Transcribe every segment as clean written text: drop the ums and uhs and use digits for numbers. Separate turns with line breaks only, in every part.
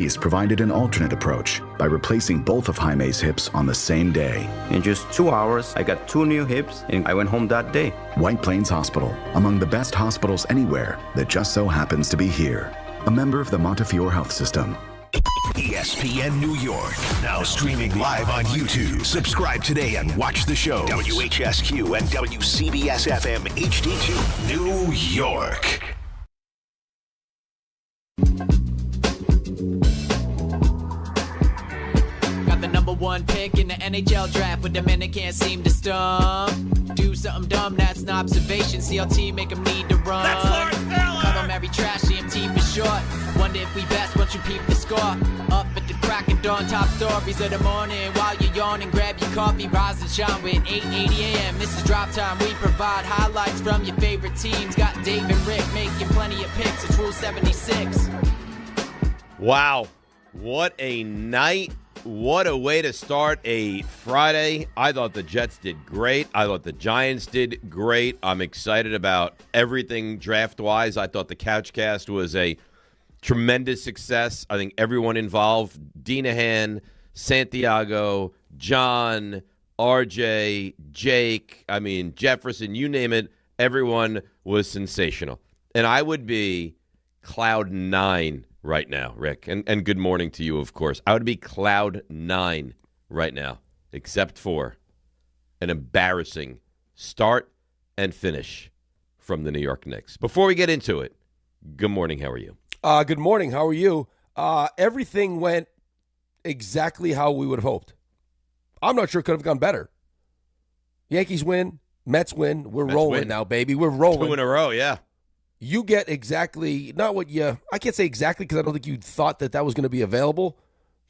He's provided an alternate approach by replacing both of Jaime's hips on the same day.
In just 2 hours, I got 2 new hips, and I went home that day.
White Plains Hospital, among the best hospitals anywhere that just so happens to be here. A member of the Montefiore Health System.
ESPN New York, now streaming live on YouTube. Subscribe today and watch the show. WHSQ and WCBS-FM HD2, New York.
Got the number 1 pick in the NHL draft, but the men that can't seem to stump. Do something dumb, that's an observation. CLT make them need to run.
That's Lawrence Taylor.
Cut 'em every trash, CMT for short. Wonder if we best once you peep the score. Up at the crack of dawn, top stories of the morning. While you're yawning, grab your coffee, rise and shine with 8:80 a.m. This is Drop Time. We provide highlights from your favorite teams. Got Dave and Rick making plenty of picks. It's Rule 76.
Wow. What a night. What a way to start a Friday. I thought the Jets did great. I thought the Giants did great. I'm excited about everything draft-wise. I thought the Couchcast was a tremendous success. I think everyone involved, Dinahan, Santiago, John, RJ, Jake, Jefferson, you name it, everyone was sensational. And I would be cloud 9 right now, Rick. And good morning to you, of course. I would be cloud 9 right now, except for an embarrassing start and finish from the New York Knicks. Before we get into it, good morning. How are you?
Good morning. How are you? Everything went exactly how we would have hoped. I'm not sure it could have gone better. Yankees win. Mets win. We're rolling now, baby. We're rolling.
2 in a row, yeah.
You get exactly, not what you, I can't say exactly because I don't think you thought that was going to be available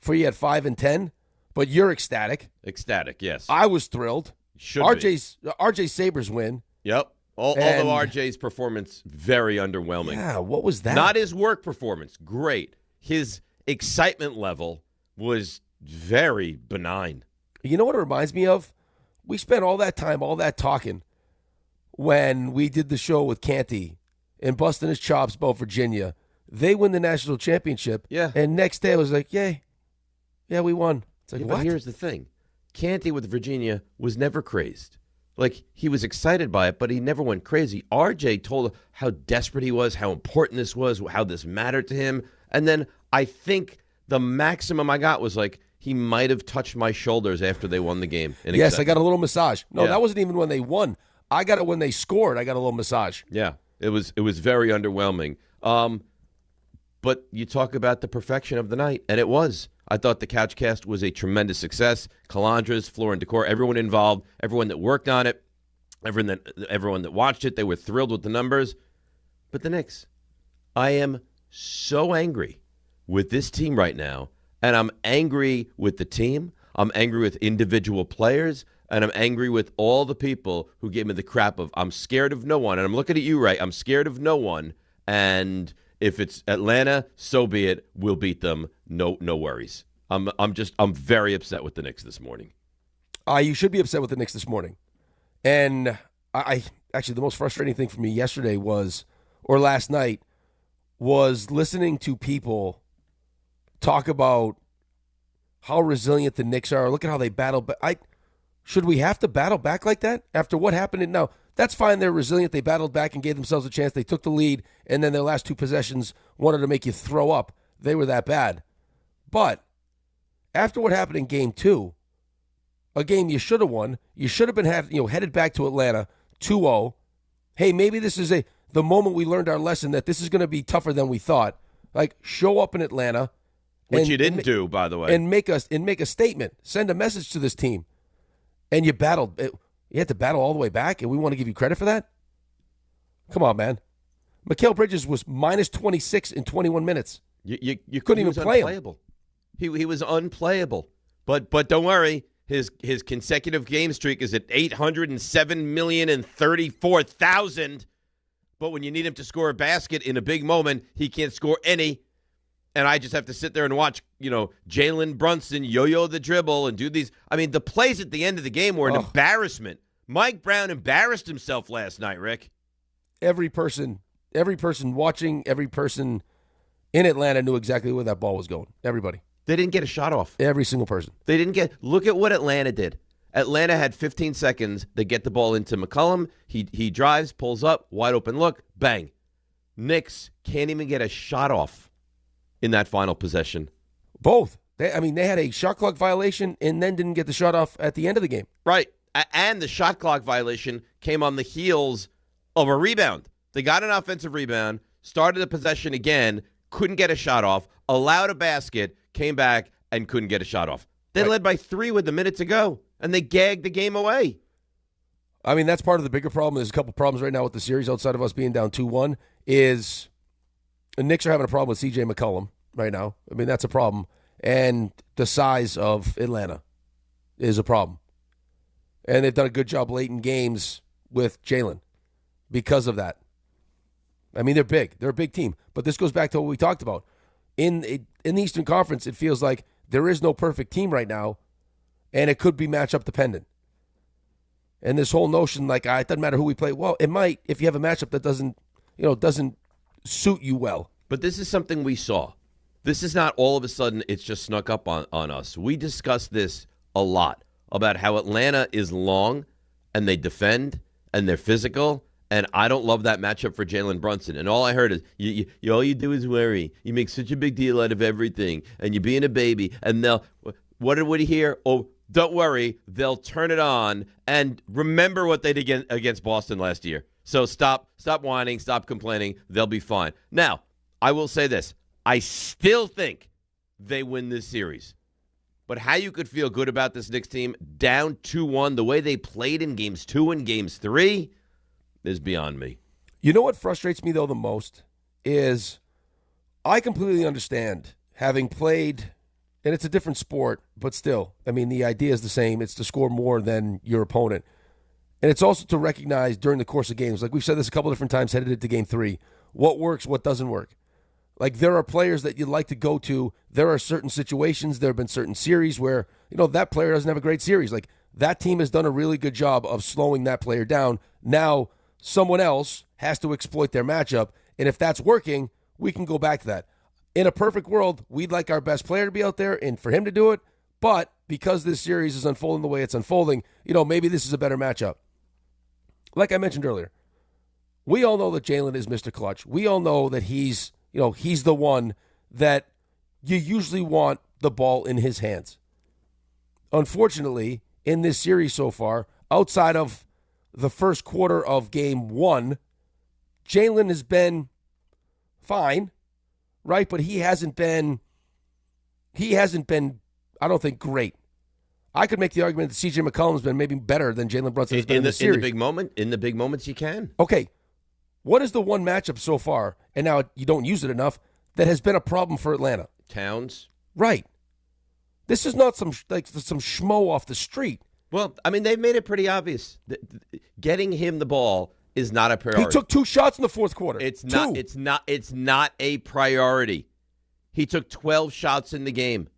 for you at 5 and 10, but you're ecstatic.
Ecstatic, yes.
I was thrilled.
Should
RJ Sabres win.
Yep. Although RJ's performance, very underwhelming.
Yeah, what was that?
Not his work performance, great. His excitement level was very benign.
You know what it reminds me of? We spent all that time, all that talking when we did the show with Canty and busting his chops about Virginia. They win the national championship.
Yeah.
And next day I was like, yay. Yeah, we won. It's like,
yeah,
what?
But here's the thing. Canty with Virginia was never crazed. Like, he was excited by it, but he never went crazy. RJ told how desperate he was, how important this was, how this mattered to him. And then I think the maximum I got was like, he might have touched my shoulders after they won the game.
Yes, I got a little massage. No, that wasn't even when they won. I got it when they scored. I got a little massage.
Yeah, it was very underwhelming. But you talk about the perfection of the night, and it was. I thought the Couchcast was a tremendous success. Calandras, Floor and Decor, everyone involved, everyone that worked on it, everyone that watched it, they were thrilled with the numbers. But the Knicks, I am so angry with this team right now, and I'm angry with the team. I'm angry with individual players, and I'm angry with all the people who gave me the crap of I'm scared of no one. And I'm looking at you, Ray. I'm scared of no one, and if it's Atlanta, so be it. We'll beat them. No worries. I'm very upset with the Knicks this morning.
You should be upset with the Knicks this morning. And I actually, the most frustrating thing for me yesterday last night, was listening to people talk about how resilient the Knicks are. Look at how they battle. But should we have to battle back like that after what happened? No, that's fine. They're resilient. They battled back and gave themselves a chance. They took the lead, and then their last 2 possessions wanted to make you throw up. They were that bad. But after what happened in Game 2, a game you should have won, you should have been headed back to Atlanta 2-0. Hey, maybe this is the moment we learned our lesson that this is going to be tougher than we thought. Like, show up in Atlanta.
Which you didn't do, by the way.
And make a statement. Send a message to this team. And you battled. You had to battle all the way back, and we want to give you credit for that? Come on, man. Mikal Bridges was minus 26 in 21 minutes.
You
couldn't even play him.
He was unplayable. But don't worry, his consecutive game streak is at 807,034,000. But when you need him to score a basket in a big moment, he can't score any. And I just have to sit there and watch, Jalen Brunson yo-yo the dribble and do these. I mean, the plays at the end of the game were an embarrassment. Mike Brown embarrassed himself last night, Rick.
Every person watching, every person in Atlanta knew exactly where that ball was going. Everybody.
They didn't get a shot off.
Every single person.
They didn't get. Look at what Atlanta did. Atlanta had 15 seconds. They get the ball into McCollum. He drives, pulls up, wide open look, bang. Knicks can't even get a shot off in that final possession.
Both. They had a shot clock violation and then didn't get the shot off at the end of the game.
Right. And the shot clock violation came on the heels of a rebound. They got an offensive rebound, started the possession again, couldn't get a shot off, allowed a basket, came back, and couldn't get a shot off. They led by 3 with a minute to go, and they gagged the game away.
I mean, that's part of the bigger problem. There's a couple problems right now with the series outside of us being down 2-1 is the Knicks are having a problem with C.J. McCollum right now. I mean, that's a problem. And the size of Atlanta is a problem. And they've done a good job late in games with Jalen because of that. I mean, they're big. They're a big team. But this goes back to what we talked about. In the Eastern Conference, it feels like there is no perfect team right now, and it could be matchup dependent. And this whole notion, like, it doesn't matter who we play. Well, it might if you have a matchup that doesn't suit you well.
But this is something we saw. This is not all of a sudden it's just snuck up on us. We discussed this a lot about how Atlanta is long and they defend and they're physical. And I don't love that matchup for Jalen Brunson. And all I heard is, all you do is worry. You make such a big deal out of everything. And you're being a baby. And what did we hear? Oh, don't worry. They'll turn it on. And remember what they did against Boston last year. So stop whining. Stop complaining. They'll be fine. Now, I will say this. I still think they win this series. But how you could feel good about this Knicks team down 2-1, the way they played in games 2 and games 3, is beyond me.
You know what frustrates me, though, the most is I completely understand having played, and it's a different sport, but still, I mean, the idea is the same. It's to score more than your opponent. And it's also to recognize during the course of games, like we've said this a couple different times headed into game 3, what works, what doesn't work. Like, there are players that you'd like to go to. There are certain situations. There have been certain series where, that player doesn't have a great series. Like, that team has done a really good job of slowing that player down. Now, someone else has to exploit their matchup. And if that's working, we can go back to that. In a perfect world, we'd like our best player to be out there and for him to do it. But because this series is unfolding the way it's unfolding, maybe this is a better matchup. Like I mentioned earlier, we all know that Jalen is Mr. Clutch. We all know that he's the one that you usually want the ball in his hands. Unfortunately, in this series so far, outside of the first quarter of game 1, Jalen has been fine, right? But he hasn't been, I don't think, great. I could make the argument that C.J. McCollum's been maybe better than Jalen Brunson has been in this series.
In the big moments, you can.
Okay. What is the one matchup so far, and now you don't use it enough, that has been a problem for Atlanta?
Towns.
Right. This is not some schmo off the street.
Well, I mean, they've made it pretty obvious. Getting him the ball is not a priority.
He took 2 shots in the fourth quarter.
It's not a priority. He took 12 shots in the game.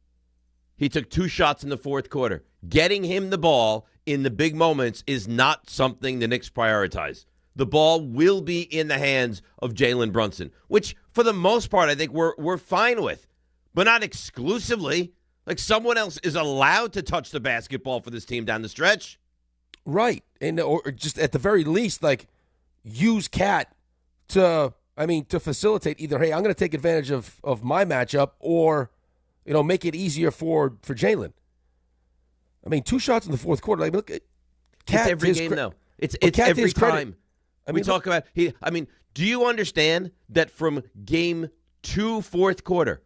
He took 2 shots in the fourth quarter. Getting him the ball in the big moments is not something the Knicks prioritize. The ball will be in the hands of Jalen Brunson, which for the most part I think we're fine with, but not exclusively. Like, someone else is allowed to touch the basketball for this team down the stretch.
Right. And or just at the very least, like, use Cat to facilitate either, hey, I'm going to take advantage of my matchup, or, make it easier for Jalen. I mean, 2 shots in the fourth quarter. Like, look, Cat,
it's every game, though. It's every time. We talk about do you understand that from game 2, fourth quarter,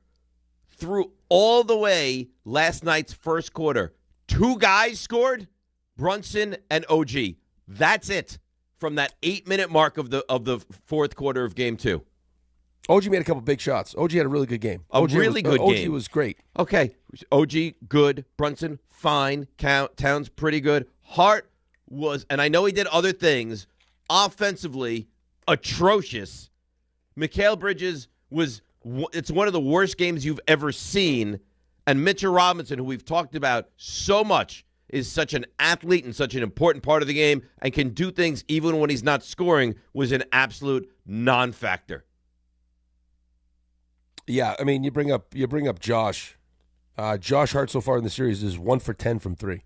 through all the way last night's first quarter, 2 guys scored, Brunson and OG. That's it from that 8-minute mark of the fourth quarter of game 2.
OG made a couple big shots. OG had a really good game.
Good game.
OG was great.
Okay. OG, good. Brunson, fine. Towns, pretty good. Hart was, and I know he did other things, offensively atrocious. Mikal Bridges it's one of the worst games you've ever seen. And Mitchell Robinson, who we've talked about so much, is such an athlete and such an important part of the game and can do things even when he's not scoring, was an absolute non-factor.
Yeah, I mean, you bring up Josh. Josh Hart so far in the series is 1 for 10 from 3.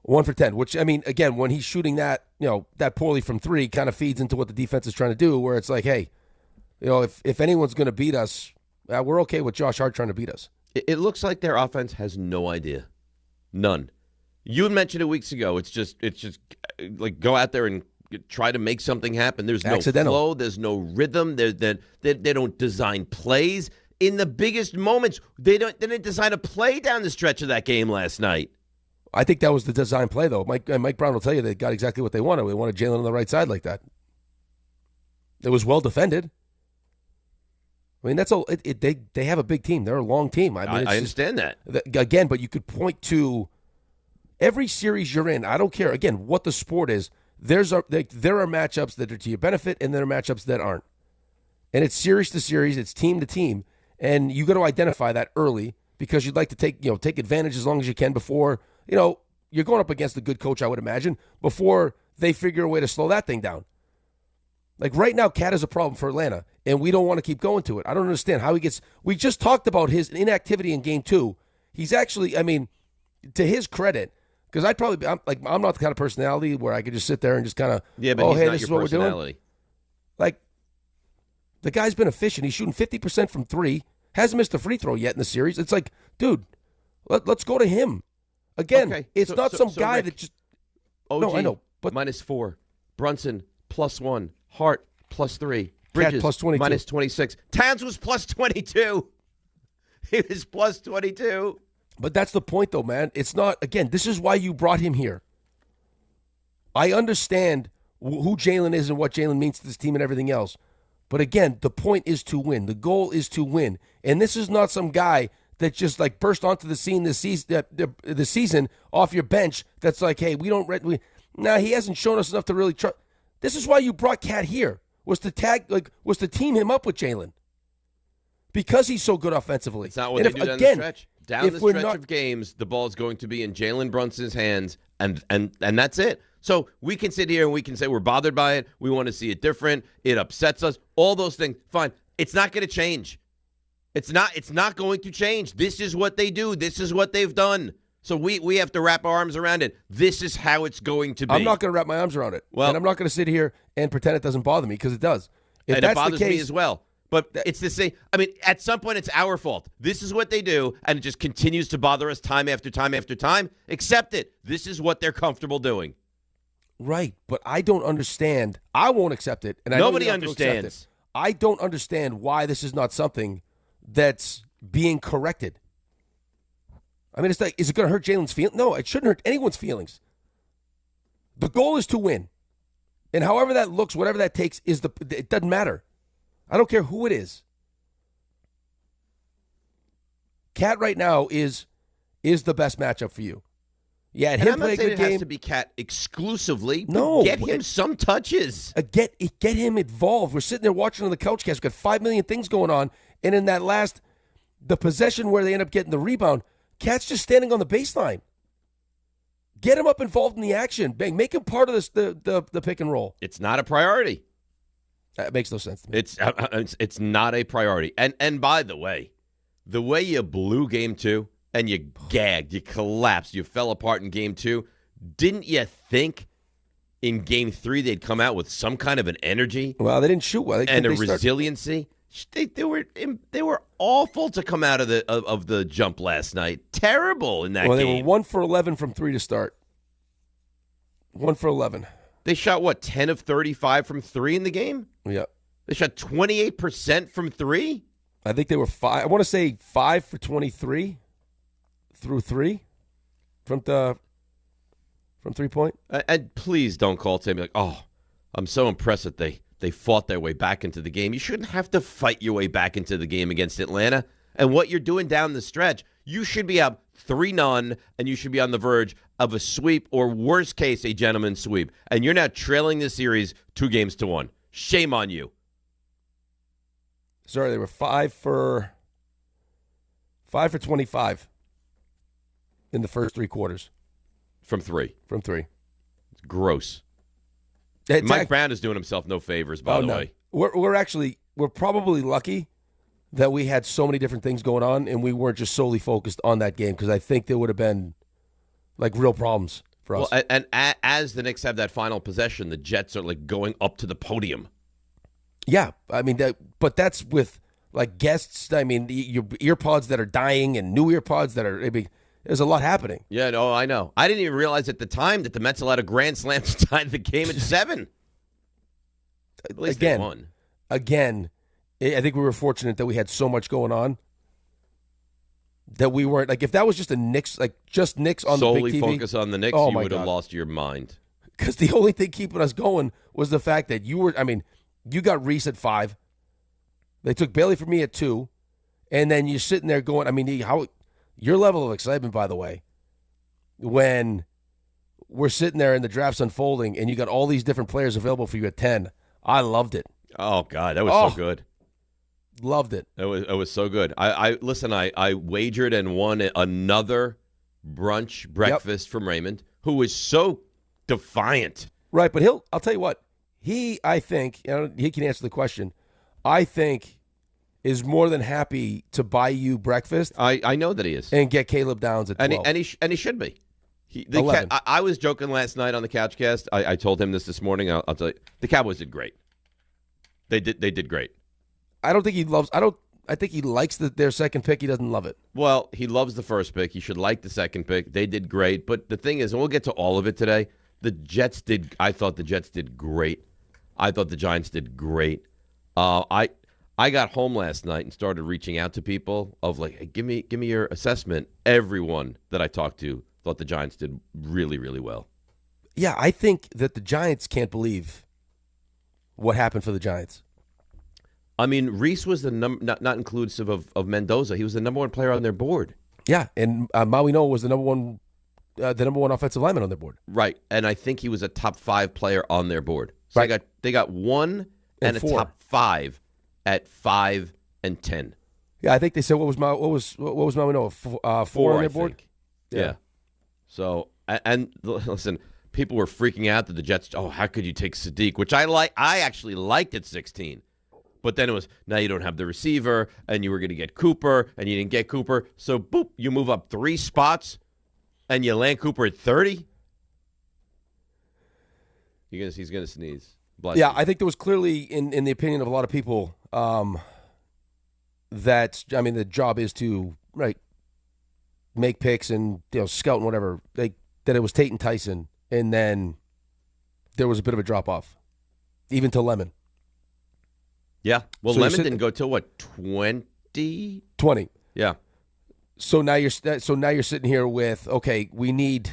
1 for 10, which, I mean, again, when he's shooting that, that poorly from 3, kind of feeds into what the defense is trying to do, where it's like, hey, if anyone's going to beat us, we're okay with Josh Hart trying to beat us.
It looks like their offense has no idea. None. You had mentioned it weeks ago. It's just like go out there and try to make something happen. There's no flow. There's no rhythm. They don't design plays. In the biggest moments, they didn't design a play down the stretch of that game last night.
I think that was the design play, though. Mike Brown will tell you they got exactly what they wanted. They wanted Jalen on the right side like that. It was well defended. I mean, that's all. They have a big team. They're a long team. I
understand that.
Again, but you could point to every series you're in. I don't care, again, what the sport is. There are matchups that are to your benefit, and there are matchups that aren't. And it's series to series. It's team to team. And you got to identify that early because you'd like to take advantage as long as you can before, you're going up against a good coach, I would imagine, before they figure a way to slow that thing down. Like right now, Cat is a problem for Atlanta, and we don't want to keep going to it. I don't understand how he gets – we just talked about his inactivity in Game 2. He's actually – I mean, to his credit, because I'm not the kind of personality where I could just sit there and just kind of
– yeah, but he's
hey,
not
this
your
is what
personality.
We're doing. Like, the guy's been efficient. He's shooting 50% from 3. Hasn't missed a free throw yet in the series. It's like, dude, let's go to him. Again,
okay.
It's not some guy
Rick,
that just –
OG,
no, I know. But
-4. Brunson, +1. Hart, +3. Bridges,
Cat +22.
-26. Towns was +22. He was +22.
But that's the point, though, man. It's not – again, this is why you brought him here. I understand who Jalen is and what Jalen means to this team and everything else. But again, the point is to win. The goal is to win. And this is not some guy that just like burst onto the scene this season, the season off your bench that's like, hey, we don't – nah, he hasn't shown us enough to really trust. This is why you brought Cat here, was to team him up with Jalen. Because he's so good offensively.
It's not what they do down the stretch. Down the stretch of games, the ball is going to be in Jalen Brunson's hands, and that's it. So we can sit here and we can say we're bothered by it. We want to see it different. It upsets us. All those things. Fine. It's not going to change. It's not going to change. This is what they do. This is what they've done. So we have to wrap our arms around it. This is how it's going to be.
I'm not going to wrap my arms around it. Well, and I'm not going to sit here and pretend it doesn't bother me because it does.
And it bothers me as well. But it's the same. I mean, at some point, it's our fault. This is what they do, and it just continues to bother us time after time after time. Accept it. This is what they're comfortable doing.
Right, but I don't understand. I won't accept it. And
nobody understands.
I don't understand why this is not something that's being corrected. I mean, it's like, is it going to hurt Jalen's feelings? No, it shouldn't hurt anyone's feelings. The goal is to win. And however that looks, whatever that takes, it doesn't matter. I don't care who it is. Cat right now is the best matchup for you. Yeah,
and I'm not saying it has to be Cat exclusively. No, get him some touches.
Get him involved. We're sitting there watching on the couch cast. We've got 5 million things going on, and in that the possession where they end up getting the rebound, Cat's just standing on the baseline. Get him up involved in the action. Bang, make him part of this the pick and roll.
It's not a priority.
That makes no sense to me.
It's not a priority. And by the way you blew Game 2 and you gagged, you collapsed, you fell apart in Game 2, didn't you think in Game 3 they'd come out with some kind of an energy?
Well, they didn't shoot well.
Resiliency. They were awful to come out of the jump last night. Terrible in that game.
Well, they were 1 for 11 from 3 to start. 1 for 11.
They shot, 10 of 35 from 3 in the game?
Yeah.
They shot 28% from 3?
I think they were 5. I want to say 5 for 23 through 3 from 3-point.
And please don't call to me like, oh, I'm so impressed that they fought their way back into the game. You shouldn't have to fight your way back into the game against Atlanta. And what you're doing down the stretch, you should be up 3-0, and you should be on the verge of a sweep or, worst case, a gentleman's sweep. And you're now trailing the series 2-1. Shame on you.
Sorry, they were 5 for 25 in the first 3 quarters.
From 3. It's gross. Mike Brown is doing himself no favors, by the way.
We're probably lucky that we had so many different things going on and we weren't just solely focused on that game, because I think there would have been like real problems for us.
Well, and as the Knicks have that final possession, the Jets are like going up to the podium.
Yeah, I mean, but that's with like guests. I mean, your earpods that are dying and new earpods that are. I mean, there's a lot happening.
Yeah, no, I know. I didn't even realize at the time that the Mets allowed a grand slam to tie the game at 7. At least they won.
Again, I think we were fortunate that we had so much going on that we weren't like, if that was just a Knicks, like just Knicks on the big TV.
Solely focus on the Knicks, you would have lost your mind.
Because the only thing keeping us going was the fact that you got Reese at 5. They took Bailey from me at 2. And then you're sitting there going, I mean, how your level of excitement, by the way, when we're sitting there and the draft's unfolding and you got all these different players available for you at 10. I loved it.
Oh, God, that was so good.
Loved it.
It was so good. I wagered and won another breakfast from Raymond, who was so defiant.
Right, but I'll tell you what, I think, he can answer the question, I think is more than happy to buy you breakfast.
I know that he is.
And get Caleb Downs at 12.
And he should be. I was joking last night on the Couchcast. I told him this morning. I'll tell you, the Cowboys did great. They did great.
I think he likes their second pick. He doesn't love it.
Well, he loves the first pick. He should like the second pick. They did great. But the thing is, and we'll get to all of it today, I thought the Jets did great. I thought the Giants did great. I got home last night and started reaching out to people of like, hey, give me your assessment. Everyone that I talked to thought the Giants did really, really well.
Yeah, I think that the Giants can't believe what happened for the Giants.
I mean, Reese was the not inclusive of Mendoza. He was the number 1 player on their board.
Yeah, and Maui Noah was the number one offensive lineman on their board.
Right, and I think he was a top 5 player on their board. So
right.
they got 1 and a
4.
top 5 at 5 and 10.
Yeah, I think they said what was Maui Noah 4 on their board.
Yeah. So and listen, people were freaking out that the Jets. Oh, how could you take Sadiq? Which I actually liked at 16. But then it was, now you don't have the receiver, and you were going to get Cooper, and you didn't get Cooper. So, boop, you move up 3 spots, and you land Cooper at 30? He's going to sneeze. Bless
Yeah,
you.
I think there was clearly, in the opinion of a lot of people, that, the job is to, make picks and, scout and whatever, that it was Tate and Tyson, and then there was a bit of a drop-off, even to Lemon.
Yeah. Well,
so
Lemon didn't go till what, 20?
20.
Yeah.
So now you're sitting here with, okay, we need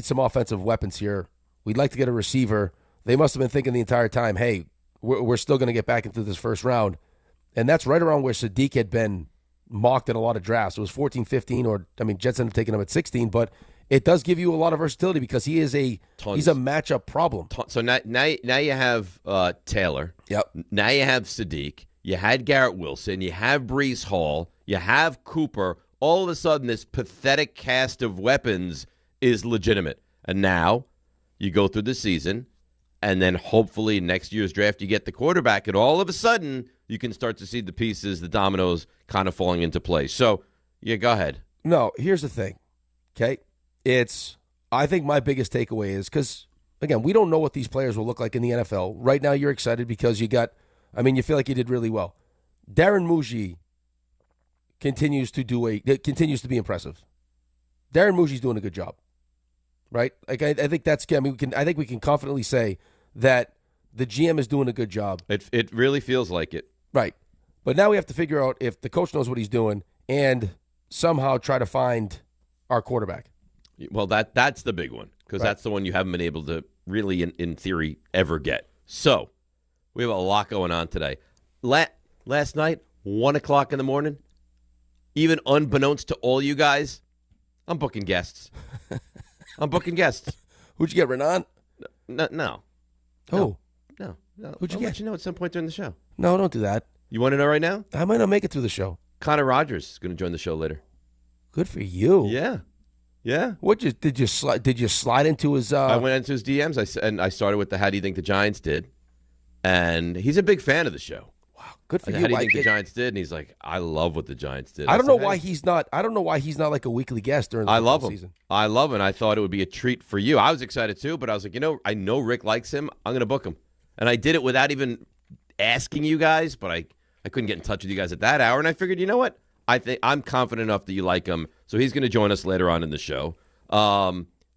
some offensive weapons here. We'd like to get a receiver. They must have been thinking the entire time, hey, we're still going to get back into this first round. And that's right around where Sadiq had been mocked in a lot of drafts. It was 14, 15, Jets ended up taking him at 16, but it does give you a lot of versatility because he's a matchup problem.
So now you have Taylor.
Yep.
Now you have Sadiq. You had Garrett Wilson. You have Breece Hall. You have Cooper. All of a sudden, this pathetic cast of weapons is legitimate. And now you go through the season, and then hopefully next year's draft you get the quarterback, and all of a sudden you can start to see the pieces, the dominoes kind of falling into place. So, yeah, go ahead.
No, here's the thing, okay? I think my biggest takeaway is because, again, we don't know what these players will look like in the NFL. Right now you're excited because you feel like you did really well. Darren Muji continues to be impressive. Darren Muji's doing a good job, right? Like I think we can confidently say that the GM is doing a good job.
It really feels like it.
Right. But now we have to figure out if the coach knows what he's doing and somehow try to find our quarterback.
Well, that's the big one because that's the one you haven't been able to really, in theory, ever get. So we have a lot going on today. Last night, 1 o'clock in the morning, even unbeknownst to all you guys, I'm booking guests.
Who'd you get, Renan?
No.
Who?
No.
Who'd you
I'll
get?
let you know at some point during the show.
No, don't do that.
You want to know right now?
I might not make it through the show.
Connor Rogers is going to join the show later.
Good for you.
Yeah.
Did you slide into his?
I went into his DMs. I started with the "How do you think the Giants did?" And he's a big fan of the show.
Wow. Good for
How
you.
do you think the Giants did? And he's like, I love what the Giants did.
I don't know why
hey.
he's not. I don't know why he's not like a weekly guest during the
I love him.
season.
I love him. I thought it would be a treat for you. I was excited too, but I was like, I know Rick likes him. I'm going to book him. And I did it without even asking you guys, but I couldn't get in touch with you guys at that hour. And I figured, you know what? I think I'm confident enough that you like him. So he's going to join us later on in the show.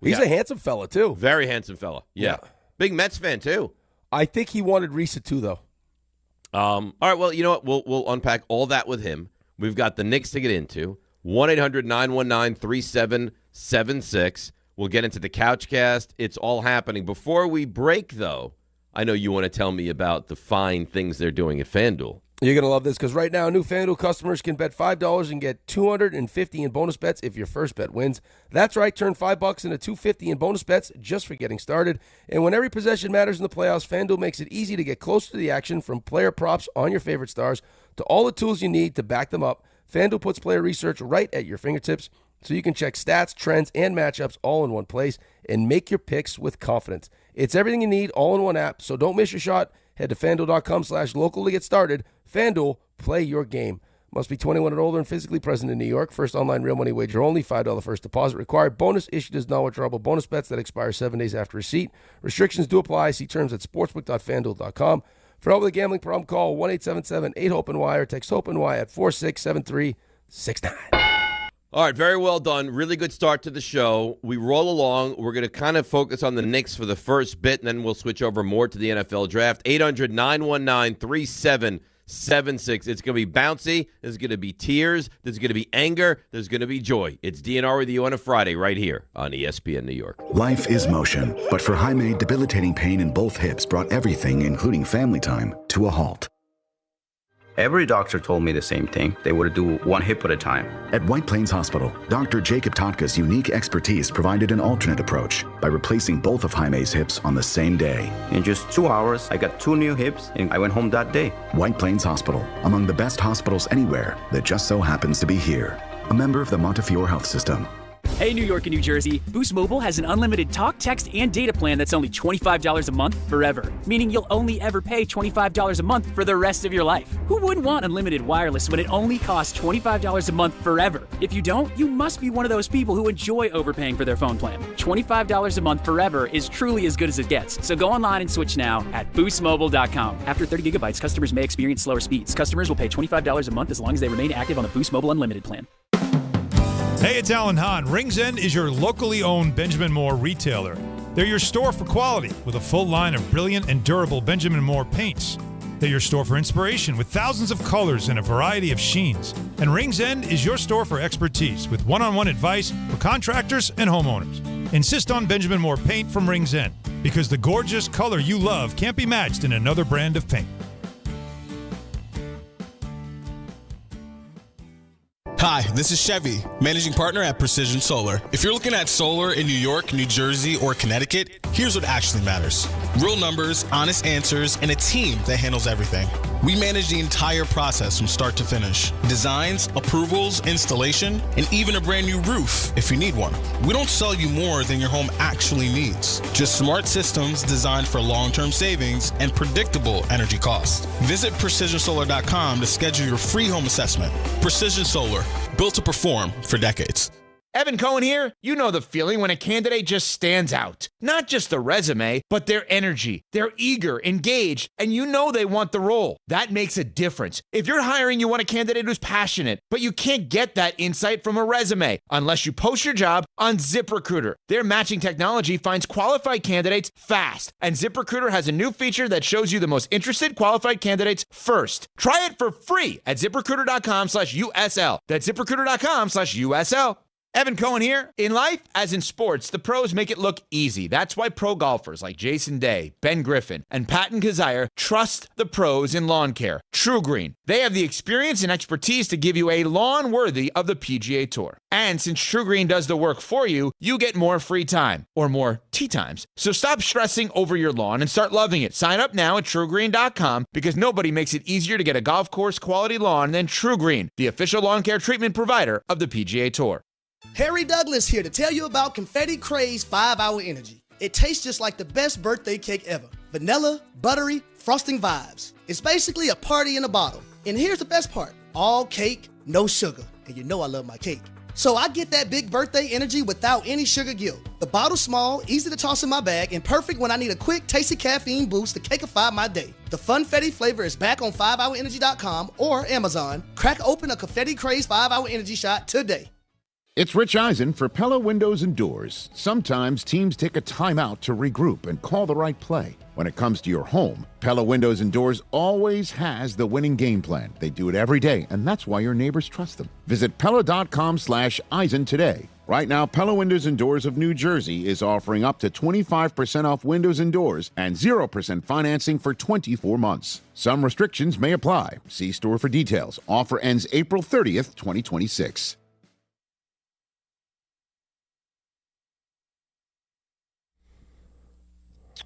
He's a handsome fella too.
Very handsome fella. Yeah. Big Mets fan too.
I think he wanted Risa too, though.
All right, well, you know what? We'll unpack all that with him. We've got the Knicks to get into. 1-800-919-3776. We'll get into the Couchcast. It's all happening. Before we break, though, I know you want to tell me about the fine things they're doing at FanDuel.
You're going to love this because right now, new FanDuel customers can bet $5 and get $250 in bonus bets if your first bet wins. That's right, turn $5 into $250 in bonus bets just for getting started. And when every possession matters in the playoffs, FanDuel makes it easy to get closer to the action, from player props on your favorite stars to all the tools you need to back them up. FanDuel puts player research right at your fingertips so you can check stats, trends, and matchups all in one place and make your picks with confidence. It's everything you need all in one app, so don't miss your shot. Head to FanDuel.com/local to get started. FanDuel, play your game. Must be 21 and older and physically present in New York. First online real money wager only. $5 first deposit required. Bonus issued as non-withdrawable bonus bets that expire 7 days after receipt. Restrictions do apply. See terms at sportsbook.fanduel.com. For help with a gambling problem, call 1-877-8-HOPE-NY or text HOPE-NY at 467-369.
All right, very well done. Really good start to the show. We roll along. We're going to kind of focus on the Knicks for the first bit, and then we'll switch over more to the NFL draft. 800-919-3776. It's going to be bouncy. There's going to be tears. There's going to be anger. There's going to be joy. It's DNR with you on a Friday right here on ESPN New York.
Life is motion, but for Jaime, debilitating pain in both hips brought everything, including family time, to a halt.
Every doctor told me the same thing. They would do one hip at a time.
At White Plains Hospital, Dr. Jacob Totka's unique expertise provided an alternate approach by replacing both of Jaime's hips on the same day.
In just 2 hours, I got 2 new hips, and I went home that day.
White Plains Hospital, among the best hospitals anywhere that just so happens to be here. A member of the Montefiore Health System.
Hey, New York and New Jersey, Boost Mobile has an unlimited talk, text, and data plan that's only $25 a month forever, meaning you'll only ever pay $25 a month for the rest of your life. Who wouldn't want unlimited wireless when it only costs $25 a month forever? If you don't, you must be one of those people who enjoy overpaying for their phone plan. $25 a month forever is truly as good as it gets. So go online and switch now at boostmobile.com. After 30 gigabytes, customers may experience slower speeds. Customers will pay $25 a month as long as they remain active on the Boost Mobile Unlimited plan.
Hey, it's Alan Hahn. Rings End is your locally owned Benjamin Moore retailer. They're your store for quality with a full line of brilliant and durable Benjamin Moore paints. They're your store for inspiration with thousands of colors and a variety of sheens. And Rings End is your store for expertise with one-on-one advice for contractors and homeowners. Insist on Benjamin Moore paint from Rings End because the gorgeous color you love can't be matched in another brand of paint.
Hi, this is Chevy, managing partner at Precision Solar. If you're looking at solar in New York, New Jersey, or Connecticut, here's what actually matters. Real numbers, honest answers, and a team that handles everything. We manage the entire process from start to finish. Designs, approvals, installation, and even a brand new roof if you need one. We don't sell you more than your home actually needs. Just smart systems designed for long-term savings and predictable energy costs. Visit PrecisionSolar.com to schedule your free home assessment. Precision Solar, built to perform for decades.
Evan Cohen here. You know the feeling when a candidate just stands out. Not just the resume, but their energy. They're eager, engaged, and you know they want the role. That makes a difference. If you're hiring, you want a candidate who's passionate, but you can't get that insight from a resume unless you post your job on ZipRecruiter. Their matching technology finds qualified candidates fast, and ZipRecruiter has a new feature that shows you the most interested qualified candidates first. Try it for free at ZipRecruiter.com/USL. That's ZipRecruiter.com/USL. Evan Cohen here. In life, as in sports, the pros make it look easy. That's why pro golfers like Jason Day, Ben Griffin, and Patton Kizzire trust the pros in lawn care. True Green. They have the experience and expertise to give you a lawn worthy of the PGA Tour. And since True Green does the work for you, you get more free time, or more tee times. So stop stressing over your lawn and start loving it. Sign up now at TrueGreen.com because nobody makes it easier to get a golf course quality lawn than True Green, the official lawn care treatment provider of the PGA Tour.
Harry Douglas here to tell you about Confetti Craze 5-Hour Energy. It tastes just like the best birthday cake ever. vanilla, buttery, frosting vibes. It's basically a party in a bottle. And here's the best part. All cake, no sugar. And you know I love my cake. So I get that big birthday energy without any sugar guilt. The bottle's small, easy to toss in my bag, and perfect when I need a quick, tasty caffeine boost to cakeify my day. The Funfetti flavor is back on 5hourenergy.com or Amazon. Crack open a Confetti Craze 5-Hour Energy shot today.
It's Rich Eisen for Pella Windows and Doors. Sometimes teams take a timeout to regroup and call the right play. When it comes to your home, Pella Windows and Doors always has the winning game plan. They do it every day, and that's why your neighbors trust them. Visit Pella.com/Eisen today. Right now, Pella Windows and Doors of New Jersey is offering up to 25% off windows and doors and 0% financing for 24 months. Some restrictions may apply. See store for details. Offer ends April 30th, 2026.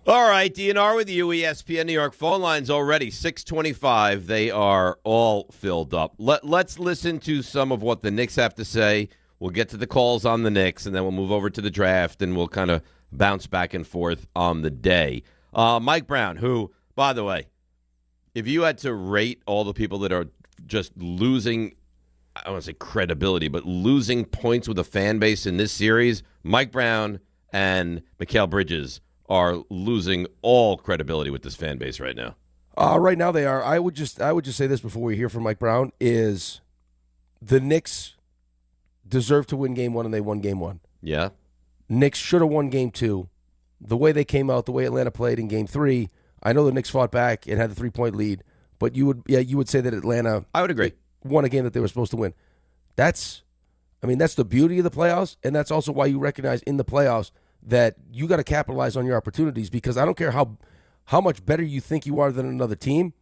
All right, DNR with you, ESPN New York. Phone lines already, 625. They are all filled up. Let's listen to some of what the Knicks have to say. We'll get to the calls on the Knicks, and then we'll move over to the draft, and we'll kind of bounce back and forth on the day. Mike Brown, who, by the way, if you had to rate all the people that are just losing, I don't want to say credibility, but losing points with a fan base in this series, Mike Brown and Mikal Bridges are losing all credibility with this fan base right now.
Right now they are. I would just say this before we hear from Mike Brown is the Knicks deserve to win game one, and they won game one.
Yeah.
Knicks should have won game two. The way they came out, the way Atlanta played in game three, I know the Knicks fought back and had the 3-point lead, but you would say that Atlanta,
I would agree,
won a game that they were supposed to win. That's the beauty of the playoffs, and that's also why you recognize in the playoffs that you got to capitalize on your opportunities, because I don't care how much better you think you are than another team,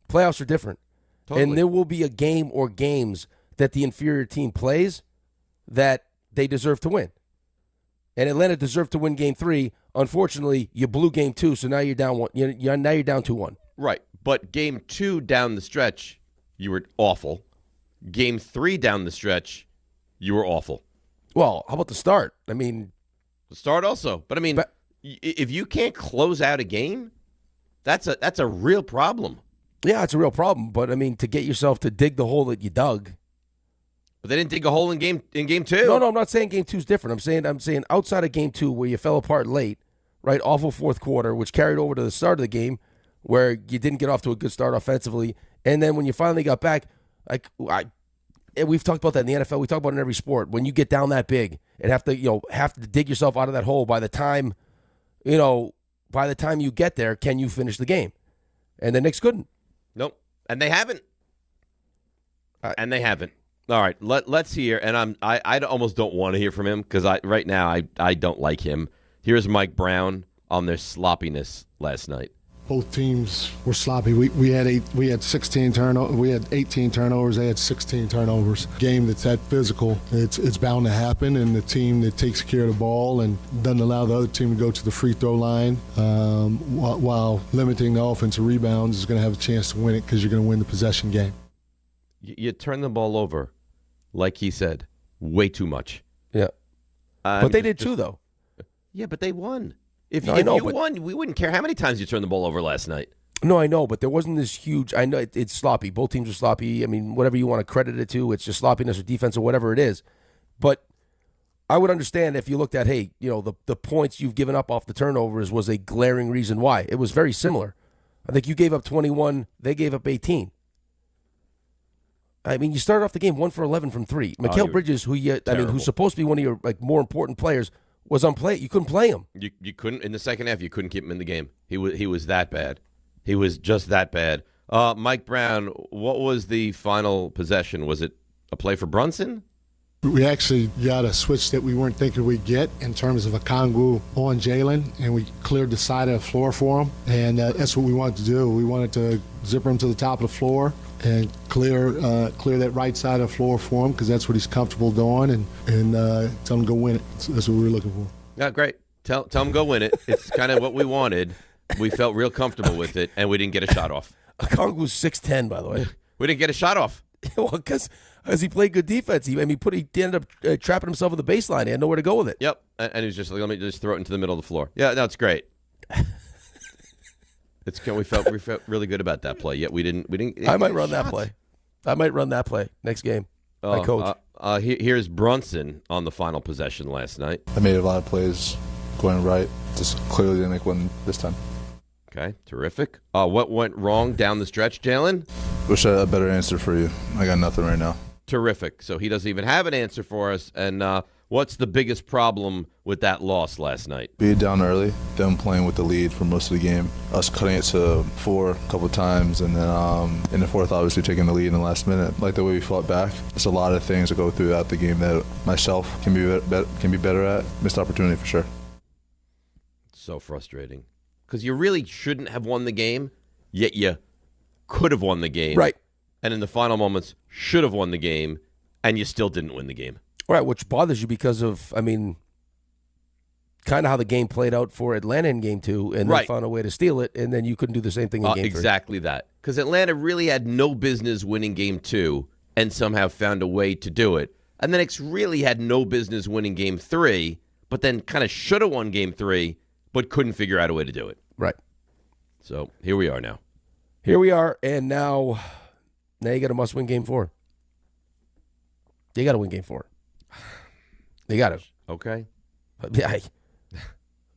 playoffs are different. Totally. And there will be a game or games that the inferior team plays that they deserve to win. And Atlanta deserved to win game three. Unfortunately, you blew game two, so now you're down one. Now you're down 2-1.
Right, but game two down the stretch, you were awful. Game three down the stretch, you were awful.
Well, how about the start? I mean,
the start also, but if you can't close out a game, that's a real problem.
Yeah, it's a real problem. But to get yourself to dig the hole that you dug.
But they didn't dig a hole in game two.
No, I'm not saying game two's different. I'm saying outside of game two, where you fell apart late, right? Awful fourth quarter, which carried over to the start of the game, where you didn't get off to a good start offensively, and then when you finally got back, we've talked about that in the NFL. We talk about it in every sport. When you get down that big and have to dig yourself out of that hole, by the time you get there, can you finish the game? And the Knicks couldn't.
Nope, and they haven't. All right, let's hear. And I almost don't want to hear from him because right now I don't like him. Here's Mike Brown on their sloppiness last night.
Both teams were sloppy. We had 16 turnovers. We had 18 turnovers. They had 16 turnovers. Game that's that physical, it's bound to happen. And the team that takes care of the ball and doesn't allow the other team to go to the free throw line while limiting the offensive rebounds is going to have a chance to win it because you're going to win the possession game.
You turn the ball over, like he said, way too much.
Yeah, but they did too, though.
Yeah, but they won. If you won, we wouldn't care how many times you turned the ball over last night.
No, I know, but there wasn't this huge. I know it's sloppy. Both teams are sloppy. Whatever you want to credit it to, it's just sloppiness or defense or whatever it is. But I would understand if you looked at, the points you've given up off the turnovers was a glaring reason why. It was very similar. I think you gave up 21. They gave up 18. You started off the game 1 for 11 from three. Mikal Bridges, who's supposed to be one of your more important players, was unplayed. You couldn't play him.
You couldn't in the second half. You couldn't keep him in the game. He was that bad. He was just that bad. Mike Brown, what was the final possession? Was it a play for Brunson?
We actually got a switch that we weren't thinking we'd get in terms of a Kongu on Jalen, and we cleared the side of the floor for him, and that's what we wanted to do. We wanted to zipper him to the top of the floor and clear that right side of the floor for him because that's what he's comfortable doing, and tell him to go win it. So that's what we were looking for.
Yeah, great. Tell him go win it. It's kind of what we wanted. We felt real comfortable with it, and we didn't get a shot off.
Kongu's 6'10", by the way.
We didn't get a shot off.
Well, because he played good defense. He ended up trapping himself at the baseline. He had nowhere to go with it.
Yep, and he was just like, let me just throw it into the middle of the floor. Yeah, that's great. We felt really good about that play. Yet we didn't.
I might run that play. I might run that play next game. My coach.
Here's Brunson on the final possession last night.
I made a lot of plays going right. Just clearly didn't make one this time.
Okay, terrific. What went wrong down the stretch, Jalen?
Wish I had a better answer for you. I got nothing right now.
Terrific. So he doesn't even have an answer for us. And what's the biggest problem with that loss last night?
Being down early, them playing with the lead for most of the game, us cutting it to 4 a couple of times, and then in the fourth, obviously taking the lead in the last minute. Like the way we fought back, there's a lot of things that go throughout the game that myself can be better at. Missed opportunity for sure.
So frustrating. Because you really shouldn't have won the game, yet you could have won the game.
Right.
And in the final moments, should have won the game, and you still didn't win the game.
Right, which bothers you because of, kind of how the game played out for Atlanta in Game 2, and they found a way to steal it, and then you couldn't do the same thing in Game 3.
Exactly that. Because Atlanta really had no business winning Game 2 and somehow found a way to do it. And the Knicks really had no business winning Game 3, but then kind of should have won Game 3, but couldn't figure out a way to do it.
Right.
So here we are now.
Here we are, and now you got a must-win Game 4. You got to win Game 4. You got to.
Okay.
Yeah.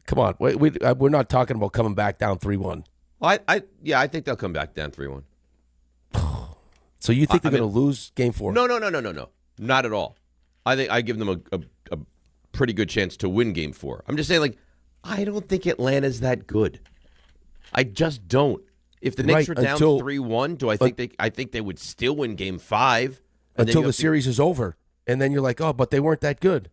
Come on. We're not talking about coming back down 3-1.
I think they'll come back down 3-1.
So you think they're going to lose Game 4?
No. Not at all. I think I give them a pretty good chance to win Game 4. I'm just saying, I don't think Atlanta's that good. I just don't. If the Knicks were down 3-1, I think they would still win Game 5
until the series is over, and then you're like, oh, but they weren't that good.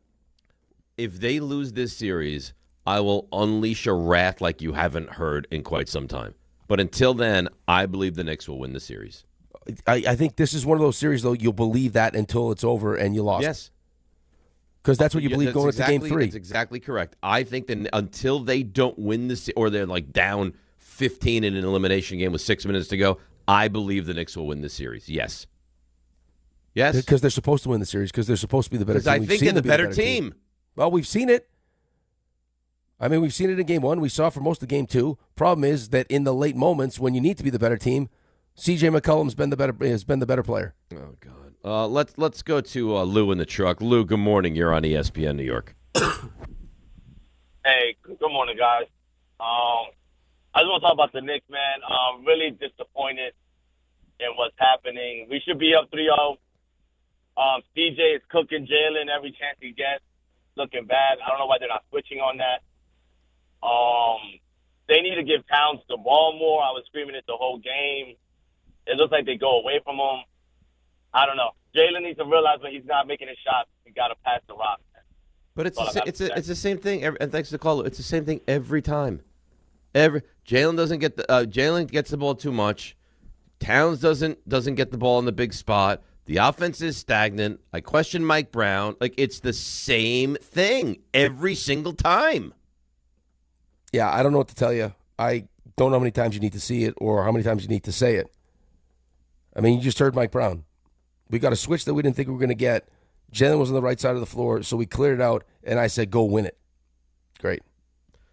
If they lose this series, I will unleash a wrath like you haven't heard in quite some time. But until then, I believe the Knicks will win the series.
I think this is one of those series, though, you'll believe that until it's over and you lost.
Yes.
Because that's what you believe going into Game 3.
That's exactly correct. I think that until they don't win this, or they're down 15 in an elimination game with 6 minutes to go, I believe the Knicks will win the series. Yes. Yes.
Because they're supposed to win the series, because they're supposed to be the better team.
I think they're the better team.
Well, we've seen it. We've seen it in Game 1. We saw it for most of Game 2. Problem is that in the late moments, when you need to be the better team, C.J. McCollum's been the better player.
Oh, God. Let's go to Lou in the truck. Lou, good morning. You're on ESPN New York.
Hey, good morning, guys. I just want to talk about the Knicks, man. Really disappointed in what's happening. We should be up 3-0. CJ is cooking Jalen every chance he gets. Looking bad. I don't know why they're not switching on that. They need to give Towns the ball more. I was screaming it the whole game. It looks like they go away from him. I don't know. Jalen needs to realize when he's not making his shots, he got to pass the rock.
But it's the same thing. And thanks to call, it's the same thing every time. Jalen doesn't get Jalen gets the ball too much. Towns doesn't get the ball in the big spot. The offense is stagnant. I question Mike Brown. It's the same thing every single time.
Yeah, I don't know what to tell you. I don't know how many times you need to see it or how many times you need to say it. You just heard Mike Brown. We got a switch that we didn't think we were going to get. Jalen was on the right side of the floor, so we cleared it out, and I said, go win it. Great.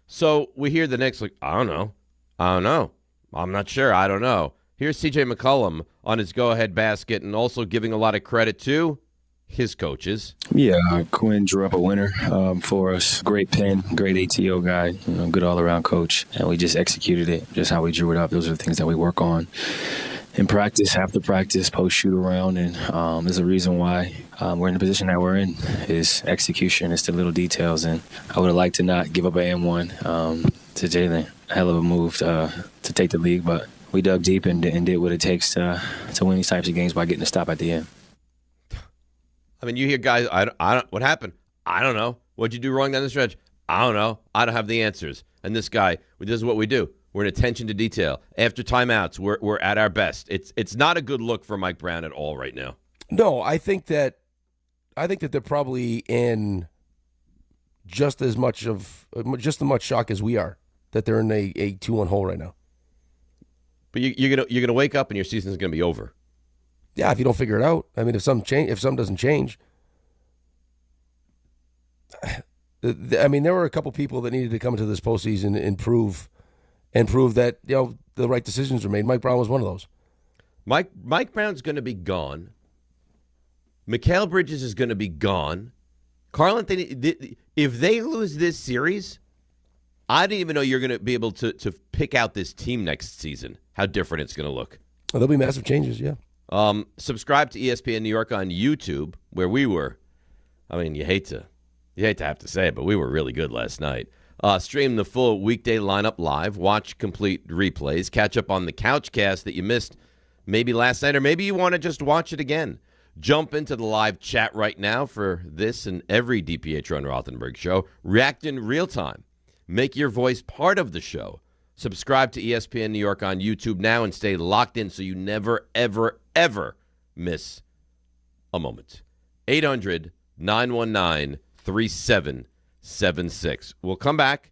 So we hear the Knicks I don't know. I'm not sure. I don't know. Here's C.J. McCollum on his go-ahead basket and also giving a lot of credit to his coaches.
Yeah, Quinn drew up a winner for us. Great pen, great ATO guy, good all-around coach. And we just executed it, just how we drew it up. Those are the things that we work on in practice, after practice, post-shoot-around. And there's a reason why we're in the position that we're in is execution. It's the little details. And I would have liked to not give up an M1 to Jalen. Hell of a move to take the league, but we dug deep and did what it takes to win these types of games by getting a stop at the end.
You hear guys, I don't. What happened? I don't know. What'd you do wrong down the stretch? I don't know. I don't have the answers. And this guy, this is what we do. We're in attention to detail. After timeouts, we're at our best. It's not a good look for Mike Brown at all right now.
No, I think that they're probably in just as much shock as we are that they're in a 2-1 hole right now.
But you're gonna wake up and your season's gonna be over.
Yeah, if you don't figure it out. If something doesn't change. There were a couple people that needed to come into this postseason and prove that the right decisions were made. Mike Brown was one of those.
Mike Brown's going to be gone. Mikal Bridges is going to be gone. Carlin, if they lose this series, I didn't even know you're going to be able to pick out this team next season, how different it's going to look.
Well, there'll be massive changes, yeah.
Subscribe to ESPN New York on YouTube, where we were. I mean, you hate to have to say it, but we were really good last night. Stream the full Weekday Lineup live. Watch complete replays. Catch up on the Couchcast that you missed maybe last night, or maybe you want to just watch it again. Jump into the live chat right now for this and every DiPietro and Rothenberg show. React in real time. Make your voice part of the show. Subscribe to ESPN New York on YouTube now and stay locked in so you never, ever, ever miss a moment. 800-919-3776. We'll come back.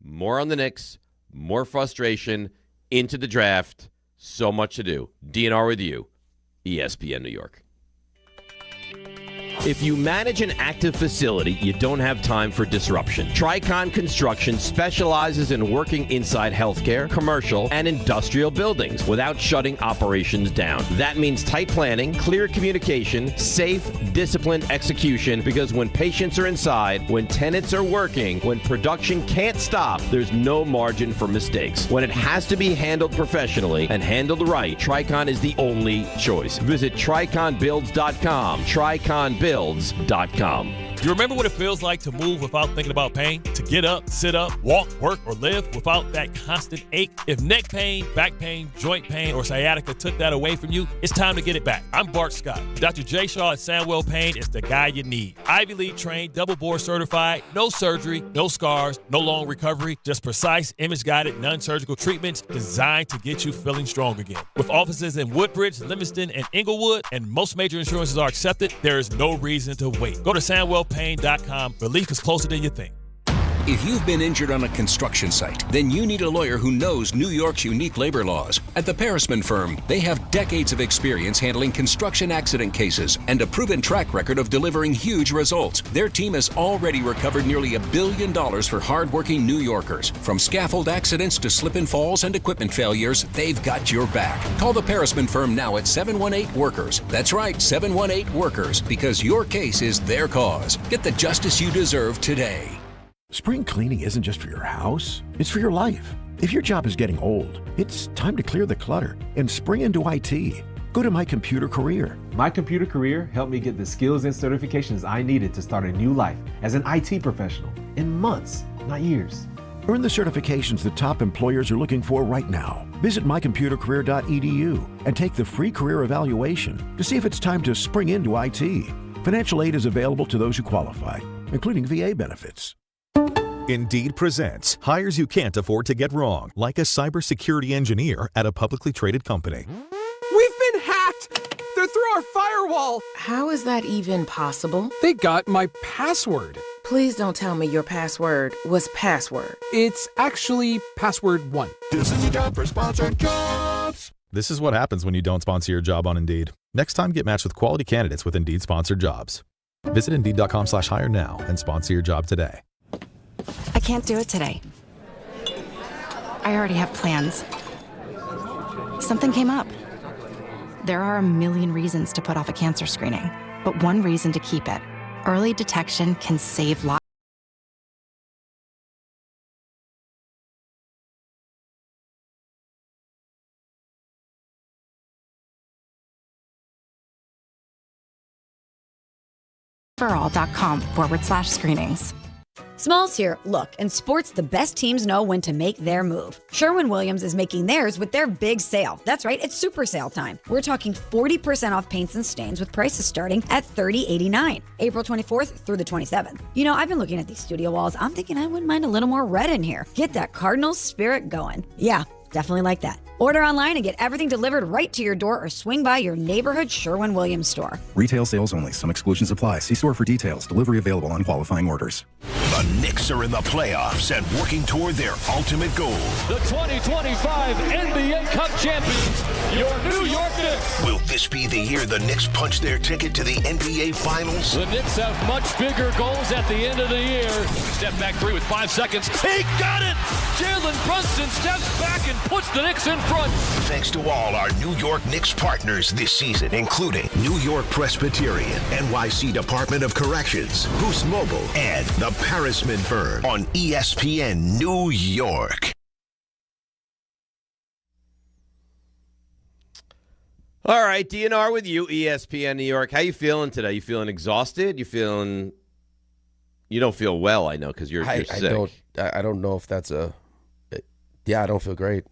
More on the Knicks. More frustration. Into the draft. So much to do. DNR with you. ESPN New York. If you manage an active facility, you don't have time for disruption. Tricon Construction specializes in working inside healthcare, commercial, and industrial buildings without shutting operations down. That means tight planning, clear communication, safe, disciplined execution, because when patients are inside, when tenants are working, when production can't stop, there's no margin for mistakes. When it has to be handled professionally and handled right, Tricon is the only choice. Visit TriconBuilds.com. TriconBuilds.com.
You remember what it feels like to move without thinking about pain? To get up, sit up, walk, work, or live without that constant ache? If neck pain, back pain, joint pain, or sciatica took that away from you, it's time to get it back. I'm Bart Scott. Dr. J. Shaw at Sandwell Pain is the guy you need. Ivy League trained, double board certified, no surgery, no scars, no long recovery, just precise, image-guided, non-surgical treatments designed to get you feeling strong again. With offices in Woodbridge, Livingston, and Inglewood, and most major insurances are accepted, there is no reason to wait. Go to SandwellPain.com. Relief is closer than you think.
If you've been injured on a construction site, then you need a lawyer who knows New York's unique labor laws. At the Parisman Firm, they have decades of experience handling construction accident cases and a proven track record of delivering huge results. Their team has already recovered nearly $1 billion for hardworking New Yorkers. From scaffold accidents to slip and falls and equipment failures, they've got your back. Call the Parisman Firm now at 718-WORKERS. That's right, 718-WORKERS, because your case is their cause. Get the justice you deserve today.
Spring cleaning isn't just for your house, it's for your life. If your job is getting old, it's time to clear the clutter and spring into IT. Go to My Computer Career.
My Computer Career helped me get the skills and certifications I needed to start a new life as an IT professional in months, not years.
Earn the certifications the top employers are looking for right now. Visit mycomputercareer.edu and take the free career evaluation to see if it's time to spring into IT. Financial aid is available to those who qualify, including VA benefits.
Indeed presents hires you can't afford to get wrong, like a cybersecurity engineer at a publicly traded company.
We've been hacked! They're through our firewall!
How is that even possible?
They got my password.
Please don't tell me your password was password.
It's actually password 1.
This is a job for sponsored jobs. This is what happens when you don't sponsor your job on Indeed. Next time, get matched with quality candidates with Indeed sponsored jobs. Visit Indeed.com/hire now and sponsor your job today.
I can't do it today. I already have plans. Something came up. There are a million reasons to put off a cancer screening, but one reason to keep it. Early detection can save lives. referral.com/screenings.
Smalls here. Look, in sports, the best teams know when to make their move. Sherwin-Williams is making theirs with their big sale. That's right, it's super sale time. We're talking 40% off paints and stains with prices starting at $30.89. April 24th through the 27th. You know, I've been looking at these studio walls. I'm thinking I wouldn't mind a little more red in here. Get that Cardinals spirit going. Yeah, definitely like that. Order online and get everything delivered right to your door or swing by your neighborhood Sherwin-Williams store.
Retail sales only. Some exclusions apply. See store for details. Delivery available on qualifying orders.
The Knicks are in the playoffs and working toward their ultimate goal.
The 2025 NBA Cup champions, your New York Knicks.
Will this be the year the Knicks punch their ticket to the NBA Finals?
The Knicks have much bigger goals at the end of the year. Step back three with 5 seconds. He got it! Jalen Brunson steps back and puts the Knicks in front.
Thanks to all our New York Knicks partners this season, including New York Presbyterian, NYC Department of Corrections, Boost Mobile, and the Parisman Firm on ESPN New York.
All right, DNR with you, ESPN New York. How you feeling today? You feeling exhausted? You don't feel well, I know, because you're sick.
I don't know if that's I don't feel great.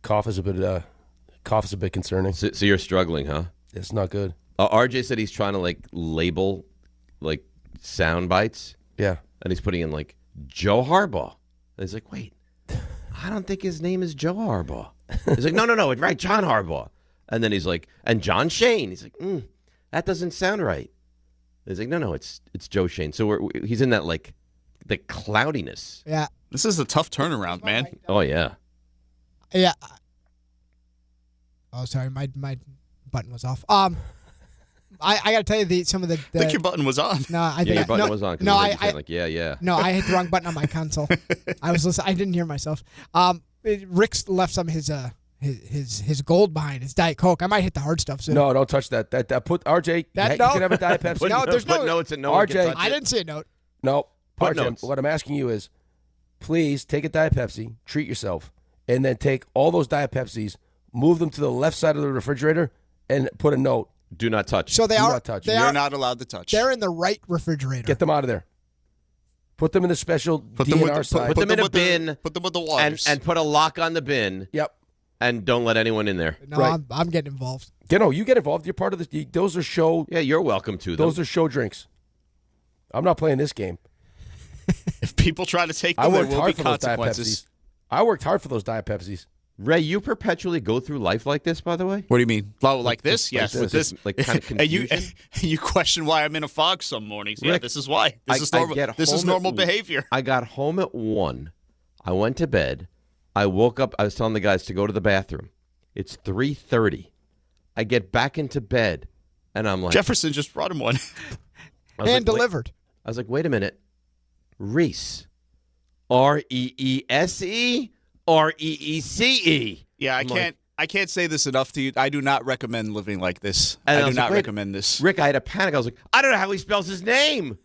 Cough is a bit concerning.
So you're struggling, huh?
It's not good.
RJ said he's trying to label sound bites.
Yeah.
And he's putting in Joe Harbaugh. And he's like, wait, I don't think his name is Joe Harbaugh. He's like, no, it's right, John Harbaugh. And then he's like, and John Shane. He's like, that doesn't sound right. He's like, no, it's Joe Shane. So he's in that the cloudiness.
Yeah.
This is a tough turnaround, man.
Oh yeah.
Yeah. Oh, sorry, my button was off. I got to tell you some of the.
I think your button was on.
No, I think
your button was on.
No,
yeah.
No, I hit the wrong button on my console. I was listening. I didn't hear myself. Rick's left some of his gold behind, his Diet Coke. I might hit the hard stuff soon.
No, don't touch that. That put RJ. You can have a Diet Pepsi.
There's no
notes and no one can
RJ.
touch
I
it.
didn't see a note.
No,
Put
RJ.
notes.
What I'm asking you is, please take a Diet Pepsi, treat yourself, and then take all those Diet Pepsis, move them to the left side of the refrigerator, and put a note.
Do not touch.
So
Do not touch.
You're not allowed to touch.
They're in the right refrigerator.
Get them out of there. Put them in the special DNR side.
Put them in a bin.
Put them with the waters.
And put a lock on the bin.
Yep.
And don't let anyone in there.
No,
Right.
I'm getting involved.
You get involved. You're part of this. Those are show.
Yeah, you're welcome to them.
Those are show drinks. I'm not playing this game.
If people try to take them,
I worked
there will
hard
be
for those Diet
consequences.
Pepsis. I worked hard for those Diet Pepsis.
Ray, you perpetually go through life like this, by the way?
What do you mean? Like this? Yes, with this.
Kind of confusion?
And you question why I'm in a fog some mornings. Yeah,
Rick,
this is why. This is normal. This is normal behavior.
I got home at 1. I went to bed. I woke up. I was telling the guys to go to the bathroom. It's 3:30. I get back into bed, and I'm like...
Jefferson just brought him one.
And delivered.
I was like, wait a minute. Reese. Reese? Reece?
Yeah, I can't say this enough to you. I do not recommend living like this.
And
I
I
do
was
not
like, wait,
recommend this.
Rick, I had a panic. I was like, I don't know how he spells his name.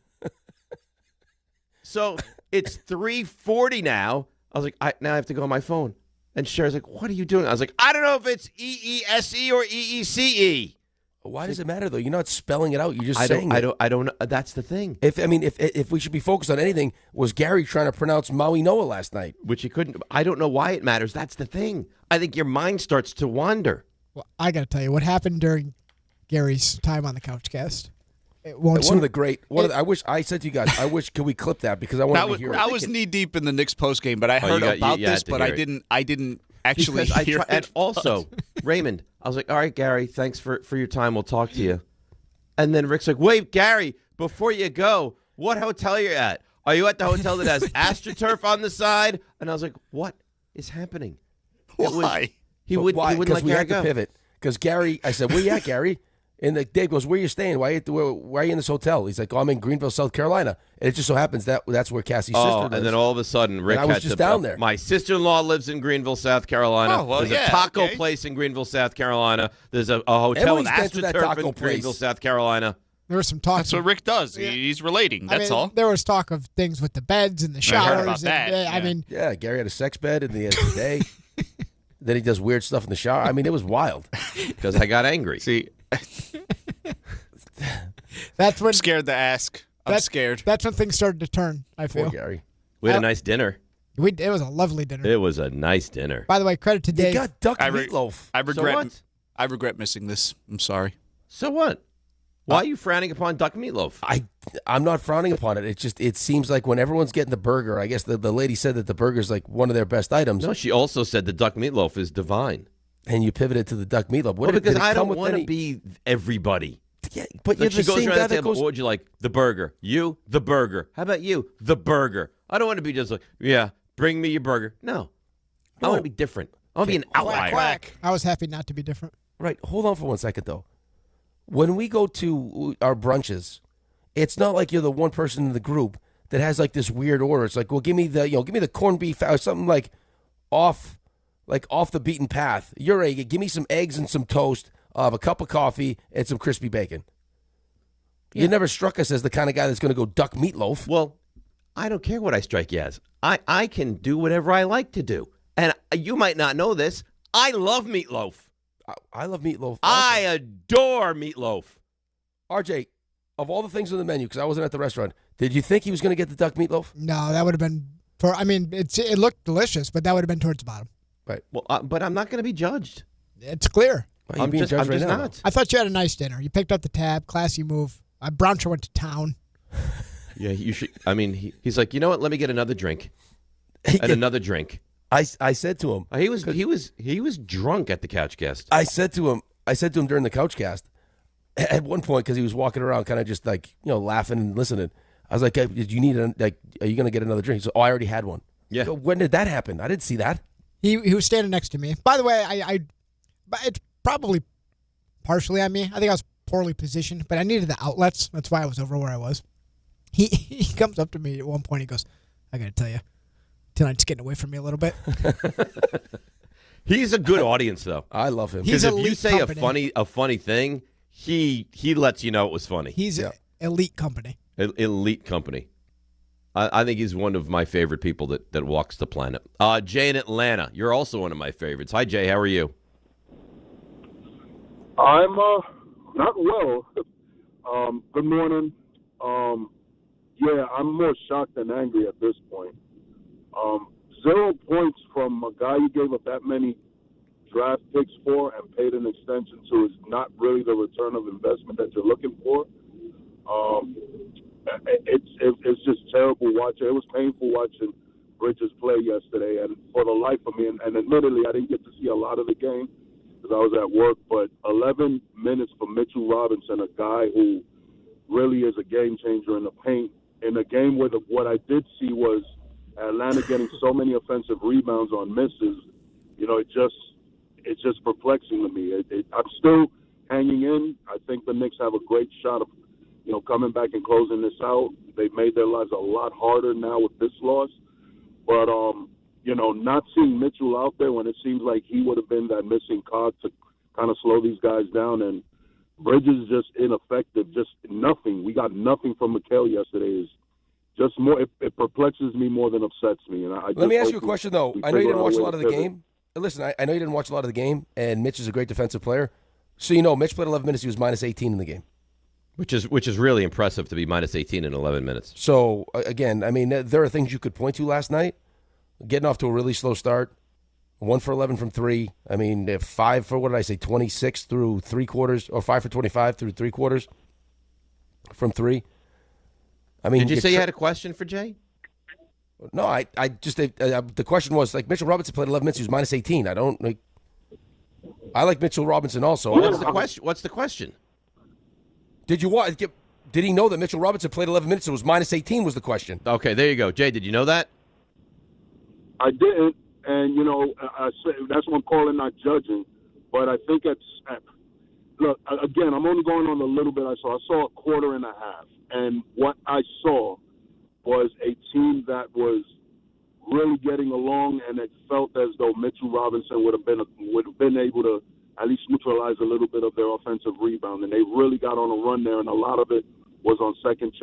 So it's 3:40 now. I was like, now I have to go on my phone. And Cher's like, what are you doing? I was like, I don't know if it's EESE or EECE.
Why does it matter though? You're not spelling it out. You're just saying it.
I don't know. That's the thing.
If we should be focused on anything, was Gary trying to pronounce Maui Noah last night?
Which he couldn't. I don't know why it matters. That's the thing. I think your mind starts to wander.
Well, I got to tell you what happened during Gary's time on the Couchcast. It won't.
I wish I said to you guys. I wish could we clip that because I want to hear it.
I was knee deep in the Knicks post game, but I heard about this, but I didn't actually hear it.
And also, Raymond, I was like, all right, Gary, thanks for your time. We'll talk to you. And then Rick's like, wait, Gary, before you go, what hotel you're at? Are you at the hotel that has AstroTurf on the side? And I was like, what is happening?
Why?
He wouldn't let
we
Gary
had
go.
to pivot because Gary. I said, where you at, Gary? And Dave goes, where are you staying? Why are you in this hotel? He's like, I'm in Greenville, South Carolina. And it just so happens that's where Cassie's sister lives.
And then all of a sudden, Rick
I was
had
just
to,
down there.
My sister-in-law lives in Greenville, South Carolina.
Oh, well,
There's
yeah,
a taco
okay.
place in Greenville, South Carolina. There's a hotel with
Everybody's been to that
AstroTurf
taco
in Greenville,
place.
South Carolina.
There was some talk.
That's what Rick does. He's relating. That's all.
There was talk of things with the beds and the showers.
I heard about that.
Yeah, Gary had a sex bed in the end of the day. Then he does weird stuff in the shower. I mean, it was wild.
Because I got angry.
See,
that's when
I'm scared to ask. I'm scared.
That's when things started to turn. I feel.
Poor Gary.
We had a nice dinner.
It was a lovely dinner.
It was a nice dinner.
By the way, credit to Dave.
You got duck meatloaf.
I regret missing this. I'm sorry.
So what? Why are you frowning upon duck meatloaf?
I'm not frowning upon it. It seems like when everyone's getting the burger, I guess the lady said that the burger's like one of their best items.
No, she also said the duck meatloaf is divine.
And you pivoted to the duck meatloaf.
Because I don't want to be everybody.
Yeah, but
Like
you're
she
the
goes
same
around
guy
the
that
table.
goes.
What would you like? The burger. You, the burger. How about you? The burger. I don't want to be just like, yeah, bring me your burger. No. I want to be different. I want to be an outlier.
Quack. I was happy not to be different.
Right. Hold on for 1 second, though. When we go to our brunches, it's not like you're the one person in the group that has like this weird order. It's like, well, give me the corned beef or something like off the beaten path. Give me some eggs and some toast, a cup of coffee, and some crispy bacon. Yeah. You never struck us as the kind of guy that's going to go duck meatloaf.
Well, I don't care what I strike you as. I can do whatever I like to do. And you might not know this. I love meatloaf.
I love meatloaf also.
I adore meatloaf.
RJ, of all the things on the menu, because I wasn't at the restaurant, did you think he was going to get the duck meatloaf?
No, that would have been it looked delicious, but that would have been towards the bottom.
Right.
Well, but I'm not going to be judged.
It's clear.
Well, I'm just
not.
I thought you had a nice dinner. You picked up the tab, classy move. Brownshire went to town.
Yeah, you should. I mean, he's like, you know what? Let me get another drink. And another drink.
I said to him,
he was drunk at the Couchcast.
I said to him during the Couchcast, at one point, because he was walking around, kind of just like laughing and listening. I was like, hey, "Did you need are you going to get another drink?" He said, "Oh, I already had one."
Yeah.
So when did that happen? I didn't see that.
He was standing next to me. By the way, but it's probably partially on me. I think I was poorly positioned, but I needed the outlets. That's why I was over where I was. He comes up to me at one point. He goes, "I got to tell you, tonight's getting away from me a little bit."
He's a good audience, though.
I love him.
Because if you say a funny thing, he lets you know it was funny.
He's elite company.
Elite company. I think he's one of my favorite people that walks the planet. Jay in Atlanta, you're also one of my favorites. Hi, Jay. How are you?
I'm not well. Good morning. Yeah, I'm more shocked than angry at this point. 0 points from a guy you gave up that many draft picks for and paid an extension to is not really the return of investment that you're looking for. It's just terrible watching. It was painful watching Bridges play yesterday, and for the life of me, and admittedly, I didn't get to see a lot of the game because I was at work, but 11 minutes for Mitchell Robinson, a guy who really is a game changer in the paint, in a game where what I did see was Atlanta getting so many offensive rebounds on misses. It's just perplexing to me. I'm still hanging in. I think the Knicks have a great shot of coming back and closing this out. They've made their lives a lot harder now with this loss. But, not seeing Mitchell out there when it seems like he would have been that missing cog to kind of slow these guys down. And Bridges is just ineffective, just nothing. We got nothing from Mikal yesterday. Is just more. It perplexes me more than upsets me. And
Let me ask you a question, though. I know you didn't watch a lot of the game. Listen, I know you didn't watch a lot of the game, and Mitch is a great defensive player. So, Mitch played 11 minutes. He was minus 18 in the game.
Which is really impressive to be minus 18 in 11 minutes.
So, again, I mean, there are things you could point to last night. Getting off to a really slow start. 1 for 11 from 3. I mean, 5 for, 26 through 3 quarters, or 5 for 25 through 3 quarters from 3. I mean,
did you say you had a question for Jay?
No, I just the question was, like, Mitchell Robinson played 11 minutes. He was minus 18. I like Mitchell Robinson also.
What's the question?
Did you watch? Did he know that Mitchell Robinson played 11 minutes? It was minus 18 was the question.
Okay, there you go. Jay, did you know that?
I didn't, and I say that's what I'm calling not judging. But I think look, again, I'm only going on the little bit I saw. I saw a quarter and a half, and what I saw was a team that was really getting along, and it felt as though Mitchell Robinson would have been able to at least neutralize a little bit of their offensive rebound, and they really got on a run there, and a lot of it was on second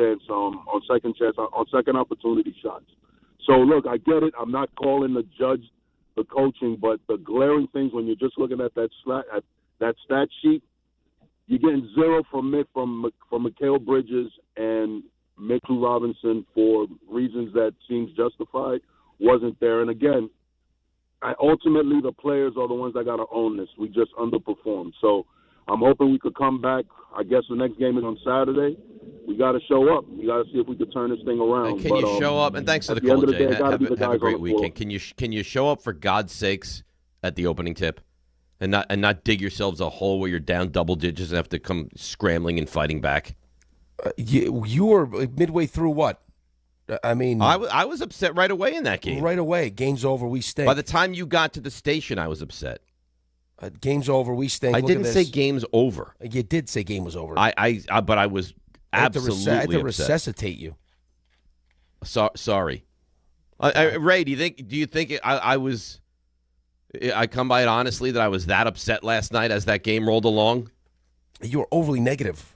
opportunity shots. So look, I get it. I'm not calling to judge the coaching, but the glaring things when you're just looking at that stat sheet, you're getting 0 from Mikal Bridges and Mitchell Robinson for reasons that seems justified wasn't there. And again, ultimately the players are the ones that got to own this. We just underperformed. So I'm hoping we could come back. I guess the next game is on Saturday. We got to show up. We got to see if we could turn this thing around.
Can you show up? And thanks for the call, Jay. Have a great weekend. Can you show up, for God's sakes, at the opening tip? and not dig yourselves a hole where you're down double digits and have to come scrambling and fighting back?
You were midway through what? I mean,
I was upset right away in that game.
Right away. Game's over. We stink.
By the time you got to the station, I was upset.
Game's over. We stink.
I
Look
didn't
at
say
this.
game's over.
You did say game was over.
But I was absolutely
I had to
upset.
resuscitate you.
Sorry. Ray, do you think I come by it honestly that I was that upset last night as that game rolled along?
You were overly negative.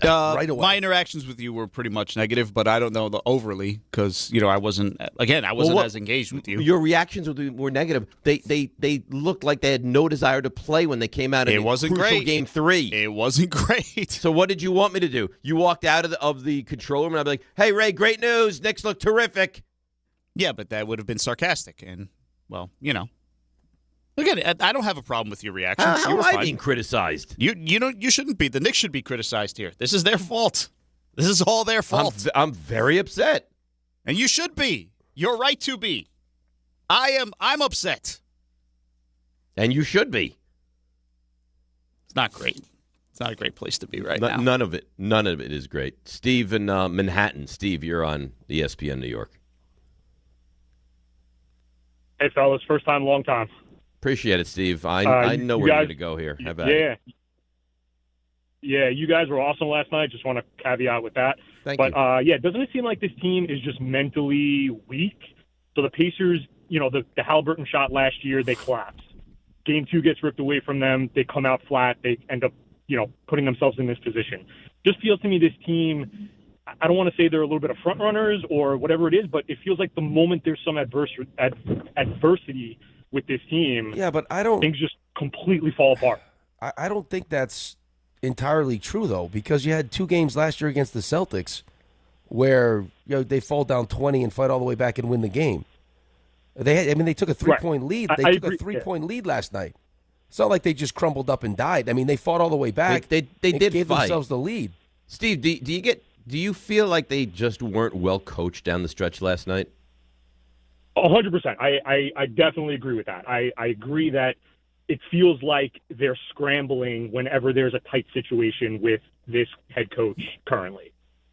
Right away.
My interactions with you were pretty much negative, but I don't know the overly because I wasn't as engaged with you.
Your reactions were negative. They looked like they had no desire to play when they came out. It
wasn't great.
Game 3.
It wasn't great.
So what did you want me to do? You walked out of the control room and I'd be like, "Hey Ray, great news! Knicks look terrific."
Yeah, but that would have been sarcastic, and Again, I don't have a problem with your reaction.
How am I being criticized?
You shouldn't be. The Knicks should be criticized here. This is their fault. This is all their fault.
I'm very upset.
And you should be. You're right to be. I'm upset.
And you should be.
It's not great. It's not a great place to be right now.
None of it is great. Steve in Manhattan. Steve, you're on ESPN New York.
Hey, fellas. First time, long time.
Appreciate it, Steve. I know where you're going to go here. Have at it.
Yeah, you guys were awesome last night. Just want to caveat with that.
Thank you.
Doesn't it seem like this team is just mentally weak? So the Pacers, the Halliburton shot last year, they collapse. Game 2 gets ripped away from them. They come out flat. They end up, putting themselves in this position. Just feels to me this team, I don't want to say they're a little bit of front runners or whatever it is, but it feels like the moment there's some adversity with this team, things just completely fall apart.
I don't think that's entirely true, though, because you had 2 games last year against the Celtics where they fall down 20 and fight all the way back and win the game. They took a 3-point lead. They took a 3-point lead last night. It's not like they just crumbled up and died. I mean, they fought all the way back.
They did
gave
fight.
themselves the lead.
Steve, do you feel like they just weren't well coached down the stretch last night?
100%. I definitely agree with that. I agree that it feels like they're scrambling whenever there's a tight situation with this head coach currently.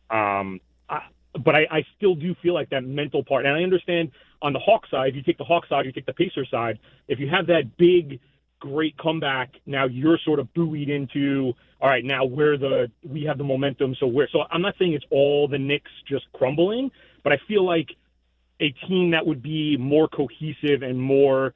But I still do feel like that mental part. And I understand on the Hawks side, you take the Hawks side, you take the Pacers side, if you have that big, great comeback, now you're sort of buoyed into, all right, now we have the momentum. So I'm not saying it's all the Knicks just crumbling, but I feel like a team that would be more cohesive and more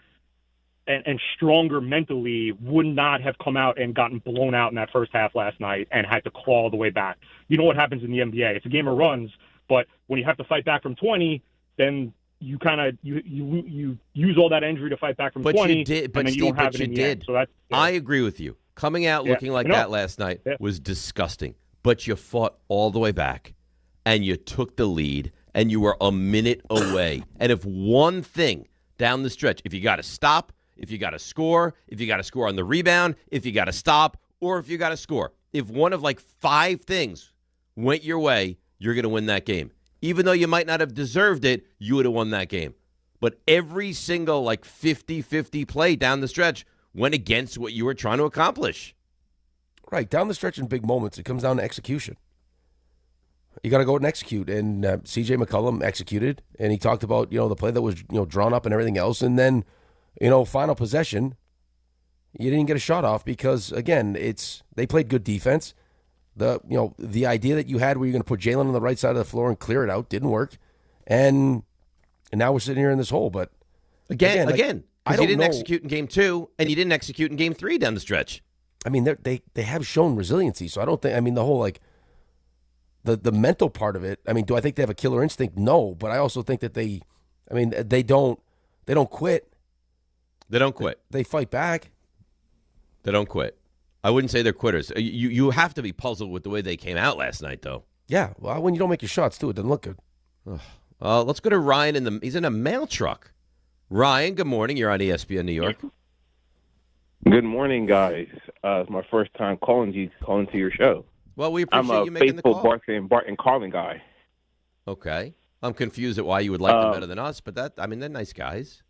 and stronger mentally would not have come out and gotten blown out in that first half last night and had to claw the way back. You know what happens in the NBA? It's a game of runs, but when you have to fight back from 20, then you kind of you use all that energy to fight back from 20,
you did,
and then you don't have it in the end. So that's
I agree with you. Coming out looking like that last night was disgusting. But you fought all the way back, and you took the lead, and you were a minute away. And if one thing down the stretch, if you got to stop, if you got to score, if you got to score on the rebound, if you got to stop, or if you got to score, if one of like 5 things went your way, you're going to win that game. Even though you might not have deserved it, you would have won that game. But every single 50-50 play down the stretch went against what you were trying to accomplish.
Right, down the stretch in big moments, it comes down to execution. You got to go and execute, and C.J. McCollum executed, and he talked about the play that was drawn up and everything else, and then final possession, you didn't get a shot off because again they played good defense. The idea that you had where you're going to put Jalen on the right side of the floor and clear it out didn't work, and now we're sitting here in this hole. But
again, because you didn't execute in game 2, and you didn't execute in game 3 down the stretch.
I mean, they have shown resiliency, so I don't think. I mean, the whole the mental part of it. I mean, do I think they have a killer instinct? No, but I also think that they don't quit.
They don't quit.
They fight back.
They don't quit. I wouldn't say they're quitters. You have to be puzzled with the way they came out last night, though.
Yeah, well, when you don't make your shots, too, it doesn't look good.
Let's go to Ryan he's in a mail truck. Ryan, good morning. You're on ESPN New York.
Good morning, guys. It's my first time calling to your show.
Well, we appreciate you making the
call.
call.
I'm a faithful Bart and Carlin guy.
Okay. I'm confused at why you would like them better than us, but they're nice guys.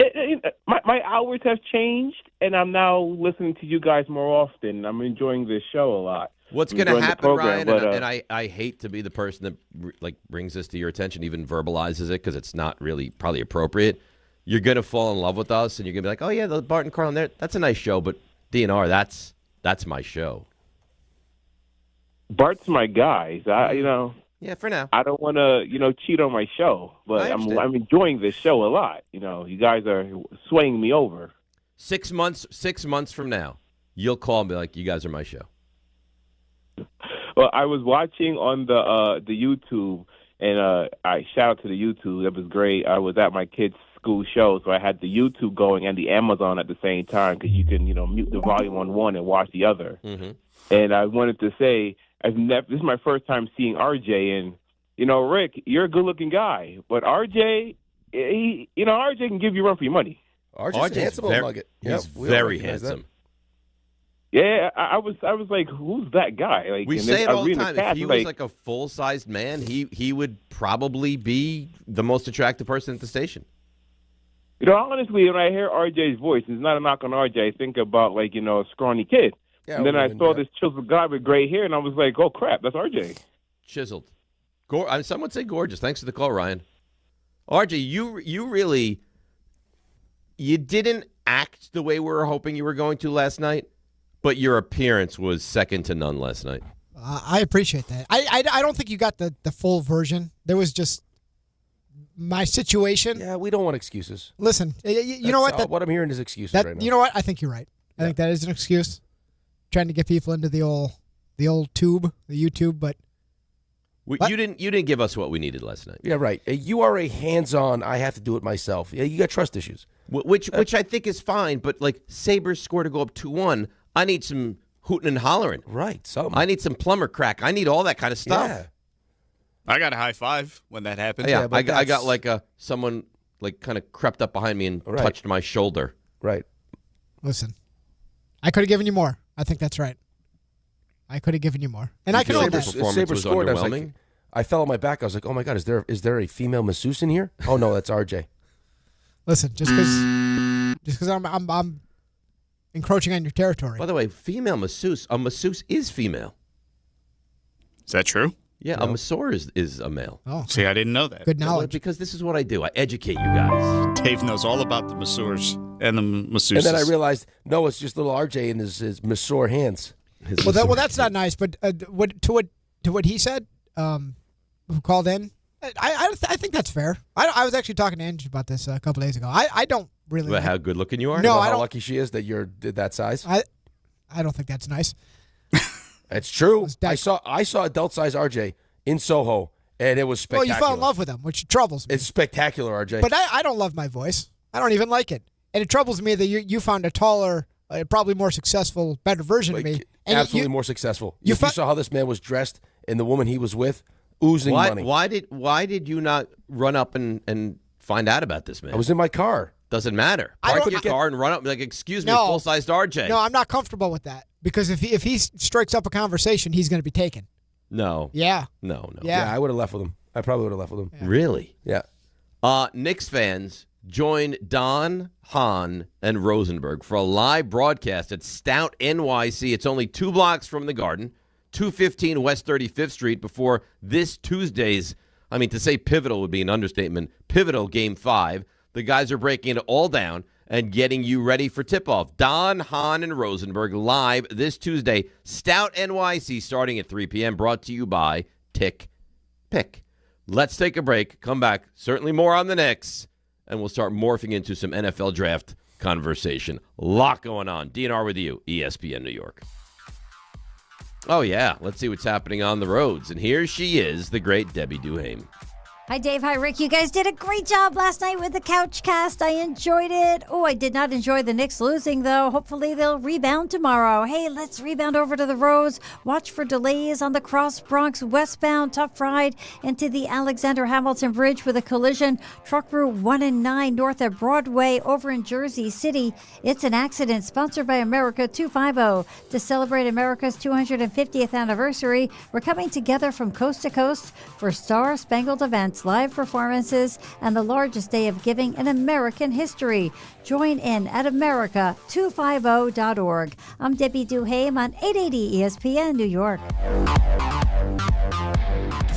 My hours have changed, and I'm now listening to you guys more often. I'm enjoying this show a lot.
What's going to happen, Ryan, and I hate to be the person that brings this to your attention, even verbalizes it, because it's not really probably appropriate. You're going to fall in love with us, and you're going to be like, oh, yeah, the Bart and Carlin, that's a nice show, but DNR, that's my show.
Bart's my guy.
Yeah, for now.
I don't want to, cheat on my show, but I'm enjoying this show a lot. You guys are swaying me over.
6 months from now, you'll call and be like, you guys are my show.
Well, I was watching on the YouTube, and I shout out to the YouTube. That was great. I was at my kid's school show, so I had the YouTube going and the Amazon at the same time because you can, mute the volume on one and watch the other.
Mm-hmm.
And I wanted to say, this is my first time seeing RJ, and Rick, you're a good-looking guy, but RJ, RJ can give you a run for your money.
RJ's handsome old nugget.
He's very handsome.
Yeah, I was like, who's that guy? Like,
we say it all the time. If he was like a full-sized man, he would probably be the most attractive person at the station.
Honestly, when I hear RJ's voice, it's not a knock on RJ. I think about a scrawny kid. Yeah, and then I saw this chiseled guy with gray hair, and I was like, oh, crap, that's RJ.
Chiseled. Some would say gorgeous. Thanks for the call, Ryan. RJ, you didn't act the way we were hoping you were going to last night, but your appearance was second to none last night.
I appreciate that. I don't think you got the full version. There was just my situation.
Yeah, we don't want excuses.
Listen, you know what?
What I'm hearing is excuses right now.
You know what? I think you're right. I think that is an excuse. Trying to get people into the old tube, the YouTube, but
you didn't give us what we needed last night.
Yeah, right. You are a hands-on. I have to do it myself. Yeah, you got trust issues,
which I think is fine. But like Sabres score to go up 2-1, I need some hooting and hollering.
Right. Something.
I need some plumber crack. I need all that kind of stuff.
Yeah.
I got a high five when that happened.
Yeah, I got like someone like kind of crept up behind me and touched my shoulder.
Right.
Listen, I could have given you more. I think that's right. I could have given you more, and I can own that.
Sabres scored. I fell on my back. I was like, "Oh my god, is there a female masseuse in here?" Oh no, that's RJ.
Listen, just because I'm encroaching on your territory.
By the way, female masseuse. A masseuse is female.
Is that true?
Yeah, no. A masseur is a male.
Oh,
see, I didn't know that.
Good knowledge.
Because this is what I do. I educate you guys.
Dave knows all about the masseurs and the masseuses.
And then I realized, no, it's just little RJ in his masseur hands.
Well, that's not nice. But to what he said, who called in, I think that's fair. I was actually talking to Angie about this a couple days ago. I don't really.
Well, how good looking you are?
No,
how lucky she is that you're that size.
I don't think that's nice.
It's true. I saw adult size RJ in Soho, and it was spectacular.
Well, you fell in love with him, which troubles me.
It's spectacular, RJ.
But I don't love my voice. I don't even like it, and it troubles me that you found a taller, probably more successful, better version of me. And
absolutely more successful. You saw how this man was dressed, and the woman he was with, oozing money.
Why did you not run up and find out about this man?
I was in my car.
Doesn't matter. Park your car and run up and be like, excuse me, full-sized RJ.
No, I'm not comfortable with that. Because if he strikes up a conversation, he's going to be taken.
No.
Yeah.
No.
Yeah, I would have left with him. I probably would have left with him.
Yeah. Really?
Yeah.
Knicks fans, join Don, Hahn, and Rosenberg for a live broadcast at Stout NYC. It's only 2 blocks from the Garden, 215 West 35th Street, before this Tuesday's, to say pivotal would be an understatement, pivotal Game 5. The guys are breaking it all down and getting you ready for tip-off. Don, Hahn, and Rosenberg live this Tuesday. Stout NYC starting at 3 p.m. Brought to you by Tick Pick. Let's take a break. Come back. Certainly more on the Knicks. And we'll start morphing into some NFL draft conversation. A lot going on. DNR with you, ESPN New York. Oh, yeah. Let's see what's happening on the roads. And here she is, the great Debbie Duhame.
Hi, Dave. Hi, Rick. You guys did a great job last night with the couch cast. I enjoyed it. Oh, I did not enjoy the Knicks losing, though. Hopefully, they'll rebound tomorrow. Hey, let's rebound over to the roads. Watch for delays on the Cross Bronx westbound tough ride into the Alexander Hamilton Bridge with a collision. Truck Route 1 and 9 north of Broadway over in Jersey City. It's an accident sponsored by America 250. To celebrate America's 250th anniversary, we're coming together from coast to coast for Star Spangled events. concerts, live performances, and the largest day of giving in American history. Join in at America250.org. I'm Debbie Duhaime on 880 ESPN New York.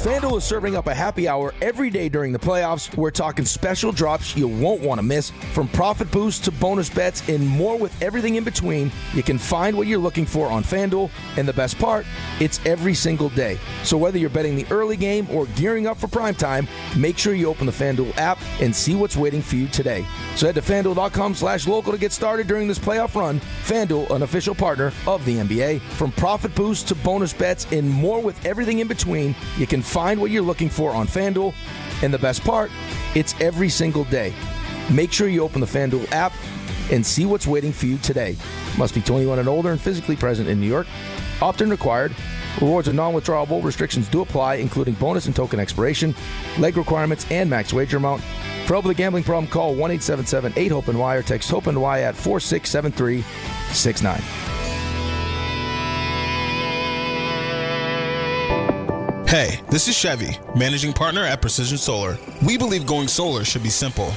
FanDuel is serving up a happy hour every day during the playoffs. We're talking special drops you won't want to miss, from profit boosts to bonus bets and more with everything in between. You can find what you're looking for on FanDuel, and the best part, it's every single day. So whether you're betting the early game or gearing up for primetime, make sure you open the FanDuel app and see what's waiting for you today. So head to FanDuel.com/local to get started during this playoff run. FanDuel, an official partner of the NBA. From profit boosts to bonus bets and more with everything in between, you can find what you're looking for on FanDuel, and the best part, it's every single day. Make sure you open the FanDuel app and see what's waiting for you today. Must be 21 and older and physically present in New York. Opt-in required. Rewards are non-withdrawable. Restrictions do apply, including bonus and token expiration, leg requirements, and max wager amount. For help with a gambling problem, call 1-877-8-HOPE-NY or text HOPE-NY at 467-369.
Hey, this is Chevy, managing partner at Precision Solar. We believe going solar should be simple,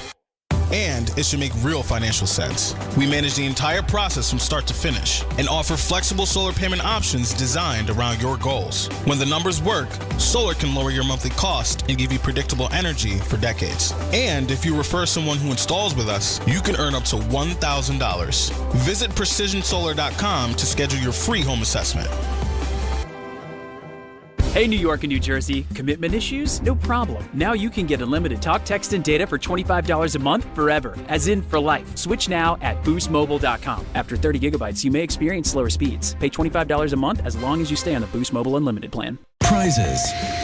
and it should make real financial sense. We manage the entire process from start to finish and offer flexible solar payment options designed around your goals. When the numbers work, solar can lower your monthly cost and give you predictable energy for decades. And if you refer someone who installs with us, you can earn up to $1,000. Visit PrecisionSolar.com to schedule your free home assessment.
Hey, New York and New Jersey, commitment issues? No problem. Now you can get unlimited talk, text, and data for $25 a month forever, as in for life. Switch now at boostmobile.com. After 30 gigabytes, you may experience slower speeds. Pay $25 a month as long as you stay on the Boost Mobile Unlimited plan.
Prizes,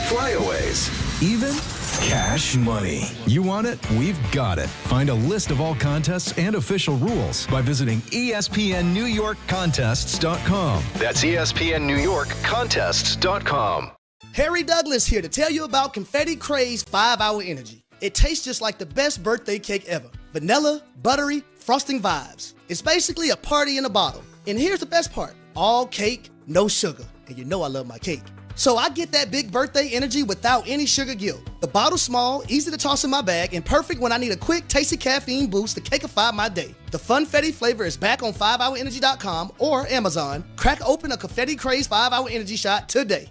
flyaways, even cash money. You want it? We've got it. Find a list of all contests and official rules by visiting ESPNNewYorkContests.com.
That's ESPNNewYorkContests.com.
Harry Douglas here to tell you about Confetti Craze 5-Hour Energy. It tastes just like the best birthday cake ever. Vanilla, buttery, frosting vibes. It's basically a party in a bottle. And here's the best part. All cake, no sugar. And you know I love my cake. So I get that big birthday energy without any sugar guilt. The bottle's small, easy to toss in my bag, and perfect when I need a quick, tasty caffeine boost to cakeify my day. The Funfetti flavor is back on 5hourenergy.com or Amazon. Crack open a Confetti Craze 5-Hour Energy shot today.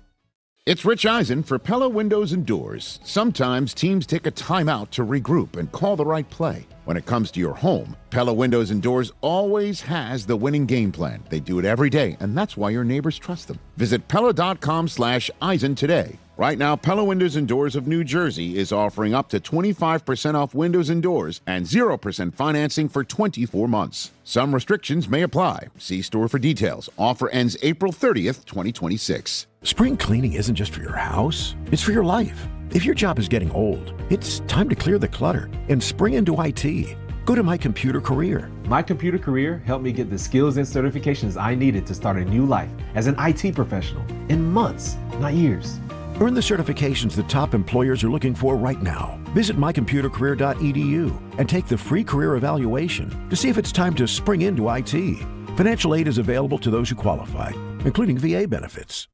It's Rich Eisen for Pella Windows and Doors. Sometimes teams take a timeout to regroup and call the right play. When it comes to your home, Pella Windows and Doors always has the winning game plan. They do it every day, and that's why your neighbors trust them. Visit Pella.com/Eisen today. Right now, Pella Windows and Doors of New Jersey is offering up to 25% off windows and doors and 0% financing for 24 months. Some restrictions may apply. See store for details. Offer ends April 30th, 2026.
Spring cleaning isn't just for your house, it's for your life. If your job is getting old, it's time to clear the clutter and spring into IT. Go to My Computer Career.
My Computer Career helped me get the skills and certifications I needed to start a new life as an IT professional in months, not years.
Earn the certifications the top employers are looking for right now. Visit mycomputercareer.edu and take the free career evaluation to see if it's time to spring into IT. Financial aid is available to those who qualify, including VA benefits.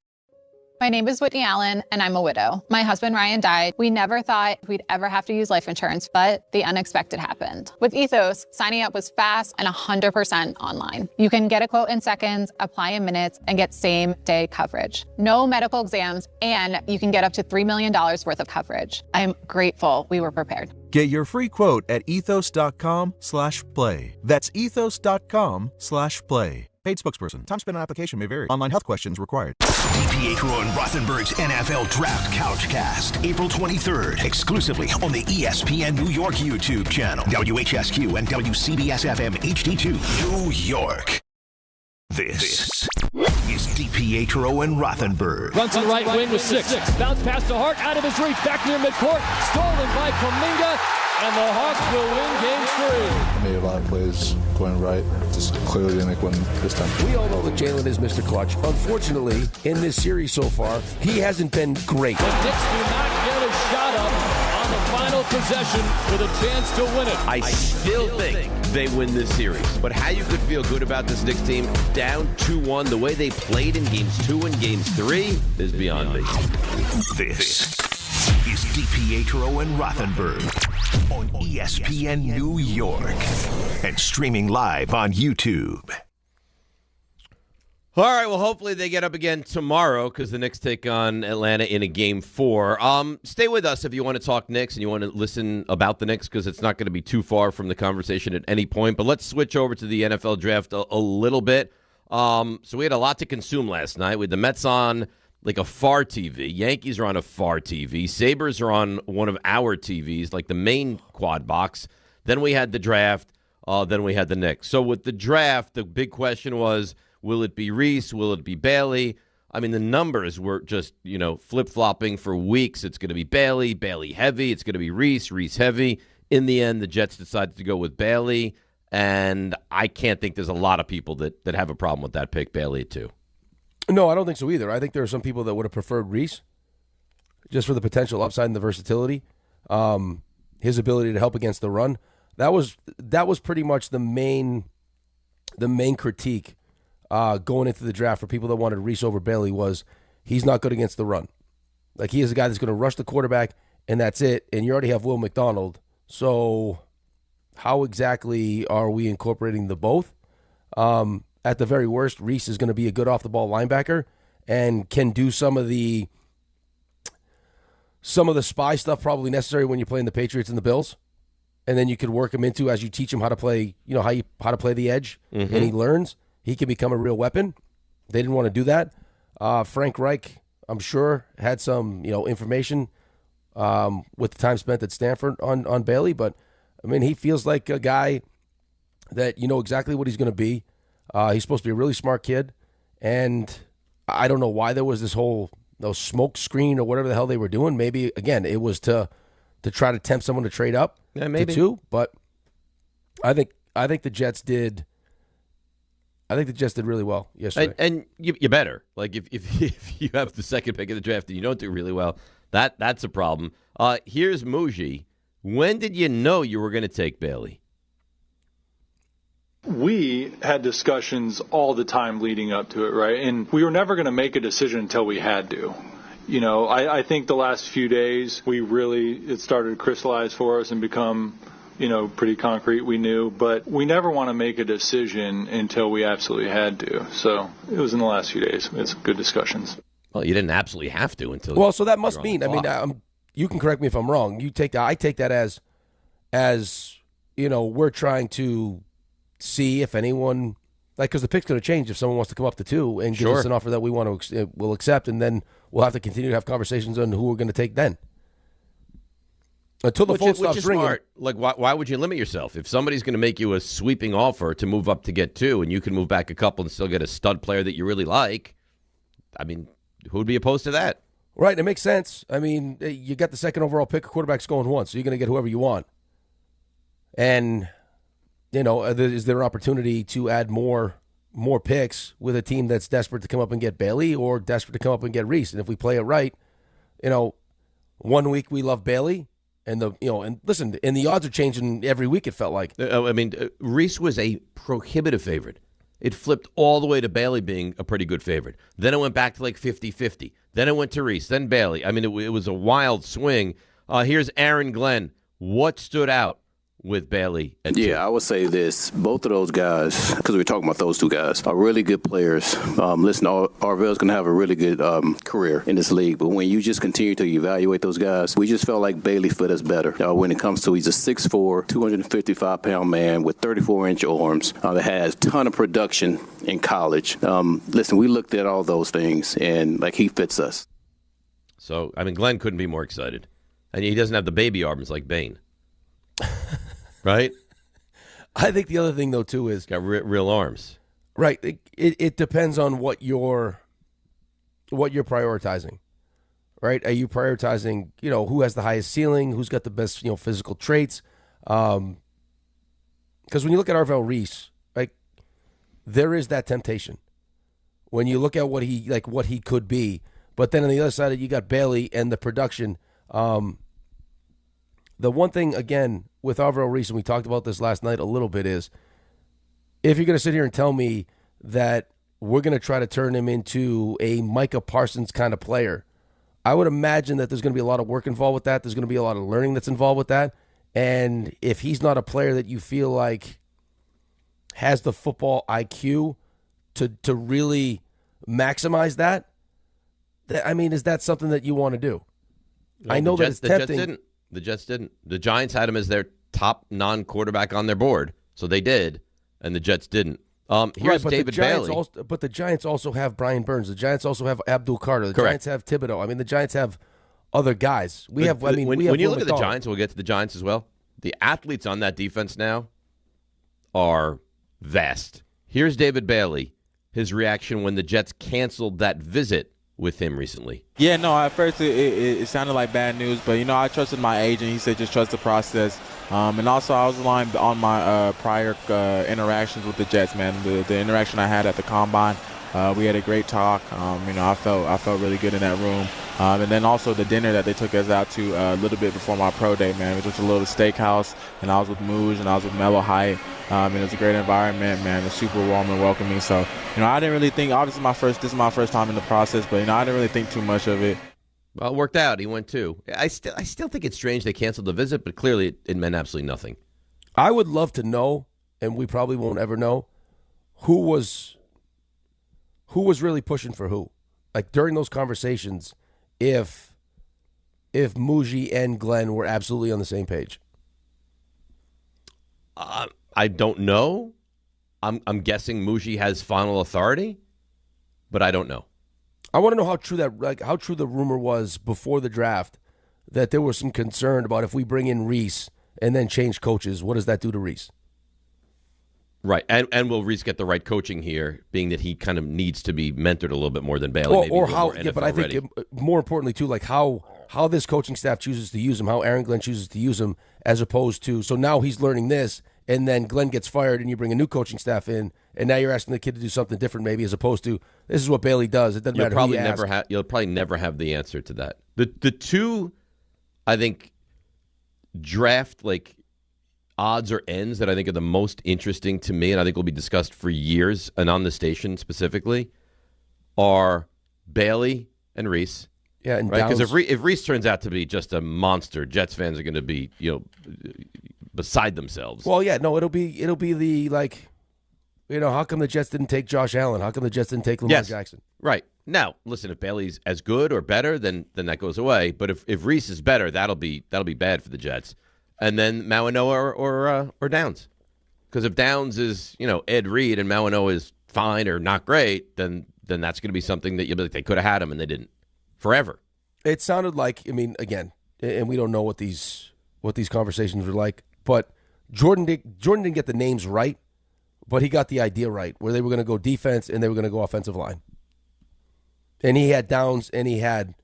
My name is Whitney Allen, and I'm a widow. My husband, Ryan, died. We never thought we'd ever have to use life insurance, but the unexpected happened. With Ethos, signing up was fast and 100% online. You can get a quote in seconds, apply in minutes, and get same-day coverage. No medical exams, and you can get up to $3 million worth of coverage. I'm grateful we were prepared.
Get your free quote at ethos.com/play. That's ethos.com/play. Paid spokesperson. Time spent on application may vary. Online health questions required.
DiPietro and Rothenberg's NFL Draft Couchcast, April 23rd, exclusively on the ESPN New York YouTube channel, WHSQ and WCBS-FM HD2, New York. This is DiPietro and Rothenberg.
Runs to the right wing with 6. Bounce pass to Hart, out of his reach, back near midcourt, stolen by Kuminga, and the Hawks will win game 3.
Made a lot of plays going right. Just clearly didn't make one this time.
We all know that Jalen is Mr. Clutch. Unfortunately, in this series so far, he hasn't been great.
The Knicks do not get a shot up on the final possession with a chance to win it.
I still think they win this series. But how you could feel good about this Knicks team down 2-1, the way they played in games 2 and games 3 is beyond me.
This is DP DiPietro and Rothenberg on ESPN New York and streaming live on YouTube.
All right, well, hopefully they get up again tomorrow because the Knicks take on Atlanta in a Game 4. Stay with us if you want to talk Knicks and you want to listen about the Knicks because it's not going to be too far from the conversation at any point. But let's switch over to the NFL draft a little bit. So we had a lot to consume last night with the Mets on like a FAR TV. Yankees are on a FAR TV. Sabres are on one of our TVs, like the main quad box. Then we had the draft. Then we had the Knicks. So with the draft, the big question was, will it be Reese? Will it be Bailey? I mean, the numbers were just, flip-flopping for weeks. It's going to be Bailey heavy. It's going to be Reese heavy. In the end, the Jets decided to go with Bailey, and I can't think there's a lot of people that have a problem with that pick, Bailey at 2.
No, I don't think so either. I think there are some people that would have preferred Reese just for the potential upside and the versatility, his ability to help against the run. That was pretty much the main critique going into the draft for people that wanted Reese over Bailey was he's not good against the run. Like, he is a guy that's going to rush the quarterback, and that's it. And you already have Will McDonald. So how exactly are we incorporating the both? At the very worst, Reese is going to be a good off-the-ball linebacker and can do some of the spy stuff probably necessary when you're playing the Patriots and the Bills. And then you could work him into, as you teach him how to play, how to play the edge, and he learns. He can become a real weapon. They didn't want to do that. Frank Reich, I'm sure, had some information with the time spent at Stanford on Bailey. But, I mean, he feels like a guy that exactly what he's going to be. He's supposed to be a really smart kid. And I don't know why there was this whole smoke screen or whatever the hell they were doing. Maybe, again, it was to try to tempt someone to trade up to 2. But I think the Jets did... I think the Jets did really well yesterday.
And you better. Like, if you have the second pick of the draft and you don't do really well, that's a problem. Here's Muji. When did you know you were going to take Bailey?
We had discussions all the time leading up to it, right? And we were never going to make a decision until we had to. I think the last few days, it started to crystallize for us and become... pretty concrete, we knew, but we never want to make a decision until we absolutely had to. So it was in the last few days. It's good discussions.
Well, you didn't absolutely have to until.
Well, so that must mean. I mean, you can correct me if I'm wrong. I take that as we're trying to see if anyone because the pick's going to change if someone wants to come up to 2 and give us an offer that we'll accept, and then we'll have to continue to have conversations on who we're going to take then. Until the phone stops ringing.
Smart. Like, why would you limit yourself? If somebody's going to make you a sweeping offer to move up to get 2 and you can move back a couple and still get a stud player that you really like, I mean, who would be opposed to that?
Right, it makes sense. I mean, you got the second overall pick, quarterback's going once, so you're going to get whoever you want. And, is there an opportunity to add more picks with a team that's desperate to come up and get Bailey or desperate to come up and get Reese? And if we play it right, 1 week we love Bailey. And listen, and the odds are changing every week, it felt like.
I mean, Reese was a prohibitive favorite. It flipped all the way to Bailey being a pretty good favorite. Then it went back to like 50-50. Then it went to Reese, then Bailey. I mean, it was a wild swing. Here's Aaron Glenn. What stood out with Bailey?
I would say this. Both of those guys, because we're talking about those 2 guys, are really good players. Listen, Arvell's going to have a really good career in this league, but when you just continue to evaluate those guys, we just felt like Bailey fit us better when it comes to he's a 6'4", 255-pound man with 34-inch arms that has a ton of production in college. Listen, we looked at all those things, and he fits us.
So, I mean, Glenn couldn't be more excited. And he doesn't have the baby arms like Bane. Right?
I think the other thing, though, too, is...
Got real arms.
Right. It depends on what you're prioritizing. Right? Are you prioritizing, who has the highest ceiling, who's got the best, physical traits? Because when you look at Arvell Reese, there is that temptation. When you look at what he could be. But then on the other side, you got Bailey and the production. The one thing, again, with Arvell Reese, and we talked about this last night a little bit, is if you're going to sit here and tell me that we're going to try to turn him into a Micah Parsons kind of player, I would imagine that there's going to be a lot of work involved with that. There's going to be a lot of learning that's involved with that. And if he's not a player that you feel like has the football IQ to really maximize that, I mean, is that something that you want to do?
No,
I know that it's tempting.
The Jets didn't. The Giants had him as their top non-quarterback on their board, so they did, and the Jets didn't. Here's David Bailey.
But the Giants also have Brian Burns. The Giants also have Abdul Carter. The Giants have Thibodeau. I mean, the Giants have other guys.
When you look at the Giants, we'll get to the Giants as well. The athletes on that defense now are vast. Here's David Bailey, his reaction when the Jets canceled that visit with him recently.
Yeah, no, at first it sounded like bad news, but, I trusted my agent. He said just trust the process. And also I was relying on my prior interactions with the Jets, man. The interaction I had at the Combine, we had a great talk. I felt really good in that room. And then also the dinner that they took us out to a little bit before my pro day, man. It was just a little steakhouse, and I was with Mooj, and I was with Melo Height. And it was a great environment, man. It was super warm and welcoming. So, I didn't really think, obviously this is my first time in the process, but, I didn't really think too much of it.
Well, it worked out. He went too. I still think it's strange they canceled the visit, but clearly it meant absolutely nothing.
I would love to know, and we probably won't ever know, who was really pushing for who. Like during those conversations, if Muji and Glenn were absolutely on the same page.
I don't know. I'm guessing Muji has final authority, but I don't know.
I want to know how true the rumor was before the draft that there was some concern about if we bring in Reese and then change coaches, what does that do to Reese?
Right, and will Reese get the right coaching here, being that he kind of needs to be mentored a little bit more than Bailey,
or how? Yeah, but I think more importantly too, like how this coaching staff chooses to use him, how Aaron Glenn chooses to use him, as opposed to so now he's learning this, and then Glenn gets fired, and you bring a new coaching staff in, and now you're asking the kid to do something different, maybe as opposed to this is what Bailey does. It doesn't matter.
You'll probably never have the answer to that. The two, I think, draft odds or ends that I think are the most interesting to me, and I think will be discussed for years, and on the station specifically, are Bailey and Reese.
Yeah, and
right? Because if Reese turns out to be just a monster, Jets fans are going to be beside themselves.
Well, yeah, no, it'll be the how come the Jets didn't take Josh Allen? How come the Jets didn't take Lamar Jackson?
Right. Now, listen, if Bailey's as good or better, then that goes away. But if Reese is better, that'll be bad for the Jets. And then Mauanoa or Downs. Because if Downs is, Ed Reed and Mauanoa is fine or not great, then that's going to be something that you'll be like, they could have had him and they didn't. Forever.
It sounded like, again, and we don't know what these conversations were like, but Jordan didn't get the names right, but he got the idea right, where they were going to go defense and they were going to go offensive line. And he had Downs and he had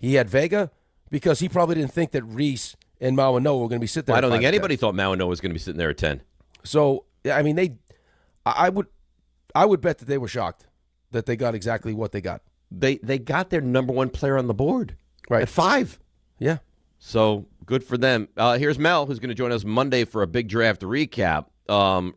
Vega, because he probably didn't think that Reese and Mauanoa were going to be sitting there.
I don't think anybody thought Mauanoa was going to be sitting there at 10.
So, I would bet that they were shocked that they got exactly what they got.
They got their number one player on the board at 5.
Yeah.
So good for them. Here's Mel, who's going to join us Monday for a big draft recap,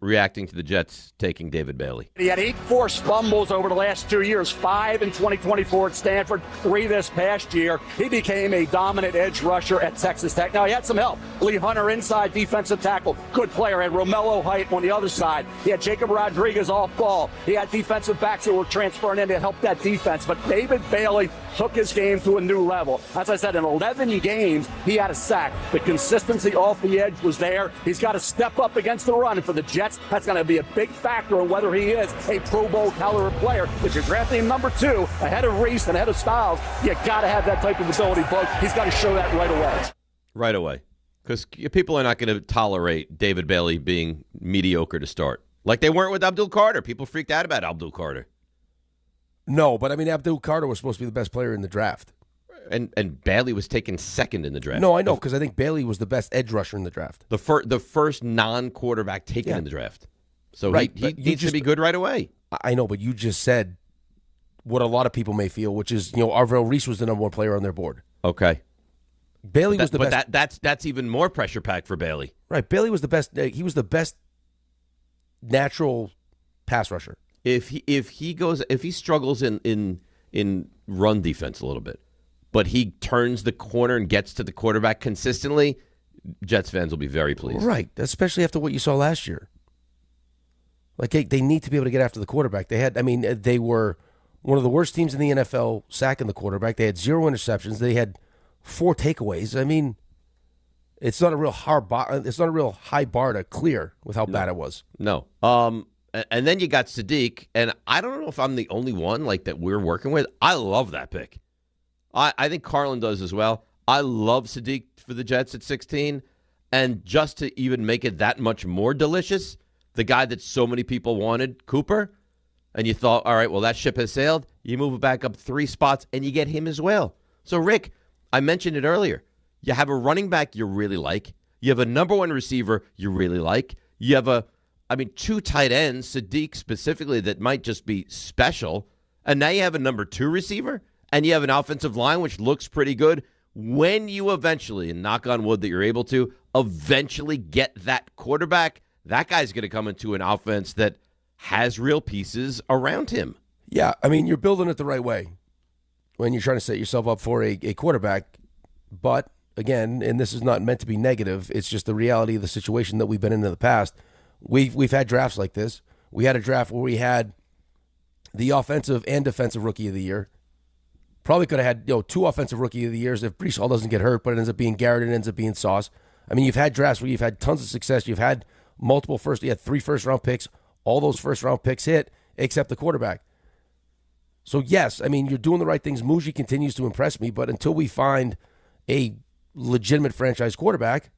reacting to the Jets taking David Bailey.
He had 8 forced fumbles over the last 2 years, 5 in 2024 at Stanford, 3 this past year. He became a dominant edge rusher at Texas Tech. Now, he had some help. Lee Hunter inside, defensive tackle, good player. And Romello Height on the other side. He had Jacob Rodriguez off ball. He had defensive backs that were transferring in to help that defense. But David Bailey took his game to a new level. As I said, in 11 games, he had a sack. The consistency off the edge was there. He's got to step up against the run. And for the Jets, that's going to be a big factor in whether he is a Pro Bowl caliber player. If you're drafting him number 2, ahead of Reese and ahead of Styles, you got to have that type of ability, Bug. He's got to show that right away.
Right away. Because people are not going to tolerate David Bailey being mediocre to start. Like they weren't with Abdul Carter. People freaked out about Abdul Carter.
No, but Abdul Carter was supposed to be the best player in the draft.
And Bailey was taken second in the draft.
No, I know, because I think Bailey was the best edge rusher in the draft.
The first non-quarterback taken in the draft. So right, he needs to be good right away.
I know, but you just said what a lot of people may feel, which is, Arvell Reese was the number 1 player on their board.
Okay.
Bailey was the best.
But that's even more pressure packed for Bailey.
Right. Bailey was the best. He was the best natural pass rusher.
If he struggles in run defense a little bit, but he turns the corner and gets to the quarterback consistently, Jets fans will be very pleased.
Right, especially after what you saw last year. Like, they need to be able to get after the quarterback. They were one of the worst teams in the NFL sacking the quarterback. They had 0 interceptions. They had 4 takeaways. I mean, it's not a real high bar to clear with how bad it was.
No. And then you got Sadiq, and I don't know if I'm the only one like that we're working with. I love that pick. I think Carlin does as well. I love Sadiq for the Jets at 16, and just to even make it that much more delicious, the guy that so many people wanted, Cooper, and you thought, all right, well, that ship has sailed. You move it back up 3 spots, and you get him as well. So, Rick, I mentioned it earlier. You have a running back you really like. You have a number 1 receiver you really like. You have 2 tight ends, Sadiq specifically, that might just be special. And now you have a number 2 receiver, and you have an offensive line which looks pretty good. When you eventually, and knock on wood that you're able to, eventually get that quarterback, that guy's going to come into an offense that has real pieces around him.
Yeah, I mean, you're building it the right way when you're trying to set yourself up for a quarterback. But, again, and this is not meant to be negative, it's just the reality of the situation that we've been in the past. We've had drafts like this. We had a draft where we had the offensive and defensive rookie of the year. Probably could have had 2 offensive rookie of the years if Breece Hall doesn't get hurt, but it ends up being Garrett, it ends up being Sauce. I mean, you've had drafts where you've had tons of success. You've had you had 3 first-round picks. All those first-round picks hit except the quarterback. So, yes, I mean, you're doing the right things. Muji continues to impress me, but until we find a legitimate franchise quarterback,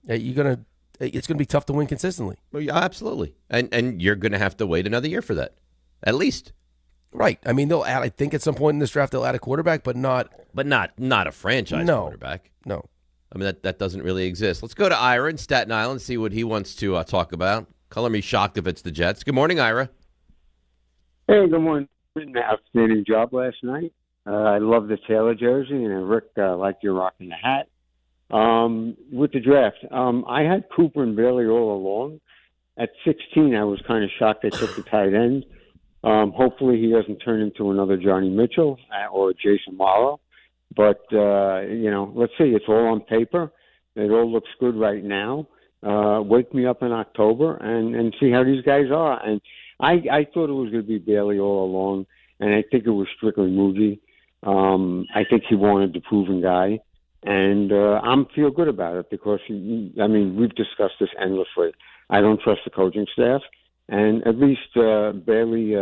it's going to be tough to win consistently.
Well, yeah, absolutely. And you're going to have to wait another year for that, at least.
Right. I mean, they'll add, I think at some point in this draft, they'll add a quarterback, but not
a franchise quarterback.
No.
I mean, that doesn't really exist. Let's go to Ira in Staten Island, see what he wants to talk about. Color me shocked if it's the Jets. Good morning, Ira.
Hey, good morning. An outstanding job last night. I love the Taylor jersey, and Rick, like you're rocking the hat. With the draft, I had Cooper and Bailey all along. At 16, I was kind of shocked they took the tight end. Hopefully he doesn't turn into another Johnny Mitchell or Jason Morrow. But, let's see. It's all on paper. It all looks good right now. Wake me up in October and see how these guys are. And I thought it was going to be Bailey all along, and I think it was strictly Muji. I think he wanted the proven guy. And I'm feel good about it because, we've discussed this endlessly. I don't trust the coaching staff. And at least Bailey,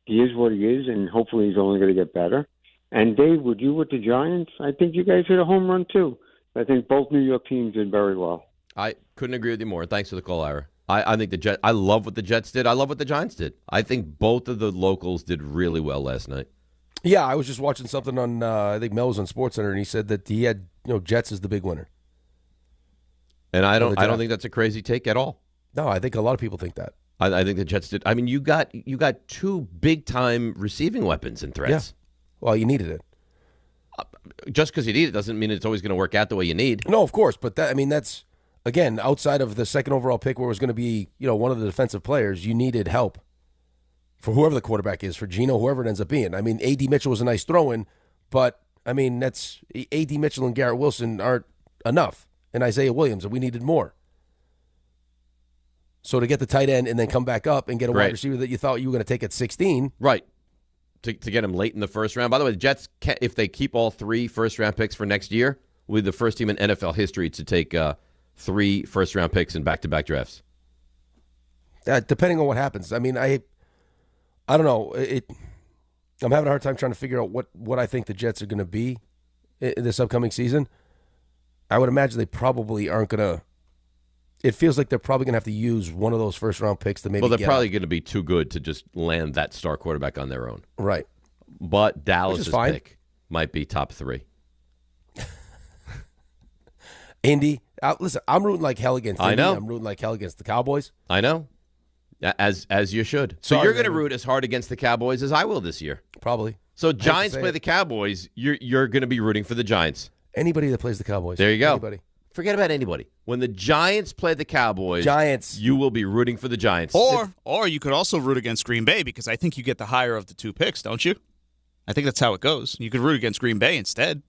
he is what he is, and hopefully he's only going to get better. And Dave, with the Giants, I think you guys hit a home run too. I think both New York teams did very well.
I couldn't agree with you more. Thanks for the call, Ira. I think the Jets. I love what the Jets did. I love what the Giants did. I think both of the locals did really well last night.
Yeah, I was just watching something on I think Mel was on SportsCenter, and he said that he had Jets as the big winner.
And I don't think that's a crazy take at all.
No, I think a lot of people think that.
I think the Jets did. I mean, you got 2 big time receiving weapons and threats.
Yeah. Well, you needed it.
Just because you need it doesn't mean it's always going to work out the way you need.
No, of course, but that's again outside of the second overall pick, where it was going to be one of the defensive players. You needed help for whoever the quarterback is, for Geno, whoever it ends up being. I mean, A.D. Mitchell was a nice throw-in, but I mean that's A.D. Mitchell and Garrett Wilson aren't enough, and Isaiah Williams, and we needed more. So to get the tight end and then come back up and get a wide receiver that you thought you were going to take at 16.
Right. To get him late in the first round. By the way, the Jets, if they keep all 3 first-round picks for next year, will be the first team in NFL history to take 3 first-round picks in back-to-back drafts.
Depending on what happens. I mean, I don't know. I'm having a hard time trying to figure out what I think the Jets are going to be in this upcoming season. I would imagine they probably aren't going to. It feels like they're probably going to have to use one of those first-round picks to maybe.
Well, they're probably going to be too good to just land that star quarterback on their own.
Right.
But Dallas' pick might be top 3.
Indy. Listen, I'm rooting like hell against Indy.
I know.
I'm rooting like hell against the Cowboys.
I know. As you should. So you're going to root as hard against the Cowboys as I will this year.
Probably.
So Giants play the Cowboys. You're going to be rooting for the Giants.
Anybody that plays the Cowboys.
There you go.
Anybody.
Forget about anybody. When the Giants play the Cowboys, you will be rooting for the Giants.
Or you could also root against Green Bay because I think you get the higher of the 2 picks, don't you?
I think that's how it goes. You could root against Green Bay instead.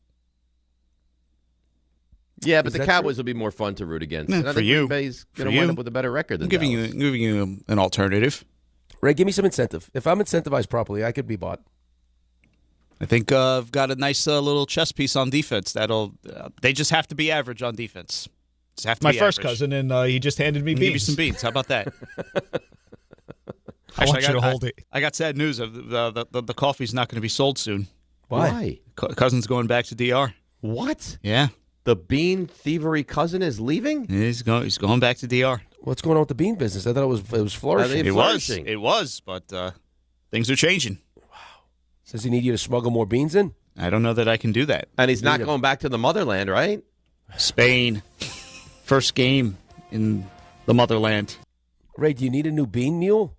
Yeah, but the Cowboys will be more fun to root against. And I think Green Bay's going to wind up with a better record than
giving you an alternative.
Ray, give me some incentive. If I'm incentivized properly, I could be bought.
I think I've got a nice little chess piece on defense. They just have to be average on defense. Just have to
My
be
first
average.
cousin, and he just handed me beans.
Give you some beans. How about that?
I want you to hold it.
I got sad news. The coffee's not going to be sold soon.
Why?
Cousin's going back to DR.
What?
Yeah.
The bean thievery cousin is leaving?
He's going back to DR.
What's going on with the bean business? I thought it was flourishing.
It was, but things are changing.
Wow. Does he need you to smuggle more beans in?
I don't know that I can do that.
And he's not going back to the motherland, right?
Spain. First game in the motherland.
Ray, do you need a new bean mule?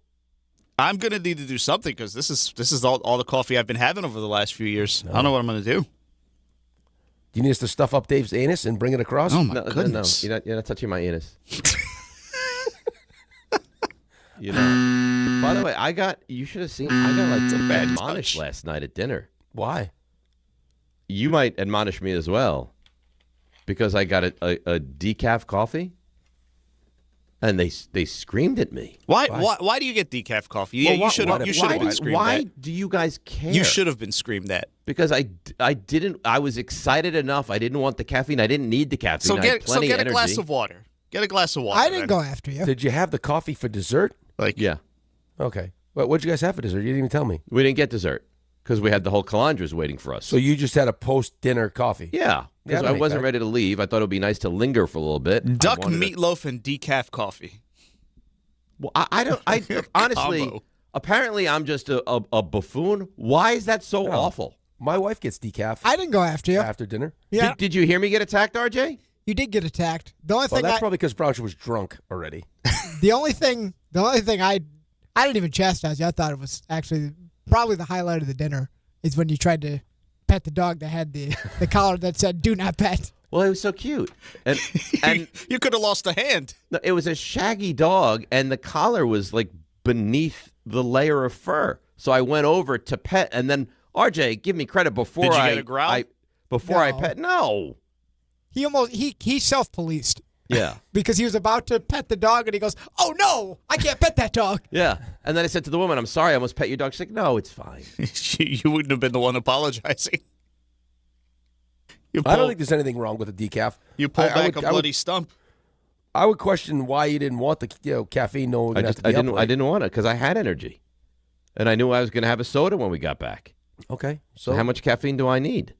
I'm going to need to do something because this is all the coffee I've been having over the last few years. No. I don't know what I'm going to do.
Do you need us to stuff up Dave's anus and bring it across?
Oh, my goodness.
No, you're not touching my anus. You know. By the way, you should have seen, I got like some bad admonished last night at dinner.
Why?
You might admonish me as well because I got a decaf coffee. And they screamed at me.
Why do you get decaf coffee? Yeah, you should have been screamed at.
Why do you guys care?
You should have been screamed at.
Because I didn't. I was excited enough. I didn't want the caffeine. I didn't need the caffeine.
So get a
energy.
glass of water. Get a glass of water.
I didn't go after you.
Did you have the coffee for dessert?
Yeah.
Okay. What'd you guys have for dessert? You didn't even tell me.
We didn't get dessert because we had the whole Calandras waiting for us.
So you just had a post-dinner coffee?
Yeah. Because I wasn't ready to leave. I thought it would be nice to linger for a little bit.
Duck meatloaf and decaf coffee.
Well, I honestly, apparently I'm just a buffoon. Why is that so awful?
My wife gets decaf.
I didn't go after you.
After dinner?
Yeah.
Did you hear me get attacked, RJ?
You did get attacked. The only thing
that's probably because Brouch was drunk already.
The only thing I didn't even chastise you. I thought it was actually probably the highlight of the dinner is when you tried to pet the dog that had the collar that said "Do not pet."
Well, it was so cute, and
you could have lost a hand.
No, it was a shaggy dog, and the collar was like beneath the layer of fur. So I went over to pet, and then RJ, give me credit before
Did you get a growl?
I pet. No,
he self-policed.
Yeah,
because he was about to pet the dog, and he goes, "Oh no, I can't pet that dog."
Yeah, and then I said to the woman, "I'm sorry, I almost pet your dog." She's like, "No, it's fine."
You wouldn't have been the one apologizing.
I don't think there's anything wrong with a decaf.
You pulled back a bloody stump.
I would question why you didn't want the caffeine. No,
I didn't want it because I had energy, and I knew I was going to have a soda when we got back.
Okay,
so how much caffeine do I need?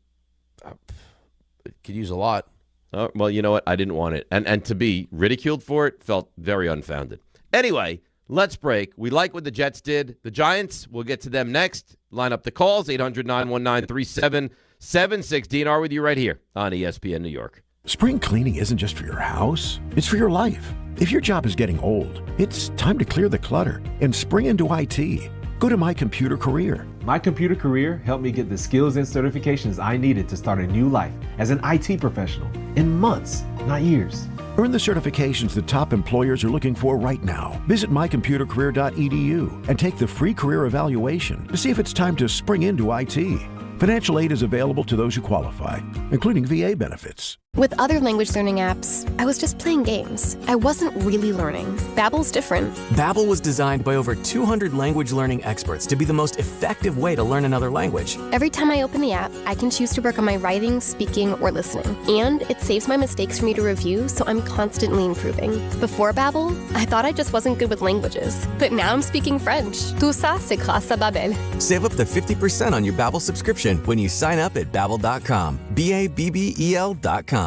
Could use a lot.
Oh, well, you know what? I didn't want it, and to be ridiculed for it felt very unfounded. Anyway, let's break. We like what the Jets did. The Giants, we'll get to them next. Line up the calls, 800-919-3776. DNR with you right here on ESPN New York.
Spring cleaning isn't just for your house, it's for your life. If your job is getting old, it's time to clear the clutter and spring into IT. Go to My Computer Career.
My Computer Career helped me get the skills and certifications I needed to start a new life as an IT professional in months, not years.
Earn the certifications that top employers are looking for right now. Visit mycomputercareer.edu and take the free career evaluation to see if it's time to spring into IT. Financial aid is available to those who qualify, including VA benefits.
With other language learning apps, I was just playing games. I wasn't really learning. Babbel's different.
Babbel was designed by over 200 language learning experts to be the most effective way to learn another language.
Every time I open the app, I can choose to work on my writing, speaking, or listening. And it saves my mistakes for me to review, so I'm constantly improving. Before Babbel, I thought I just wasn't good with languages. But now I'm speaking French. Tout ça, c'est grâce à Babbel.
Save up to 50% on your Babbel subscription when you sign up at Babbel.com. Babbel.com.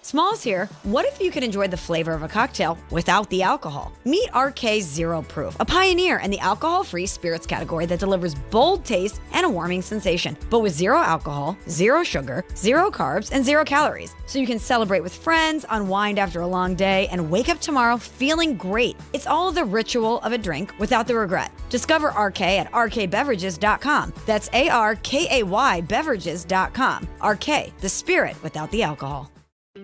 Smalls here. What if you could enjoy the flavor of a cocktail without the alcohol? Meet RK Zero Proof, a pioneer in the alcohol-free spirits category that delivers bold taste and a warming sensation, but with zero alcohol, zero sugar, zero carbs, and 0 calories. So you can celebrate with friends, unwind after a long day, and wake up tomorrow feeling great. It's all the ritual of a drink without the regret. Discover RK at rkbeverages.com. That's ARKAY beverages.com. RK, the spirit without the alcohol.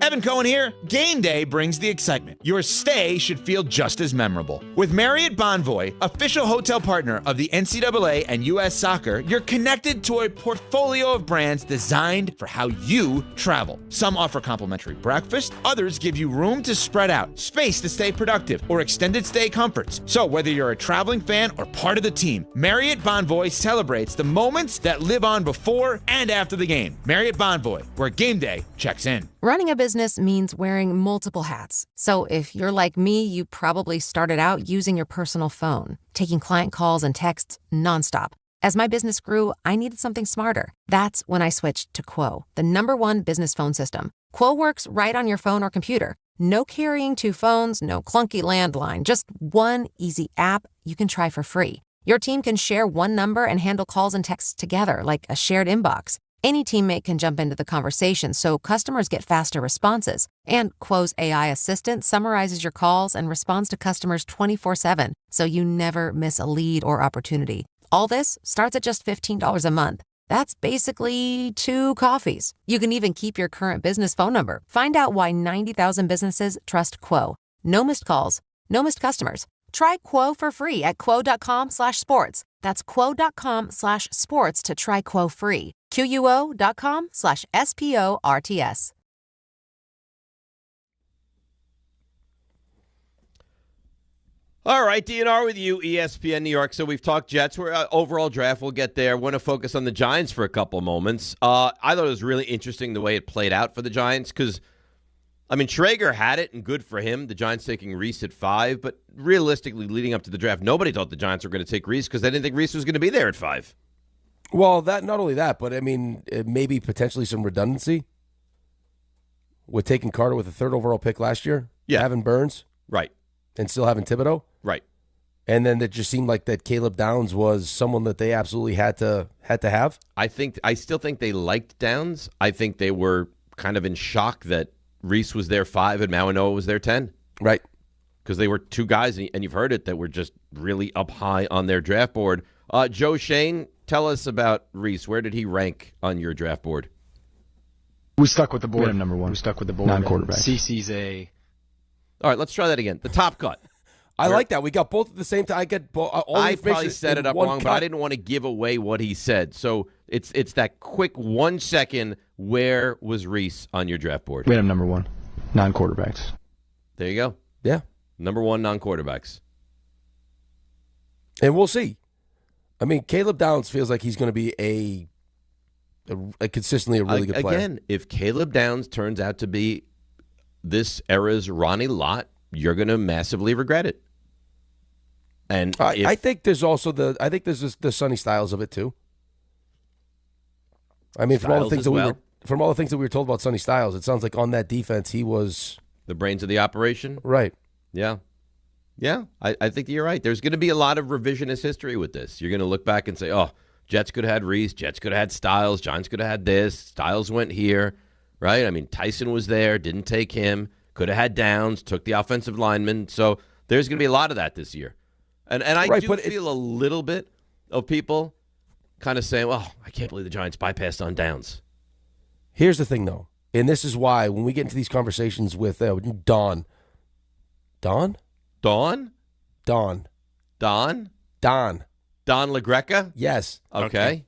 Evan Cohen here. Game day brings the excitement. Your stay should feel just as memorable. With Marriott Bonvoy, official hotel partner of the NCAA and U.S. Soccer, you're connected to a portfolio of brands designed for how you travel. Some offer complimentary breakfast, others give you room to spread out, space to stay productive, or extended stay comforts. So whether you're a traveling fan or part of the team, Marriott Bonvoy celebrates the moments that live on before and after the game. Marriott Bonvoy, where game day checks in.
Running a business means wearing multiple hats. So if you're like me, you probably started out using your personal phone, taking client calls and texts nonstop. As my business grew, I needed something smarter. That's when I switched to Quo, the #1 business phone system. Quo works right on your phone or computer. No carrying 2 phones, no clunky landline, just one easy app you can try for free. Your team can share one number and handle calls and texts together like a shared inbox. Any teammate can jump into the conversation, so customers get faster responses. And Quo's AI assistant summarizes your calls and responds to customers 24/7, so you never miss a lead or opportunity. All this starts at just $15 a month. That's basically 2 coffees. You can even keep your current business phone number. Find out why 90,000 businesses trust Quo. No missed calls, no missed customers. Try Quo for free at quo.com/sports. That's quo.com/sports to try Quo free. QUO.com/SPORTS.
All right, DNR with you, ESPN New York. So we've talked Jets. We're overall draft. We'll get there. Want to focus on the Giants for a couple moments. I thought it was really interesting the way it played out for the Giants because, I mean, Schrager had it, and good for him. The Giants taking Reese at 5. But realistically, leading up to the draft, nobody thought the Giants were going to take Reese because they didn't think Reese was going to be there at 5.
Well, that not only that, but I mean, maybe potentially some redundancy with taking Carter with the 3rd overall pick last year.
Yeah,
having Burns,
right,
and still having Thibodeau,
right,
and then it just seemed like that Caleb Downs was someone that they absolutely had to have.
I still think they liked Downs. I think they were kind of in shock that Reese was their 5 and Mauanoa was their 10.
Right,
because they were 2 guys, and you've heard it, that were just really up high on their draft board. Joe Shane, tell us about Reese. Where did he rank on your draft board?
We stuck with the board.
Number 1.
We stuck with the board.
Non-quarterback.
CC's a...
All right, let's try that again. The top cut.
I like that. We got both at the same time. I get all the
I
information
probably set it up
one
wrong,
cut.
but I didn't want to give away what he said. So it's that quick 1 second. Where was Reese on your draft board?
We had him number 1. Non-quarterbacks.
There you go.
Yeah.
Number 1, non-quarterbacks.
And we'll see. I mean, Caleb Downs feels like he's going to be a consistently a really good player.
Again, if Caleb Downs turns out to be this era's Ronnie Lott, you're going to massively regret it. And
I think there's also the Sonny Styles of it too. I mean, from all the things that we were told about Sonny Styles, it sounds like on that defense he was
the brains of the operation.
Right.
Yeah. Yeah, I think you're right. There's going to be a lot of revisionist history with this. You're going to look back and say, oh, Jets could have had Reese, Jets could have had Styles, Giants could have had this, Styles went here, right? I mean, Tyson was there, didn't take him, could have had Downs, took the offensive lineman. So there's going to be a lot of that this year. And I do feel a little bit of people kind of saying, well, I can't believe the Giants bypassed on Downs.
Here's the thing, though, and this is why when we get into these conversations with Don
LaGreca?
Yes.
Okay.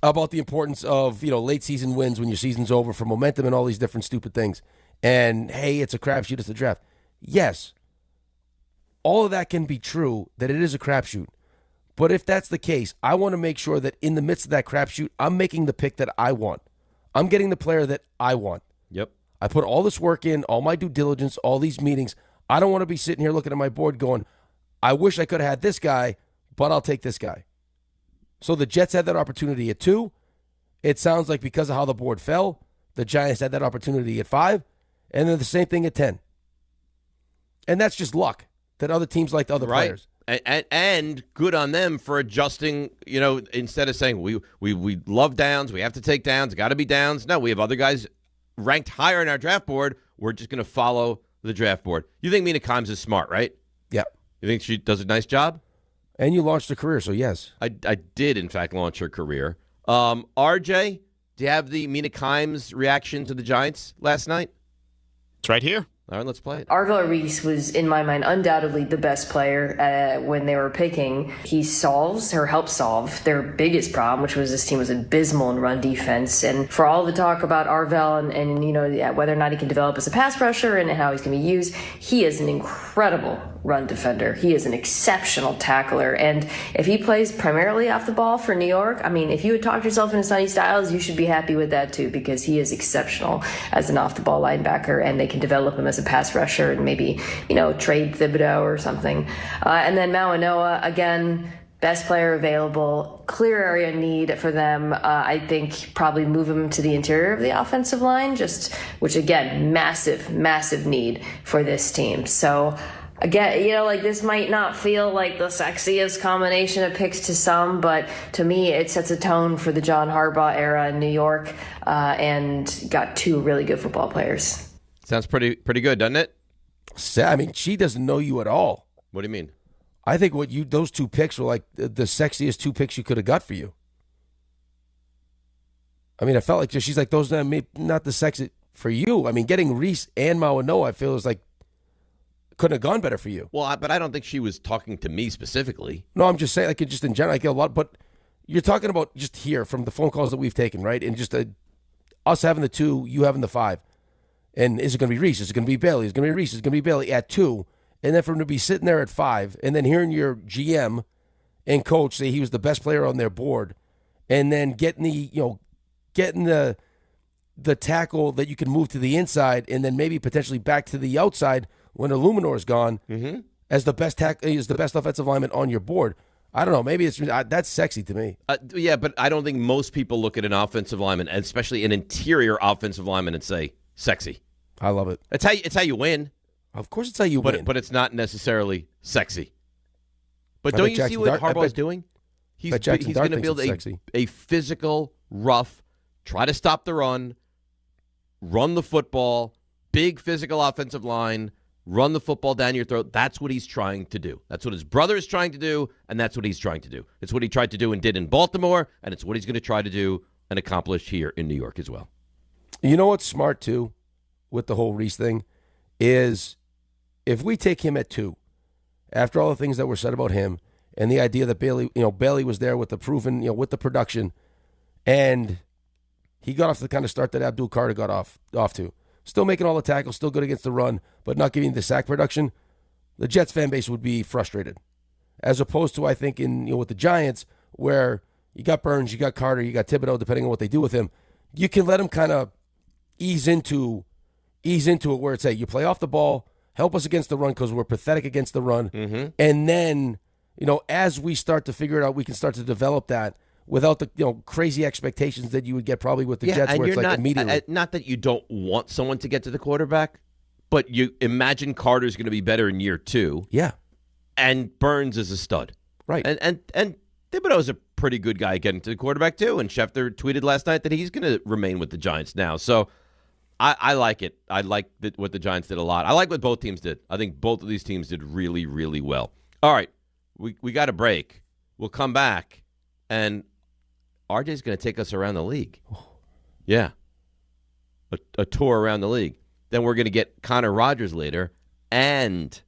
About the importance of, late season wins when your season's over for momentum and all these different stupid things. And, hey, it's a crapshoot, it's the draft. Yes. All of that can be true, that it is a crapshoot. But if that's the case, I want to make sure that in the midst of that crapshoot, I'm making the pick that I want. I'm getting the player that I want.
Yep.
I put all this work in, all my due diligence, all these meetings. I don't want to be sitting here looking at my board going, I wish I could have had this guy, but I'll take this guy. So the Jets had that opportunity at 2. It sounds like because of how the board fell, the Giants had that opportunity at 5, and then the same thing at 10. And that's just luck that other teams liked other players.
And good on them for adjusting, instead of saying we love Downs, we have to take Downs, got to be Downs. No, we have other guys ranked higher in our draft board. We're just going to follow the draft board. You think Mina Kimes is smart, right?
Yeah.
You think she does a nice job?
And you launched a career, so yes.
I did, in fact, launch her career. RJ, do you have the Mina Kimes reaction to the Giants last night?
It's right here.
All right, let's play it.
Arvell Reese was, in my mind, undoubtedly the best player when they were picking. He solves, or helps solve, their biggest problem, which was this team was abysmal in run defense. And for all the talk about Arvell and you know, whether or not he can develop as a pass rusher and how he's going to be used, he is an incredible run defender. He is an exceptional tackler. And if he plays primarily off the ball for New York, I mean, if you would talk yourself into Sonny Styles, you should be happy with that too, because he is exceptional as an off-the-ball linebacker, and they can develop him as a pass rusher and maybe, you know, trade Thibodeau or something. And then Mawanoa, again, best player available, clear area need for them. I think probably move him to the interior of the offensive line, which again, massive, massive need for this team. So again, you know, like this might not feel like the sexiest combination of picks to some, but to me, it sets a tone for the John Harbaugh era in New York, and got two really good football players.
Sounds pretty good, doesn't it?
I mean, she doesn't know you at all.
What do you mean?
I think those two picks were like the sexiest two picks you could have got for you. I mean, I felt like she's like, those are not the sexy for you. I mean, getting Reese and Mawanoa, I feel is like couldn't have gone better for you.
Well, but I don't think she was talking to me specifically.
No, I'm just saying, like, just in general, I get a lot. But you're talking about just here from the phone calls that we've taken, right? And just us having the 2, you having the 5. And is it going to be Reese? Is it going to be Bailey? Is it going to be Reese? Is it going to be Bailey at 2? And then for him to be sitting there at 5, and then hearing your GM and coach say he was the best player on their board, and then getting the tackle that you can move to the inside, and then maybe potentially back to the outside when Illuminor is gone, as the best offensive lineman on your board. I don't know. Maybe that's sexy to me.
Yeah, but I don't think most people look at an offensive lineman, and especially an interior offensive lineman, and say sexy.
I love it.
It's how you win.
Of course, it's how you win.
But it's not necessarily sexy. But don't you see what Harbaugh's doing? He's going to build a physical, rough, try to stop the run the football, big physical offensive line, run the football down your throat. That's what he's trying to do. That's what his brother is trying to do, and that's what he's trying to do. It's what he tried to do and did in Baltimore, and it's what he's going to try to do and accomplish here in New York as well.
You know what's smart, too, with the whole Reese thing, is if we take him at 2, after all the things that were said about him, and the idea that Bailey was there with the proven, with the production, and he got off to the kind of start that Abdul Carter got off to. Still making all the tackles, still good against the run, but not giving the sack production, the Jets fan base would be frustrated. As opposed to, I think, with the Giants, where you got Burns, you got Carter, you got Thibodeau, depending on what they do with him, you can let him kind of ease into it where it's, hey, you play off the ball, help us against the run because we're pathetic against the run, and then, as we start to figure it out, we can start to develop that without the crazy expectations that you would get probably with the Jets, where it's like immediately.
Not that you don't want someone to get to the quarterback, but you imagine Carter's going to be better in year 2.
Yeah,
and Burns is a stud,
right?
And Thibodeau's a pretty good guy getting to the quarterback too. And Schefter tweeted last night that he's going to remain with the Giants now. So I like it. I like what the Giants did a lot. I like what both teams did. I think both of these teams did really, really well. All right, we got a break. We'll come back, and RJ's going to take us around the league. Yeah. A tour around the league. Then we're going to get Connor Rogers later. And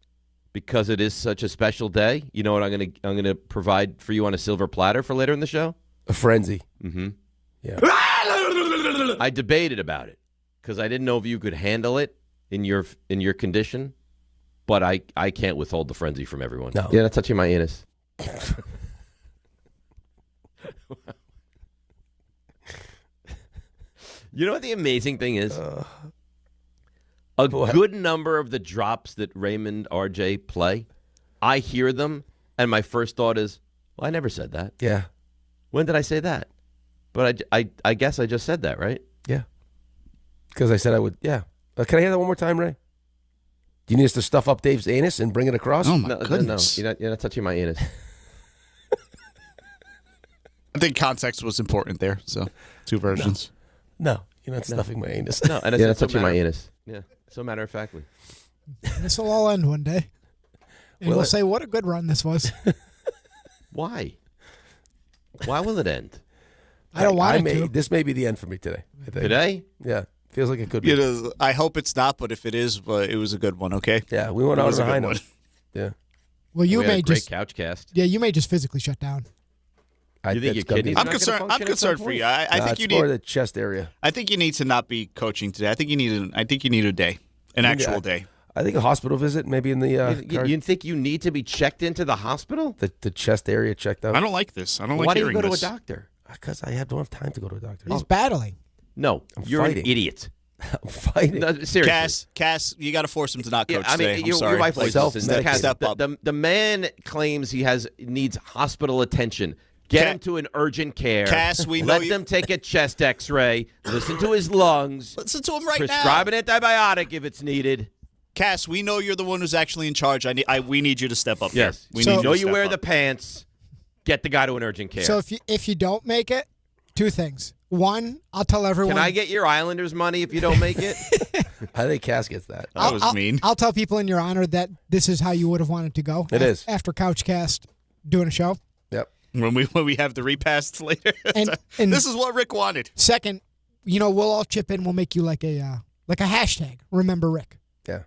because it is such a special day, you know what I'm going to provide for you on a silver platter for later in the show?
A frenzy.
Mm-hmm.
Yeah.
I debated about it because I didn't know if you could handle it in your condition. But I can't withhold the frenzy from everyone.
No.
Yeah, that's touching my anus. You know what the amazing thing is? A good number of the drops that Raymond, RJ play, I hear them, and my first thought is, well, I never said that.
Yeah.
When did I say that? But I guess I just said that, right?
Yeah. Because I said I would, yeah. Can I hear that one more time, Ray? Do you need us to stuff up Dave's anus and bring it across?
Oh, my goodness.
No, you're not touching my anus.
I think context was important there, so 2 versions.
No, you're not stuffing my anus.
No, and it's touching my anus. Yeah, so matter of factly.
This will all end one day. And we'll say, what a good run this was.
Why? Why will it end?
I don't want it to.
This may be the end for me today. I think.
Today?
Yeah. Feels like it could be.
You know, I hope it's not, but if it is, it was a good one. Okay.
Yeah, we went out on a high note. Yeah.
Well, you
We had
may
a great
just
couch cast.
Yeah, you may just physically shut down.
You think your kidneys?
I'm concerned for you. I think you need
more the chest area.
I think you need to not be coaching today. I think you need a day, an actual day.
I think a hospital visit, maybe in the.
You think you need to be checked into the hospital?
The chest area checked out.
I don't like this. I don't like
Why do you
hearing
go to
this.
a doctor?
Because I don't have time to go to a doctor.
He's battling.
No, you're
fighting.
an idiot.
I'm fighting.
No, seriously.
Cass, you got to force him to not coach
I mean,
today. I'm
your
sorry.
wife
Like,
listens. Cass,
step up.
The man claims he needs hospital attention. Get him to an urgent care.
Cass, we know
Let them take a chest X-ray. Listen to his lungs.
Listen to him right now.
Prescribe an antibiotic if it's needed.
Cass, we know you're the one who's actually in charge. We need you to step up.
Yes.
Here. We need
know
to
you
step
wear
up.
the pants. Get the guy to an urgent care.
So if you don't make it, two things. One, I'll tell everyone.
Can I get your Islanders money if you don't make it?
I think Cass gets that.
That was mean.
I'll tell people in your honor that this is how you would have wanted to go.
It is.
After Couchcast doing a show.
Yep.
When we have the repasts later.
And
this is what Rick wanted.
Second, we'll all chip in. We'll make you like a hashtag. Remember Rick.
Yeah.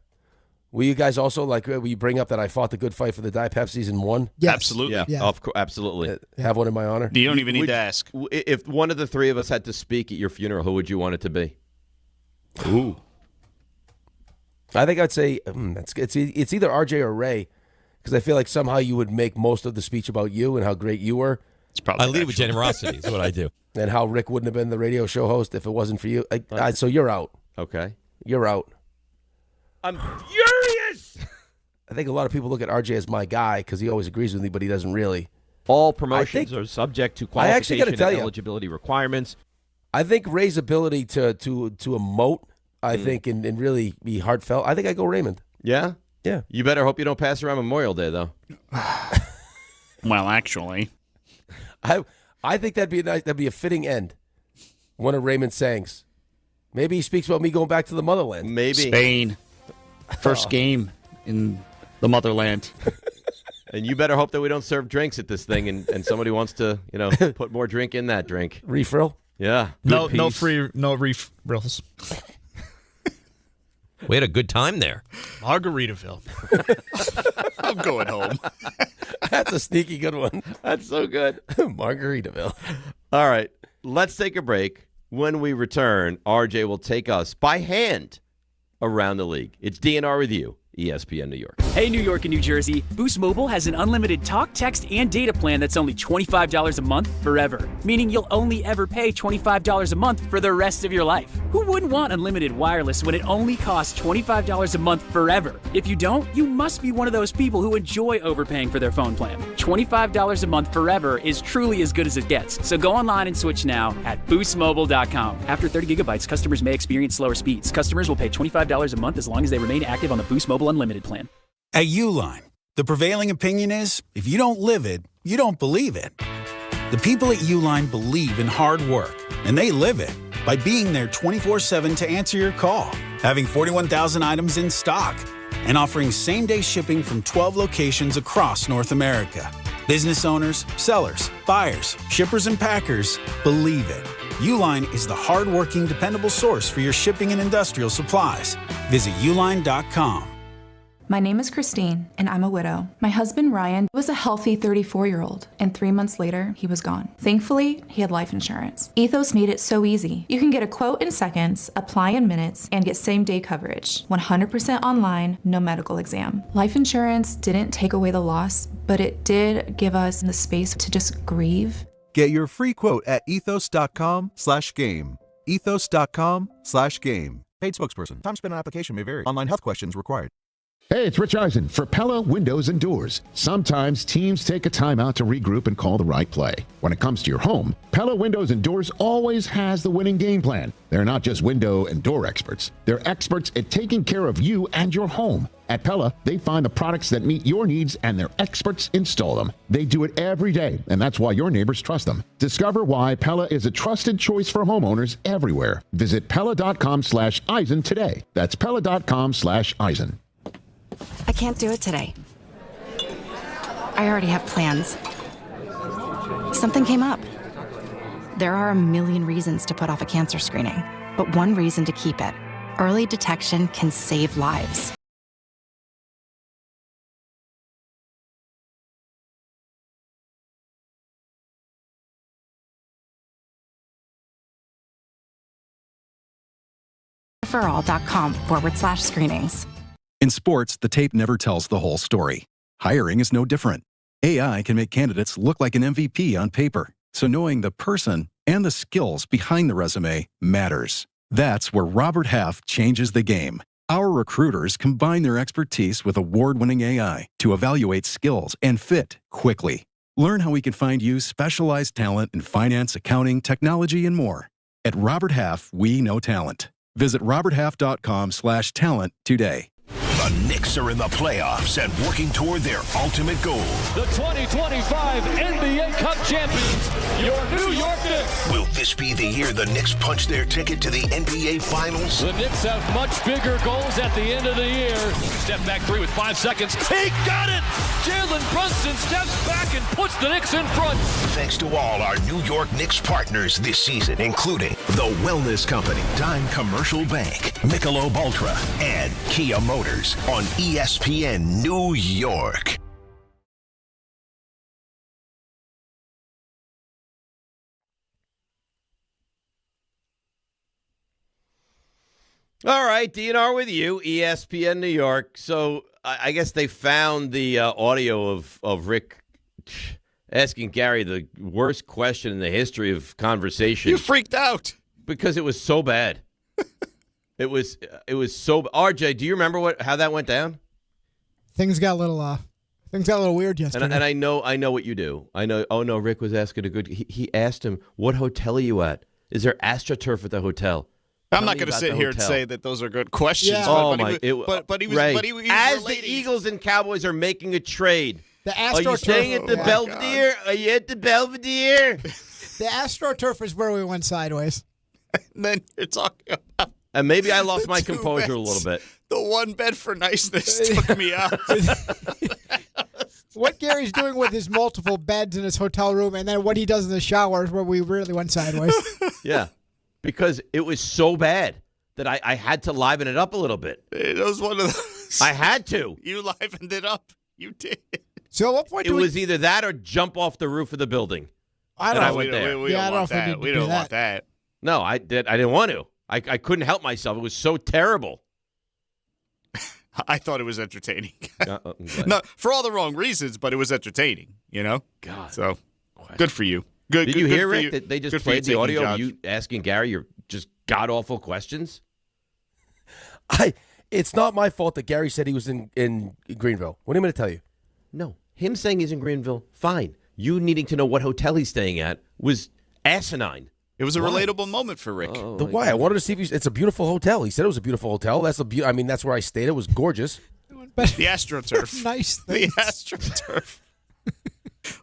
Will you guys also will you bring up that I fought the good fight for the DiPep season 1?
Yes.
Absolutely.
Yeah. Of course, absolutely.
Have one in my honor.
You don't even need to ask.
If one of the three of us had to speak at your funeral, who would you want it to be?
Ooh.
I think I'd say it's either RJ or Ray, because I feel like somehow you would make most of the speech about you and how great you were.
It's probably
I lead with generosity is what I do.
And how Rick wouldn't have been the radio show host if it wasn't for you. So you're out.
Okay.
You're out.
I'm furious.
I think a lot of people look at RJ as my guy because he always agrees with me, but he doesn't really.
All promotions are subject to qualification and eligibility requirements.
I think Ray's ability to emote, I think, and really be heartfelt. I think I go Raymond.
Yeah?
Yeah.
You better hope you don't pass around Memorial Day, though.
Well, actually.
I think that'd be a fitting end. One of Raymond's sayings. Maybe he speaks about me going back to the motherland.
Maybe.
Spain. First game in the motherland.
And you better hope that we don't serve drinks at this thing and somebody wants to, put more drink in that drink.
Refill?
Yeah.
No refills.
We had a good time there.
Margaritaville. I'm going home.
That's a sneaky good one.
That's so good.
Margaritaville.
All right. Let's take a break. When we return, RJ will take us by hand around the league. It's DNR with you, ESPN New York.
Hey, New York and New Jersey. Boost Mobile has an unlimited talk, text, and data plan that's only $25 a month forever. Meaning you'll only ever pay $25 a month for the rest of your life. Who wouldn't want unlimited wireless when it only costs $25 a month forever? If you don't, you must be one of those people who enjoy overpaying for their phone plan. $25 a month forever is truly as good as it gets. So go online and switch now at boostmobile.com. After 30 gigabytes, customers may experience slower speeds. Customers will pay $25 a month as long as they remain active on the Boost Mobile Unlimited plan.
At Uline, the prevailing opinion is, if you don't live it, you don't believe it. The people at Uline believe in hard work, and they live it by being there 24/7 to answer your call, having 41,000 items in stock, and offering same-day shipping from 12 locations across North America. Business owners, sellers, buyers, shippers, and packers believe it. Uline is the hard-working, dependable source for your shipping and industrial supplies. Visit uline.com.
My name is Christine, and I'm a widow. My husband, Ryan, was a healthy 34-year-old, and 3 months later, he was gone. Thankfully, he had life insurance. Ethos made it so easy. You can get a quote in seconds, apply in minutes, and get same-day coverage. 100% online, no medical exam. Life insurance didn't take away the loss, but it did give us the space to just grieve.
Get your free quote at ethos.com/game. Ethos.com/game. Paid spokesperson. Time spent on application may vary. Online health questions required.
Hey, it's Rich Eisen for Pella Windows and Doors. Sometimes teams take a timeout to regroup and call the right play. When it comes to your home, Pella Windows and Doors always has the winning game plan. They're not just window and door experts. They're experts at taking care of you and your home. At Pella, they find the products that meet your needs and their experts install them. They do it every day, and that's why your neighbors trust them. Discover why Pella is a trusted choice for homeowners everywhere. Visit Pella.com/Eisen today. That's Pella.com/Eisen.
I can't do it today. I already have plans. Something came up. There are a million reasons to put off a cancer screening.
but one reason to keep it. Early detection can save lives. referral.com/screenings.
In sports, the tape never tells the whole story. Hiring is no different. AI can make candidates look like an MVP on paper, so knowing the person and the skills behind the resume matters. That's where Robert Half changes the game. Our recruiters combine their expertise with award-winning AI to evaluate skills and fit quickly. Learn how we can find you specialized talent in finance, accounting, technology, and more. At Robert Half, we know talent. Visit roberthalf.com/talent today.
The Knicks are in the playoffs and working toward their ultimate goal.
The 2025 NBA Cup champions, your New York Knicks.
Will this be the year the Knicks punch their ticket to the NBA Finals?
The Knicks have much bigger goals at the end of the year. Step back three with 5 seconds. He got it! Jalen Brunson steps back and puts the Knicks in front.
Thanks to all our New York Knicks partners this season, including The Wellness Company, Dime Commercial Bank, Michelob Ultra, and Kia Motors. On ESPN New York.
All right, DNR with you, ESPN New York. So I guess they found the audio of Rick asking Gary the worst question in the history of conversation.
You freaked out.
Because it was so bad. It was so. RJ, do you remember how that went down?
Things got a little weird yesterday.
And I know what you do. I know. Oh no, Rick was asking a good. He asked him, "What hotel are you at? Is there AstroTurf at the hotel?"
I'm not going to sit here and say that those are good questions.
Yeah.
But he was
as
relating.
the Eagles and Cowboys are making a trade.
The
Are you
AstroTurf.
staying at the Belvedere? Are you at the Belvedere?
The AstroTurf is where we went sideways.
And then you're talking about.
And maybe I lost my composure a little bit.
The one bed for niceness took me out.
What Gary's doing with his multiple beds in his hotel room and then what he does in the shower is where we really went sideways.
Yeah, because it was so bad that I had to liven it up a little bit.
It was one of those.
I had to.
You livened it up. You did.
So at what point
it was either that or jump off the roof of the building.
I don't know.
went there.
We don't want that. We don't want that.
No, I didn't want to. I couldn't help myself. It was so terrible.
I thought it was entertaining. No, for all the wrong reasons, but it was entertaining, you know?
God.
So, good for you. Good.
Did
good,
you
good
hear,
for
Rick,
you.
that they just
Good for you
played the
taking
audio
jobs.
of you asking Gary your just god-awful questions?
It's not my fault that Gary said he was in Greenville. What am I going to tell you?
No. Him saying he's in Greenville, fine. You needing to know what hotel he's staying at was asinine.
It was a relatable moment for Rick.
Why? I wanted to see if it's a beautiful hotel. He said it was a beautiful hotel. That's that's where I stayed. It was gorgeous.
The AstroTurf.
Nice.
The AstroTurf.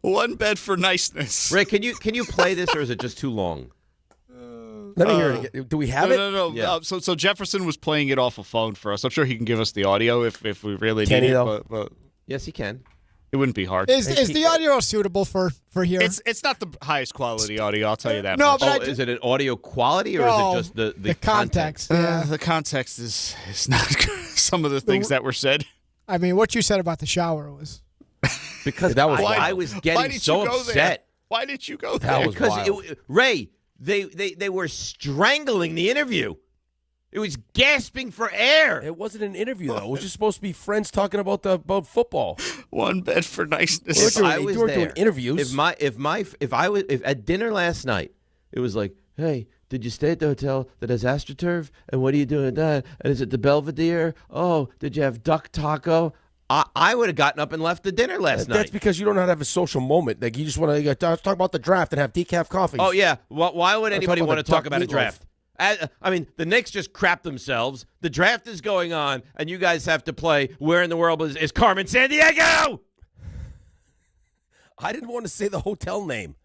One bed for niceness.
Rick, can you play this, or is it just too long?
Let me hear it again. Do we have it?
No.
Yeah.
So Jefferson was playing it off a phone for us. I'm sure he can give us the audio if we really
Can
need
he,
it.
though?
But
Yes, he can.
it wouldn't be hard.
Is the audio suitable for here?
It's not the highest quality audio, I'll tell you that
No,
much.
but
Is it an audio quality, or
No,
is it just the
context.
The context is not some of the things that were said.
I mean, what you said about the shower was
Because
that was
I was getting so upset.
Why did you go
That
there?
was
Because
wild.
Ray, they were strangling the interview. It was gasping for air.
It wasn't an interview though. It was just supposed to be friends talking about football.
One bed for niceness.
If I was doing interviews.
If I was at dinner last night, it was like, hey, did you stay at the hotel that has AstroTurf? And what are you doing at that? And is it the Belvedere? Oh, did you have duck taco? I would have gotten up and left the dinner last night.
That's because you don't know how to have a social moment. Like you just want to talk about the draft and have decaf coffee.
Oh yeah. Why would anybody want to talk about a
meatloaf.
draft? I mean, the Knicks just crap themselves. The draft is going on, and you guys have to play. Where in the world is Carmen Sandiego?
I didn't want to say the hotel name.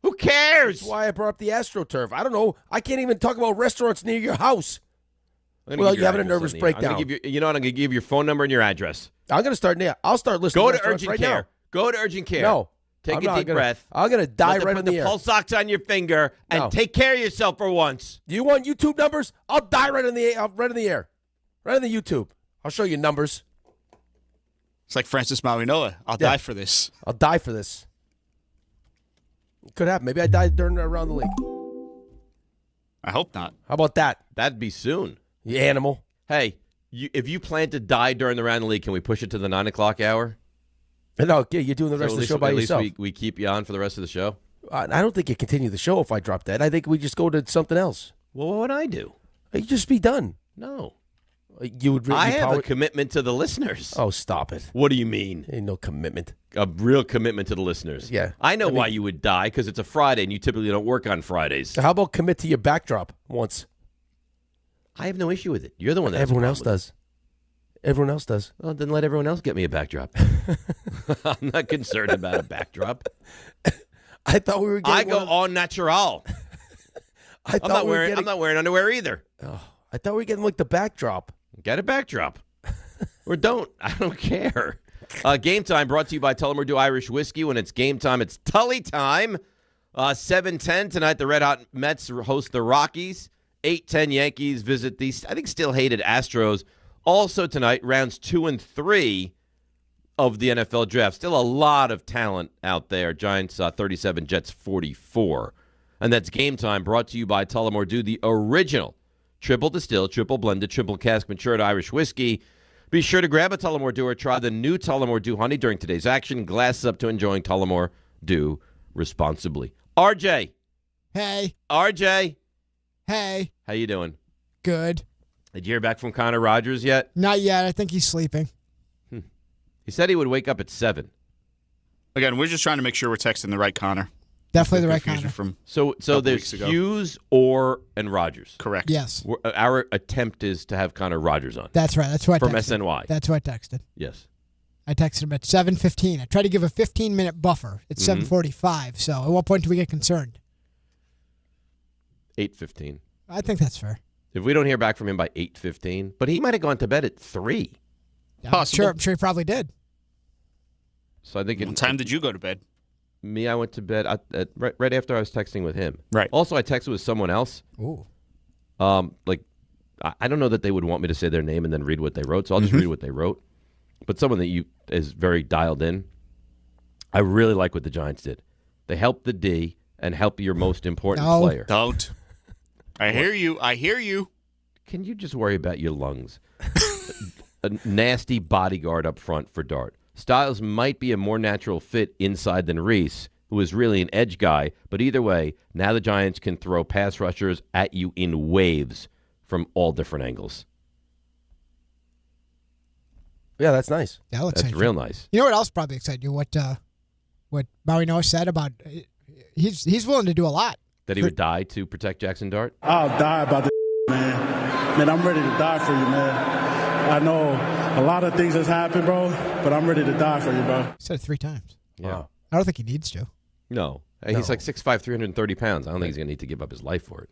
Who cares?
That's why I brought up the AstroTurf. I don't know. I can't even talk about restaurants near your house. Well, you're having a nervous breakdown.
I'm going to give you your phone number and your address.
I'm going to start now. I'll start listening
Go
to
to urgent
right
care.
now.
Go to urgent care.
No.
Take a deep breath.
I'm going to die
Let
right
put
in the air.
pulse ox on your finger and take care of yourself for once.
Do you want YouTube numbers? I'll die right in the air. Right in the air. Right in the YouTube. I'll show you numbers.
It's like Francis Mauinoa. I'll die for this.
I'll die for this. It could happen. Maybe I die during around the league.
I hope not.
How about that?
That'd be soon.
You animal.
Hey, if you plan to die during the round of the league, can we push it to the 9 o'clock hour?
No, yeah, you're doing the rest of the show by yourself.
At least we keep you on for the rest of the show?
I don't think you continue the show if I drop dead. I think we just go to something else.
Well, what would I do?
You just be done.
No.
You would.
I have a commitment to the listeners.
Oh, stop it.
What do you mean?
Ain't no commitment.
A real commitment to the listeners.
Yeah.
I know why you would die, because it's a Friday and you typically don't work on Fridays.
How about commit to your backdrop once?
I have no issue with it. You're the one that
Everyone else does. Everyone else does.
Well, then let everyone else get me a backdrop. I'm not concerned about a backdrop.
I thought we were getting
I go au natural. I'm not wearing underwear either.
Oh, I thought we were getting like the backdrop.
Get a backdrop. Or don't. I don't care. Game time brought to you by Tullamore Dew Irish Whiskey. When it's game time, it's Tully time. 7:10 tonight, the Red Hot Mets host the Rockies. 8:10 Yankees visit the, I think, still hated Astros. Also tonight, rounds 2 and 3 of the NFL draft. Still a lot of talent out there. Giants 37, Jets 44. And that's game time brought to you by Tullamore Dew, the original triple distilled, triple blended, triple cask matured Irish whiskey. Be sure to grab a Tullamore Dew or try the new Tullamore Dew Honey during today's action. Glasses up to enjoying Tullamore Dew responsibly. RJ.
Hey.
RJ.
Hey.
How you doing?
Good.
Did you hear back from Connor Rogers yet?
Not yet. I think he's sleeping.
He said he would wake up at 7.
Again, we're just trying to make sure we're texting the right Connor.
Definitely the right Connor.
So there's Hughes, Orr, and Rogers.
Correct.
Yes.
Our attempt is to have Connor Rogers on.
That's right. That's what I
From
texted.
SNY.
That's what I texted.
Yes.
I texted him at 7:15. I tried to give a 15-minute buffer. It's 7:45. So at what point do we get concerned?
8:15.
I think that's fair.
If we don't hear back from him by 8:15, but he might have gone to bed at 3.
I'm sure he probably did.
So I think.
What time did you go to bed?
Me, I went to bed right after I was texting with him.
Right.
Also, I texted with someone else.
Ooh.
I don't know that they would want me to say their name and then read what they wrote, so I'll just read what they wrote. But someone that is very dialed in. I really like what the Giants did. They helped the D and help your most important player.
Don't. I hear you. I hear you.
Can you just worry about your lungs? A nasty bodyguard up front for Dart. Styles might be a more natural fit inside than Reese, who is really an edge guy. But either way, now the Giants can throw pass rushers at you in waves from all different angles.
Yeah, that's nice.
That's
real nice.
You know what else probably excited you? What Maui Noah said about he's willing to do a lot.
That he would die to protect Jackson Dart?
I'll die about this, man. Man, I'm ready to die for you, man. I know a lot of things has happened, bro, but I'm ready to die for you, bro.
He said it 3 times.
Yeah.
Wow.
I don't think he needs to.
No. He's like 6'5", 330 pounds. I don't think he's going to need to give up his life for it.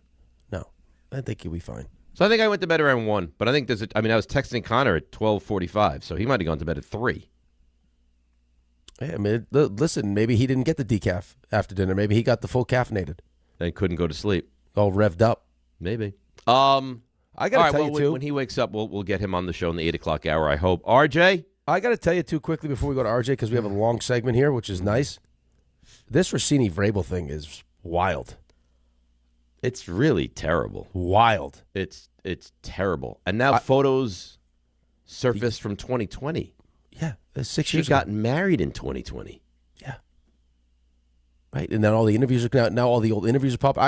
No. I think he'll be fine.
So I think I went to bed around 1, but I think I was texting Connor at 12:45, so he might have gone to bed at 3.
Yeah, I mean, listen, maybe he didn't get the decaf after dinner. Maybe he got the full caffeinated.
And couldn't go to sleep.
All revved up.
Maybe.
I got to tell you, too.
When he wakes up, we'll get him on the show in the 8 o'clock hour, I hope. RJ?
I got to tell you, too, quickly before we go to RJ, because we have a long segment here, which is nice. This Rossini-Vrabel thing is wild.
It's really terrible.
Wild.
It's terrible. And now photos surfaced from 2020.
Yeah, 6 years
She got married in 2020.
Yeah. Right, and then all the interviews are now all the old interviews are popping.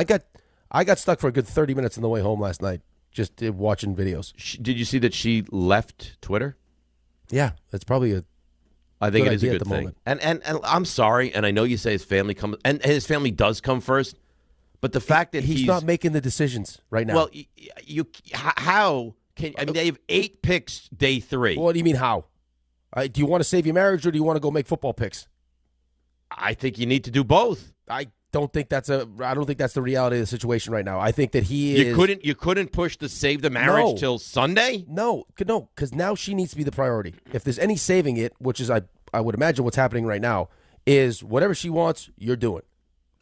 I got stuck for a good 30 minutes on the way home last night just watching videos.
Did you see that she left Twitter?
Yeah, that's probably
I think it is a
idea
good
at the
thing.
moment.
And I'm sorry, and I know you say his family comes, and his family does come first, but the fact that
he's not making the decisions right now.
Well, how can they have 8 picks day 3?
What do you mean how? Do you want to save your marriage or do you want to go make football picks?
I think you need to do both.
I don't think that's the reality of the situation right now. I think that you
couldn't push to save the marriage till Sunday?
No, because now she needs to be the priority. If there's any saving it, which is I would imagine what's happening right now, is whatever she wants, you're doing.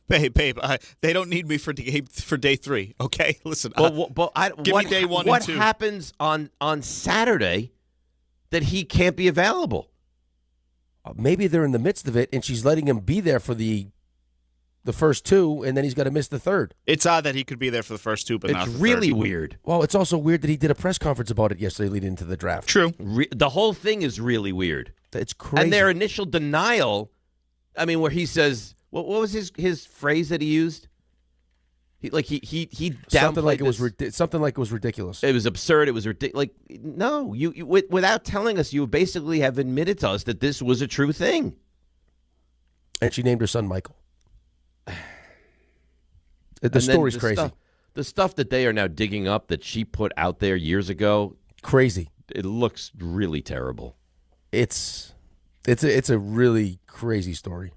Babe, they don't need me for day 3. Okay, listen.
Give
me day 1 and 2.
What happens on Saturday that he can't be available?
Maybe they're in the midst of it, and she's letting him be there for the first 2, and then he's got to miss the third.
It's odd that he could be there for the first 2, but not the
It's really
third.
weird.
Well, it's also weird that he did a press conference about it yesterday leading into the draft.
True.
The whole thing is really weird.
It's crazy.
And their initial denial, where he says, what was his phrase that he used? He downplayed
something like it was ridiculous.
It was absurd. It was ridiculous. Like, no, you without telling us, you basically have admitted to us that this was a true thing.
And she named her son Michael. The story's crazy.
The stuff that they are now digging up that she put out there years ago,
crazy.
It looks really terrible.
It's a really crazy story.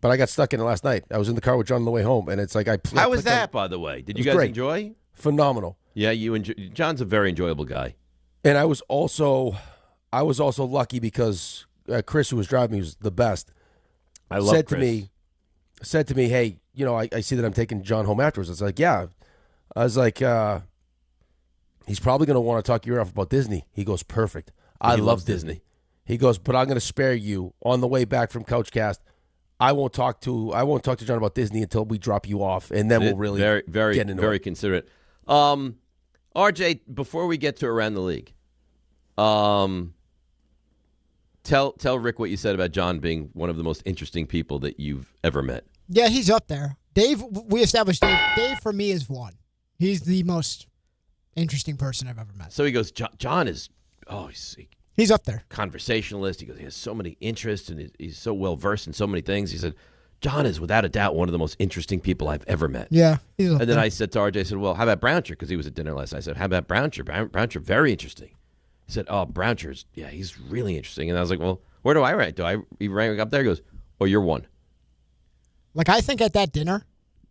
But I got stuck in it last night. I was in the car with John on the way home, and it's like
How was that, by the way? Did you guys enjoy?
Phenomenal.
Yeah, John's a very enjoyable guy.
And I was also lucky because Chris, who was driving me, was the best.
I love
Chris. Said to me, hey, I see that I'm taking John home afterwards. I was like, yeah. I was like, he's probably going to want to talk your ear off about Disney. He goes, perfect. I love Disney. He goes, but I'm going to spare you on the way back from Couchcast. I won't talk to John about Disney until we drop you off, and then we'll really get into
very
it.
considerate. RJ, before we get to Around the League, tell Rick what you said about John being one of the most interesting people that you've ever met.
Yeah, he's up there. Dave, we established Dave. Dave, for me, is one. He's the most interesting person I've ever met.
So he goes, John is,
he's up there.
Conversationalist. He goes, he has so many interests, and he's so well-versed in so many things. He said, John is, without a doubt, one of the most interesting people I've ever met.
Yeah, he's up
And then
there.
I said to RJ, I said, well, how about Browncher? Because he was at dinner last night. I said, how about Browncher? Browncher, very interesting. He said, oh, Browncher's, yeah, he's really interesting. And I was like, well, where do I rank? Do I rank up there? He goes, oh, you're one.
Like, I think at that dinner,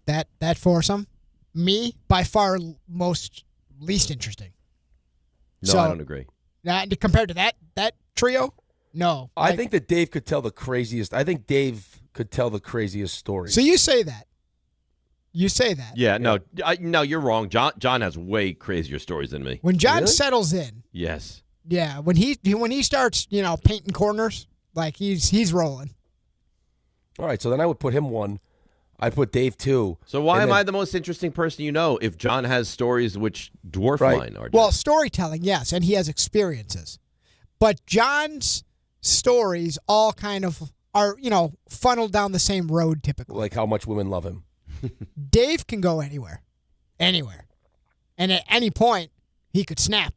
that foursome, me, by far, least interesting.
No, I don't agree.
Compared to that trio, no.
I think that Dave could tell the craziest. I think Dave could tell the craziest story.
So you say that. You say that.
Yeah, no, no, you're wrong. John has way crazier stories than me.
When John settles in,
yes.
Yeah, when he starts, painting corners, like he's rolling.
All right, so then I would put him 1. I'd put Dave 2.
So why am I the most interesting person you know if John has stories which dwarf mine, RJ?
Well, storytelling, yes, and he has experiences. But John's stories all kind of are, funneled down the same road typically.
Like how much women love him.
Dave can go anywhere. Anywhere. And at any point, he could snap.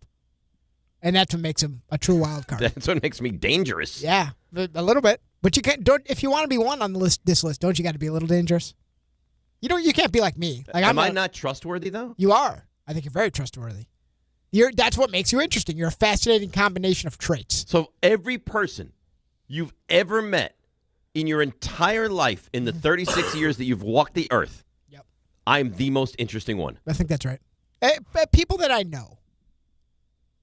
And that's what makes him a true wild card.
That's what makes me dangerous.
Yeah, a little bit. But you can't. If you want to be one on this list, don't you got to be a little dangerous? You can't be like me. Like,
am I not trustworthy though?
You are. I think you're very trustworthy. That's what makes you interesting. You're a fascinating combination of traits.
So every person you've ever met in your entire life, in the 36 years that you've walked the earth,
yep,
I'm the most interesting one.
I think that's right. People that I know.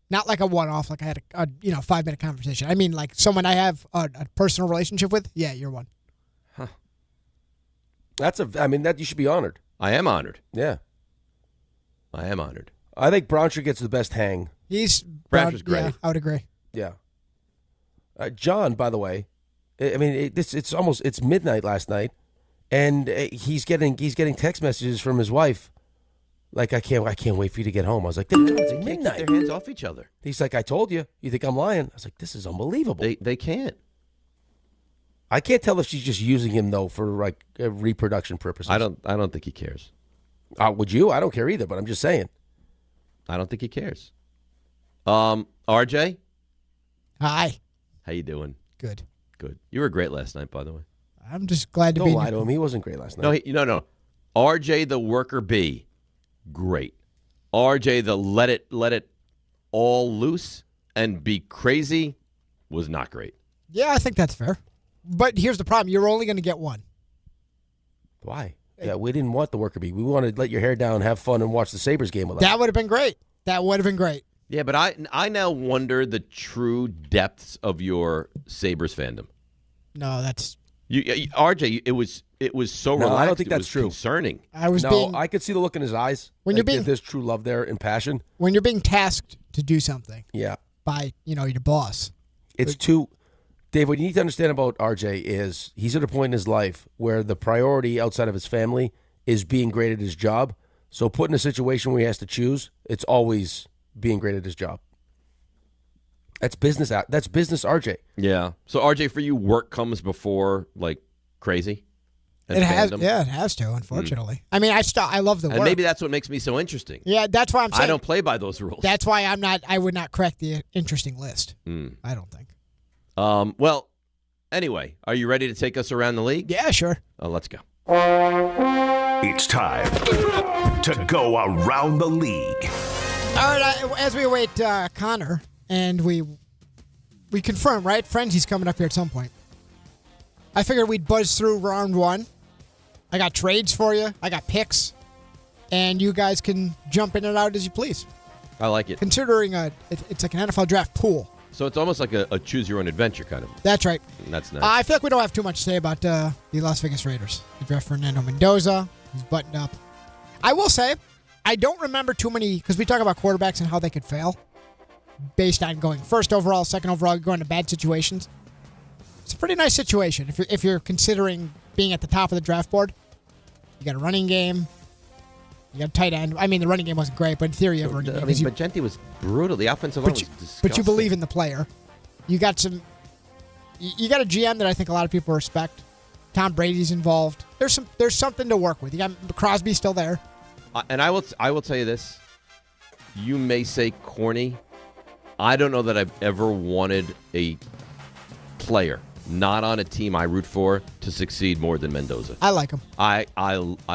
Not like a one-off, like I had a 5-minute conversation. I mean, like someone I have a personal relationship with. Yeah, you're one.
Huh.
That you should be honored.
I am honored.
Yeah.
I am honored.
I think Browncher gets the best hang.
Browncher's great.
Yeah, I would agree.
Yeah. John, by the way, it's midnight last night, and he's getting text messages from his wife. Like, I can't wait for you to get home. I was like, it's midnight.
Can't keep their hands off each other.
He's like, I told you. You think I'm lying? I was like, this is unbelievable.
They can't.
I can't tell if she's just using him though for like reproduction purposes.
I don't think he cares.
Would you? I don't care either. But I'm just saying.
I don't think he cares. RJ.
Hi.
How you doing?
Good.
Good. You were great last night, by the way.
I'm just glad to
Don't
be.
Don't lie to him. He wasn't great last night.
No. RJ the worker bee. Great. RJ the let it all loose and be crazy was not great.
Yeah, I think that's fair. But here's the problem. You're only going to get one.
Why? Yeah, we didn't want the worker bee. We wanted to let your hair down, have fun, and watch the Sabres game with us.
That would have been great.
Yeah, but I now wonder the true depths of your Sabres fandom.
No, that's
RJ. It was so relaxed.
I don't think that's true.
Concerning.
I could see the look in his eyes.
When you're being,
there's true love there and passion.
When you're being tasked to do something.
Yeah.
By your boss.
It's too. Dave, what you need to understand about RJ is he's at a point in his life where the priority outside of his family is being great at his job. So put in a situation where he has to choose, it's always being great at his job. That's business. That's business, RJ.
Yeah. So RJ, for you, work comes before like crazy.
It has. Yeah, it has to. Unfortunately, I mean, I love the work,
and maybe that's what makes me so interesting.
Yeah, that's why I'm saying
I don't play by those rules.
That's why I would not crack the interesting list. I don't think.
Well, anyway, are you ready to take us around the league?
Yeah, sure.
Let's go.
It's time to go around the league.
All right, as we await Connor, and we confirm, right? Frenzy's coming up here at some point. I figured we'd buzz through round one. I got trades for you. I got picks. And you guys can jump in and out as you please.
I like it.
Considering it's like an NFL draft pool.
So it's almost like a choose-your-own-adventure kind of.
That's right.
That's nice.
I feel like we don't have too much to say about the Las Vegas Raiders. They draft Fernando Mendoza. He's buttoned up. I will say, I don't remember too many, because we talk about quarterbacks and how they could fail based on going first overall, second overall, going to bad situations. It's a pretty nice situation if you're considering being at the top of the draft board. You got a running game. You got a tight end. I mean, the running game wasn't great, but in theory, you have a running game.
I mean, Bagenti was brutal. The offensive line was disgusting.
But you believe in the player. You got you got a GM that I think a lot of people respect. Tom Brady's involved. There's something to work with. You got Crosby still there.
And I will tell you this. You may say corny. I don't know that I've ever wanted a player not on a team I root for to succeed more than Mendoza.
I like him.
I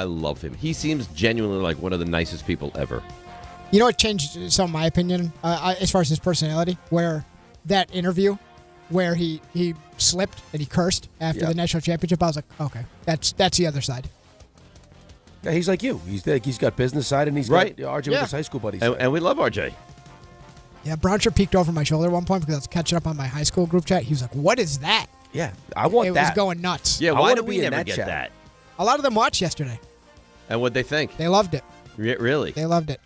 love him. He seems genuinely like one of the nicest people ever.
You know what changed some of my opinion as far as his personality? Where that interview where he slipped and he cursed after the national championship, I was like, okay, that's the other side.
Yeah, he's like you. He's got business side and he's got RJ with his high school buddies.
And we love RJ.
Yeah, Brownshire peeked over my shoulder at one point because I was catching up on my high school group chat. He was like, what is that?
Yeah, I want that.
It was going nuts.
Yeah, why did we never get that?
A lot of them watched yesterday.
And what'd they think?
They loved it.
Really?
They loved it.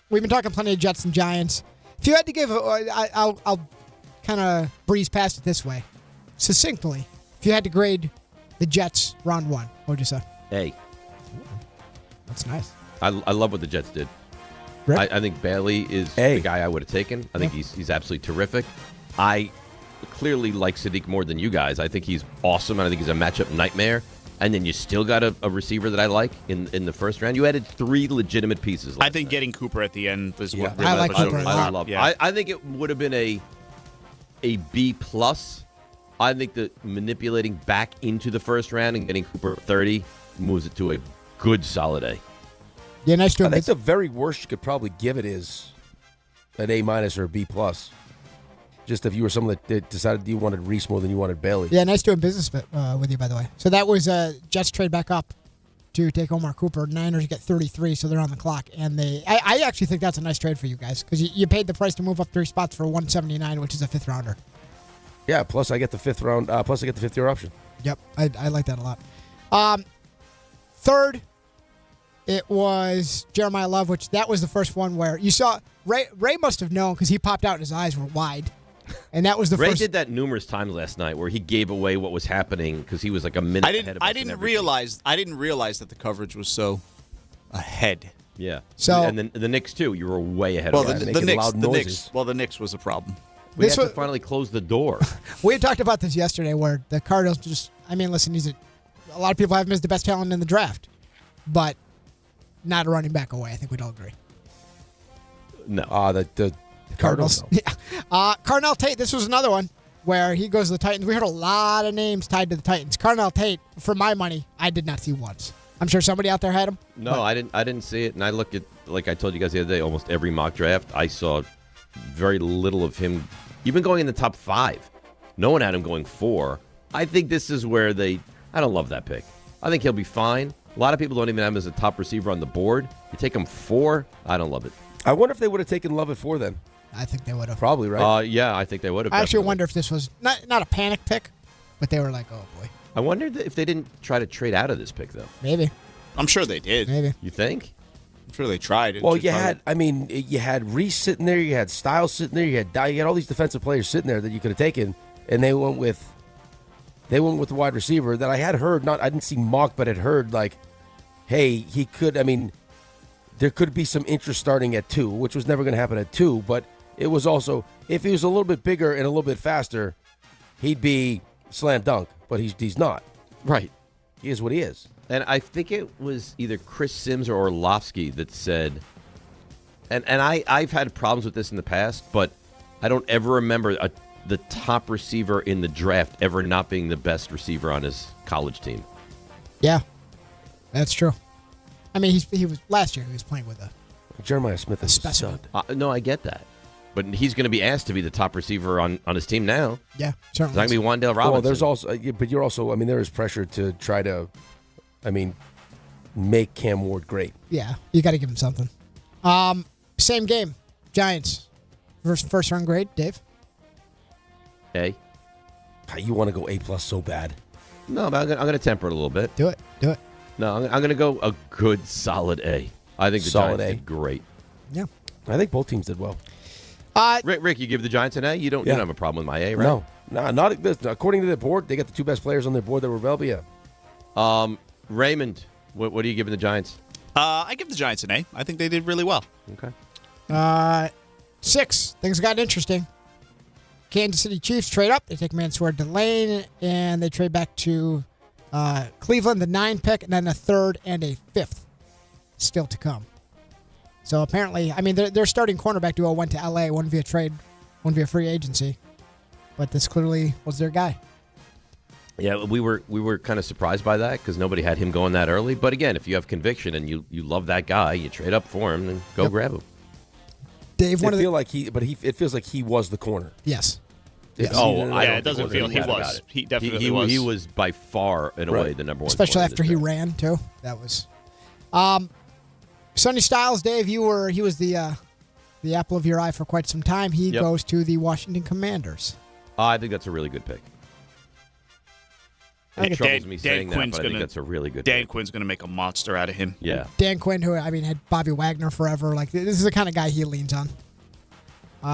We've been talking plenty of Jets and Giants. If you had to give, I'll kind of breeze past it this way. Succinctly, if you had to grade the Jets round one, what would you say?
A.
That's nice.
I love what the Jets did.
Right.
I think Bailey is the guy I would have taken. I think he's absolutely terrific. I clearly like Sadiq more than you guys. I think he's awesome, and I think he's a matchup nightmare. And then you still got a receiver that I like in the first round. You added 3 legitimate pieces.
I think getting Cooper at the end was what really
I like Cooper a lot.
I love. Yeah. I think it would have been a B+. I think that manipulating back into the first round and getting Cooper 30 moves it to a good solid A.
Yeah, nice to him.
I think the very worst you could probably give it is an A- or a B+. Just if you were someone that decided you wanted Reese more than you wanted Bailey.
Yeah, nice doing business with you, by the way. So that was Jets trade back up to take Omar Cooper. Niners get 33, so they're on the clock. And I actually think that's a nice trade for you guys because you paid the price to move up 3 spots for 179, which is a 5th rounder.
Yeah, plus I get the 5th round. Plus I get the 5th year option.
Yep, I like that a lot. Third, it was Jeremiah Love, which that was the first one where you saw Ray must have known because he popped out and his eyes were wide. And that was the
Ray
first.
Ray did that numerous times last night where he gave away what was happening because he was like a minute ahead of us.
I didn't realize that the coverage was so ahead.
Yeah.
So
and then the Knicks too. You were way ahead
of
us.
The Knicks. Well, the Knicks was a problem.
We had to finally close the door.
We had talked about this yesterday where the Cardinals just. I mean, listen, a lot of people have him as the best talent in the draft, but not a running back away. I think we'd all agree.
No.
The Cardinals.
Yeah. Carnell Tate, this was another one where he goes to the Titans. We heard a lot of names tied to the Titans. Carnell Tate, for my money, I did not see once. I'm sure somebody out there had him.
No, I didn't see it. And I looked at, like I told you guys the other day, almost every mock draft. I saw very little of him, even going in the top 5. No one had him going 4. I think this is where I don't love that pick. I think he'll be fine. A lot of people don't even have him as a top receiver on the board. You take him 4, I don't love it.
I wonder if they would have taken Love at 4 then.
I think they would have.
Probably, right?
Yeah, I think they would have.
I actually wonder if this was not a panic pick, but they were like, oh boy.
I wonder if they didn't try to trade out of this pick, though.
Maybe.
I'm sure they did.
Maybe.
You think?
I'm sure they tried.
Well, you had Reese sitting there, you had Styles sitting there, you had all these defensive players sitting there that you could have taken, and they went with the wide receiver that I had heard. I didn't see mocked, but had heard like, hey, he could. I mean, there could be some interest starting at 2, which was never going to happen at 2. But it was also, if he was a little bit bigger and a little bit faster, he'd be slam dunk. But he's not.
Right.
He is what he is.
And I think it was either Chris Sims or Orlovsky that said, and I've had problems with this in the past, but I don't ever remember the top receiver in the draft ever not being the best receiver on his college team.
Yeah, that's true. I mean, he was last year. He was playing with
Jeremiah Smith is a
specimen.
stud.
No, I get that. But he's going to be asked to be the top receiver on his team now.
Yeah,
It's not going to be Wan'Dale Robinson.
Well, there's also, but you're also, I mean, there is pressure to try to, make Cam Ward great.
Yeah, you got to give him something. Same game, Giants first round grade, Dave.
A.
You want to go A+ so bad?
No, but I'm going to temper it a little bit.
Do it.
No, I'm going to go a good solid A. I think the
Solid
Giants
A.
did great.
Yeah,
I think both teams did well.
Rick, you give the Giants an A? You don't have a problem with my A, right?
No, not according to the board. They got the 2 best players on their board that were available. Yeah.
Raymond, what are you giving the Giants?
I give the Giants an A. I think they did really well.
Okay.
6. Things got interesting. Kansas City Chiefs trade up. They take Mansour Delane, and they trade back to Cleveland, the 9 pick, and then a 3rd and a 5th still to come. So apparently, I mean, their starting cornerback duo went to L.A., one via trade, one via free agency. But this clearly was their guy.
Yeah, we were kind of surprised by that because nobody had him going that early. But again, if you have conviction and you love that guy, you trade up for him and go grab him.
Dave,
it feels like he was the corner.
Yes.
It doesn't feel
he was. He definitely was.
He was by far and away the number one.
Especially after he ran too. That was. Sonny Styles, Dave, he was the apple of your eye for quite some time. He goes to the Washington Commanders.
I think that's a really good pick. It troubles me saying that, but I think that's a really good pick.
Dan Quinn's going to make a monster out of him.
Yeah.
Dan Quinn, who had Bobby Wagner forever. Like, this is the kind of guy he leans on.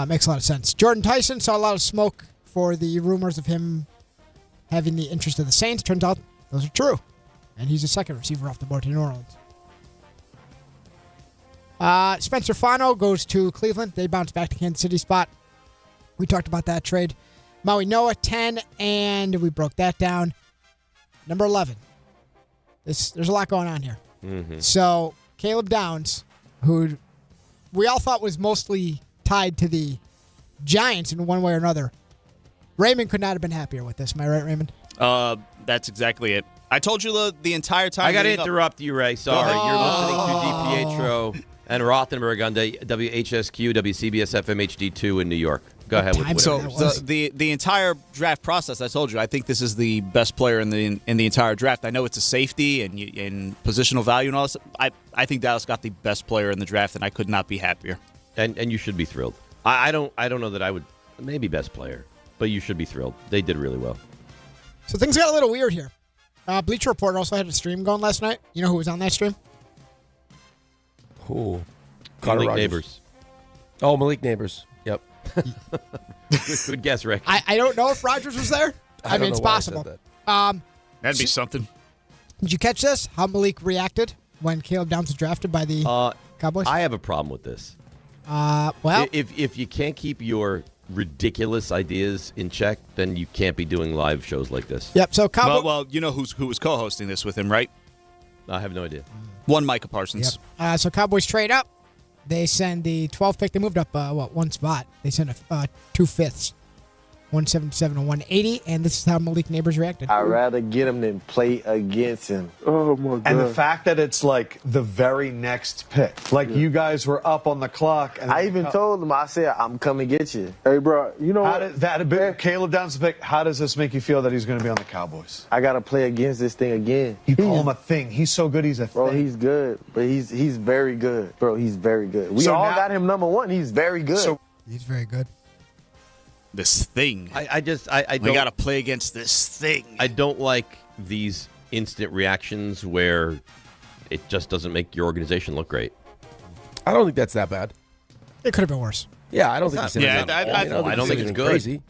Makes a lot of sense. Jordan Tyson saw a lot of smoke for the rumors of him having the interest of the Saints. Turns out those are true. And he's a second receiver off the board to New Orleans. Spencer Fano goes to Cleveland. They bounce back to Kansas City spot. We talked about that trade. Maui Noah, 10, and we broke that down. Number 11. There's a lot going on here.
Mm-hmm.
So, Caleb Downs, who we all thought was mostly tied to the Giants in one way or another. Raymond could not have been happier with this. Am I right, Raymond?
That's exactly it. I told you the entire time.
I got to interrupt you, Ray. Sorry. You're listening to DiPietro and Rothenberg on WHSQ, WCBS FM HD2 in New York. Go ahead with
the entire draft process. I told you, I think this is the best player in the entire draft. I know it's a safety and positional value and all this. I think Dallas got the best player in the draft, and I could not be happier.
And you should be thrilled. I don't know that I would maybe best player, but you should be thrilled. They did really well.
So things got a little weird here. Bleacher Report also had a stream going last night. You know who was on that stream?
Who?
Malik Neighbors.
Oh, Malik Neighbors. Yep.
Good guess, Rick.
I don't know if Rodgers was there. I mean, it's possible.
That'd be something.
Did you catch this? How Malik reacted when Caleb Downs was drafted by the Cowboys?
I have a problem with this.
Well,
if you can't keep your ridiculous ideas in check, then you can't be doing live shows like this.
Yep. So
well, you know who was co-hosting this with him, right?
I have no idea.
One Micah Parsons.
Yep. So Cowboys trade up. They send the 12th pick. They moved up one spot. They sent 2 fifths, 177 and 180, and this is how Malik Neighbors reacted.
I'd rather get him than play against him.
Oh, my God. And the fact that it's like the very next pick. Like you guys were up on the clock. And
I even told him, I said, I'm coming to get you.
Hey, bro, you know what? Caleb Downs pick, how does this make you feel that he's going to be on the Cowboys?
I got to play against this thing again.
You call him a thing. He's so good, he's a thing.
Bro, he's good, but he's very good. Bro, he's very good. We all got him number 1. He's very good.
He's very good.
this thing.
I don't.
We got to play against this thing.
I don't like these instant reactions where it just doesn't make your organization look great.
I don't think that's that bad.
It could have been worse.
Yeah, I don't think he's
I don't think it's good.
Crazy.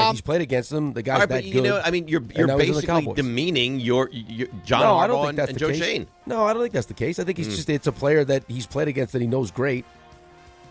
He's played against them. The guy's
right,
that
but,
good.
I mean, you're basically demeaning your John
I don't
Harbaugh
think that's
and
the
Joe
case.
Shane.
No, I don't think that's the case. I think it's a player that he's played against that he knows great,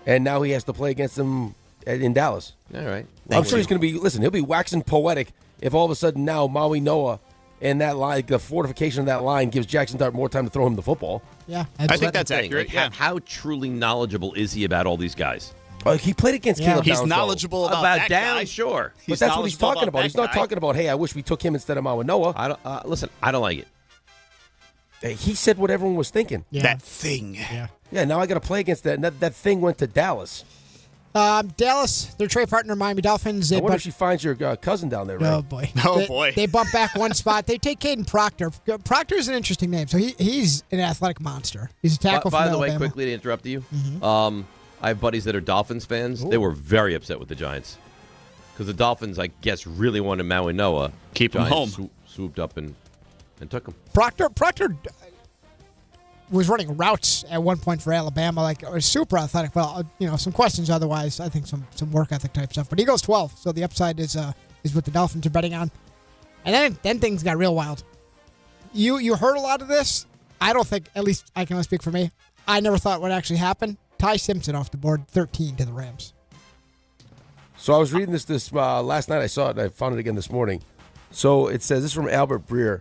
and now he has to play against them in Dallas.
All right.
I'm sure he's going to be. Listen, he'll be waxing poetic if all of a sudden now Maui Noah and that line, the fortification of that line, gives Jackson Dart more time to throw him the football.
Yeah,
I think that's accurate.
Like, how truly knowledgeable is he about all these guys?
He played against Caleb Downs.
He's knowledgeable
about
that
Downs,
guy.
sure.
But that's what he's talking about. He's not talking about, hey, I wish we took him instead of Maui Noah.
I don't. Listen, I don't like it.
Hey, he said what everyone was thinking.
Yeah.
That thing.
Yeah, now I got to play against that. And that thing went to Dallas.
Dallas, their trade partner, Miami Dolphins.
I wonder if she finds your cousin down there, right?
Oh, boy.
Oh, boy.
They bump back one spot. They take Caden Proctor. Proctor is an interesting name. So he's an athletic monster. He's a tackle from
By the way,
Alabama.
quickly to interrupt you, I have buddies that are Dolphins fans. Ooh. They were very upset with the Giants because the Dolphins, I guess, really wanted Maui Noah.
Keep him home.
Swooped up and took him.
Proctor was running routes at one point for Alabama, like was super athletic. Well, some questions otherwise. I think some work ethic type stuff. But he goes 12, so the upside is what the Dolphins are betting on. And then things got real wild. You heard a lot of this. I don't think, at least I can only speak for me, I never thought it would actually happen. Ty Simpson off the board, 13 to the Rams.
So I was reading this last night. I saw it, and I found it again this morning. So it says, this is from Albert Breer.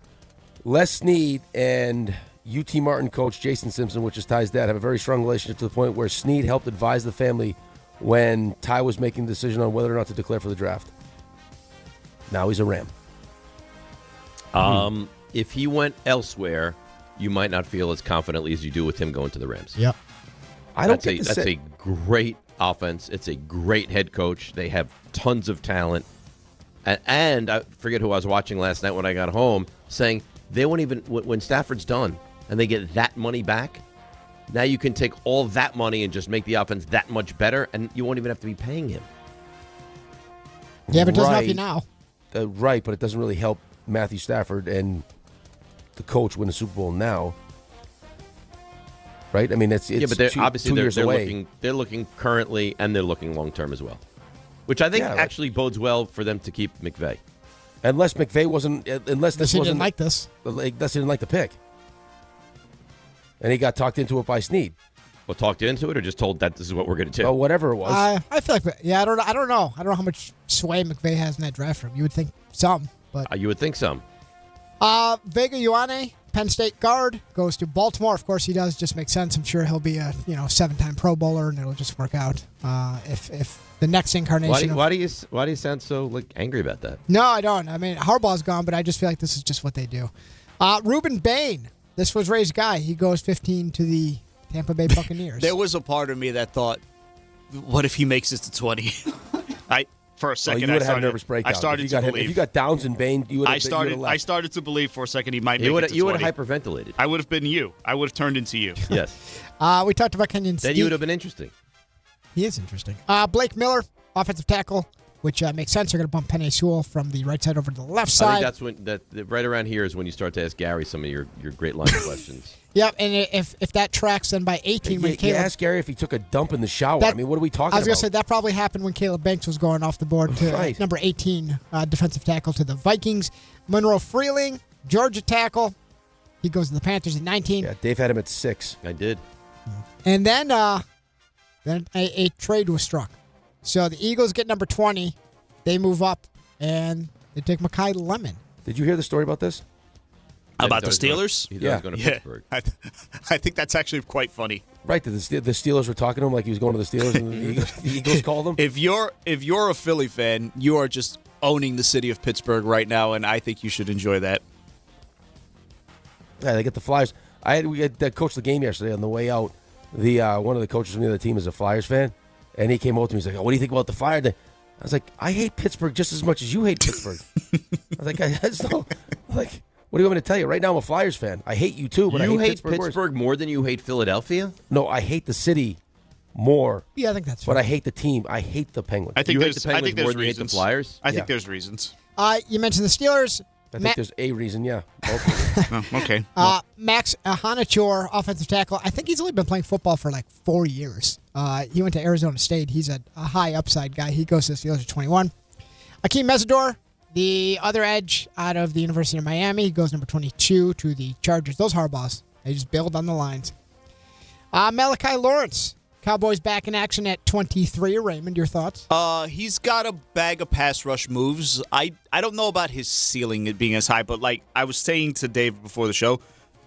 Les Snead and UT Martin coach Jason Simpson, which is Ty's dad, have a very strong relationship to the point where Snead helped advise the family when Ty was making the decision on whether or not to declare for the draft. Now he's a Ram.
If he went elsewhere, you might not feel as confidently as you do with him going to the Rams.
Yep.
That's a great offense. It's a great head coach. They have tons of talent. And I forget who I was watching last night when I got home saying they won't even, when Stafford's done and they get that money back, now you can take all that money and just make the offense that much better, and you won't even have to be paying him.
Yeah, but it doesn't help you now.
Right, but it doesn't really help Matthew Stafford and the coach win the Super Bowl now. Right? I mean, it's
but they're, obviously
2 years away.
They're looking currently, and they're looking long-term as well, which I think actually bodes well for them to keep McVay.
Unless McVay wasn't, unless
he didn't like this.
Unless he didn't like the pick. And he got talked into it by Snead.
Well, talked into it or just told that this is what we're going to do?
Well, whatever it was.
I feel like, I don't know. I don't know how much sway McVay has in that draft room. You would think some, but.
You would think some.
Vega Ioane, Penn State guard, goes to Baltimore. Of course he does. Just makes sense. I'm sure he'll be a 7-time Pro Bowler, and it'll just work out. If the next incarnation.
Why do you sound so angry about that?
No, I don't. I mean, Harbaugh's gone, but I just feel like this is just what they do. Reuben Bain, this was Ray's guy. He goes 15 to the Tampa Bay Buccaneers.
There was a part of me that thought, what if he makes it to 20? For a second,
you would have had a nervous breakdown.
I started to believe.
If you got Downs and Bain, you would have
I started to believe for a second he might make it to 20.
You would have hyperventilated.
I would have been you. I would have turned into you.
Yes.
We talked about Kenyon Steve.
Then you would have been interesting.
He is interesting. Blake Miller, offensive tackle, which makes sense. They're going to bump Penei Sewell from the right side over to the left side.
I think that's when right around here is when you start to ask Gary some of your great line of questions.
Yep, and if that tracks, then by 18 when Caleb...
You asked Gary if he took a dump in the shower. I mean, what are we talking about?
I was going to say, that probably happened when Caleb Banks was going off the board to number 18 defensive tackle to the Vikings. Monroe Freeling, Georgia tackle. He goes to the Panthers at 19.
Yeah, Dave had him at 6.
I did.
And then a trade was struck. So the Eagles get number 20. They move up, and they take Mekhi Lemon.
Did you hear the story about this?
About the Steelers?
He was going to Pittsburgh.
I think that's actually quite funny.
Right, the Steelers were talking to him like he was going to the Steelers, and the Eagles called him.
If you're a Philly fan, you are just owning the city of Pittsburgh right now, and I think you should enjoy that.
Yeah, they get the Flyers. We had coached the game yesterday on the way out. One of the coaches from the other team is a Flyers fan, and he came over to me. He's like, "What do you think about the Flyers?" I was like, "I hate Pittsburgh just as much as you hate Pittsburgh." I was like, what do you want me to tell you? Right now, I'm a Flyers fan. I hate you too, but I hate Pittsburgh
more than you hate Philadelphia?
No, I hate the city more.
Yeah, I think that's
But
fair.
I hate the team. I hate the Penguins.
I think
You hate
there's,
the Penguins
I think there's
more than you hate the
reasons.
Flyers?
I think
Yeah.
there's reasons.
You mentioned the Steelers.
I think there's a reason, yeah. Both.
Oh, okay.
Max Hanachor, offensive tackle. I think he's only been playing football for like 4 years. He went to Arizona State. He's a high upside guy. He goes to the Steelers at 21. Akeem Mesidor, the other edge out of the University of Miami. He goes number 22 to the Chargers. Those hardballs, they just build on the lines. Malachi Lawrence, Cowboys back in action at 23. Raymond, your thoughts?
He's got a bag of pass rush moves. I don't know about his ceiling it being as high, but like I was saying to Dave before the show,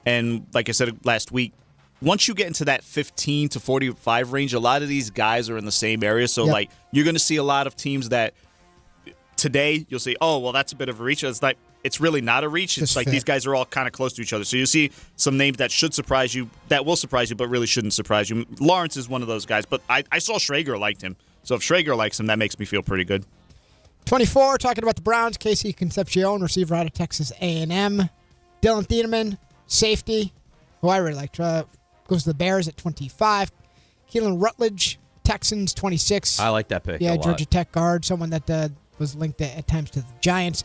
and like I said last week, once you get into that 15 to 45 range, a lot of these guys are in the same area. So like you're going to see a lot of teams that today you'll say, oh, well, that's a bit of a reach. It's like it's really not a reach. It's like these guys are all kind of close to each other. So you'll see some names that should surprise you, that will surprise you, but really shouldn't surprise you. Lawrence is one of those guys, but I saw Schrager liked him. So if Schrager likes him, that makes me feel pretty good.
24, talking about the Browns, Casey Concepcion, receiver out of Texas A&M. Dylan Thiedemann, safety, who I really like, goes to the Bears at 25. Keelan Rutledge, Texans, 26.
I like that pick a
Yeah,
lot.
Georgia Tech guard, someone that was linked at times to the Giants.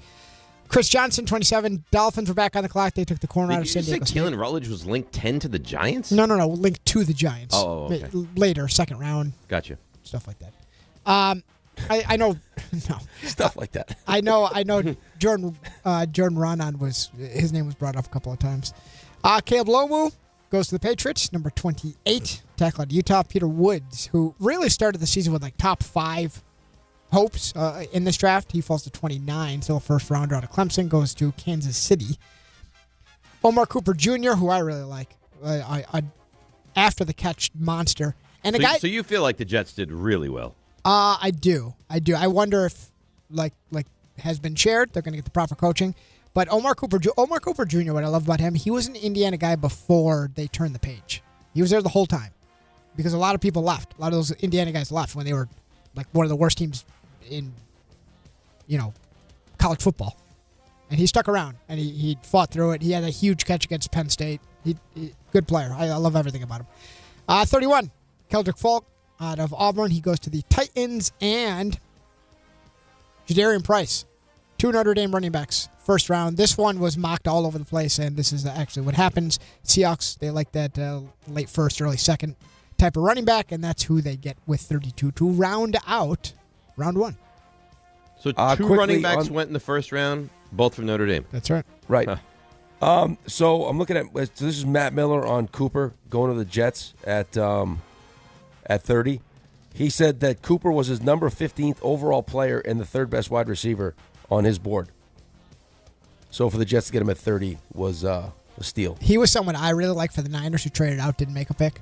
Chris Johnson, 27. Dolphins were back on the clock. They took the corner out of San Diego State.
Keelan Rutledge was linked 10 to the Giants?
No, linked to the Giants.
Oh, okay.
Later, second round.
Gotcha.
Stuff like that. I know. No.
Stuff like that.
I know. Jordan Ronan his name was brought up a couple of times. Caleb Lomu goes to the Patriots, number 28. Tackle out of Utah. Peter Woods, who really started the season with like top 5 hopes in this draft. He falls to 29, still a first rounder out of Clemson, goes to Kansas City. Omar Cooper Jr., who I really like, after the catch monster, and
So you feel like the Jets did really well?
I do. I wonder if like has been shared. They're going to get the proper coaching. But Omar Cooper Jr., what I love about him, he was an Indiana guy before they turned the page. He was there the whole time because a lot of people left. A lot of those Indiana guys left when they were like one of the worst teams in, college football. And he stuck around, and he fought through it. He had a huge catch against Penn State. He good player. I love everything about him. 31, Keldrick Falk out of Auburn. He goes to the Titans. And Jadarian Price, 2 Notre Dame running backs, first round. This one was mocked all over the place, and this is actually what happens. Seahawks, they like that late first, early second type of running back, and that's who they get with 32 to round out round 1.
So two running backs went in the first round, both from Notre Dame.
That's right.
Right. So I'm looking at this is Matt Miller on Cooper going to the Jets at 30. He said that Cooper was his number 15th overall player and the third best wide receiver on his board. So for the Jets to get him at 30 was a steal.
He was someone I really liked for the Niners who traded out, didn't make a pick.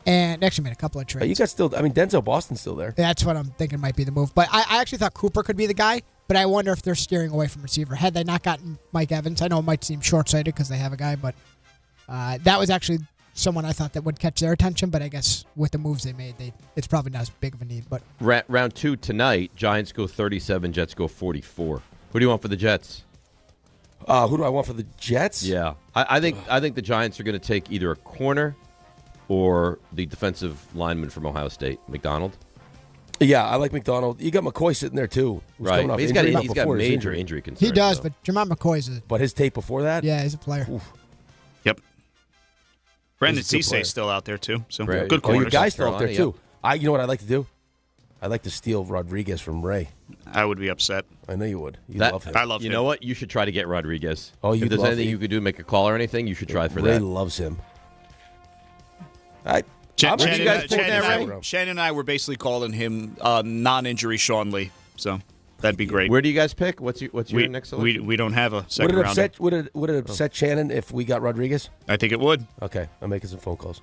And actually made a couple of trades.
You got Denzel Boston's still there.
That's what I'm thinking might be the move. But I actually thought Cooper could be the guy, but I wonder if they're steering away from receiver. Had they not gotten Mike Evans, I know it might seem short-sighted because they have a guy, but that was actually someone I thought that would catch their attention, but I guess with the moves they made, it's probably not as big of a need. But
Round 2 tonight, Giants go 37, Jets go 44. Who do you want for the Jets?
Who do I want for the Jets?
Yeah. I think the Giants are going to take either a corner or the defensive lineman from Ohio State, McDonald.
Yeah, I like McDonald. You got McCoy sitting there too.
Right. He's got major injury concerns.
He does, but Jermont McCoy's
But his tape before that?
Yeah, he's a player.
Oof.
Yep. Brandon
He's a good player.
Cisse still out there too. So
Right.
good
Oh,
corners.
your guy's still out there
Carolina,
too. You know what I'd like to do? I'd like to steal Rodriguez from Ray.
I would be upset.
I know you would. You
That-
love him.
I love him.
You know what? You should try to get Rodriguez.
Oh,
if
you'd
there's
love
anything
him.
you could do, make a call or anything, you should try for
Ray
that.
loves him.
Shannon and I were basically calling him non-injury Sean Lee. So that'd be great.
Where do you guys pick? What's your next selection?
We don't have a second
Would it
rounder.
upset? Would it upset Shannon if we got Rodriguez?
I think it would.
Okay, I'm making some phone calls.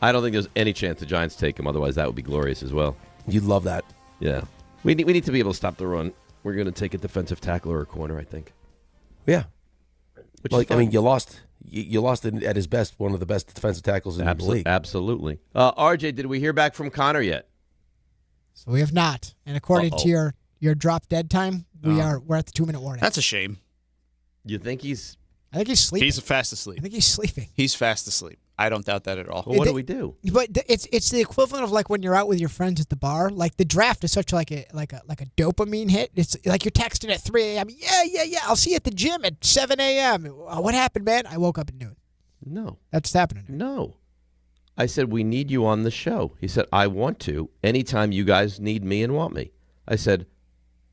I don't think there's any chance the Giants take him. Otherwise, that would be glorious as well.
You'd love that.
Yeah. We need to be able to stop the run. We're going to take a defensive tackle or a corner, I think.
Yeah.
Which is
I
fine.
mean, you lost at his best, one of the best defensive tackles in the league.
Absolutely. RJ, did we hear back from Connor yet?
So we have not. And according to your drop dead time, we're at the 2-minute warning.
That's a shame.
You think he's...
I think he's sleeping.
He's fast asleep.
I think he's sleeping.
He's fast asleep. I don't doubt that at all.
Well, what do we do?
But it's the equivalent of like when you're out with your friends at the bar. Like the draft is such like a dopamine hit. It's like you're texting at 3 a.m. Yeah. I'll see you at the gym at 7 a.m. What happened, man? I woke up at noon.
No.
That's happening.
No. I said, we need you on the show. He said, I want to anytime you guys need me and want me. I said,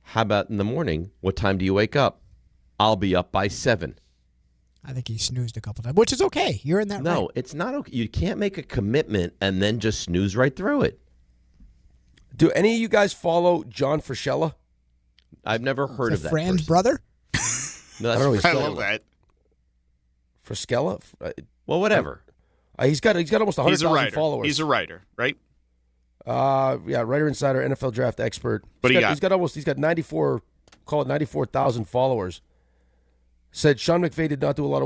how about in the morning? What time do you wake up? I'll be up by 7.
I think he snoozed a couple times, which is okay. You're in that
No,
right.
it's not okay. You can't make a commitment and then just snooze right through it.
Do any of you guys follow John Frusciella?
I've never heard of that
Fran's
person.
brother?
No, that's
I don't know.
Frusciella.
I love that. Frusciella?
Well, whatever.
He's got almost 100,000 followers.
He's a writer, right?
Yeah, writer, insider, NFL draft expert. He's got 94,000 followers. Said Sean McVay did not do a lot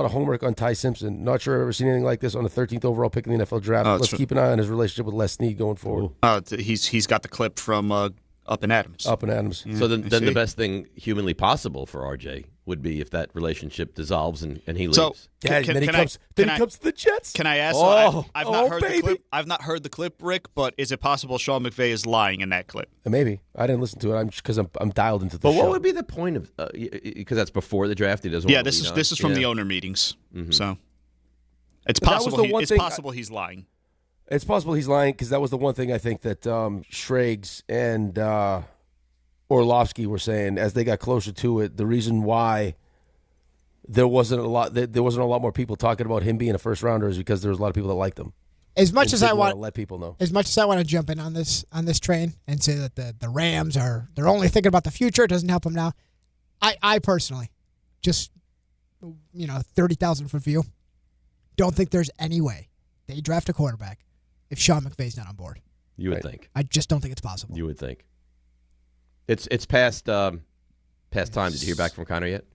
of homework on Ty Simpson. Not sure I've ever seen anything like this on the 13th overall pick in the NFL draft. Let's keep an eye on his relationship with Les Snead going forward.
He's got the clip from Up and Adams.
Up and Adams.
So then the best thing humanly possible for RJ would be if that relationship dissolves and he leaves.
So
then he comes to the Jets.
Can I ask? I've not heard the clip. I've not heard the clip, Rick. But is it possible Sean McVay is lying in that clip?
Maybe I didn't listen to it. Because I'm dialed into the show.
But what would be the point of? Because that's before the draft. He doesn't.
Yeah, this is from the owner meetings. Mm-hmm. So it's possible. It's possible he's lying.
It's possible he's lying because that was the one thing I think that Schrags and Orlovsky were saying as they got closer to it. The reason why there wasn't a lot more people talking about him being a first rounder is because there was a lot of people that liked him.
As much as I want
to let people know,
as much as I want to jump in on this train and say that the Rams they're only thinking about the future, it doesn't help them now. I personally, just 30,000 foot view, don't think there's any way they draft a quarterback if Sean McVay's not on board.
You would think.
I just don't think it's possible.
You would think. It's past time. Did you hear back from Connor yet?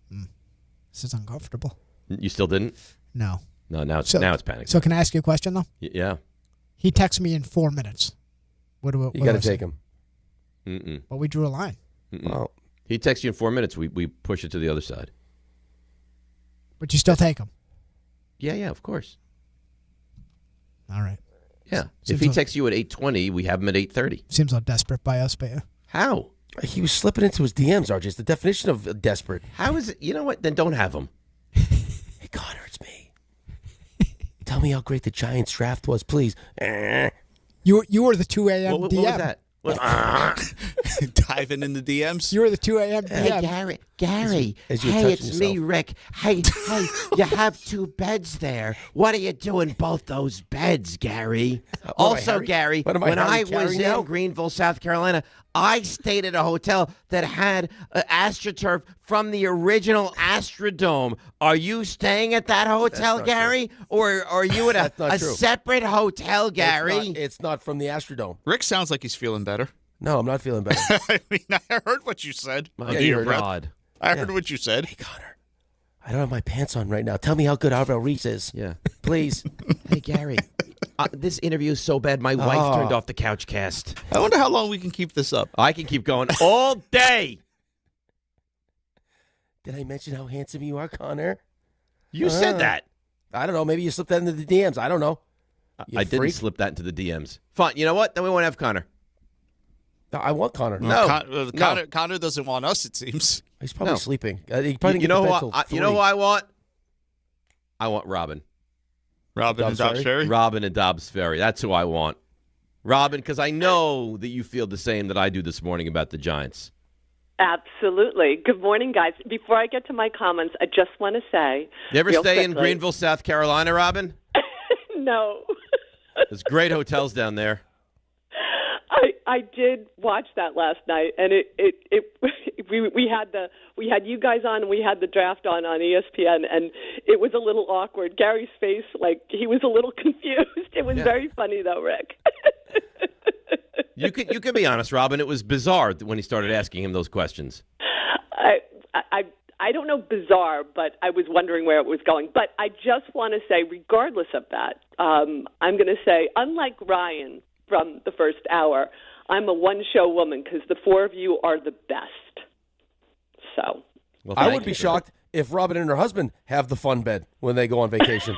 This is uncomfortable.
You still didn't?
No.
No, now it's panic.
So can I ask you a question, though?
Yeah.
He texts me in 4 minutes. What do
you got to take him?
Mm-mm.
But we drew a line.
Well,
he texts you in 4 minutes. We push it to the other side.
But you still take him?
Yeah, of course.
All right.
Yeah. If he texts you at 8:20, we have him at 8:30.
Seems all desperate by us, but yeah.
How?
He was slipping into his DMs, RJ. It's the definition of desperate.
How is it? You know what? Then don't have him.
Hey, Connor, it's me. Tell me how great the Giants draft was, please.
You were the 2 a.m.
What
DM.
was that?
Diving in the DMs.
You were the 2 a.m. DM.
Hey, Gary. Hey, it's me, Rick. Hey, you have 2 beds there. What are you doing both those beds, Gary? Also, Gary, when I was in Greenville, South Carolina, I stayed at a hotel that had AstroTurf from the original Astrodome. Are you staying at that hotel, Gary? Or are you at a separate hotel, Gary?
It's not from the Astrodome.
Rick sounds like he's feeling better.
No, I'm not feeling better.
I mean, I heard what you said.
You heard God.
I heard what you said.
Hey, Connor, I don't have my pants on right now. Tell me how good Alvaro Reese is.
Yeah.
Please.
Hey, Gary. This interview is so bad, my wife turned off the Couchcast.
I wonder how long we can keep this up.
I can keep going all day.
Did I mention how handsome you are, Connor?
You said that.
I don't know. Maybe you slipped that into the DMs. I don't know.
I didn't slip that into the DMs. Fine. You know what? Then we won't have Connor.
No, I want Connor.
No.
Connor doesn't want us, it seems.
He's probably sleeping. He probably
you know who I want? I want Robin.
Robin and Dobbs Ferry?
Robin and Dobbs Ferry. That's who I want. Robin, because I know that you feel the same that I do this morning about the Giants.
Absolutely. Good morning, guys. Before I get to my comments, I just want to say...
You ever stay in Greenville, South Carolina, Robin?
No.
There's great hotels down there.
I did watch that last night, and we had you guys on, and we had the draft on ESPN, and it was a little awkward. Gary's face, like he was a little confused. It was very funny, though, Rick.
You could be honest, Robin. It was bizarre when he started asking him those questions.
I don't know bizarre, but I was wondering where it was going. But I just want to say, regardless of that, I'm going to say, unlike Ryan from the first hour, I'm a one-show woman because the 4 of you are the best. So
I would be shocked if Robin and her husband have the fun bed when they go on vacation.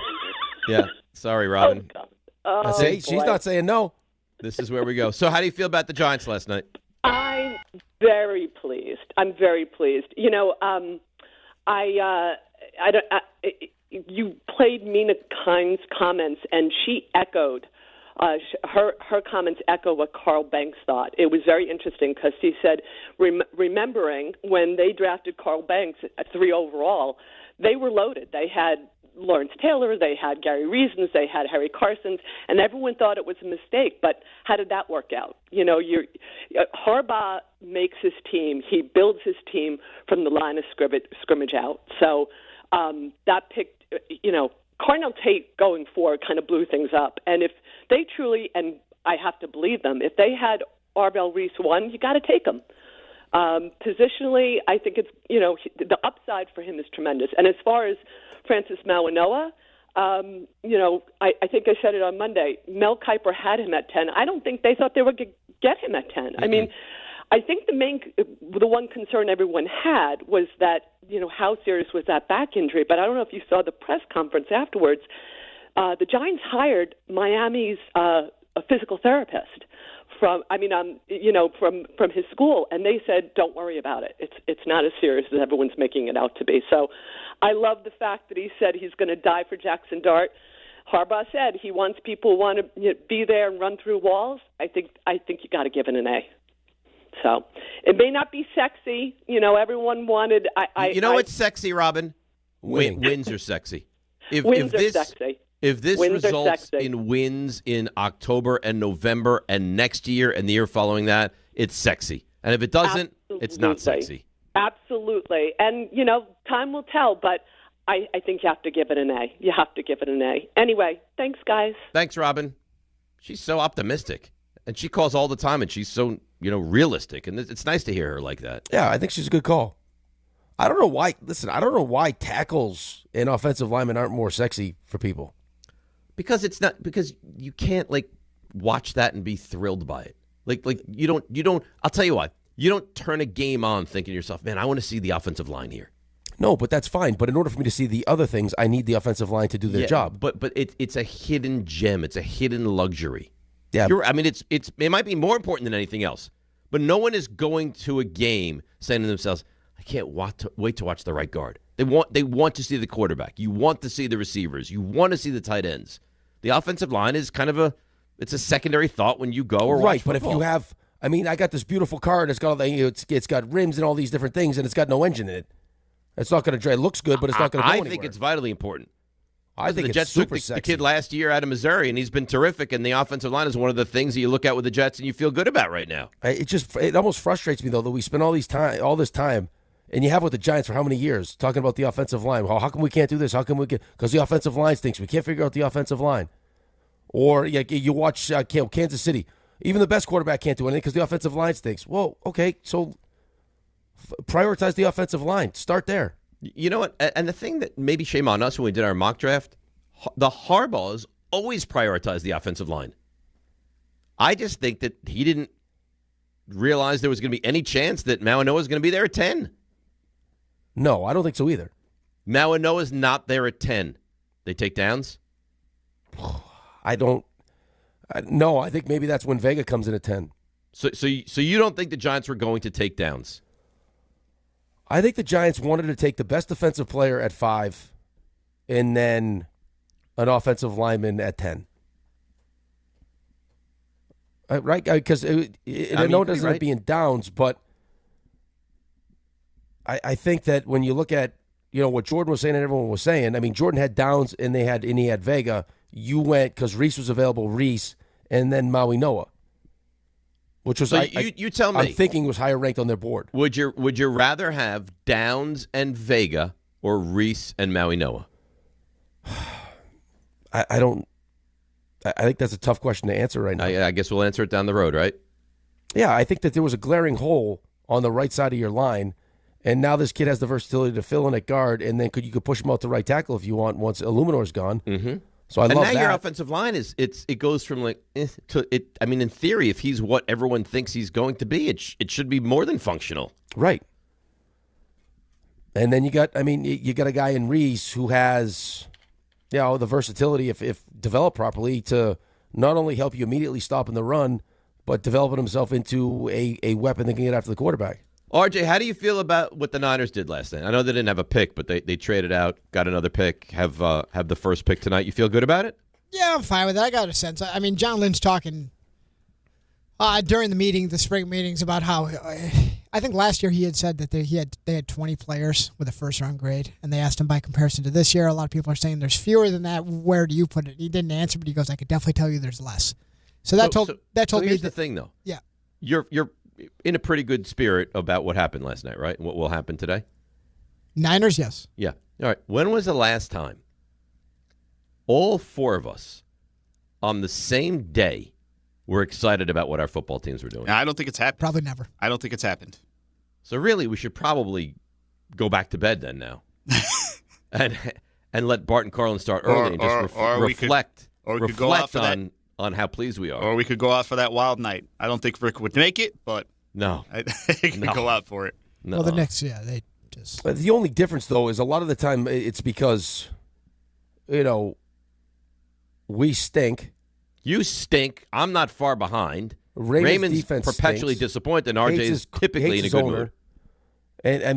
Yeah. Sorry, Robin.
See, she's not saying no.
This is where we go. So how do you feel about the Giants last night?
I'm very pleased. I'm very pleased. You know, you played Mina Kimes' comments, and she echoed. Her comments echo what Carl Banks thought. It was very interesting because he said, remembering when they drafted Carl Banks at 3 overall, they were loaded. They had Lawrence Taylor, they had Gary Reasons, they had Harry Carsons, and everyone thought it was a mistake. But how did that work out? You know, Harbaugh makes his team. He builds his team from the line of scrimmage out. So that picked, you know, Cardinal Tate going forward kind of blew things up. And if they truly, and I have to believe them, if they had Arbel Reese 1, you got to take him. Positionally, I think it's, you know, the upside for him is tremendous. And as far as Francis Mauigoa, you know, I think I said it on Monday, Mel Kiper had him at 10. I don't think they thought they would get him at 10. Mm-hmm. I mean, I think the one concern everyone had was that, you know, how serious was that back injury? But I don't know if you saw the press conference afterwards. The Giants hired Miami's a physical therapist from his school, and they said, "Don't worry about it. It's not as serious as everyone's making it out to be." So, I love the fact that he said he's going to die for Jackson Dart. Harbaugh said he wants people who want to be there and run through walls. I think you got to give it an A. So it may not be sexy, you know. Everyone wanted.
What's sexy, Robin? Wins are sexy.
Wins are sexy.
If this results in wins in October and November and next year and the year following that, it's sexy. And if it doesn't, it's not sexy.
Absolutely. And, you know, time will tell, but I think you have to give it an A. You have to give it an A. Anyway, thanks, guys.
Thanks, Robin. She's so optimistic. And she calls all the time, and she's so, you know, realistic. And it's nice to hear her like that.
Yeah, I think she's a good call. I don't know why. Listen, I don't know why tackles and offensive linemen aren't more sexy for people.
Because you can't like watch that and be thrilled by it. Like you don't. I'll tell you why. You don't turn a game on thinking to yourself, man, I want to see the offensive line here.
No, but that's fine. But in order for me to see the other things, I need the offensive line to do their job.
But it's a hidden gem. It's a hidden luxury.
Yeah.
It might be more important than anything else. But no one is going to a game saying to themselves, I can't wait to watch the right guard. They want to see the quarterback. You want to see the receivers. You want to see the tight ends. The offensive line is kind of it's a secondary thought when you go or watch
right.
football.
But if you have, I got this beautiful car and it's got it's got rims and all these different things and it's got no engine in it. It's not going to drive. It looks good, but it's not going to go anywhere.
I think it's vitally important.
I think
the Jets
super
took
sexy.
The kid last year out of Missouri, and he's been terrific. And the offensive line is one of the things that you look at with the Jets and you feel good about right now.
It almost frustrates me though that we spend all this time, and you have with the Giants for how many years talking about the offensive line? How come we can't do this? How come we can? Because the offensive line stinks. We can't figure out the offensive line. Or you watch Kansas City. Even the best quarterback can't do anything because the offensive line stinks. Well, okay, so prioritize the offensive line. Start there.
You know what? And the thing that maybe shame on us when we did our mock draft, the Harbaughs always prioritize the offensive line. I just think that he didn't realize there was going to be any chance that Mauigoa was going to be there at 10.
No, I don't think so either.
Mauigoa's not there at 10. They take downs?
No, I think maybe that's when Vega comes in at 10.
So you don't think the Giants were going to take downs?
I think the Giants wanted to take the best defensive player at 5 and then an offensive lineman at 10. Right? Because I know it doesn't end up being downs, but I think that when you look at what Jordan was saying and everyone was saying, I mean, Jordan had downs and he had Vega. You went because Reese was available, Reese, and then Mauigoa, which was
you tell me.
I'm thinking was higher ranked on their board.
Would you rather have Downs and Vega or Reese and Mauigoa?
I don't. I think that's a tough question to answer right now.
I guess we'll answer it down the road, right?
Yeah, I think that there was a glaring hole on the right side of your line, and now this kid has the versatility to fill in at guard, and then you could push him out to right tackle if you want once Illuminor's gone.
Mm-hmm.
So I love that.
And now your offensive line it goes from to it. I mean, in theory, if he's what everyone thinks he's going to be, it should be more than functional.
Right. And then you got a guy in Reese who has, the versatility, if developed properly, to not only help you immediately stop in the run, but developing himself into a weapon that can get after the quarterback.
RJ, how do you feel about what the Niners did last night? I know they didn't have a pick, but they traded out, got another pick, have the first pick tonight. You feel good about it?
Yeah, I'm fine with it. I got a sense. I mean, John Lynn's talking during the spring meetings, about how I think last year he had said that they had 20 players with a first-round grade, and they asked him by comparison to this year. A lot of people are saying there's fewer than that. Where do you put it? He didn't answer, but he goes, I could definitely tell you there's less. So that told me.
Here's the thing, though.
Yeah,
you're in a pretty good spirit about what happened last night, right? And what will happen today?
Niners, yes.
Yeah. All right. When was the last time all four of us on the same day were excited about what our football teams were doing?
I don't think it's happened.
Probably never.
I don't think it's happened.
So really, we should probably go back to bed then now, and let Bart and Carlin start early and just reflect.
We could go out for
on how pleased we are.
Or we could go out for that wild night. I don't think Rick would make it, but
no,
I could go out for it.
No.
Well, the Knicks, they just.
But the only difference, though, is a lot of the time it's because, we stink.
You stink. I'm not far behind.
Raymond's
Raymond's perpetually
stinks.
disappointed, and RJ is typically in a good mood.
And I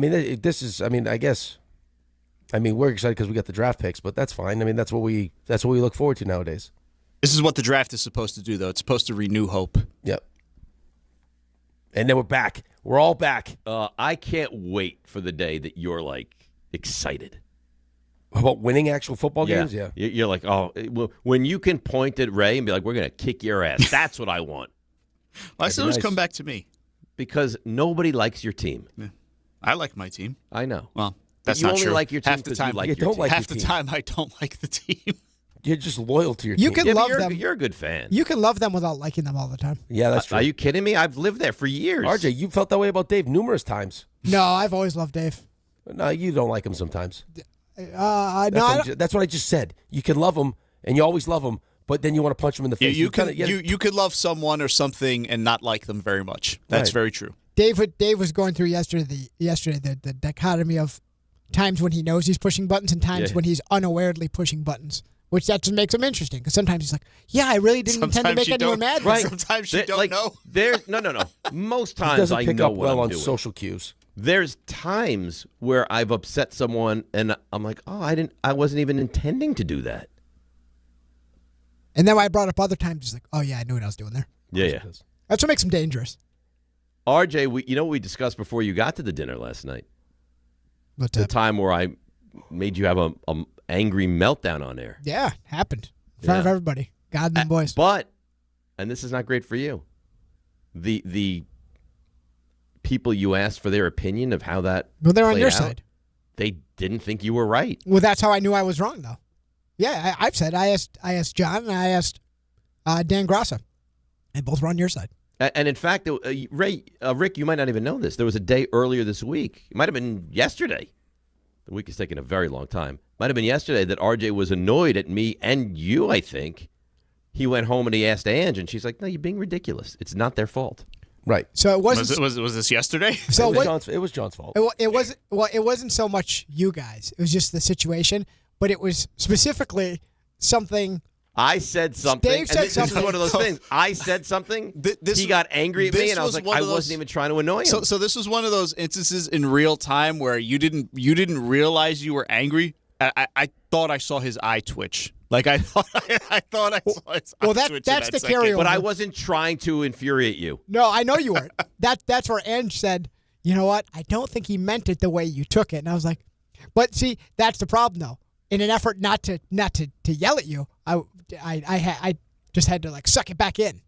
mean, we're excited because we got the draft picks, but that's fine. I mean, that's what we look forward to nowadays.
This is what the draft is supposed to do, though. It's supposed to renew hope.
Yep. And then we're back. We're all back.
I can't wait for the day that you're excited
about winning actual football games. Yeah.
You're like, when you can point at Ray and be like, "We're going to kick your ass." That's what I want.
Why does it always come back to me?
Because nobody likes your team.
Yeah. I like my team.
I know.
Well, that's
you
not
only
true.
like your team
half the time.
you like your team.
Half the time, I don't like the team.
You're just loyal to your team.
You can love them.
You're a good fan.
You can love them without liking them all the time.
Yeah, that's true.
Are you kidding me? I've lived there for years.
RJ, you felt that way about Dave numerous times.
No, I've always loved Dave.
No, you don't like him sometimes.
That's
what I just said. You can love him, and you always love him, but then you want to punch him in the face.
You could love someone or something and not like them very much. That's very true.
Dave was going through yesterday the dichotomy of times when he knows he's pushing buttons and times when he's unawarely pushing buttons, which that just makes him interesting because sometimes he's like, yeah, I really didn't intend to make anyone mad.
Right.
Sometimes you don't know.
No. Most times
he doesn't
I
pick
know
up
what
well
I'm
on
doing.
social cues.
There's times where I've upset someone and I'm like, I wasn't even intending to do that.
And then when I brought up other times, he's like, oh yeah, I knew what I was doing there.
Yeah.
That's what makes him dangerous.
RJ, you know what we discussed before you got to the dinner last night? The time where I made you have a angry meltdown on air.
Yeah, happened in front of everybody. God and them boys.
But, and this is not great for you, the people you asked for their opinion of how that
they're on your
out,
side.
They didn't think you were right.
Well, that's how I knew I was wrong, though. Yeah, I've said I asked John and I asked Dan Grassa, and both were on your side.
And in fact, Rick, you might not even know this. There was a day earlier this week. It might have been yesterday. The week is taking a very long time. Might have been yesterday that RJ was annoyed at me and you, I think. He went home and he asked Ange, and she's like, no, you're being ridiculous. It's not their fault.
Right.
So it wasn't.
Was this yesterday?
So
it was John's fault.
It wasn't so much you guys. It was just the situation, but it was specifically something.
I said something.
Dave said
this
something.
is one of those things. I said something. He got angry at me, and I was like, I wasn't even trying to annoy him.
So this was one of those instances in real time where you didn't realize you were angry. I thought I saw his eye twitch. Like I thought I saw his eye twitch.
That's the carryover.
But I wasn't trying to infuriate you.
No, I know you weren't. That's where Ange said, you know what? I don't think he meant it the way you took it. And I was like, but see, that's the problem though. In an effort not to yell at you, I just had to suck it back in.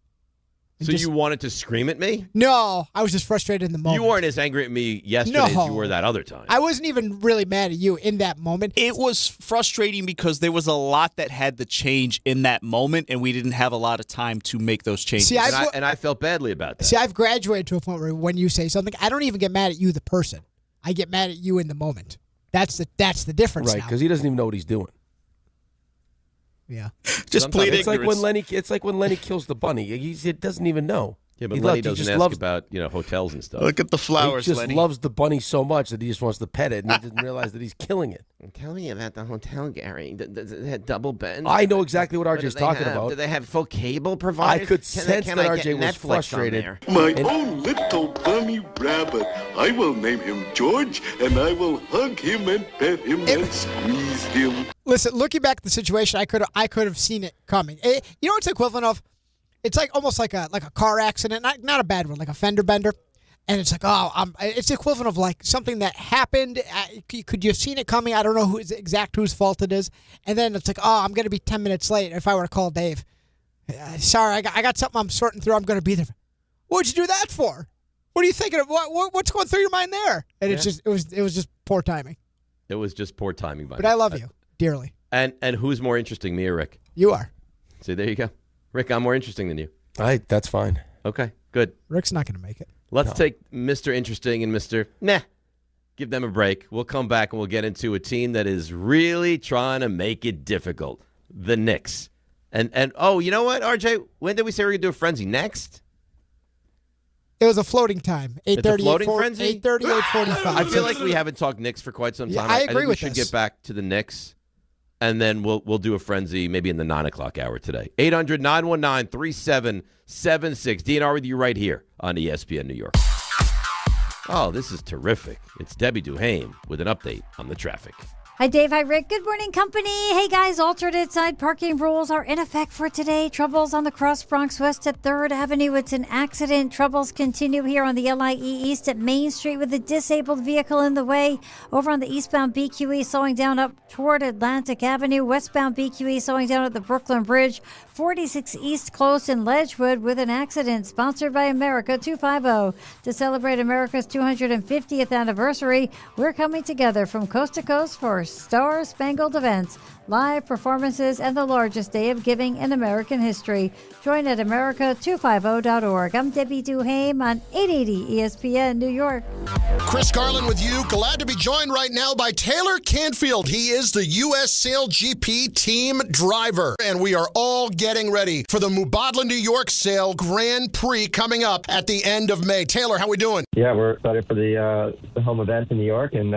So you wanted to scream at me?
No, I was just frustrated in the moment.
You weren't as angry at me yesterday as you were that other time.
I wasn't even really mad at you in that moment.
It was frustrating because there was a lot that had to change in that moment, and we didn't have a lot of time to make those changes.
See,
and I felt badly about that.
See, I've graduated to a point where when you say something, I don't even get mad at you, the person. I get mad at you in the moment. That's the difference.
Right, because he doesn't even know what he's doing.
Yeah,
just plead
ignorance. It's like when Lenny kills the bunny. He doesn't even know.
Yeah, but Lenny doesn't ask about hotels and stuff.
Look at the flowers,
He just
Lenny.
loves the bunny so much that he just wants to pet it, and he doesn't realize that he's killing it.
Tell me about the hotel, Gary. They had double beds.
I know exactly what RJ's talking about.
Do they have full cable providers?
I could sense that RJ was frustrated.
My own little bunny rabbit. I will name him George, and I will hug him and pet him and squeeze him.
Listen, looking back at the situation, I could have seen it coming. You know what's the equivalent of? It's like almost like a car accident, not a bad one, like a fender bender, and it's like it's the equivalent of like something that happened. Could you have seen it coming? I don't know whose fault it is, and then it's like I'm going to be 10 minutes late if I were to call Dave. Sorry, I got something I'm sorting through. I'm going to be there. What'd you do that for? What are you thinking of? What's going through your mind there? And it was just poor timing.
It was just poor timing,
but I love you dearly.
And who's more interesting, me or Rick?
You are.
See, there you go. Rick, I'm more interesting than you.
That's fine.
Okay, good.
Rick's not going to make it.
Let's take Mr. Interesting and Mr. Nah. Give them a break. We'll come back and we'll get into a team that is really trying to make it difficult. The Knicks. And you know what, RJ? When did we say we were going to do a frenzy? Next?
It was a floating time. 8:30,
It's a floating frenzy?
8:30, 8:45.
I feel like we haven't talked Knicks for quite some time.
Yeah, I agree
think
with
we should
this.
get back to the Knicks. And then we'll do a frenzy maybe in the 9 o'clock hour today. 800-919-3776. DNR with you right here on ESPN New York. Oh, this is terrific. It's Debbie Duhame with an update on the traffic.
Hi, Dave. Hi, Rick. Good morning, company. Hey, guys. Alternate side parking rules are in effect for today. Troubles on the Cross Bronx West at 3rd Avenue. It's an accident. Troubles continue here on the LIE East at Main Street with a disabled vehicle in the way. Over on the eastbound BQE, slowing down up toward Atlantic Avenue. Westbound BQE, slowing down at the Brooklyn Bridge. 46 East close in Ledgewood with an accident. Sponsored by America 250. To celebrate America's 250th anniversary, we're coming together from coast to coast for Star-Spangled Events, live performances, and the largest day of giving in American history. Join at America250.org. I'm Debbie Duhame on 880 ESPN New York.
Chris Carlin with you. Glad to be joined right now by Taylor Canfield. He is the U.S. Sail GP team driver, and we are all getting ready for the Mubadala New York Sail Grand Prix coming up at the end of May. Taylor, how we doing?
Yeah, we're excited for the home event in New York, and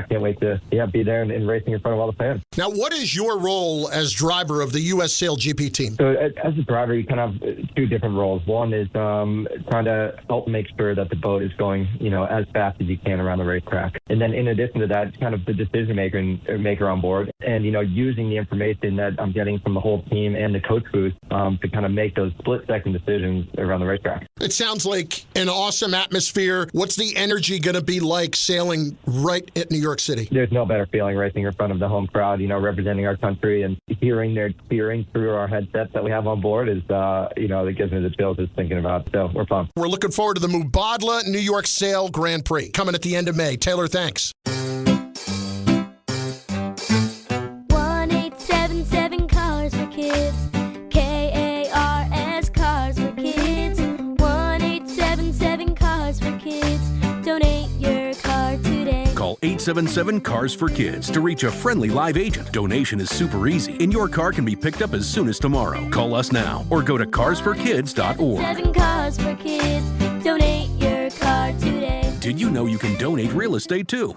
can't wait to be there and racing in front of all the fans.
Now, what is your role as driver of the U.S. Sail GP team?
So as a driver, you kind of have two different roles. One is trying to help make sure that the boat is going, as fast as you can around the racetrack. And then in addition to that, it's kind of the decision maker on board, and using the information that I'm getting from the whole team and the coach booth to kind of make those split-second decisions around the racetrack.
It sounds like an awesome atmosphere. What's the energy going to be like sailing right at New York City?
There's no better feeling racing in front of the home crowd, representing our country, and hearing their cheering through our headsets that we have on board is, that gives me the chills just thinking about it. So we're pumped.
We're looking forward to the Mubadala New York Sail Grand Prix coming at the end of May. Taylor, thanks.
1-877 Cars for Kids. KARS Cars for Kids. 1-877 Cars for Kids. Donate your car today.
Call 877 Cars for Kids to reach a friendly live agent. Donation is super easy, and your car can be picked up as soon as tomorrow. Call us now or go to carsforkids.org.
7 Cars for Kids. Donate your car today.
Did you know you can donate real estate too?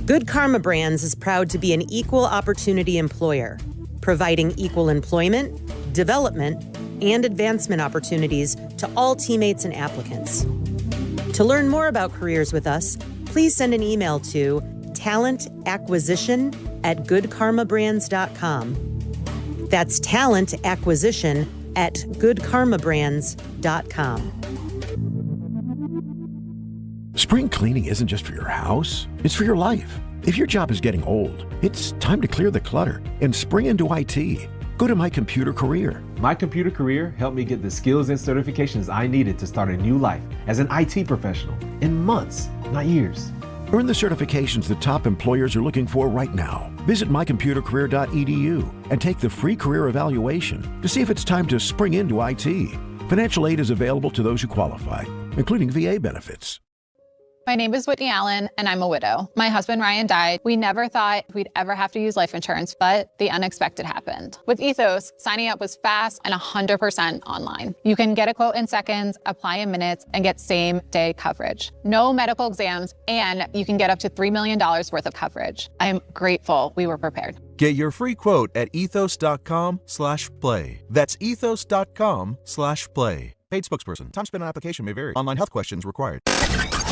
Good Karma Brands is proud to be an equal opportunity employer, providing equal employment, development, and advancement opportunities to all teammates and applicants. To learn more about careers with us, please send an email to talentacquisition@goodkarmabrands.com. That's talentacquisition@goodkarmabrands.com.
Spring cleaning isn't just for your house, it's for your life. If your job is getting old, it's time to clear the clutter and spring into IT. Go to My Computer Career.
My Computer Career helped me get the skills and certifications I needed to start a new life as an IT professional in months, not years.
Earn the certifications the top employers are looking for right now. Visit mycomputercareer.edu and take the free career evaluation to see if it's time to spring into IT. Financial aid is available to those who qualify, including VA benefits.
My name is Whitney Allen, and I'm a widow. My husband, Ryan, died. We never thought we'd ever have to use life insurance, but the unexpected happened. With Ethos, signing up was fast and 100% online. You can get a quote in seconds, apply in minutes, and get same-day coverage. No medical exams, and you can get up to $3 million worth of coverage. I'm grateful we were prepared.
Get your free quote at ethos.com/play. That's ethos.com/play. Paid spokesperson. Time spent on application may vary. Online health questions required.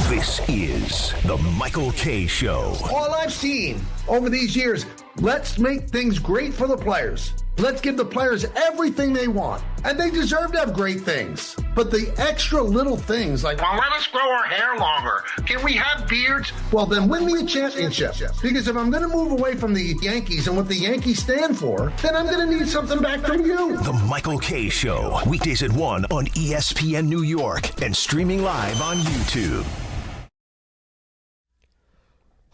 This is the Michael Kay Show.
All I've seen over these years, let's make things great for the players. Let's give the players everything they want. And they deserve to have great things. But the extra little things like, well, let us grow our hair longer. Can we have beards? Well, then win me a championship. Because if I'm going to move away from the Yankees and what the Yankees stand for, then I'm going to need something back from you.
The Michael Kay Show. Weekdays at 1 on ESPN New York and streaming live on YouTube.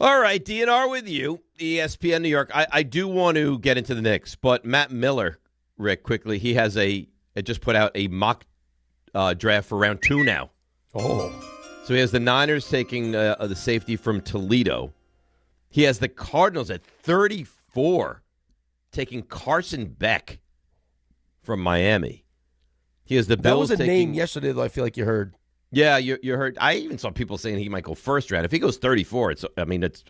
All right, DNR with you, ESPN New York. I do want to get into the Knicks, but Matt Miller, Rick, quickly, he has just put out a mock draft for round 2 now.
Oh.
So he has the Niners taking the safety from Toledo. He has the Cardinals at 34 taking Carson Beck from Miami. He has the Bills
That was a
taking,
name yesterday that I feel like you heard.
Yeah, you heard. I even saw people saying he might go first round. If he goes 34, it's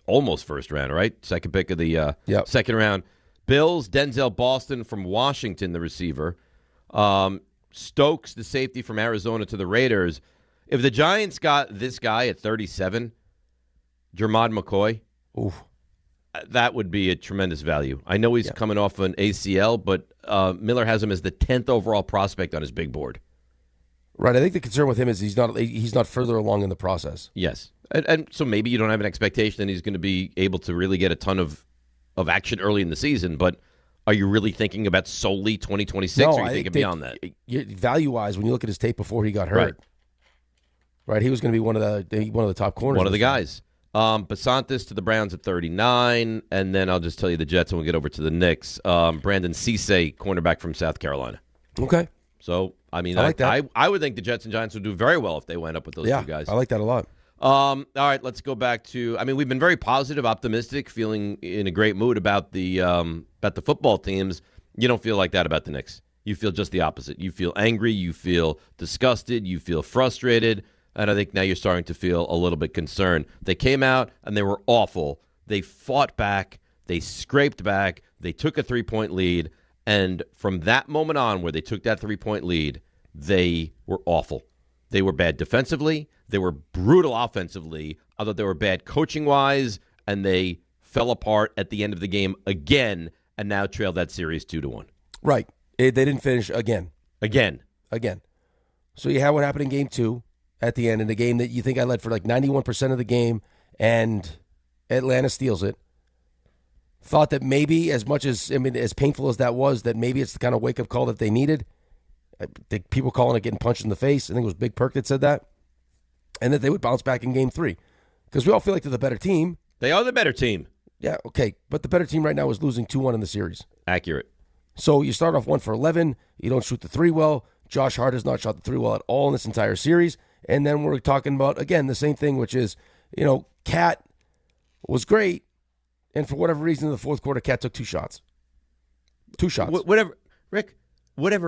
almost first round, right? Second pick of the second round. Bills, Denzel Boston from Washington, the receiver. Stokes, the safety from Arizona to the Raiders. If the Giants got this guy at 37, Jermod McCoy, that would be a tremendous value. I know he's coming off an ACL, but Miller has him as the 10th overall prospect on his big board.
Right, I think the concern with him is he's not further along in the process.
Yes, and so maybe you don't have an expectation that he's going to be able to really get a ton of action early in the season, but are you really thinking about solely 2026, or are you thinking beyond that?
Value-wise, when you look at his tape before he got hurt, right, he was going to be one of the top corners.
One of the guys. Basantis to the Browns at 39, and then I'll just tell you the Jets, and we'll get over to the Knicks. Brandon Cisse, cornerback from South Carolina.
Okay.
So, I mean,
I like that.
I would think the Jets and Giants would do very well if they went up with those two guys.
I like that a lot.
All right, let's go back to. I mean, we've been very positive, optimistic, feeling in a great mood about the football teams. You don't feel like that about the Knicks. You feel just the opposite. You feel angry. You feel disgusted. You feel frustrated. And I think now you're starting to feel a little bit concerned. They came out and they were awful. They fought back. They scraped back. They took a 3-point lead. And from that moment on where they took that 3-point lead, they were awful. They were bad defensively. They were brutal offensively. I thought they were bad coaching-wise, and they fell apart at the end of the game again and now trailed that series 2-1.
Right. They didn't finish again.
Again.
So you had what happened in Game 2 at the end, in the game that you think I led for like 91% of the game, and Atlanta steals it. Thought that maybe as painful as that was, that maybe it's the kind of wake-up call that they needed. I think people calling it getting punched in the face. I think it was Big Perk that said that. And that they would bounce back in Game 3. Because we all feel like they're the better team.
They are the better team.
Yeah, okay. But the better team right now is losing 2-1 in the series.
Accurate.
So you start off 1 for 11. You don't shoot the 3 well. Josh Hart has not shot the 3 well at all in this entire series. And then we're talking about, again, the same thing, which is, Cat was great. And for whatever reason, in the fourth quarter, Cat took 2 shots. 2 shots.
Whatever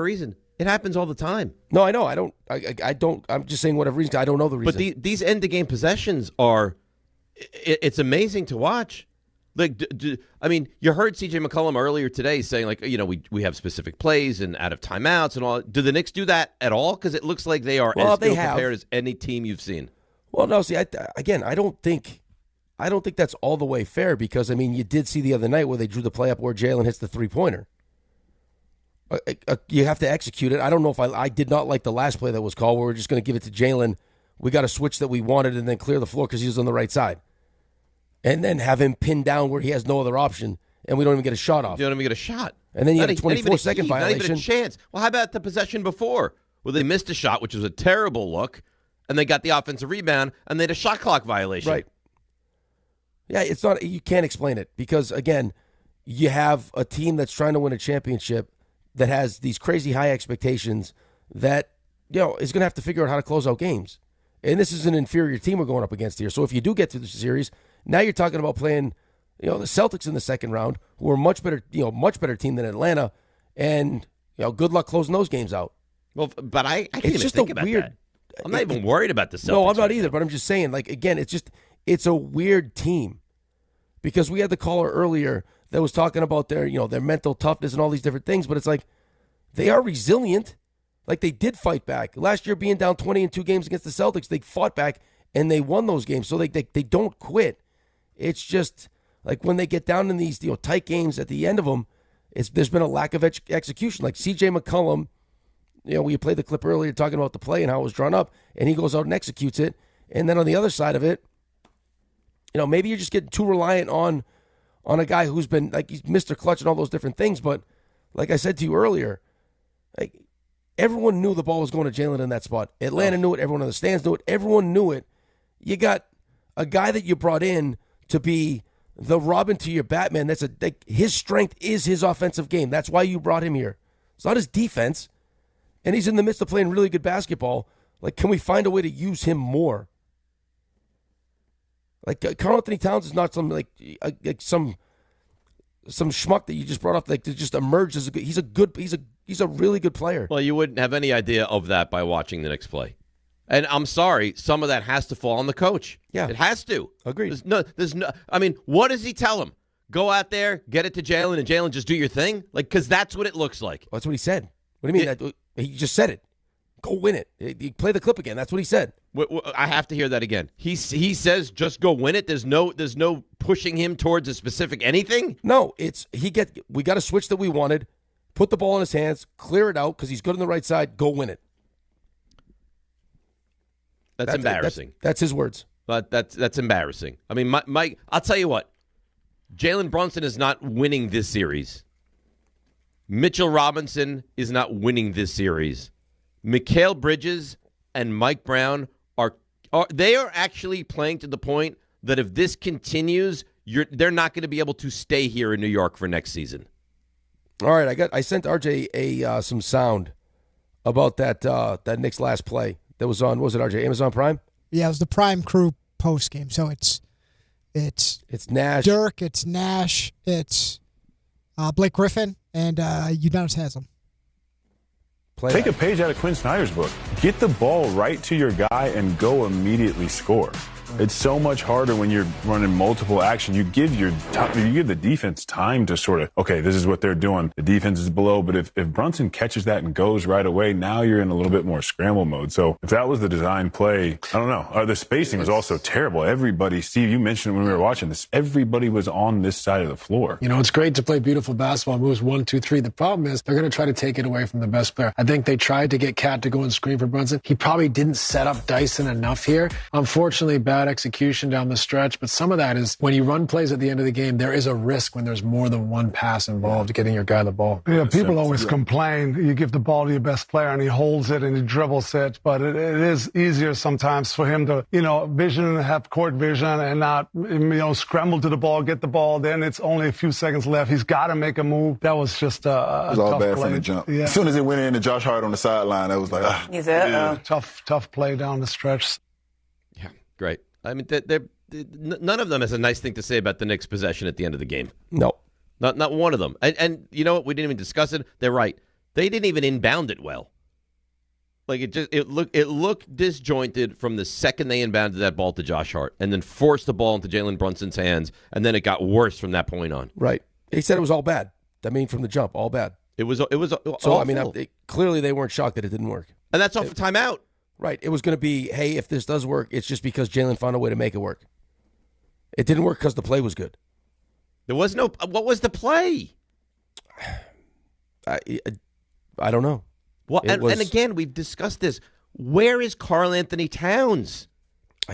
reason. It happens all the time.
No, I know. I don't. I'm just saying whatever reason. I don't know the reason.
But these end-of-game possessions are, it's amazing to watch. Like, I mean, you heard C.J. McCollum earlier today saying, like, we have specific plays and out of timeouts and all. Do the Knicks do that at all? Because it looks like they are as prepared as any team you've seen.
Well, no. See, I don't think that's all the way fair, because you did see the other night where they drew the play up where Jalen hits the 3-pointer. You have to execute it. I don't know if I did not like the last play that was called where we're just going to give it to Jalen. We got a switch that we wanted and then clear the floor because he was on the right side. And then have him pinned down where he has no other option, and we don't even get a shot off.
You don't even get a shot.
And then you have a 24-second violation.
Not even a chance. Well, how about the possession before? Well, they missed a shot, which was a terrible look, and they got the offensive rebound, and they had a shot clock violation.
Right. Yeah, it's not. You can't explain it because, again, you have a team that's trying to win a championship that has these crazy high expectations that, is going to have to figure out how to close out games. And this is an inferior team we're going up against here. So if you do get to the series, now you're talking about playing, the Celtics in the second round, who are much better team than Atlanta, and good luck closing those games out.
Well, but I can't even think about that. I'm not even worried about the Celtics.
No, I'm not either. But I'm just saying, again, it's a weird team, because we had the caller earlier that was talking about their mental toughness and all these different things. But it's like they are resilient. Like, they did fight back. Last year, being down 20 in 2 games against the Celtics, they fought back and they won those games. So they don't quit. It's just like when they get down in these tight games at the end of them, there's been a lack of execution. Like C.J. McCollum, we played the clip earlier talking about the play and how it was drawn up, and he goes out and executes it. And then on the other side of it, maybe you're just getting too reliant on a guy who's been he's Mr. Clutch and all those different things. But like I said to you earlier, everyone knew the ball was going to Jalen in that spot. Atlanta knew it. Everyone in the stands knew it. Everyone knew it. You got a guy that you brought in to be the Robin to your Batman. His strength is his offensive game. That's why you brought him here. It's not his defense. And he's in the midst of playing really good basketball. Can we find a way to use him more? Karl Anthony Towns is not some schmuck that you just brought up to just emerge as he's a really good player.
Well, you wouldn't have any idea of that by watching the Knicks play. And I'm sorry, some of that has to fall on the coach.
Yeah.
It has to.
Agreed.
There's no I mean, what does he tell him? Go out there, get it to Jalen, and Jalen just do your thing? Because that's what it looks like.
That's what he said. What do you mean? He just said it. Go win it. You play the clip again. That's what he said.
I have to hear that again. He says just go win it. There's no pushing him towards a specific anything?
No, we got a switch that we wanted. Put the ball in his hands, clear it out because he's good on the right side. Go win it.
That's embarrassing.
That's his words.
But that's embarrassing. I mean, Mike, I'll tell you what. Jalen Brunson is not winning this series. Mitchell Robinson is not winning this series. Mikal Bridges and Mike Brown are actually playing to the point that if this continues, they're not going to be able to stay here in New York for next season.
All right, I sent RJ some sound about that Knicks last play that was on. What was it, RJ? Amazon Prime?
Yeah, it was the Prime Crew post game. So it's
Nash,
Dirk, it's Nash, it's Blake Griffin, and Udonis Haslem.
Take a page out of Quinn Snyder's book. Get the ball right to your guy and go immediately score. It's so much harder when you're running multiple action. You give the defense time to sort of, okay, this is what they're doing. The defense is below, but if Brunson catches that and goes right away, now you're in a little bit more scramble mode. So if that was the design play, I don't know. The spacing was also terrible. Everybody, Steve, you mentioned when we were watching this, everybody was on this side of the floor.
It's great to play beautiful basketball, moves 1, 2, 3. The problem is they're going to try to take it away from the best player. I think they tried to get Cat to go and screen for Brunson. He probably didn't set up Dyson enough here. Unfortunately, bad execution down the stretch, but some of that is when you run plays at the end of the game, there is a risk when there's more than one pass involved getting your guy the ball.
Yeah, people always complain. You give the ball to your best player and he holds it and he dribbles it, but it is easier sometimes for him to, have court vision and not, scramble to the ball, get the ball. Then it's only a few seconds left. He's got to make a move. That was just a
it was all
tough
bad
play.
from the jump.
Yeah.
As soon as it went into Josh Hart on the sideline, I was like,
tough play down the stretch.
Yeah, great. I mean, none of them has a nice thing to say about the Knicks' possession at the end of the game.
No.
Not one of them. And you know what? We didn't even discuss it. They're right. They didn't even inbound it well. It looked disjointed from the second they inbounded that ball to Josh Hart and then forced the ball into Jalen Brunson's hands, and then it got worse from that point on.
Right. He said it was all bad. From the jump, all bad.
It was
so
awful.
Clearly they weren't shocked that it didn't work.
And that's off the timeout.
Right. It was going to be, hey, if this does work, it's just because Jalen found a way to make it work. It didn't work because the play was good.
There was no. What was the play?
I don't know.
Well, and again, we've discussed this. Where is Karl Anthony Towns?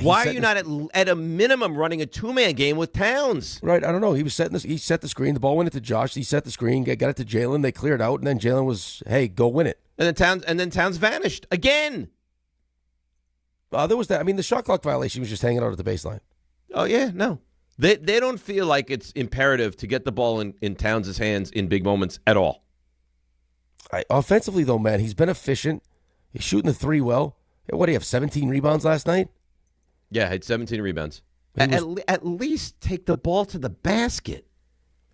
Why are you not at a minimum running a 2-man game with Towns?
Right. I don't know. He was setting this. He set the screen. The ball went into Josh. He set the screen. Got it to Jalen. They cleared out, and then Jalen was, hey, go win it.
And then Towns vanished again.
There was that. I mean, the shot clock violation was just hanging out at the baseline.
Oh yeah, no. They don't feel like it's imperative to get the ball in Towns' hands in big moments at all.
Offensively, though, man, he's been efficient. He's shooting the three well. What do you have, 17 rebounds last night?
Yeah, had 17 rebounds.
At least take the ball to the basket.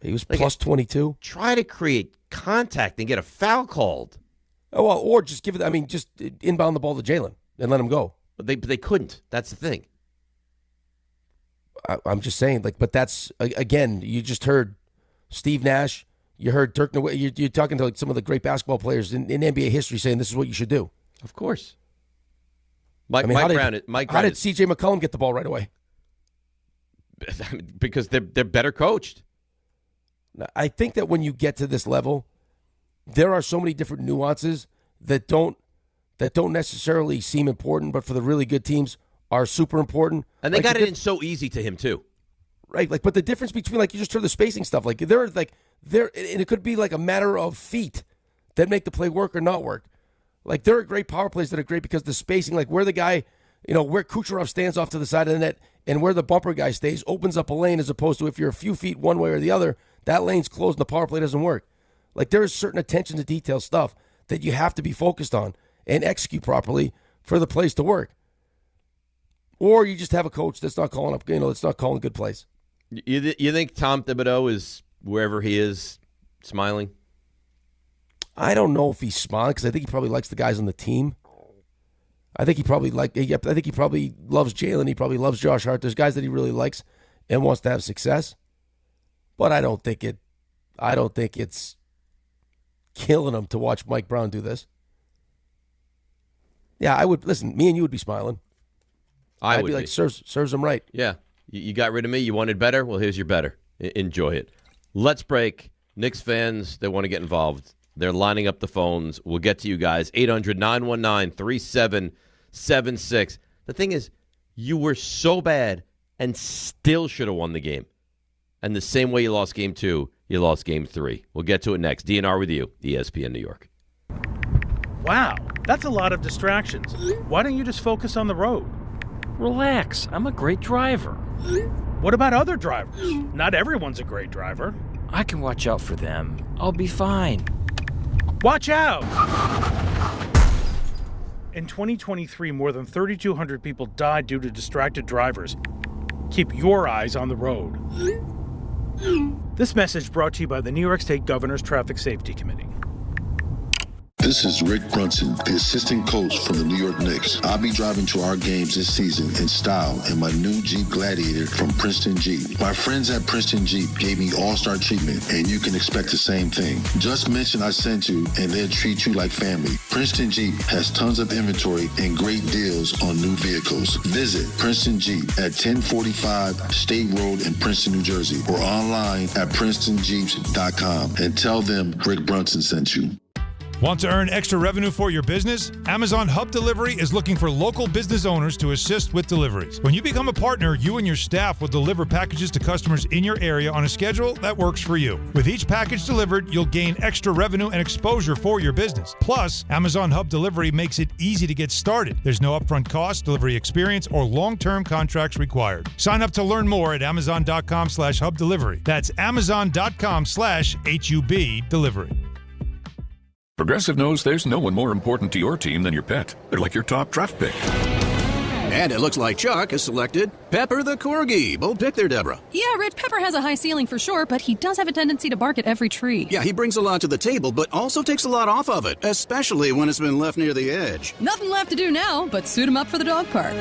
He was plus 22.
Try to create contact and get a foul called.
Oh, well, or just give it, just inbound the ball to Jalen and let him go.
But they couldn't. That's the thing.
I'm just saying, but that's, again, you just heard Steve Nash. You heard Dirk Nowitzki. You're talking to some of the great basketball players in NBA history saying this is what you should do.
Of course. Mike Brown.
How did C.J. McCollum get the ball right away?
Because they're better coached.
I think that when you get to this level, there are so many different nuances that don't necessarily seem important, but for the really good teams are super important.
And they got it in so easy to him too.
Right, but the difference between, you just heard the spacing stuff, and it could be a matter of feet that make the play work or not work. There are great power plays that are great because the spacing, where the guy, where Kucherov stands off to the side of the net and where the bumper guy stays opens up a lane, as opposed to if you're a few feet one way or the other, that lane's closed and the power play doesn't work. There is certain attention to detail stuff that you have to be focused on and execute properly for the plays to work. Or you just have a coach that's not calling up, that's not calling good plays.
You think Tom Thibodeau is, wherever he is, smiling?
I don't know if he's smiling because I think he probably likes the guys on the team. I think he probably loves Jalen. He probably loves Josh Hart. There's guys that he really likes and wants to have success. But I don't think it's killing him to watch Mike Brown do this. Yeah, I would listen. Me and you would be smiling. I'd be like, serves him right.
Yeah, you got rid of me. You wanted better. Well, here's your better. Enjoy it. Let's break. Knicks fans that want to get involved, they're lining up the phones. We'll get to you guys. 800-919-3776. The thing is, you were so bad and still should have won the game. And the same way you lost game 2, you lost game 3. We'll get to it next. DNR with you, ESPN New York.
Wow, that's a lot of distractions. Why don't you just focus on the road?
Relax, I'm a great driver.
What about other drivers? Not everyone's a great driver.
I can watch out for them. I'll be fine.
Watch out! In 2023, more than 3,200 people died due to distracted drivers. Keep your eyes on the road. This message brought to you by the New York State Governor's Traffic Safety Committee.
This is Rick Brunson, the assistant coach from the New York Knicks. I'll be driving to our games this season in style in my new Jeep Gladiator from Princeton Jeep. My friends at Princeton Jeep gave me all-star treatment, and you can expect the same thing. Just mention I sent you, and they'll treat you like family. Princeton Jeep has tons of inventory and great deals on new vehicles. Visit Princeton Jeep at 1045 State Road in Princeton, New Jersey, or online at PrincetonJeeps.com and tell them Rick Brunson sent you.
Want to earn extra revenue for your business? Amazon Hub Delivery is looking for local business owners to assist with deliveries. When you become a partner, you and your staff will deliver packages to customers in your area on a schedule that works for you. With each package delivered, you'll gain extra revenue and exposure for your business. Plus, Amazon Hub Delivery makes it easy to get started. There's no upfront cost, delivery experience, or long-term contracts required. Sign up to learn more at Amazon.com/Hub Delivery. That's Amazon.com/HUB Delivery.
Progressive knows there's no one more important to your team than your pet. They're like your top draft pick.
And it looks like Chuck has selected Pepper the Corgi. Bold pick there, Deborah.
Yeah, Rich, Pepper has a high ceiling for sure, but he does have a tendency to bark at every tree.
Yeah, he brings a lot to the table, but also takes a lot off of it, especially when it's been left near the edge.
Nothing left to do now but suit him up for the dog park.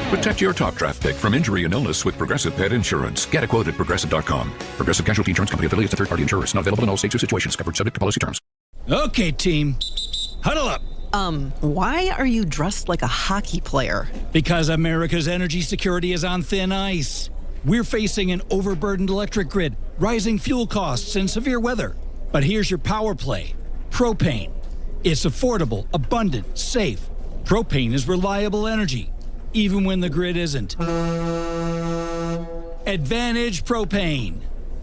Protect your top draft pick from injury and illness with Progressive Pet Insurance. Get a quote at Progressive.com. Progressive Casualty Insurance Company affiliates to third-party insurers. Not available in all states or situations. Covered subject to policy terms.
Okay, team. Huddle up.
Why are you dressed like a hockey player?
Because America's energy security is on thin ice. We're facing an overburdened electric grid, rising fuel costs, and severe weather. But here's your power play. Propane. It's affordable, abundant, safe. Propane is reliable energy, even when the grid isn't. Advantage Propane.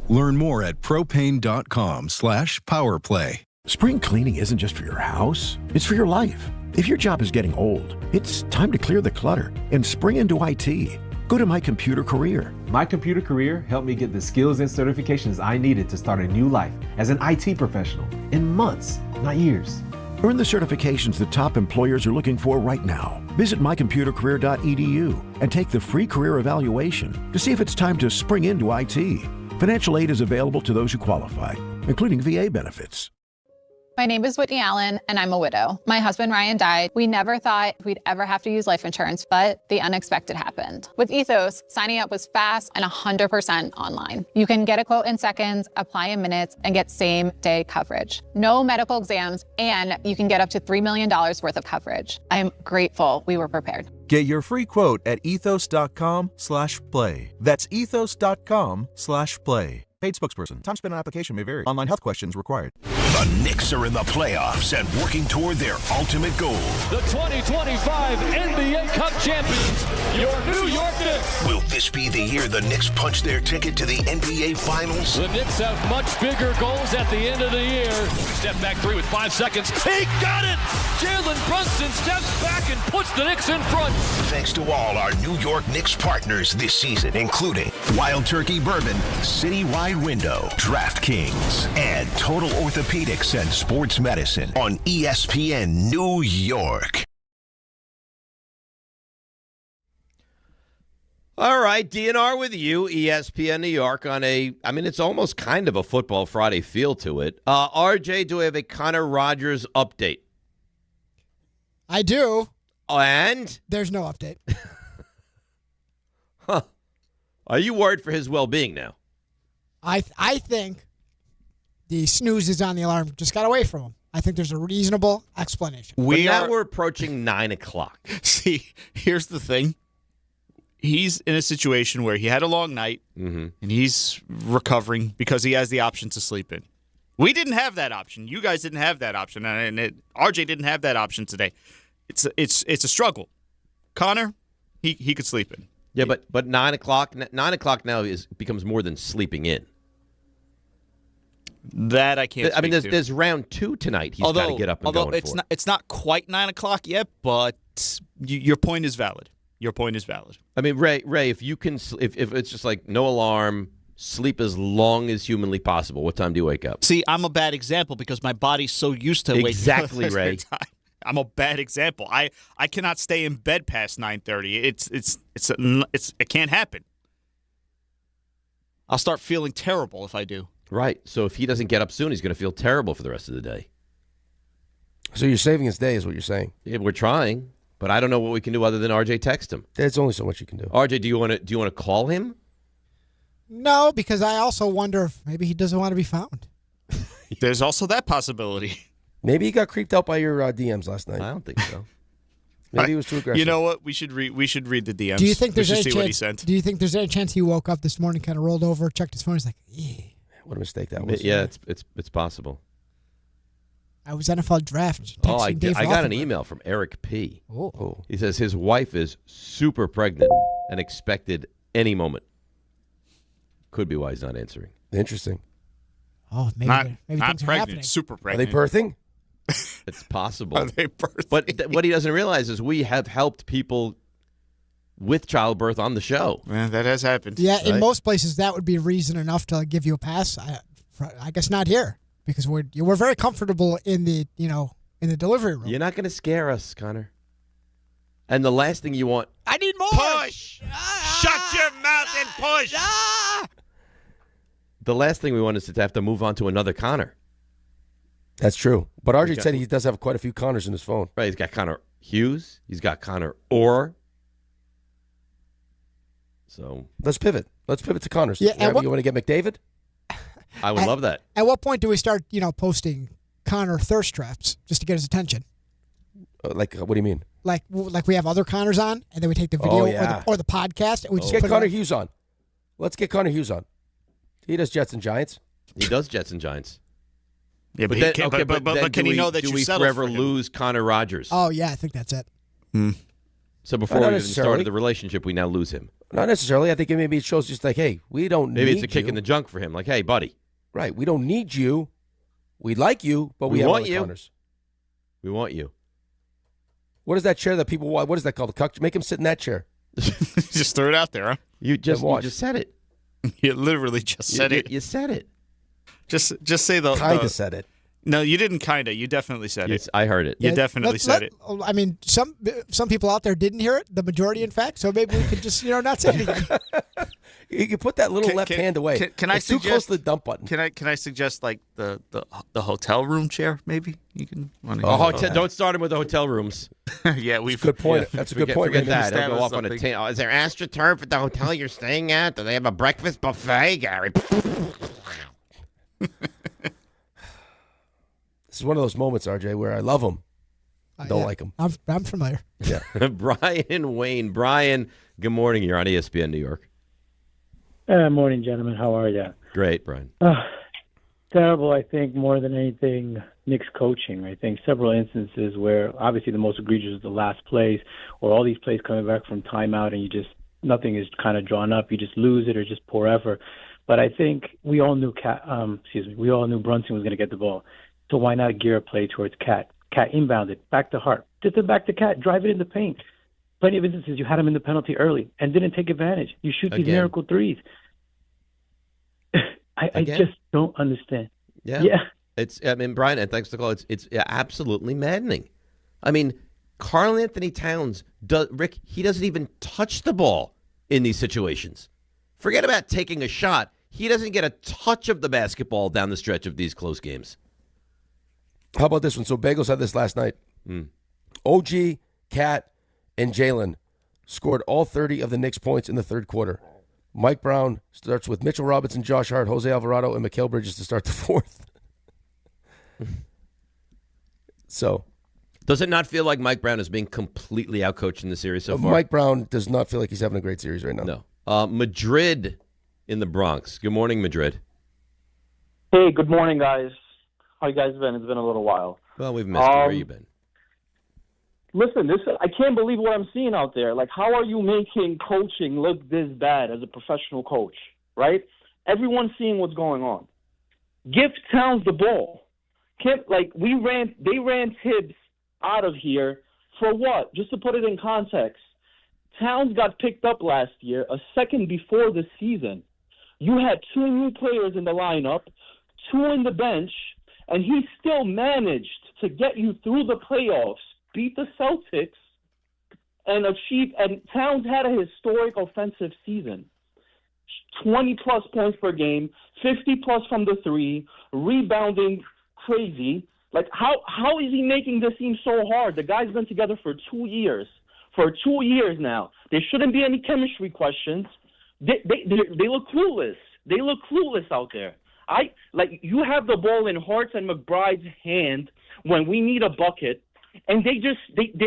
Learn more at propane.com/powerplay.
Spring cleaning isn't just for your house, it's for your life. If your job is getting old, it's time to clear the clutter and spring into IT. Go to My Computer Career.
My Computer Career helped me get the skills and certifications I needed to start a new life as an IT professional in months, not years.
Earn the certifications the top employers are looking for right now. Visit mycomputercareer.edu and take the free career evaluation to see if it's time to spring into IT. Financial aid is available to those who qualify, including VA benefits.
My name is Whitney Allen, and I'm a widow. My husband, Ryan, died. We never thought we'd ever have to use life insurance, but the unexpected happened. With Ethos, signing up was fast and 100% online. You can get a quote in seconds, apply in minutes, and get same-day coverage. No medical exams, and you can get up to $3 million worth of coverage. I'm grateful we were prepared.
Get your free quote at ethos.com/play. That's ethos.com/play. Paid spokesperson. Time spent on application may vary. Online health questions required.
The Knicks are in the playoffs and working toward their ultimate goal.
The 2025 NBA Cup champions, your New York Knicks.
Will this be the year the Knicks punch their ticket to the NBA Finals?
The Knicks have much bigger goals at the end of the year. Step back three with 5 seconds. He got it! Jalen Brunson steps back and puts the Knicks in front.
Thanks to all our New York Knicks partners this season, including Wild Turkey Bourbon, Citywide Window, DraftKings, and Total Orthopedics and Sports Medicine on ESPN New York.
All right, DNR with you, ESPN New York on it's almost kind of a Football Friday feel to it. RJ, do we have a Connor Rogers update?
I do.
And?
There's no update.
Huh. Are you worried for his well-being now?
I think the snooze is on the alarm. Just got away from him. I think there's a reasonable explanation.
We're approaching 9 o'clock.
See, here's the thing. He's in a situation where he had a long night, and he's recovering because he has the option to sleep in. We didn't have that option. You guys didn't have that option, and RJ didn't have that option today. It's a struggle. Connor, he could sleep in.
Yeah, but 9 o'clock now becomes more than sleeping in.
That I can't.
There's round 2 tonight. He's got to get up and go.
It's not quite 9 o'clock yet, but your point is valid. Your point is valid.
I mean, Ray, if you can, if it's just like no alarm, sleep as long as humanly possible. What time do you wake up?
See, I'm a bad example because my body's so used to waking up.
Exactly, Ray.
I'm a bad example. I cannot stay in bed past 9:30. It can't happen. I'll start feeling terrible if I do.
Right. So if he doesn't get up soon, he's going to feel terrible for the rest of the day.
So you're saving his day is what you're saying.
Yeah, we're trying, but I don't know what we can do other than RJ text him.
There's only so much you can do.
RJ, do you want to call him?
No, because I also wonder if maybe he doesn't want to be found.
There's also that possibility.
Maybe he got creeped out by your DMs last night.
I don't think so.
Maybe he was too aggressive.
You know what? We should read the DMs.
Do you think there's any
see
chance?
What he sent.
Do you think there's any chance he woke up this morning, kind of rolled over, checked his phone? He's like, "Yeah,
what a mistake that was."
Yeah, it's possible.
I was NFL draft.
I got an email from Eric P.
Oh.
He says his wife is super pregnant and expected any moment. Could be why he's not answering.
Interesting.
Oh, maybe
not
things
pregnant,
are happening.
super pregnant.
Are they birthing?
It's possible.
Are they birthing?
But what he doesn't realize is we have helped people with childbirth on the show.
Yeah, that has happened.
Yeah,
right?
in most places that would be reason enough to give you a pass. I guess not here because we're very comfortable in the delivery room.
You're not going to scare us, Connor. And the last thing you want.
I need more.
Push. Shut your mouth and push. The last thing we want is to have to move on to another Connor.
That's true. But RJ said he does have quite a few Connors in his phone.
Right, he's got Connor Hughes. He's got Connor Orr. So
let's pivot. Let's pivot to Connors.
Yeah,
you want to get McDavid?
I would love that.
At what point do we start, posting Connor thirst traps just to get his attention?
Like, what do you mean?
Like we have other Connors on, and then we take the video or the podcast, and we just
get
put
Connor Hughes on. Let's get Connor Hughes on. He does Jets and Giants.
He does Jets and Giants.
Yeah, but can he know that you settled for him?
Do we forever lose Connor Rogers?
Oh, yeah, I think that's it.
So before we even started the relationship, we now lose him.
Not necessarily. I think maybe it shows just like, hey, we don't need you.
Maybe it's a kick in the junk for him. Like, hey, buddy.
Right. We don't need you. We like you, but we have
want
other
you.
Connors.
We want you.
What is that chair that people want? What is that called? Make him sit in that chair.
Just throw it out there, huh?
You just said it.
You literally just said it.
You said it.
Just say the
kind of said it.
No, you didn't kinda. You definitely said
Yes,
it.
I heard it.
You definitely said it.
I mean, some people out there didn't hear it, the majority, in fact, so maybe we could just, not say anything.
You can put that little left hand away.
Can I
it's too close to the dump button.
Can I suggest like the hotel room chair? Maybe you can.
Don't start him with the hotel rooms.
Yeah, we've
good point. That's a good point.
Forget that. He'll go off on a tangent. Is there AstroTurf at the hotel you're staying at? Do they have a breakfast buffet, Gary?
This is one of those moments, RJ, where I love him. Don't like him.
I'm familiar.
Yeah.
Brian Wayne. Brian, good morning. You're on ESPN New York.
Morning, gentlemen. How are you?
Great, Brian.
Terrible, I think, more than anything, Knicks coaching. I think several instances where obviously the most egregious is the last plays, or all these plays coming back from timeout and nothing is kind of drawn up. You just lose it or just poor effort. But I think we all knew Brunson was going to get the ball. So why not gear a play towards Cat? Cat inbounded, back to Hart. Just back to Cat, drive it in the paint. Plenty of instances you had him in the penalty early and didn't take advantage. You shoot these miracle threes. I just don't understand.
Yeah. Brian, and thanks for the call. It's absolutely maddening. I mean, Karl Anthony Towns, he doesn't even touch the ball in these situations. Forget about taking a shot. He doesn't get a touch of the basketball down the stretch of these close games.
How about this one? So Bagels had this last night. OG, Cat, and Jalen scored all 30 of the Knicks' points in the third quarter. Mike Brown starts with Mitchell Robinson, Josh Hart, Jose Alvarado, and Mikal Bridges to start the fourth. So,
does it not feel like Mike Brown is being completely outcoached in the series so far?
Mike Brown does not feel like he's having a great series right now.
No. Madrid in the Bronx. Good morning, Madrid.
Hey, good morning, guys. How you guys been? It's been a little while.
Well, we've missed you. Where you been?
Listen, I can't believe what I'm seeing out there. Like, how are you making coaching look this bad as a professional coach, right? Everyone's seeing what's going on. Give Towns the ball. They ran Tibbs out of here for what? Just to put it in context, Towns got picked up last year, a second before the season. You had 2 new players in the lineup, 2 in the bench, and he still managed to get you through the playoffs, beat the Celtics, and Towns had a historic offensive season. 20-plus points per game, 50-plus from the three, rebounding crazy. Like, how is he making this seem so hard? The guy's been together for 2 years. For 2 years now. There shouldn't be any chemistry questions. They look clueless. They look clueless out there. You have the ball in Hart's and McBride's hand when we need a bucket, and they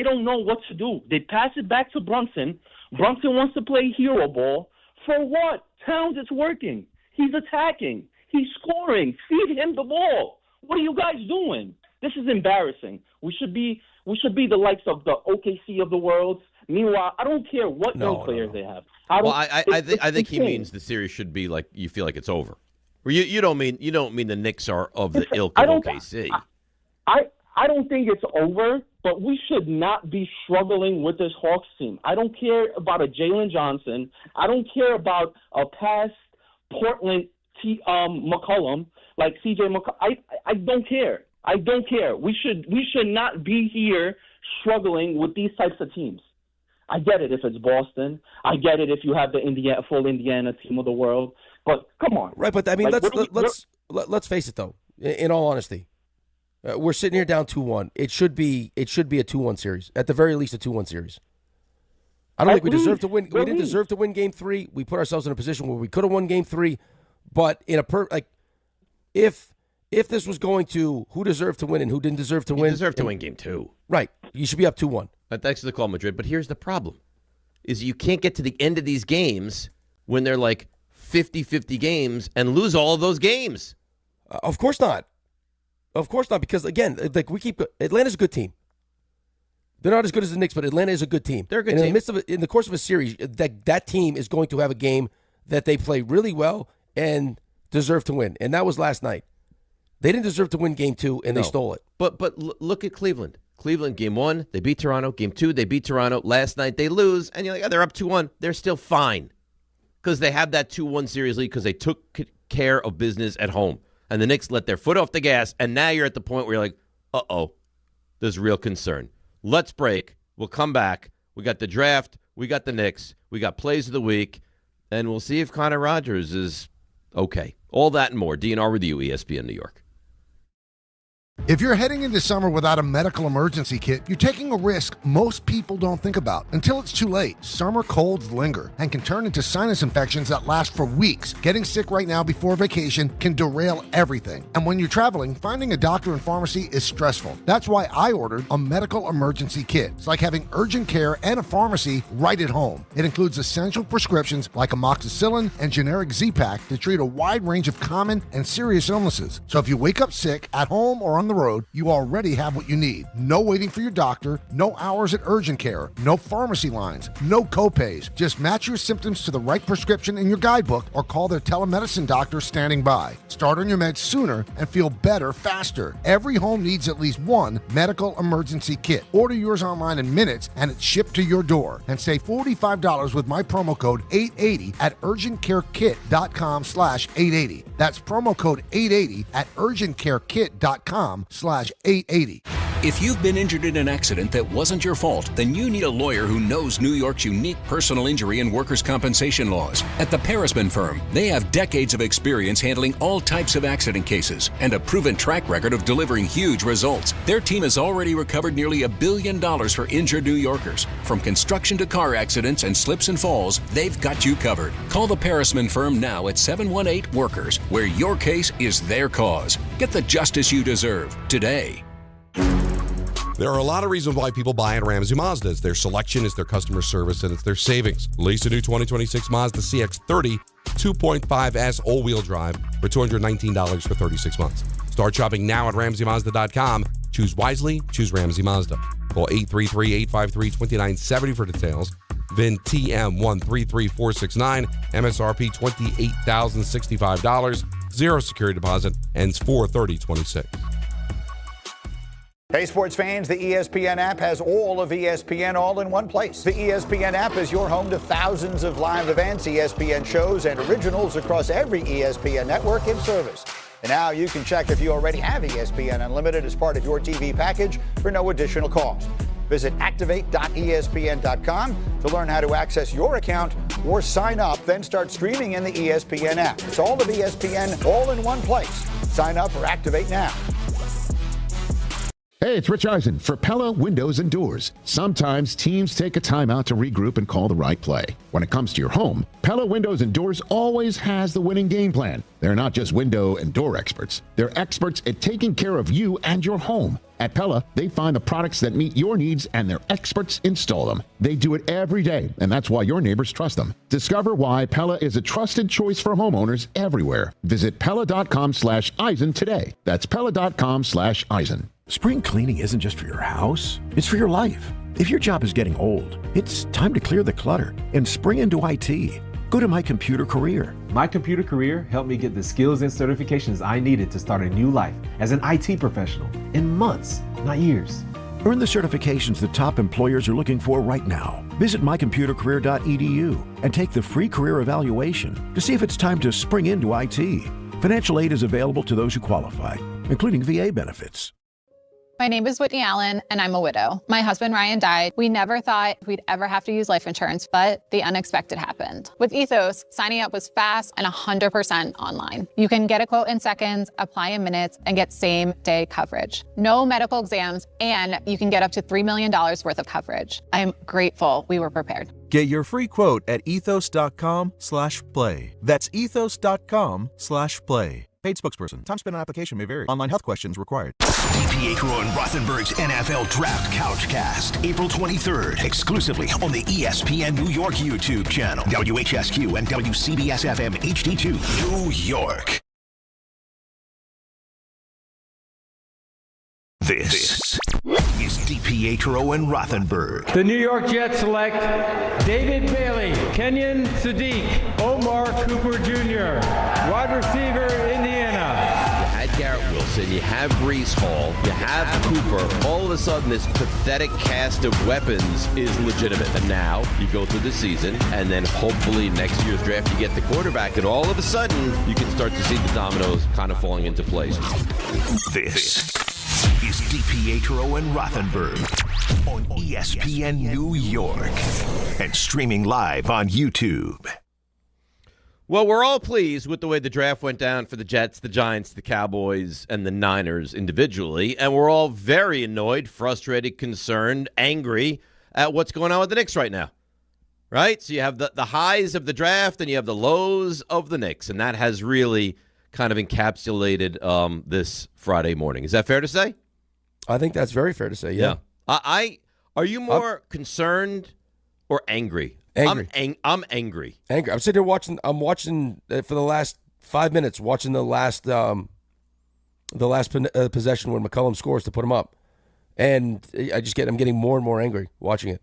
don't know what to do. They pass it back to Brunson. Brunson wants to play hero ball. For what? Towns, it's working. He's attacking. He's scoring. Feed him the ball. What are you guys doing? This is embarrassing. We should be the likes of the OKC of the world. Meanwhile, I don't care what young players they have.
I think he means the series should be like you feel like it's over. You don't mean the Knicks are of the ilk of OKC.
I don't think it's over, but we should not be struggling with this Hawks team. I don't care about a Jalen Johnson. I don't care about a past Portland McCollum like CJ McCollum. I don't care. I don't care. We should not be here struggling with these types of teams. I get it if it's Boston. I get it if you have the full Indiana team of the world. But come on,
right? But I mean, let's face it though. In all honesty, we're sitting here down 2-1. It should be a 2-1 series, at the very least a 2-1 series. I don't think we deserve to win. We didn't deserve to win Game 3. We put ourselves in a position where we could have won Game 3, but in if this was going to who deserved to win and who didn't deserve to win,
you deserve to win Game 2.
Right, you should be up 2-1.
Thanks for the call, Madrid. But here's the problem: is you can't get to the end of these games when they're like 50-50 games and lose all of those games.
Of course not. Of course not, because, again, Atlanta's a good team. They're not as good as the Knicks, but Atlanta is a good team.
They're a good team.
In the course of a series, that team is going to have a game that they play really well and deserve to win. And that was last night. They didn't deserve to win Game 2, and they stole it.
But look at Cleveland. Cleveland, Game 1, they beat Toronto. Game 2, they beat Toronto. Last night, they lose. And you're like, they're up 2-1. They're still fine because they have that 2-1 series lead because they took care of business at home. and the Knicks let their foot off the gas, and now you're at the point where you're like, uh-oh, there's real concern. Let's break. We'll come back. We got the draft. We got the Knicks. We got plays of the week, and we'll see if Connor Rogers is okay. All that and more. DNR with you, ESPN New York.
If you're heading into summer without a medical emergency kit, you're taking a risk most people don't think about until it's too late. Summer colds linger and can turn into sinus infections that last for weeks. Getting sick right now before vacation can derail everything. And when you're traveling, finding a doctor and pharmacy is stressful. That's why I ordered a medical emergency kit. It's like having urgent care and a pharmacy right at home. It includes essential prescriptions like amoxicillin and generic Z-Pak to treat a wide range of common and serious illnesses. So if you wake up sick at home or on the road, you already have what you need. No waiting for your doctor, no hours at urgent care, no pharmacy lines, no copays. Just match your symptoms to the right prescription in your guidebook or call their telemedicine doctor standing by. Start on your meds sooner and feel better faster. Every home needs at least one medical emergency kit. Order yours online in minutes and it's shipped to your door. And save $45 with my promo code 880 at urgentcarekit.com/880. That's promo code 880 at urgentcarekit.com/880.
If you've been injured in an accident that wasn't your fault, then you need a lawyer who knows New York's unique personal injury and workers' compensation laws. At the Parisman Firm, they have decades of experience handling all types of accident cases and a proven track record of delivering huge results. Their team has already recovered nearly $1 billion for injured New Yorkers. From construction to car accidents and slips and falls, they've got you covered. Call the Parisman Firm now at 718-WORKERS, where your case is their cause. Get the justice you deserve today.
There are a lot of reasons why people buy at Ramsey Mazda. It's their selection, it's their customer service, and it's their savings. Lease a new 2026 Mazda CX-30 2.5S all-wheel drive for $219 for 36 months. Start shopping now at RamseyMazda.com. Choose wisely. Choose Ramsey Mazda. Call 833-853-2970 for details. VIN TM133469. MSRP $28,065. Zero security deposit. Ends 4/30/26.
Hey, sports fans, the ESPN app has all of ESPN all in one place. The ESPN app is your home to thousands of live events, ESPN shows, and originals across every ESPN network in service. And now you can check if you already have ESPN Unlimited as part of your TV package for no additional cost. Visit activate.espn.com to learn how to access your account or sign up, then start streaming in the ESPN app. It's all of ESPN all in one place. Sign up or activate now.
Hey, it's Rich Eisen for Pella Windows and Doors. Sometimes teams take a timeout to regroup and call the right play. When it comes to your home, Pella Windows and Doors always has the winning game plan. They're not just window and door experts. They're experts at taking care of you and your home. At Pella, they find the products that meet your needs and their experts install them. They do it every day, and that's why your neighbors trust them. Discover why Pella is a trusted choice for homeowners everywhere. Visit Pella.com/Eisen today. That's Pella.com/Eisen.
Spring cleaning isn't just for your house, it's for your life. If your job is getting old, it's time to clear the clutter and spring into IT. Go to My Computer Career.
My Computer Career helped me get the skills and certifications I needed to start a new life as an IT professional in months, not years.
Earn the certifications the top employers are looking for right now. Visit mycomputercareer.edu and take the free career evaluation to see if it's time to spring into IT. Financial aid is available to those who qualify, including VA benefits.
My name is Whitney Allen, and I'm a widow. My husband, Ryan, died. We never thought we'd ever have to use life insurance, but the unexpected happened. With Ethos, signing up was fast and 100% online. You can get a quote in seconds, apply in minutes, and get same-day coverage. No medical exams, and you can get up to $3 million worth of coverage. I am grateful we were prepared.
Get your free quote at ethos.com/play. That's ethos.com/play. Paid spokesperson. Time spent on application may vary. Online health questions required.
DiPietro and Rothenberg's NFL Draft Couchcast, April 23rd, exclusively on the ESPN New York YouTube channel, WHSQ and WCBS-FM HD2, New York. This is DiPietro and Rothenberg.
The New York Jets select David Bailey, Kenyon Sadiq, Omar Cooper Jr., wide receiver, Indiana.
You had Garrett Wilson. Wilson, you have Breece Hall, you have Cooper. All of a sudden, this pathetic cast of weapons is legitimate. And now you go through the season, and then hopefully next year's draft you get the quarterback, and all of a sudden you can start to see the dominoes kind of falling into place.
This is DiPietro and Rothenberg on ESPN New York and streaming live on YouTube.
Well, we're all pleased with the way the draft went down for the Jets, the Giants, the Cowboys, and the Niners individually, and we're all very annoyed, frustrated, concerned, angry at what's going on with the Knicks right now, right? So you have the highs of the draft and you have the lows of the Knicks, and that has really kind of encapsulated this Friday morning. Is that fair to say?
I think that's very fair to say, yeah.
Are you more concerned or angry?
Angry.
I'm angry.
Angry. I'm sitting here watching. I'm watching for the last 5 minutes. Watching the last possession when McCollum scores to put him up, and I'm getting more and more angry watching it.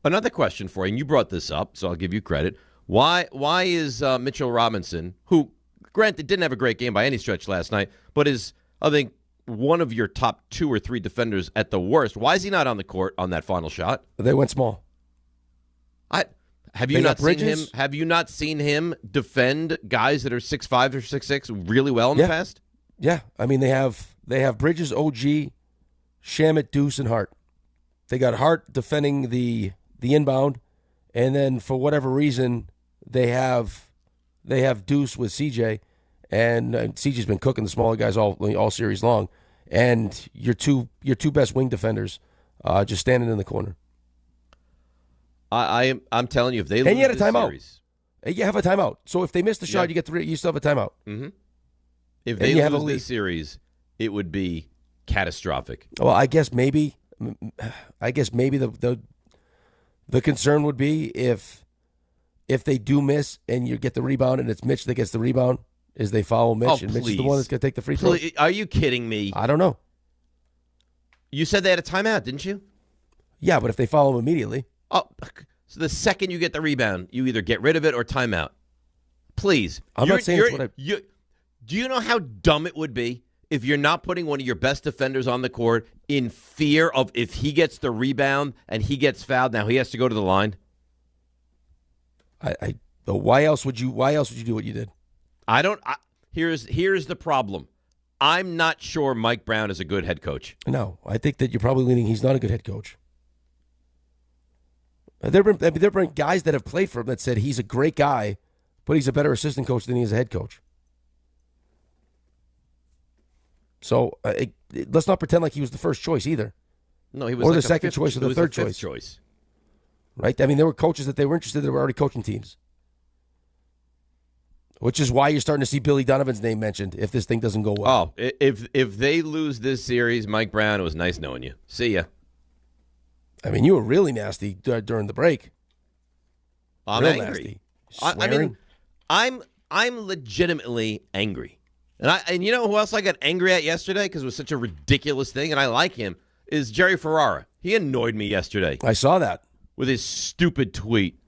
Another question for you, and you brought this up, so I'll give you credit. Why is Mitchell Robinson, who granted didn't have a great game by any stretch last night, but is I think one of your top 2 or 3 defenders at the worst? Why is he not on the court on that final shot?
They went small.
Have you not seen him defend guys that are 6'5" or 6'6" really well in the past?
Yeah, I mean they have Bridges, OG, Shamet, Deuce, and Hart. They got Hart defending the inbound, and then for whatever reason they have Deuce with CJ, and CJ's been cooking the smaller guys all series long, and your two best wing defenders just standing in the corner.
I'm telling you, if they lose
you had a
this
timeout.
series,
you have a timeout. So if they miss the shot, you get 3. You still have a timeout.
Mm-hmm. If they lose this series, it would be catastrophic.
Well, I guess maybe the concern would be if they do miss and you get the rebound and it's Mitch that gets the rebound, is they follow Mitch and Mitch is the one that's going to take the free throw.
Are you kidding me?
I don't know.
You said they had a timeout, didn't you?
Yeah, but if they follow him immediately.
Oh, so the second you get the rebound, you either get rid of it or timeout. Please.
I'm not saying it's what
do you know how dumb it would be if you're not putting one of your best defenders on the court in fear of if he gets the rebound and he gets fouled, now he has to go to the line?
Why else would you do what you did?
Here's the problem. I'm not sure Mike Brown is a good head coach.
No, I think that you're probably leaning he's not a good head coach. There have been guys that have played for him that said he's a great guy, but he's a better assistant coach than he is a head coach. So let's not pretend like he was the first choice either.
No, he was
or
like
the second choice or the third choice. Right? I mean, there were coaches that they were interested that were already coaching teams. Which is why you're starting to see Billy Donovan's name mentioned if this thing doesn't go well.
Oh, if they lose this series, Mike Brown, it was nice knowing you. See ya.
I mean, you were really nasty during the break.
I'm angry. I'm legitimately angry. And you know who else I got angry at yesterday because it was such a ridiculous thing, and I like him, is Jerry Ferrara. He annoyed me yesterday.
I saw that.
With his stupid tweet.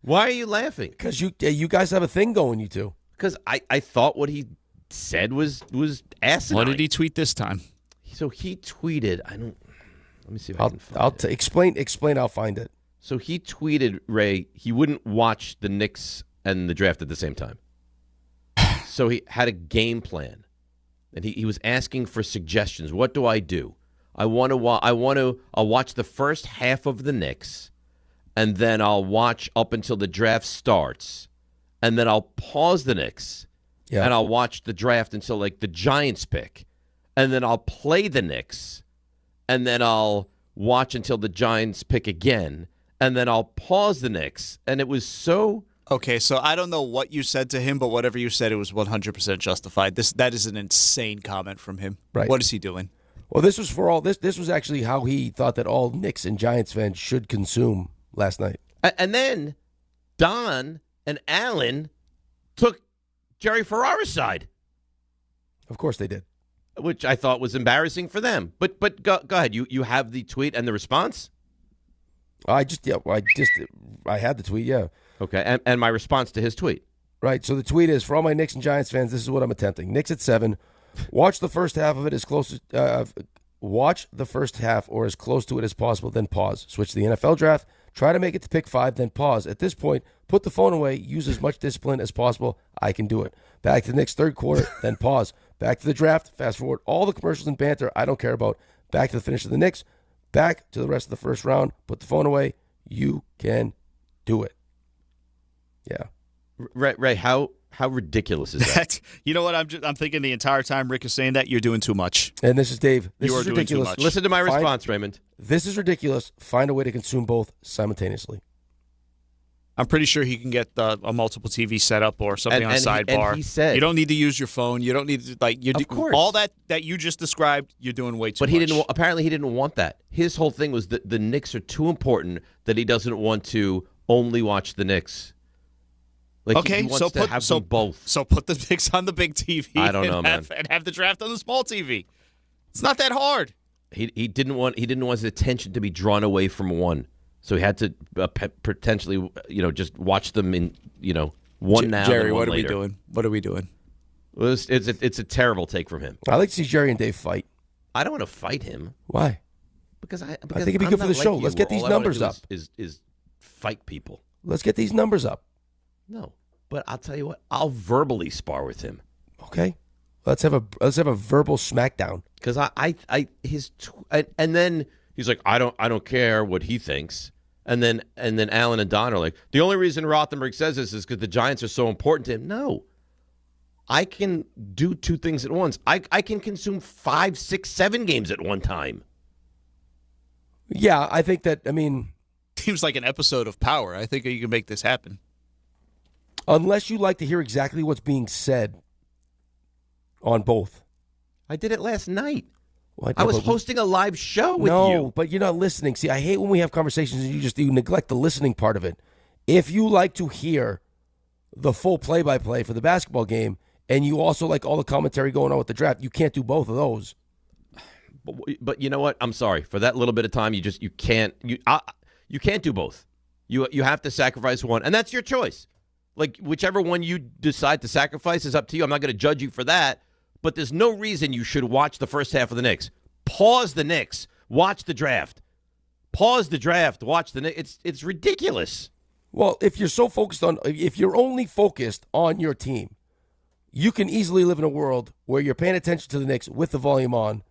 Why are you laughing?
Because you guys have a thing going, you two.
Because I thought what he said was asinine.
What did he tweet this time?
So he tweeted, let me see if I can find it.
Explain, I'll find it.
So he tweeted, Ray, he wouldn't watch the Knicks and the draft at the same time. So he had a game plan, and he was asking for suggestions. What do I do? I'll watch the first half of the Knicks, and then I'll watch up until the draft starts, and then I'll pause the Knicks, and I'll watch the draft until like the Giants pick, and then I'll play the Knicks, and then I'll watch until the Giants pick again, and then I'll pause the Knicks. And it was so...
Okay, so I don't know what you said to him, but whatever you said, it was 100% justified. That is an insane comment from him.
Right.
What is he doing?
Well, this was for all this. This was actually how he thought that all Knicks and Giants fans should consume last night.
And then Don and Alan took Jerry Ferrara's side.
Of course they did.
Which I thought was embarrassing for them. But go ahead. You have the tweet and the response?
I had the tweet, yeah.
Okay, and my response to his tweet?
Right. So the tweet is, for all my Knicks and Giants fans, this is what I'm attempting. Knicks at 7. Watch the first half of it as close watch the first half or as close to it as possible, then pause. Switch to the NFL draft. Try to make it to pick 5, then pause. At this point, put the phone away. Use as much discipline as possible. I can do it. Back to the Knicks third quarter, then pause. Back to the draft. Fast forward all the commercials and banter I don't care about. Back to the finish of the Knicks. Back to the rest of the first round. Put the phone away. You can do it. Yeah.
Ray, how ridiculous is that?
You know what? I'm thinking the entire time Rick is saying that, you're doing too much.
And this is Dave. This
you
is
are
ridiculous.
doing too much.
Listen to my response, Raymond.
This is ridiculous. Find a way to consume both simultaneously.
I'm pretty sure he can get a multiple TV setup or something on a sidebar.
And he said,
you don't need to use your phone. You don't need to
of course.
All that you just described. You're doing way too much.
But he didn't. Apparently, he didn't want that. His whole thing was that the Knicks are too important that he doesn't want to only watch the Knicks. Like
okay,
he wants to have them both.
So put the Knicks on the big TV.
I don't know, man.
And have the draft on the small TV. It's not that hard.
He didn't want his attention to be drawn away from one. So he had to potentially, just watch them in, one now.
Jerry,
and one
what are
later.
we doing? What are we doing?
Well, it's a terrible take from him.
I like to see Jerry and Dave fight.
I don't want to fight him.
Why?
Because I
think it'd be good for the show. Let's get these numbers up.
Is fight people.
Let's get these numbers up.
No, but I'll tell you what. I'll verbally spar with him.
Okay, let's have a verbal smackdown.
Because and then he's like, I don't care what he thinks. And then Alan and Don are like, the only reason Rothenberg says this is because the Giants are so important to him. No, I can do two things at once. I can consume 5, 6, 7 games at one time.
Yeah, I think that.
Seems like an episode of Power. I think you can make this happen.
Unless you like to hear exactly what's being said on both.
I did it last night.
Well,
I was hosting a live show with you.
No, but you're not listening. See, I hate when we have conversations and you neglect the listening part of it. If you like to hear the full play-by-play for the basketball game and you also like all the commentary going on with the draft, you can't do both of those.
But you know what? I'm sorry. For that little bit of time, you can't do both. You have to sacrifice one, and that's your choice. Like, whichever one you decide to sacrifice is up to you. I'm not going to judge you for that, but there's no reason you should watch the first half of the Knicks. Pause the Knicks. Watch the draft. Pause the draft. Watch the Knicks. It's ridiculous.
Well, if you're only focused on your team, you can easily live in a world where you're paying attention to the Knicks with the volume on,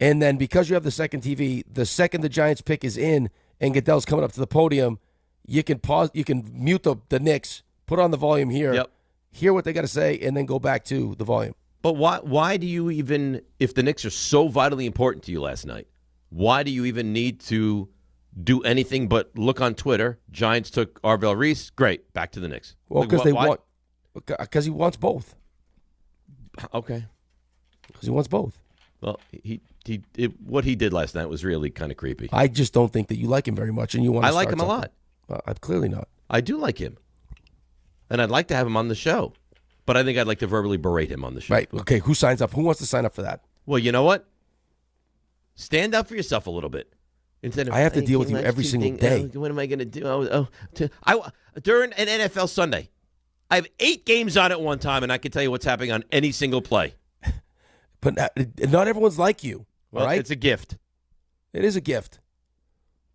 and then because you have the second TV, the second the Giants pick is in and Goodell's coming up to the podium, you can pause. You can mute the Knicks. Put on the volume here, hear what they got to say, and then go back to the volume.
But why do you even, if the Knicks are so vitally important to you last night, why do you even need to do anything but look on Twitter? Giants took Arvell Reese. Great. Back to the Knicks.
Well, because because he wants both.
Okay.
Because he wants both.
Well, what he did last night was really kind of creepy.
I just don't think that you like him very much, and you want.
I like him a lot.
I'm clearly not.
I do like him. And I'd like to have him on the show. But I think I'd like to verbally berate him on the show.
Right. Okay, who signs up? Who wants to sign up for that?
Well, you know what? Stand up for yourself a little bit. Instead of,
I have to deal with you every single day.
What am I going to do? During an NFL Sunday, I have 8 games on at one time, and I can tell you what's happening on any single play.
But not everyone's like you,
well,
all right?
It's a gift.
It is a gift.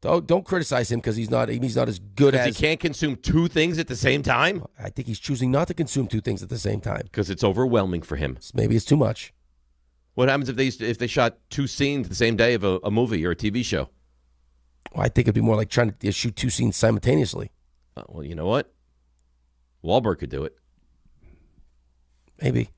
Don't criticize him because he's not as good as...
He can't consume 2 things at the same time?
I think he's choosing not to consume 2 things at the same time.
Because it's overwhelming for him.
Maybe it's too much.
What happens if they shot 2 scenes the same day of a movie or a TV show?
Well, I think it'd be more like trying to shoot 2 scenes simultaneously.
Well, you know what? Wahlberg could do it.
Maybe.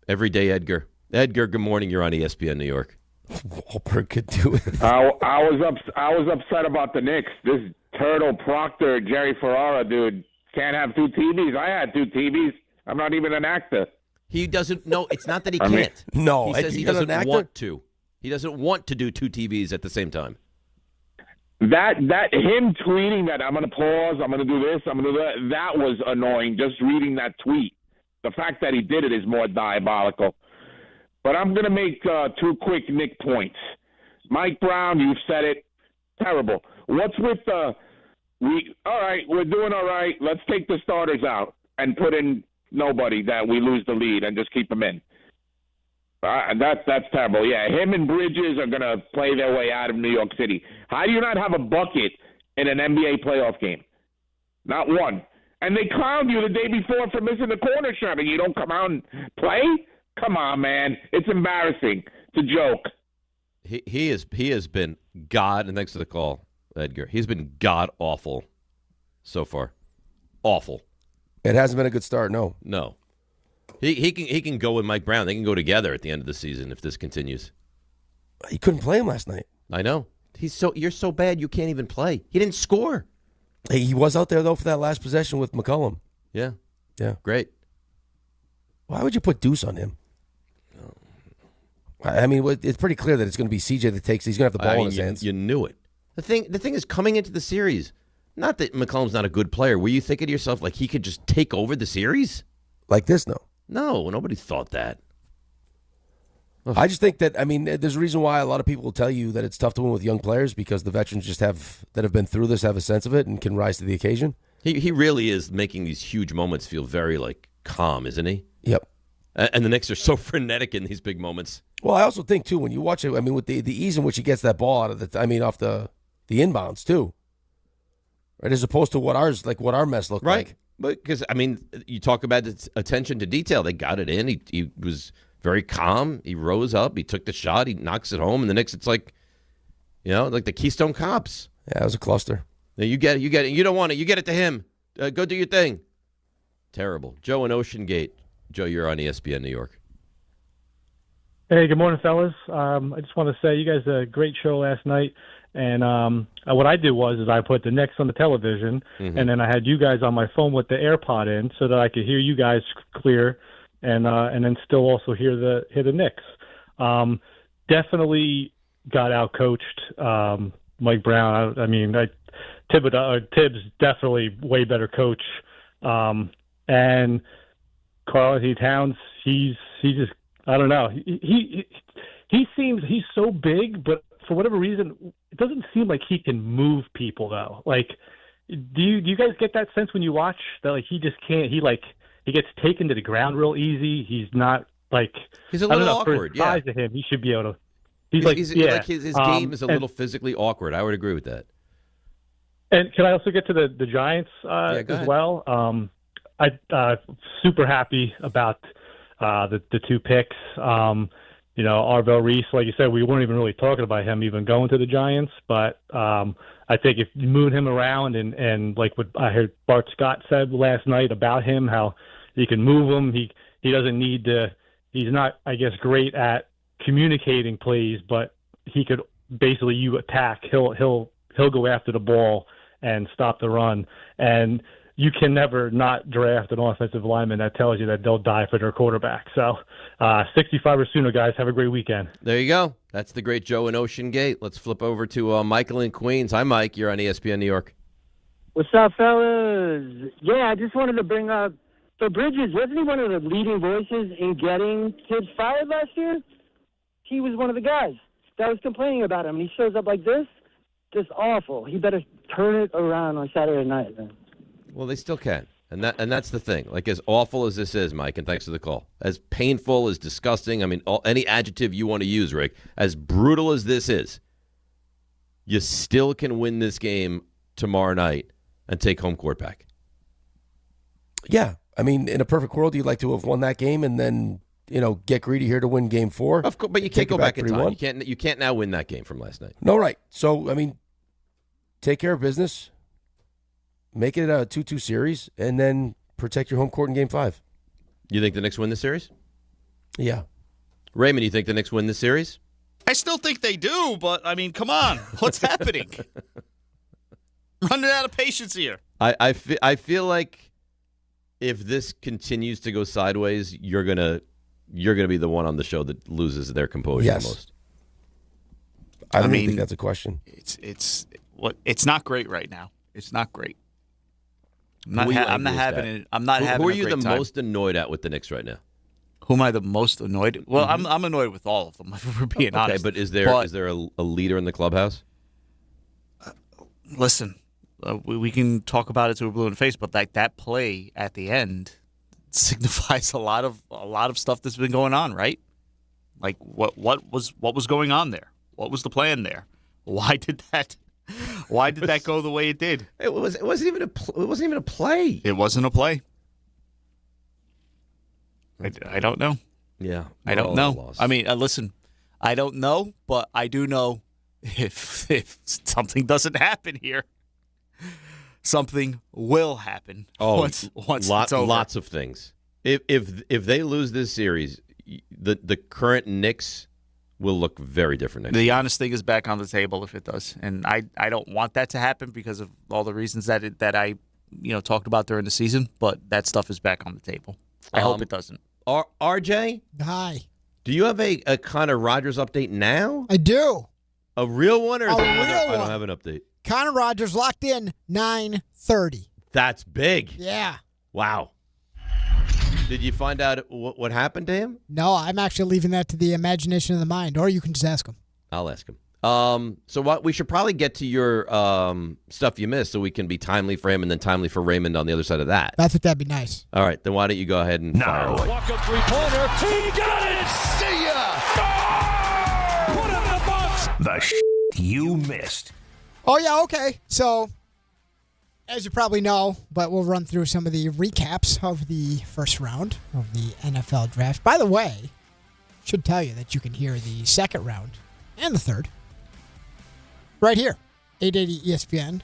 Everyday Edgar. Edgar, good morning. You're on ESPN New York.
Wahlberg could do it.
I was upset about the Knicks. This Turtle Proctor, Jerry Ferrara dude can't have 2 TVs. I had 2 TVs. I'm not even an actor.
He doesn't know. It's not that he can't.
No,
he says he doesn't want to. He doesn't want to do 2 TVs at the same time.
That him tweeting that I'm going to pause, I'm going to do this, I'm going to do that. That was annoying. Just reading that tweet. The fact that he did it is more diabolical. But I'm going to make 2 quick Nick points. Mike Brown, you've said it. Terrible. What's with all right, we're doing all right. Let's take the starters out. and put in nobody that we lose the lead and just keep him in. That's terrible. Yeah, him and Bridges are going to play their way out of New York City. How do you not have a bucket in an NBA playoff game? Not one. And they clowned you the day before for missing the corner shot, and you don't come out and play? Come on, man. It's embarrassing. It's a joke.
He has been God, and thanks for the call, Edgar. He's been god-awful so far. Awful.
It hasn't been a good start, no.
No. He can go with Mike Brown. They can go together at the end of the season if this continues.
He couldn't play him last night.
I know. You're so bad you can't even play. He didn't score.
He was out there, though, for that last possession with McCollum.
Yeah.
Yeah.
Great.
Why would you put Deuce on him? I mean, it's pretty clear that it's going to be CJ that takes. He's going to have the ball in his hands.
You knew it. The thing is, coming into the series, not that McCollum's not a good player. Were you thinking to yourself, like, he could just take over the series?
Like this, no.
No, nobody thought that. Ugh.
I just think that, I mean, there's a reason why a lot of people will tell you that it's tough to win with young players because the veterans that have been through this have a sense of it and can rise to the occasion.
He really is making these huge moments feel very, like, calm, isn't he?
Yep.
And the Knicks are so frenetic in these big moments.
Well, I also think, too, when you watch it, I mean, with the ease in which he gets that ball out of off the inbounds, too. Right, as opposed to what our mess looked like.
But because, I mean, you talk about attention to detail. They got it in. He was very calm. He rose up. He took the shot. He knocks it home. And the Knicks, it's like, like the Keystone Cops.
Yeah, it was a cluster.
Now, you get it. You don't want it. You get it to him. Go do your thing. Terrible. Joe in Ocean Gate. Joe, you're on ESPN New York.
Hey, good morning, fellas. I just want to say you guys did a great show last night. And what I did was I put the Knicks on the television, and then I had you guys on my phone with the AirPod in so that I could hear you guys clear, and then still also hear the Knicks. Definitely got out-coached Mike Brown. I mean, Tibbs definitely way better coach. And Karl-Anthony Towns, he's just, I don't know. He seems, he's so big, but for whatever reason, it doesn't seem like he can move people though. Like, do you guys get that sense when you watch that? Like, he just can't. He gets taken to the ground real easy. He's not like,
he's a little awkward.
For his size of him, he should be able to. His
game is a little physically awkward. I would agree with that.
And can I also get to the Giants as well? I super happy about the two picks. Arvell Reese, like you said, we weren't even really talking about him even going to the Giants, but I think if you move him around and like what I heard Bart Scott said last night about him, how you can move him, he doesn't need to. He's not, I guess, great at communicating plays, but he could basically you attack. He'll go after the ball and stop the run, and you can never not draft an offensive lineman that tells you that they'll die for their quarterback. So 65 or sooner, guys. Have a great weekend.
There you go. That's the great Joe in Ocean Gate. Let's flip over to Michael in Queens. Hi, Mike. You're on ESPN New York.
What's up, fellas? Yeah, I just wanted to bring up, so Bridges, wasn't he one of the leading voices in getting kids fired last year? He was one of the guys that was complaining about him. He shows up like this, just awful. He better turn it around on Saturday night, man.
Well, they still can. And that's the thing. Like, as awful as this is, Mike, and thanks for the call, as painful, as disgusting, I mean, any adjective you want to use, Rick, as brutal as this is, you still can win this game tomorrow night and take home court back.
Yeah. I mean, in a perfect world, you'd like to have won that game and then, get greedy here to win game 4.
Of course, but you can't go back in time. You can't now win that game from last night.
No, right. So, I mean, take care of business. Make it a 2-2 series, and then protect your home court in Game 5.
You think the Knicks win this series?
Yeah.
Raymond, you think the Knicks win this series?
I still think they do, but, I mean, come on. What's happening? Running out of patience here.
I feel like if this continues to go sideways, you're gonna be the one on the show that loses their composure the most.
I don't think that's a question.
It's not great right now. It's not great. I'm not having a great time.
Who are you the most annoyed at with the Knicks right now?
Who am I the most annoyed? Well, I'm annoyed with all of them, if we're being honest.
Okay, but is there a leader in the clubhouse?
Listen, we can talk about it till we're blue in the face, but that play at the end signifies a lot of stuff that's been going on, right? Like what was going on there? What was the plan there? Why did that go the way it did?
It wasn't even a play.
It wasn't a play. I don't know.
Yeah,
I don't know. I mean, listen, I don't know, but I do know if something doesn't happen here, something will happen.
Oh,
once it's over.
Lots of things. If they lose this series, the current Knicks will look very different.
The honest thing is back on the table if it does, and I don't want that to happen because of all the reasons that I talked about during the season. But that stuff is back on the table. I hope it doesn't.
RJ?
Hi.
Do you have a Connor Rogers update now?
I do.
A real one or
I
don't have an update.
Connor Rogers locked in 9:30.
That's big.
Yeah.
Wow. Did you find out what happened to him?
No, I'm actually leaving that to the imagination of the mind, or you can just ask him.
I'll ask him. So what we should probably get to your stuff you missed so we can be timely for him and then timely for Raymond on the other side of that.
I think that'd be nice.
All right, then why don't you go ahead and fire away.
Walk-up three-pointer. He got it! See ya! Oh! Put it in the box!
The you missed.
Oh, yeah, okay. So, as you probably know, but we'll run through some of the recaps of the first round of the NFL draft. By the way, should tell you that you can hear the second round and the third right here, 880 ESPN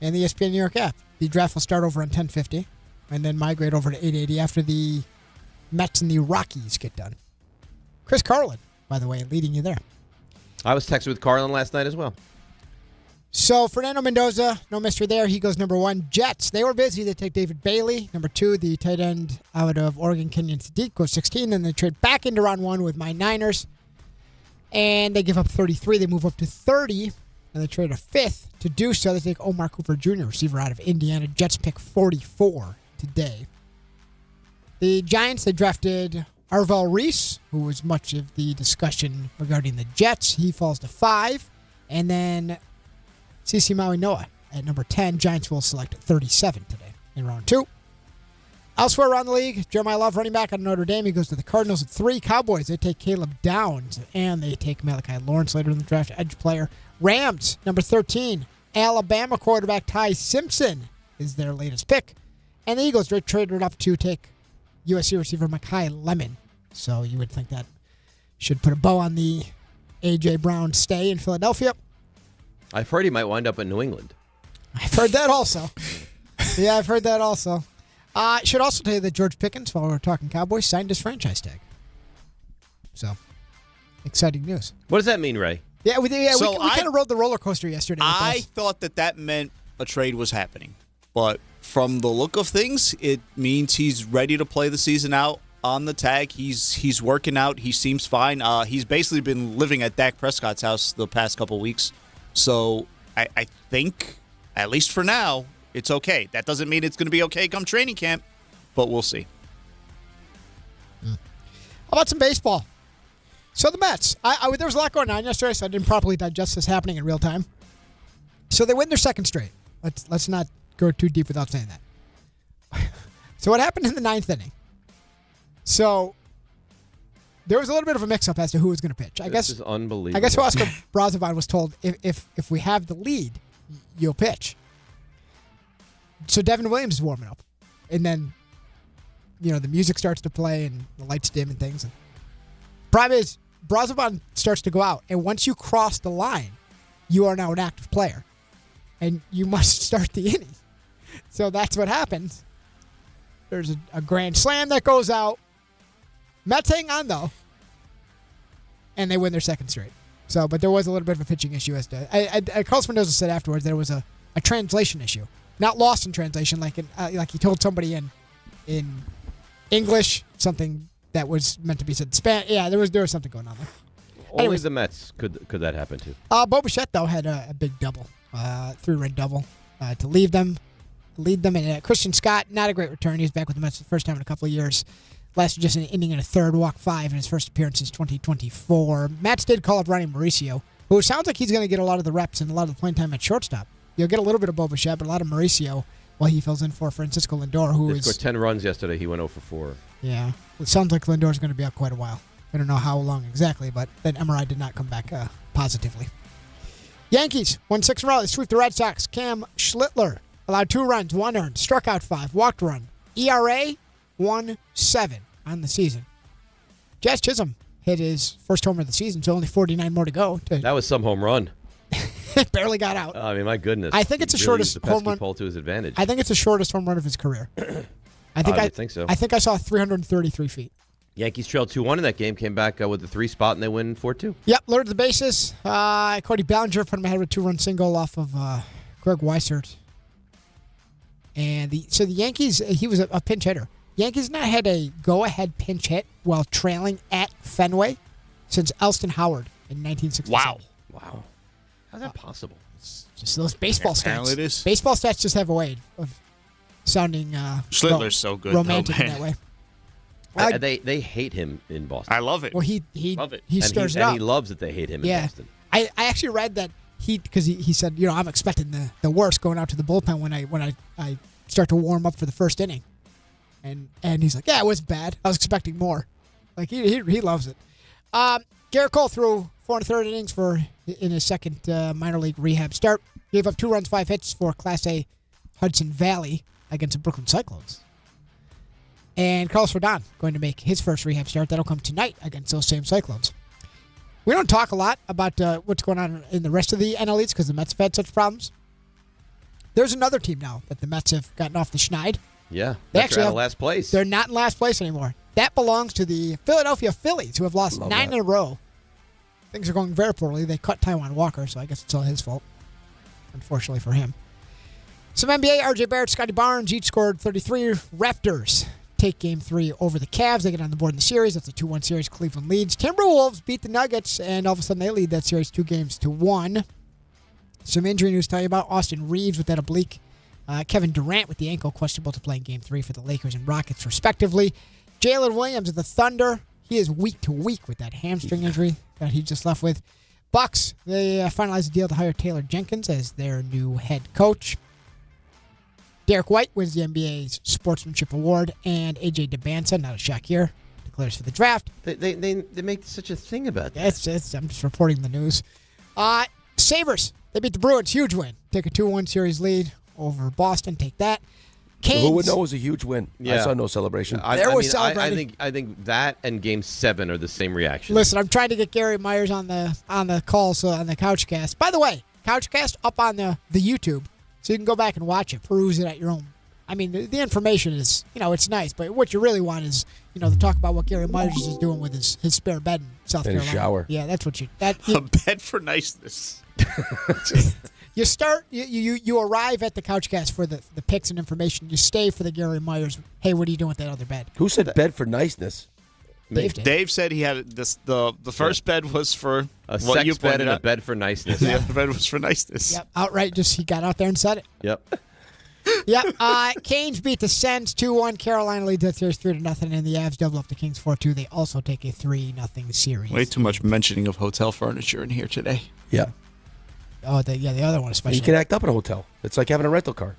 and the ESPN New York app. The draft will start over on 1050 and then migrate over to 880 after the Mets and the Rockies get done. Chris Carlin, by the way, leading you there.
I was texting with Carlin last night as well.
So, Fernando Mendoza, no mystery there. He goes number 1. Jets, they were busy. They take David Bailey. Number 2, the tight end out of Oregon, Kenyon Sadiq, goes 16. Then they trade back into round 1 with my Niners. And they give up 33. They move up to 30. And they trade a 5th to do so. They take Omar Cooper Jr., receiver out of Indiana. Jets pick 44 today. The Giants, they drafted Arvell Reese, who was much of the discussion regarding the Jets. He falls to 5. And then CeCe Maui Noah at number 10. Giants will select 37 today in round 2. Elsewhere around the league, Jeremiah Love, running back out of Notre Dame. He goes to the Cardinals at 3. Cowboys, they take Caleb Downs, and they take Malachi Lawrence later in the draft, edge player. Rams, number 13. Alabama quarterback Ty Simpson is their latest pick. And the Eagles, they traded up to take USC receiver Mekhi Lemon. So you would think that should put a bow on the A.J. Brown stay in Philadelphia.
I've heard he might wind up in New England.
I've heard that also. Yeah, I've heard that also. I should also tell you that George Pickens, while we're talking Cowboys, signed his franchise tag. So, exciting news.
What does that mean, Ray?
Yeah, we kind of rode the roller coaster yesterday.
I thought that meant a trade was happening. But from the look of things, it means he's ready to play the season out on the tag. He's working out. He seems fine. He's basically been living at Dak Prescott's house the past couple weeks. So I think, at least for now, it's okay. That doesn't mean it's going to be okay come training camp, but we'll see.
How about some baseball? So the Mets. There was a lot going on yesterday, so I didn't properly digest this happening in real time. So they win their second straight. Let's not go too deep without saying that. So what happened in the 9th inning? So there was a little bit of a mix-up as to who was going to pitch.
This is unbelievable.
I guess Oscar Brazovan was told, if we have the lead, you'll pitch. So Devin Williams is warming up. And then, the music starts to play and the lights dim and things. And problem is, Brazovan starts to go out. And once you cross the line, you are now an active player. And you must start the inning. So that's what happens. There's a grand slam that goes out. Mets hang on, though. And they win their second straight. So, but there was a little bit of a pitching issue. Carlos Mendoza said afterwards there was a translation issue. Not lost in translation, like he told somebody in English something that was meant to be said in Spanish. Yeah, there was something going on there.
Only the Mets could that happen to.
Bo Bichette, though, had a big double, 3-run double to lead them. And Christian Scott, not a great return. He was back with the Mets for the first time in a couple of years. Lasted just an inning and a third, walk 5 in his first appearance since 2024. Mets did call up Ronnie Mauricio, who sounds like he's going to get a lot of the reps and a lot of the playing time at shortstop. You'll get a little bit of Bo Bichette, but a lot of Mauricio while he fills in for Francisco Lindor, who
He
is...
scored 10 runs yesterday. He went 0 for 4.
Yeah. It sounds like Lindor's going to be out quite a while. I don't know how long exactly, but that MRI did not come back positively. Yankees won 6 in a row. They sweep the Red Sox. Cam Schlittler allowed 2 runs, 1 earned, struck out 5, walked run. ERA 1.7 on the season. Jazz Chisholm hit his first homer of the season, so only 49 more to go.
That was some home run.
It barely got out.
I mean, my goodness.
I think it's the
He
shortest
used the
home
pesky
run.
pole to his advantage.
I think it's the shortest home run of his career. I
would think so.
I think I saw 333 feet.
Yankees trailed 2-1 in that game, came back with the 3 spot, and they win 4-2.
Yep, loaded the bases. Cody Bellinger put him ahead with a 2-run single off of Greg Weissert. And the Yankees, he was a pinch hitter. Yankees not had a go-ahead pinch hit while trailing at Fenway since Elston Howard in 1967.
Wow. How's that possible?
Just those baseball
Apparently
stats.
it is.
Baseball stats just have a way of sounding
Schlittler's so good,
romantic
though,
in
man.
that way.
They hate him in Boston.
I love it.
Well, he
love it.
He stirs it up.
And he loves that they hate him in Boston.
I actually read that because he said, I'm expecting the worst going out to the bullpen when I start to warm up for the first inning. And he's like, yeah, it wasn't bad. I was expecting more. Like, he loves it. Garrett Cole threw 4 1/3 innings in his second minor league rehab start. Gave up 2 runs, 5 hits for Class A Hudson Valley against the Brooklyn Cyclones. And Carlos Rodon going to make his first rehab start. That'll come tonight against those same Cyclones. We don't talk a lot about what's going on in the rest of the NL East because the Mets have had such problems. There's another team now that the Mets have gotten off the schneid.
Yeah,
They
Mets
actually
are out
have-
of last place.
They're not in last place anymore. That belongs to the Philadelphia Phillies, who have lost 9 in a row. Things are going very poorly. They cut Taijuan Walker, so I guess it's all his fault, unfortunately for him. Some NBA, RJ Barrett, Scotty Barnes, each scored 33. Raptors take Game 3 over the Cavs. They get on the board in the series. That's a 2-1 series. Cleveland leads. Timberwolves beat the Nuggets, and all of a sudden they lead that series 2-1. Some injury news to tell you about. Austin Reeves with that oblique. Kevin Durant with the ankle, questionable to play in Game 3 for the Lakers and Rockets, respectively. Jalen Williams of the Thunder. He is week to week with that hamstring injury that he just left with. Bucks, they finalized a deal to hire Taylor Jenkins as their new head coach. Derek White wins the NBA's Sportsmanship Award, and AJ DeBanza, not a shock here, declares for the draft.
They make such a thing about that.
I'm just reporting the news. Sabres, they beat the Bruins, huge win. Take a 2-1 series lead over Boston. Take that. Canes.
Who would know it was a huge win? I saw no celebration.
There was celebrating.
I think that and Game 7 are the same reaction.
Listen, I'm trying to get Gary Myers on the call, so on the Couchcast. By the way, Couchcast up on the YouTube, so you can go back and watch it, peruse it at your own. I mean, the information is, it's nice, but what you really want is, to talk about what Gary Myers is doing with his spare bed in South
In
Carolina.
his shower.
Yeah, that's what you.
A bed for niceness.
You start. You arrive at the Couchcast for the picks and information. You stay for the Gary Myers. Hey, what are you doing with that other bed?
Who said bed for niceness?
Dave
said he had this. The first bed was for
A
what
sex
you
bed and
pointed
a
out.
bed for niceness.
The other bed was for niceness.
Yep, outright. Just he got out there and said it.
Yep.
Yep. Canes beat the Sens 2-1. Carolina leads that series 3-0, and the Avs double up the Kings 4-2. They also take a 3-0 series.
Way too much mentioning of hotel furniture in here today.
Yeah.
Oh, the other one especially.
You can act up in a hotel. It's like having a rental car.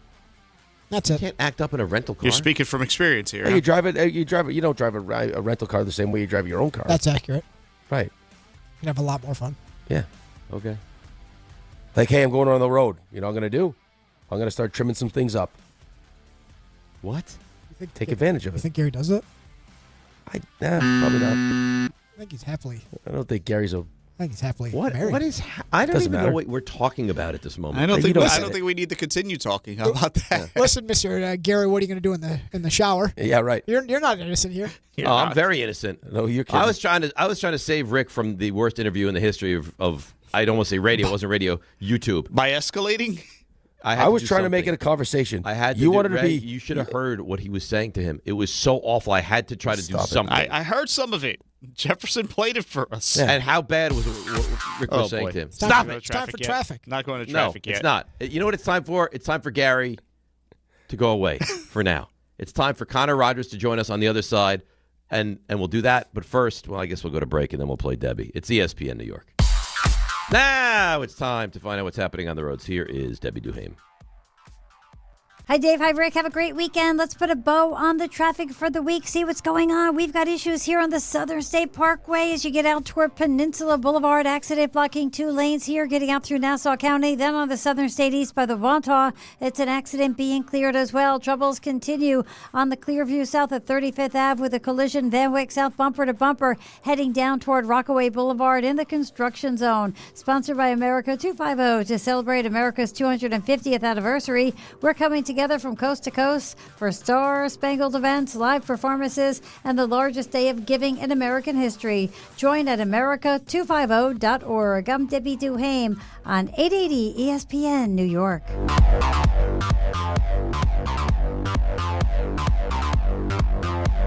That's it.
You can't act up in a rental car.
You're speaking from experience here.
Hey,
huh?
you drive it. You don't drive a rental car the same way you drive your own car.
That's accurate.
Right.
You can have a lot more fun.
Yeah.
Okay.
Like, hey, I'm going on the road. You know what I'm going to do? I'm going to start trimming some things up.
What?
Take advantage of
You
it.
think Gary does it?
Probably not.
I think he's happily.
I don't think Gary's a.
I think he's happily
What?
married.
What is? I don't
Doesn't
even
matter.
know what we're talking about at this moment.
I don't think.
don't
I
get
don't
it.
think we need to continue talking. How about that?
Listen, Mr. Gary, what are you going to do in the shower?
Yeah, right.
You're not innocent here.
I'm very innocent.
No, you're kidding.
I was trying to save Rick from the worst interview in the history of I don't want to say radio. It wasn't radio. YouTube.
By escalating.
I was trying to make it a conversation.
I had to.
You wanted to
Ray,
be.
You should have heard what he was saying to him. It was so awful. I had to try to do
Stop it.
something.
I heard some of it. Jefferson played it for us.
And how bad was what Rick was saying
boy.
to him?
Stop
Not
it. It's time for
yet.
traffic.
Not going to
No,
traffic yet.
it's not. You know what it's time for? It's time for Gary to go away for now. It's time for Connor Rogers to join us on the other side, and we'll do that. But first, well, I guess we'll go to break, and then we'll play Debbie. It's ESPN New York. Now it's time to find out what's happening on the roads. Here is Debbie Duhame.
Hi, Dave. Hi, Rick. Have a great weekend. Let's put a bow on the traffic for the week, see what's going on. We've got issues here on the Southern State Parkway as you get out toward Peninsula Boulevard. Accident blocking 2 lanes here, getting out through Nassau County. Then on the Southern State East by the Wantagh, it's an accident being cleared as well. Troubles continue on the Clearview south of 35th Ave with a collision. Van Wyck South bumper to bumper, heading down toward Rockaway Boulevard in the construction zone. Sponsored by America 250 to celebrate America's 250th anniversary. We're coming together from coast to coast for star-spangled events, live performances, and the largest day of giving in American history. Join at America250.org. I'm Debbie Duhame on 880 ESPN New York.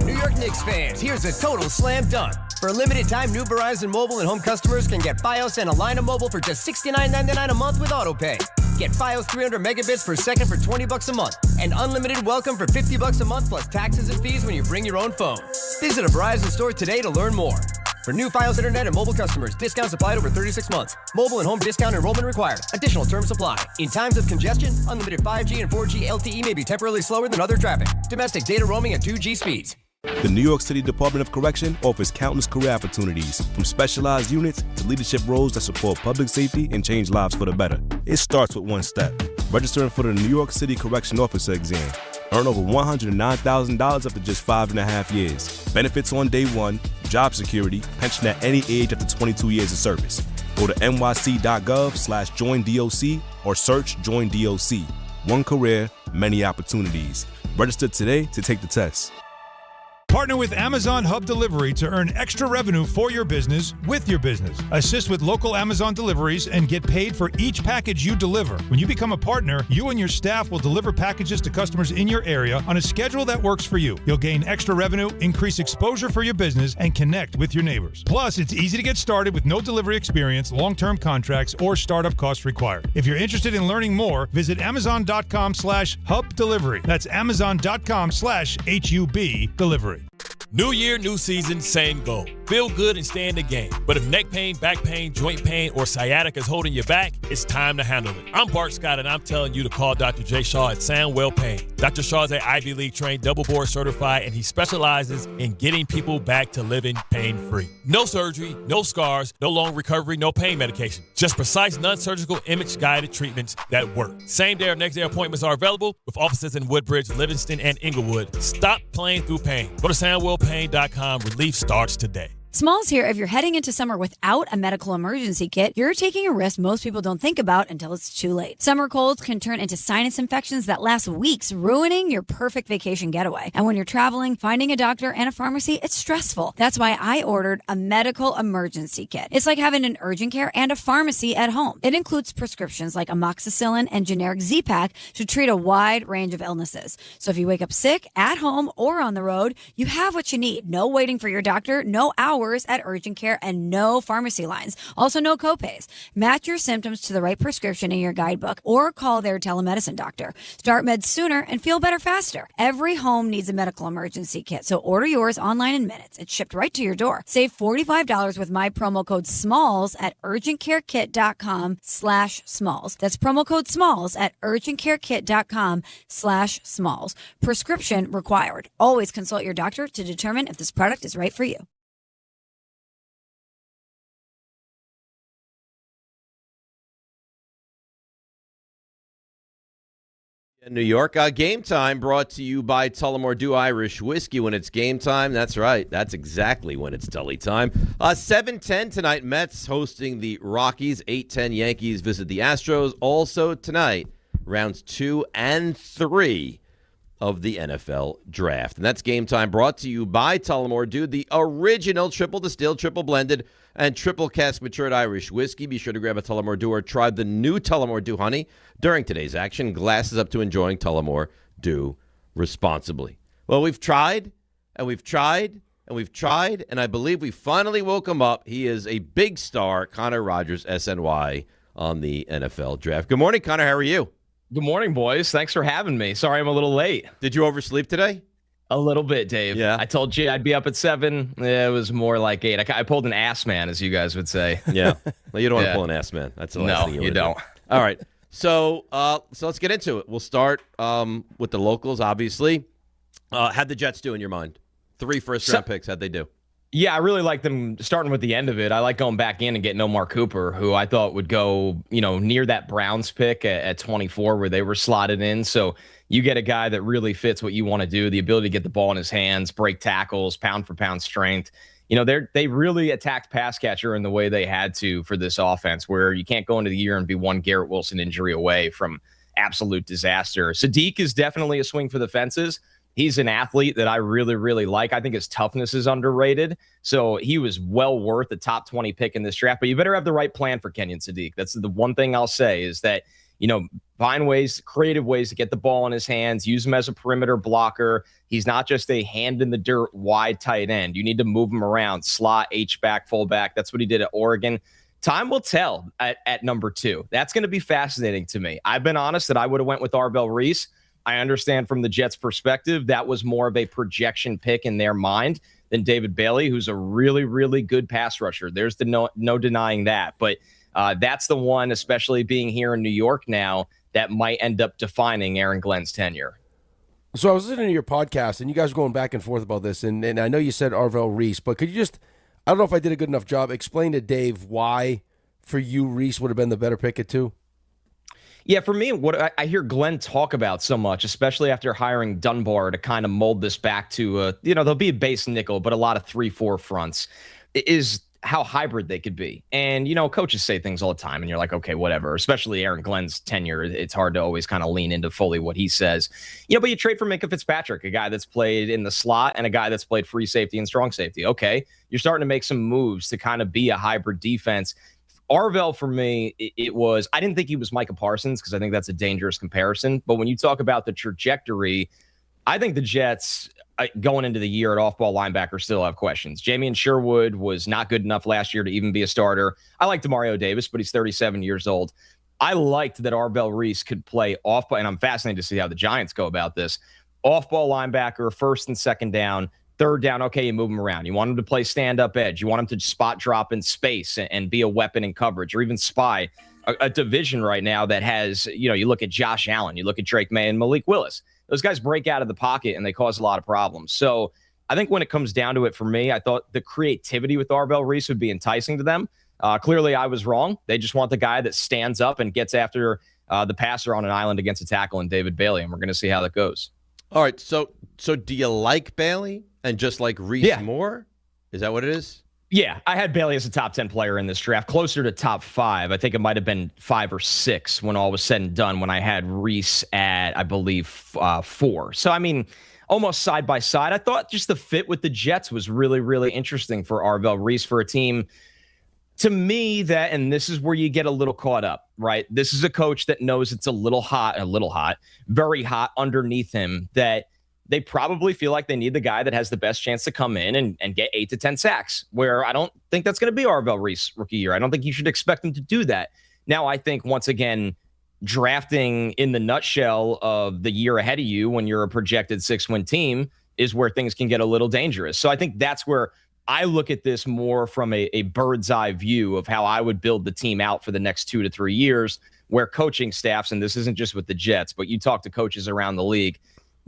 New York Knicks fans, here's a total slam dunk. For a limited time, new Verizon Mobile and home customers can get Fios and a line of mobile for just $69.99 a month with AutoPay. Get Fios 300 megabits per second for $20 a month and unlimited welcome for $50 a month plus taxes and fees when you bring your own phone. Visit a Verizon store today to learn more. For new Fios Internet and mobile customers, discounts applied over 36 months. Mobile and home discount enrollment required. Additional terms apply. In times of congestion, unlimited 5G and 4G LTE may be temporarily slower than other traffic. Domestic data roaming at 2G speeds.
The New York City Department of Correction offers countless career opportunities, from specialized units to leadership roles that support public safety and change lives for the better. It starts with one step: registering for the New York City Correction Officer exam. Earn over $109,000 after just 5.5 years. Benefits on day one, job security, pension at any age after 22 years of service. Go to nyc.gov/joinDOC or search Join DOC. One career, many opportunities. Register today to take the test.
Partner with Amazon Hub Delivery to earn extra revenue for your business with your business. Assist with local Amazon deliveries and get paid for each package you deliver. When you become a partner, you and your staff will deliver packages to customers in your area on a schedule that works for you. You'll gain extra revenue, increase exposure for your business, and connect with your neighbors. Plus, it's easy to get started with no delivery experience, long-term contracts, or startup costs required. If you're interested in learning more, visit Amazon.com/Hub Delivery. That's Amazon.com/HUB Delivery.
New year, new season, same goal. Feel good and stay in the game. But if neck pain, back pain, joint pain, or sciatica is holding you back, it's time to handle it. I'm Bart Scott, and I'm telling you to call Dr. Jay Shaw at Sandwell Pain. Dr. Shaw is an Ivy League trained, double board certified, and he specializes in getting people back to living pain-free. No surgery, no scars, no long recovery, no pain medication. Just precise, non-surgical, image-guided treatments that work. Same day or next day appointments are available with offices in Woodbridge, Livingston, and Inglewood. Stop playing through pain. Go to SandwellPain.com. Relief starts today.
Smalls here. If you're heading into summer without a medical emergency kit, you're taking a risk most people don't think about until it's too late. Summer colds can turn into sinus infections that last weeks, ruining your perfect vacation getaway. And when you're traveling, finding a doctor and a pharmacy, it's stressful. That's why I ordered a medical emergency kit. It's like having an urgent care and a pharmacy at home. It includes prescriptions like amoxicillin and generic Z-Pak to treat a wide range of illnesses. So if you wake up sick, at home, or on the road, you have what you need. No waiting for your doctor, no hours at urgent care, and no pharmacy lines. Also, no copays. Match your symptoms to the right prescription in your guidebook or call their telemedicine doctor. Start meds sooner and feel better faster. Every home needs a medical emergency kit, so order yours online in minutes. It's shipped right to your door. Save $45 with my promo code SMALLS at urgentcarekit.com/smalls. That's promo code SMALLS at urgentcarekit.com/smalls. Prescription required. Always consult your doctor to determine if this product is right for you.
New York, Game Time brought to you by Tullamore Dew Irish Whiskey. When it's game time, that's right. That's exactly when it's Tully time. 7:10 tonight, Mets hosting the Rockies. 8:10 Yankees visit the Astros. Also tonight, rounds 2 and 3 of the NFL Draft. And that's Game Time brought to you by Tullamore Dew, the original triple distilled, triple blended, and triple cask matured Irish whiskey. Be sure to grab a Tullamore Dew or try the new Tullamore Dew Honey during today's action. Glasses up to enjoying Tullamore Dew responsibly. Well, we've tried, and we've tried, and we've tried, and I believe we finally woke him up. He is a big star, Connor Rogers, SNY, on the NFL Draft. Good morning, Connor. How are you?
Good morning, boys. Thanks for having me. Sorry I'm a little late.
Did you oversleep today?
A little bit, Dave.
Yeah.
I told you I'd be up at 7. It was more like 8. I pulled an ass man, as you guys would say.
Yeah. Well, you don't want to pull an ass man. That's the last thing
you don't.
Do. All right. So let's get into it. We'll start with the locals, obviously. How'd the Jets do in your mind? 3 first-round picks. How'd they do?
Yeah, I really like them starting with the end of it. I like going back in and getting Omar Cooper, who I thought would go, near that Browns pick at 24 where they were slotted in. So you get a guy that really fits what you want to do, the ability to get the ball in his hands, break tackles, pound for pound strength. They really attacked pass catcher in the way they had to for this offense, where you can't go into the year and be one Garrett Wilson injury away from absolute disaster. Sadiq is definitely a swing for the fences. He's an athlete that I really, really like. I think his toughness is underrated. So he was well worth a top 20 pick in this draft. But you better have the right plan for Kenyon Sadiq. That's the one thing I'll say is that, find creative ways to get the ball in his hands, use him as a perimeter blocker. He's not just a hand in the dirt, wide tight end. You need to move him around, slot, H-back, fullback. That's what he did at Oregon. Time will tell at number 2. That's going to be fascinating to me. I've been honest that I would have went with Arvell Reese. I understand from the Jets' perspective, that was more of a projection pick in their mind than David Bailey, who's a really, really good pass rusher. There's no denying that. But that's the one, especially being here in New York now, that might end up defining Aaron Glenn's tenure.
So I was listening to your podcast, and you guys were going back and forth about this, and I know you said Arvell Reese, but could you just, I don't know if I did a good enough job, explain to Dave why, for you, Reese would have been the better pick at 2?
Yeah, for me, what I hear Glenn talk about so much, especially after hiring Dunbar to kind of mold this back to, there'll be a base nickel, but a lot of 3-4 fronts, is how hybrid they could be. And, coaches say things all the time, and you're like, okay, whatever, especially Aaron Glenn's tenure. It's hard to always kind of lean into fully what he says. But you trade for Minkah Fitzpatrick, a guy that's played in the slot and a guy that's played free safety and strong safety. Okay, you're starting to make some moves to kind of be a hybrid defense. Arvell, for me, I didn't think he was Micah Parsons because I think that's a dangerous comparison. But when you talk about the trajectory, I think the Jets going into the year at off-ball linebacker still have questions. Jamian Sherwood was not good enough last year to even be a starter. I like Demario Davis, but he's 37 years old. I liked that Arvell Reese could play off-ball, and I'm fascinated to see how the Giants go about this. Off-ball linebacker, first and second down. Third down, okay, you move him around. You want him to play stand-up edge. You want him to spot drop in space and be a weapon in coverage, or even spy a division right now that has, you look at Josh Allen, you look at Drake May and Malik Willis. Those guys break out of the pocket and they cause a lot of problems. So I think when it comes down to it for me, I thought the creativity with Arvell Reese would be enticing to them. Clearly, I was wrong. They just want the guy that stands up and gets after the passer on an island against a tackle in David Bailey, and we're going to see how that goes.
All right, so do you like Bailey and just like Reese more? Is that what it is?
Yeah, I had Bailey as a top 10 player in this draft, closer to top 5. I think it might have been 5 or 6 when all was said and done, when I had Reese at, I believe, 4. So, I mean, almost side by side. I thought just the fit with the Jets was really, really interesting for Arvell Reese, for a team, to me, that, and this is where you get a little caught up, right? This is a coach that knows it's a little hot, very hot underneath him, that they probably feel like they need the guy that has the best chance to come in and get 8 to 10 sacks, where I don't think that's going to be Arvell Reese rookie year. I don't think you should expect him to do that. Now, I think, once again, drafting in the nutshell of the year ahead of you when you're a projected 6-win team is where things can get a little dangerous. So I think that's where I look at this more from a bird's eye view of how I would build the team out for the next 2 to 3 years, where coaching staffs, and this isn't just with the Jets, but you talk to coaches around the league,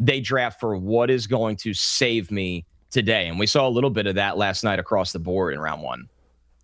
they draft for what is going to save me today. And we saw a little bit of that last night across the board in round 1.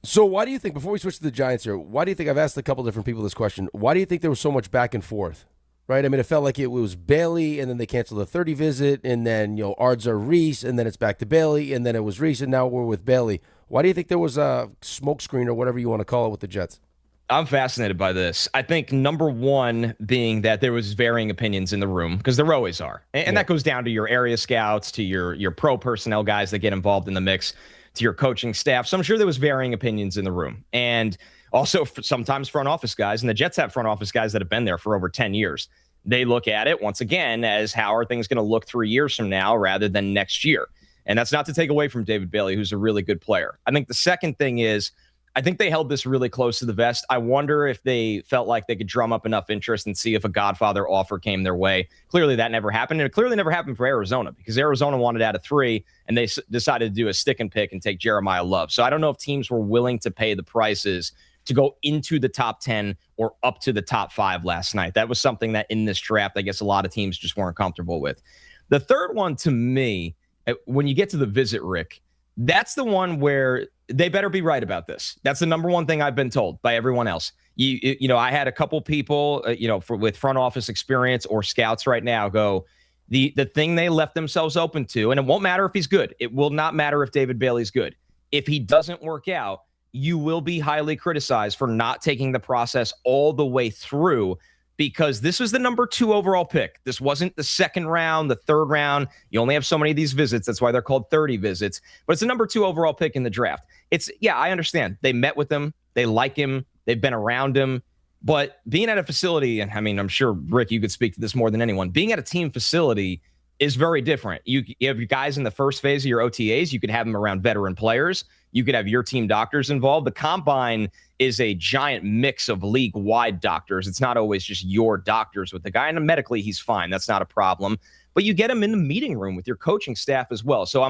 So why do you think, before we switch to the Giants here, why do you think, I've asked a couple different people this question, why do you think there was so much back and forth? Right? I mean, it felt like it was Bailey, and then they canceled the 30 visit, and then, Ardza Reese, and then it's back to Bailey, and then it was Reese, and now we're with Bailey. Why do you think there was a smokescreen or whatever you want to call it with the Jets?
I'm fascinated by this. I think number one being that there was varying opinions in the room, because there always are. And that goes down to your area scouts, to your pro personnel guys that get involved in the mix, to your coaching staff. So I'm sure there was varying opinions in the room. And also sometimes front office guys, and the Jets have front office guys that have been there for over 10 years. They look at it, once again, as how are things going to look 3 years from now rather than next year. And that's not to take away from David Bailey, who's a really good player. I think the second thing is, I think they held this really close to the vest. I wonder if they felt like they could drum up enough interest and see if a Godfather offer came their way. Clearly, that never happened. And it clearly never happened for Arizona because Arizona wanted out of 3, and they decided to do a stick and pick and take Jeremiah Love. So I don't know if teams were willing to pay the prices to go into the top 10 or up to the top 5 last night. That was something that in this draft, I guess a lot of teams just weren't comfortable with. The third one to me, when you get to the visit, Rick, that's the one where they better be right about this. That's the number one thing I've been told by everyone else. You know, I had a couple people, with front office experience or scouts right now go, the thing they left themselves open to, and it won't matter if he's good. It will not matter if David Bailey's good. If he doesn't work out, you will be highly criticized for not taking the process all the way through, because this was the number 2 overall pick. This wasn't the second round, the third round. You only have so many of these visits. That's why they're called 30 visits. But it's the number 2 overall pick in the draft. I understand. They met with him. They like him. They've been around him. But being at a facility, and I mean, I'm sure, Rick, you could speak to this more than anyone. Being at a team facility is very different. You have your guys in the first phase of your OTAs. You could have them around veteran players. You could have your team doctors involved. The combine is a giant mix of league-wide doctors. It's not always just your doctors with the guy. And medically, he's fine. That's not a problem. But you get him in the meeting room with your coaching staff as well. So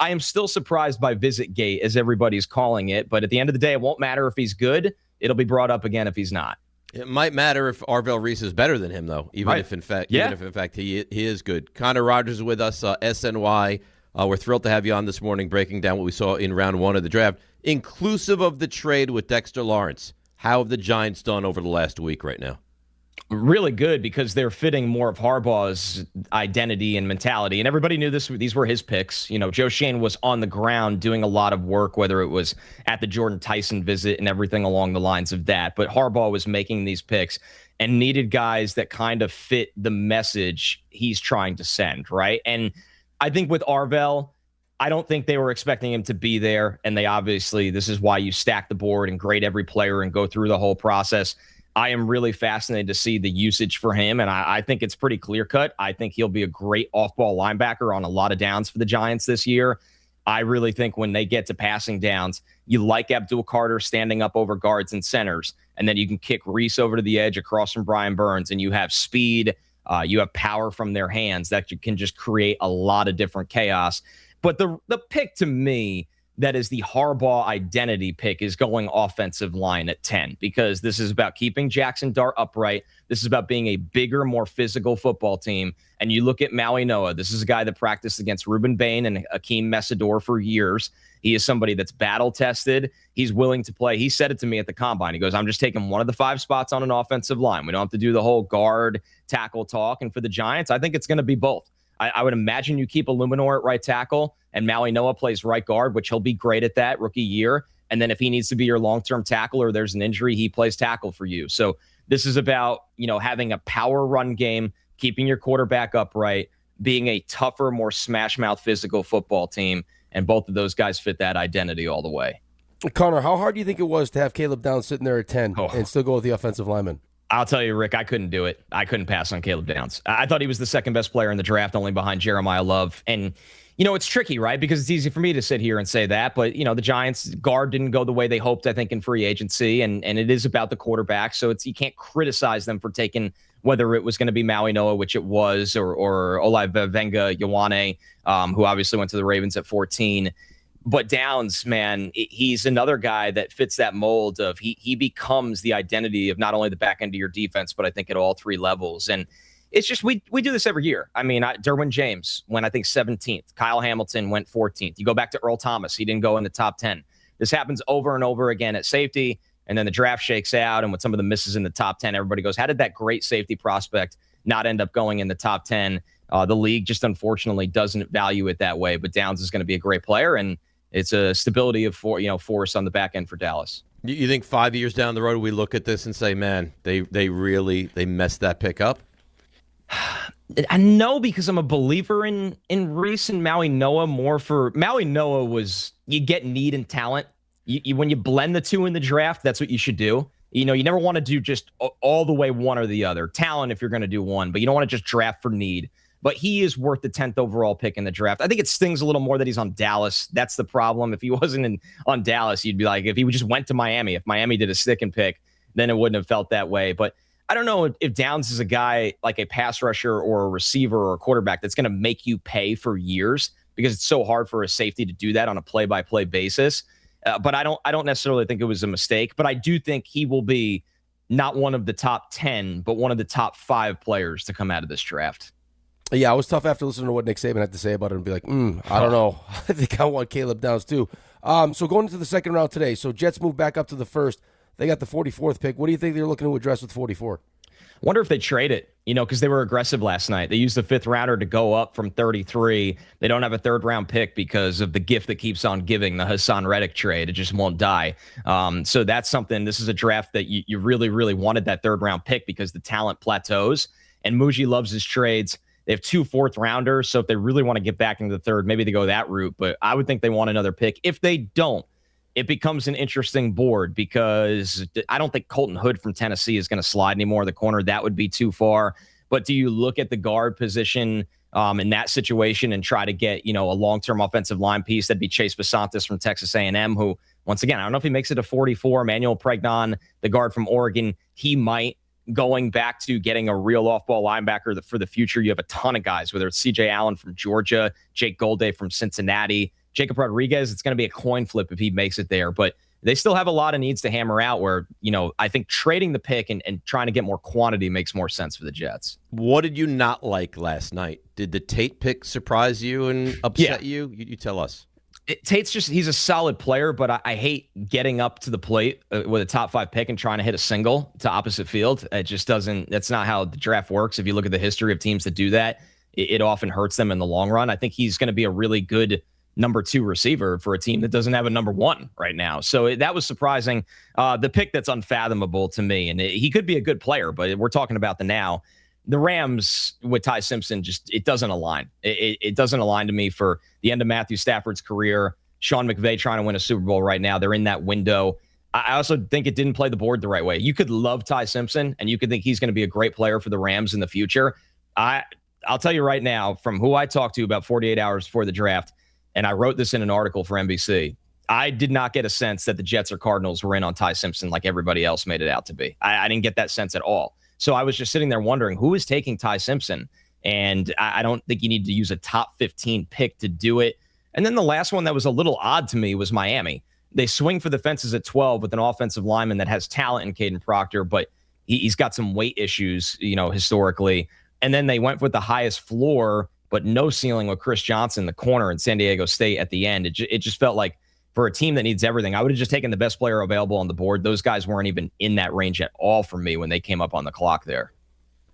I am still surprised by Visit Gate, as everybody's calling it. But at the end of the day, it won't matter if he's good. It'll be brought up again if he's not.
It might matter if Arvell Reese is better than him, though, even if in fact he is good. Connor Rogers is with us, SNY. We're thrilled to have you on this morning, breaking down what we saw in round 1 of the draft, inclusive of the trade with Dexter Lawrence. How have the Giants done over the last week right now?
Really good, because they're fitting more of Harbaugh's identity and mentality. And everybody knew these were his picks. You know, Joe Schoen was on the ground doing a lot of work, whether it was at the Jordan Tyson visit and everything along the lines of that. But Harbaugh was making these picks and needed guys that kind of fit the message he's trying to send, right? And I think with Arvell, I don't think they were expecting him to be there. And they obviously, this is why you stack the board and grade every player and go through the whole process. I am really fascinated to see the usage for him, and I think it's pretty clear-cut. I think he'll be a great off-ball linebacker on a lot of downs for the Giants this year. I really think when they get to passing downs, you like Abdul Carter standing up over guards and centers, and then you can kick Reese over to the edge across from Brian Burns, and you have speed, you have power from their hands that you can just create a lot of different chaos. But the pick to me that is the Harbaugh identity pick is going offensive line at 10, because this is about keeping Jackson Dart upright. This is about being a bigger, more physical football team. And you look at Maui Noah. This is a guy that practiced against Ruben Bain and Akeem Messidor for years. He is somebody that's battle-tested. He's willing to play. He said it to me at the Combine. He goes, I'm just taking one of the 5 spots on an offensive line. We don't have to do the whole guard, tackle talk. And for the Giants, I think it's going to be both. I would imagine you keep Illuminor at right tackle and Maui Noah plays right guard, which he'll be great at that rookie year. And then if he needs to be your long-term tackle or there's an injury, he plays tackle for you. So this is about, having a power run game, keeping your quarterback upright, being a tougher, more smash-mouth physical football team. And both of those guys fit that identity all the way.
Connor, how hard do you think it was to have Caleb Downs sitting there at 10 and still go with the offensive lineman?
I'll tell you, Rick, I couldn't do it. I couldn't pass on Caleb Downs. I thought he was the second best player in the draft, only behind Jeremiah Love. And, it's tricky, right? Because it's easy for me to sit here and say that. But, the Giants' guard didn't go the way they hoped, I think, in free agency. And it is about the quarterback. So you can't criticize them for taking, whether it was going to be Maui Noah, which it was, or Olayivenga Ioane, who obviously went to the Ravens at 14. But Downs, man, he's another guy that fits that mold of he becomes the identity of not only the back end of your defense, but I think at all 3 levels. And it's just we do this every year. I mean, Derwin James went, I think, 17th. Kyle Hamilton went 14th. You go back to Earl Thomas. He didn't go in the top 10. This happens over and over again at safety, and then the draft shakes out, and with some of the misses in the top 10, everybody goes, how did that great safety prospect not end up going in the top 10? The league just unfortunately doesn't value it that way, but Downs is going to be a great player, and it's a stability of force on the back end for Dallas.
You think 5 years down the road we look at this and say, man, they messed that pick up?
I know, because I'm a believer in Reese and Maui Noah more. For Maui Noah was, you get need and talent. When you blend the two in the draft, that's what you should do. You never want to do just all the way one or the other. Talent if you're going to do one, but you don't want to just draft for need. but he is worth the 10th overall pick in the draft. I think it stings a little more that he's on Dallas. That's the problem. If he wasn't on Dallas, you'd be like, if he just went to Miami, if Miami did a stick and pick, then it wouldn't have felt that way. But I don't know if Downs is a guy like a pass rusher or a receiver or a quarterback that's going to make you pay for years, because it's so hard for a safety to do that on a play-by-play basis. But I don't necessarily think it was a mistake. But I do think he will be not one of the top 10, but one of the top 5 players to come out of this draft.
Yeah, it was tough after listening to what Nick Saban had to say about it and be like, I don't know. I think I want Caleb Downs too. So going into the second round today, so Jets move back up to the first. They got the 44th pick. What do you think they're looking to address with 44?
I wonder if they trade it, because they were aggressive last night. They used the 5th rounder to go up from 33. They don't have a 3rd round pick because of the gift that keeps on giving, the Hassan Reddick trade. It just won't die. So that's something. This is a draft that you really, really wanted that 3rd round pick because the talent plateaus, and Muji loves his trades. They have 2 4th rounders. So if they really want to get back into the 3rd, maybe they go that route. But I would think they want another pick. If they don't, it becomes an interesting board, because I don't think Colton Hood from Tennessee is going to slide anymore. The corner, that would be too far. But do you look at the guard position in that situation and try to get, a long-term offensive line piece? That'd be Chase Basantis from Texas A&M, who, once again, I don't know if he makes it to 44. Manuel Pregnon, the guard from Oregon, he might. Going back to getting a real off-ball linebacker for the future, you have a ton of guys, whether it's C.J. Allen from Georgia, Jake Golday from Cincinnati, Jacob Rodriguez. It's going to be a coin flip if he makes it there, but they still have a lot of needs to hammer out where, I think trading the pick and trying to get more quantity makes more sense for the Jets.
What did you not like last night? Did the Tate pick surprise you and upset you? You tell us.
Tate's he's a solid player, but I hate getting up to the plate with a top 5 pick and trying to hit a single to opposite field. It just doesn't, that's not how the draft works. If you look at the history of teams that do that, it often hurts them in the long run. I think he's going to be a really good number 2 receiver for a team that doesn't have a number 1 right now. So that was surprising. The pick that's unfathomable to me, and he could be a good player, but we're talking about the now. The Rams with Ty Simpson, it doesn't align. It doesn't align to me for the end of Matthew Stafford's career. Sean McVay trying to win a Super Bowl right now. They're in that window. I also think it didn't play the board the right way. You could love Ty Simpson, and you could think he's going to be a great player for the Rams in the future. I'll tell you right now, from who I talked to about 48 hours before the draft, and I wrote this in an article for NBC, I did not get a sense that the Jets or Cardinals were in on Ty Simpson like everybody else made it out to be. I didn't get that sense at all. So I was just sitting there wondering, who is taking Ty Simpson? And I don't think you need to use a top 15 pick to do it. And then the last one that was a little odd to me was Miami. They swing for the fences at 12 with an offensive lineman that has talent in Caden Proctor, but he's got some weight issues, historically. And then they went with the highest floor, but no ceiling with Chris Johnson, the corner in San Diego State at the end. It just felt like for a team that needs everything, I would have just taken the best player available on the board. Those guys weren't even in that range at all for me when they came up on the clock there.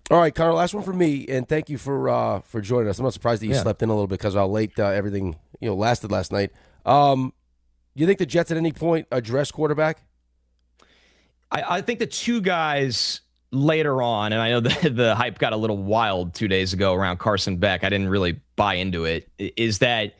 All right, Connor, last one from me, and thank you for joining us. I'm not surprised that you slept in a little bit because how late everything lasted last night. Do you think the Jets at any point address quarterback?
I think the 2 guys later on, and I know the hype got a little wild 2 days ago around Carson Beck. I didn't really buy into it, is that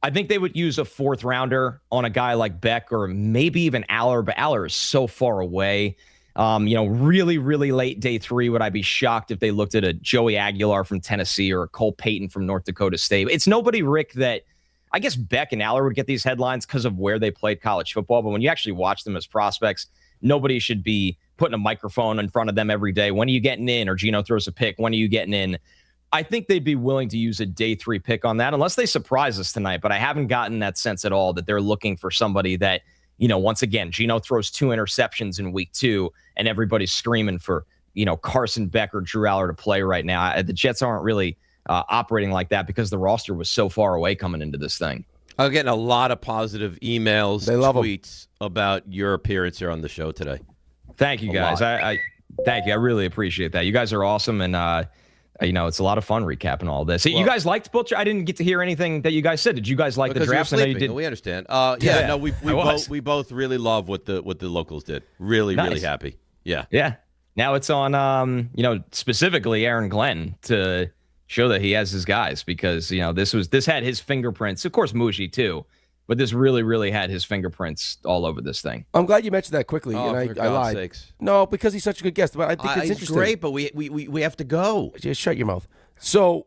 I think they would use a 4th rounder on a guy like Beck or maybe even Aller, but Aller is so far away. Really, really late day 3, would I be shocked if they looked at a Joey Aguilar from Tennessee or a Cole Payton from North Dakota State? It's nobody, Rick, that I guess Beck and Aller would get these headlines because of where they played college football. But when you actually watch them as prospects, nobody should be putting a microphone in front of them every day. When are you getting in? Or Gino throws a pick. When are you getting in? I think they'd be willing to use a day 3 pick on that unless they surprise us tonight. But I haven't gotten that sense at all that they're looking for somebody that, once again, Gino throws 2 interceptions in week 2 and everybody's screaming for, Carson Beck or Drew Aller to play right now. The Jets aren't really operating like that because the roster was so far away coming into this thing.
I'm getting a lot of positive emails, tweets about your appearance here on the show today.
Thank you, guys. I thank you. I really appreciate that. You guys are awesome, and it's a lot of fun recapping all this. Well, you guys liked Butcher? I didn't get to hear anything that you guys said. Did you guys like the draft?
I know you did. We understand. We both really love what the locals did. Really, nice. Really happy. Yeah.
Yeah. Now it's on specifically Aaron Glenn to show that he has his guys, because this had his fingerprints. Of course, Muji too. But this really, really had his fingerprints all over this thing.
I'm glad you mentioned that quickly, and I lied.
Sakes.
No, because he's such a good guest. But I think it's interesting.
Great, but we have to go.
Just shut your mouth. So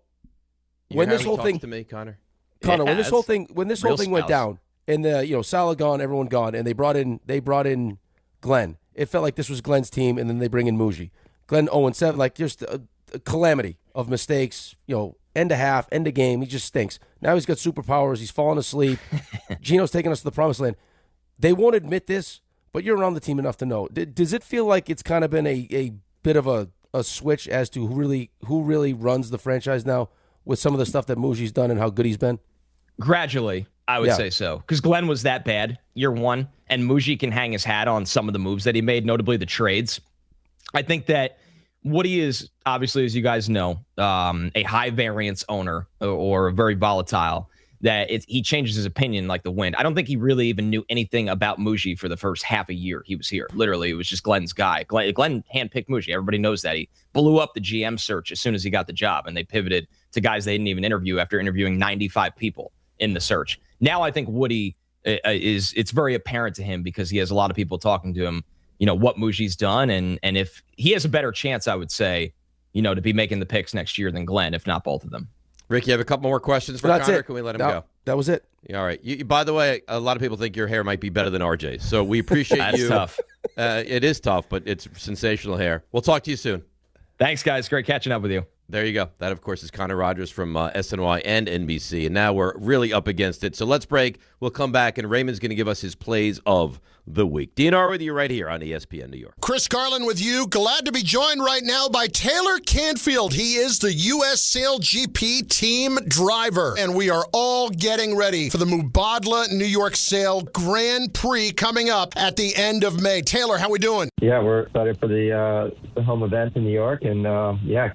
when this whole thing
to me, Connor,
when this whole thing went
spouse.
down, and the Salah gone, everyone gone, and they brought in Glenn. It felt like this was Glenn's team, and then they bring in Muji. Glenn 0-7, like just a calamity of mistakes. End of half, end of game. He just stinks. Now he's got superpowers. He's falling asleep. Gino's taking us to the promised land. They won't admit this, but you're around the team enough to know. Does it feel like it's kind of been a bit of a switch as to who really runs the franchise now with some of the stuff that Muji's done and how good he's been?
Gradually, I would say so. Because Glenn was that bad year one, and Muji can hang his hat on some of the moves that he made, notably the trades. I think that Woody is, obviously, as you guys know, a high variance owner or very volatile, that he changes his opinion like the wind. I don't think he really even knew anything about Muji for the first half a year he was here. Literally, it was just Glenn's guy. Glenn handpicked Muji. Everybody knows that. He blew up the GM search as soon as he got the job, and they pivoted to guys they didn't even interview after interviewing 95 people in the search. Now I think Woody it's very apparent to him because he has a lot of people talking to him, what Muji's done. And if he has a better chance, I would say, to be making the picks next year than Glenn, if not both of them.
Rick, you have a couple more questions for Connor? Can we let him go?
That was it.
All right. By the way, a lot of people think your hair might be better than RJ's, so we appreciate you.
That's tough.
It is tough, but it's sensational hair. We'll talk to you soon.
Thanks, guys. Great catching up with you.
There you go. That, of course, is Connor Rogers from SNY and NBC, and now we're really up against it. So let's break. We'll come back, and Raymond's going to give us his plays of the week. DNR with you right here on ESPN New York.
Chris Carlin with you. Glad to be joined right now by Taylor Canfield. He is the U.S. Sail GP team driver, and we are all getting ready for the Mubadala New York Sail Grand Prix coming up at the end of May. Taylor, how we doing?
Yeah, we're excited for the home event in New York, and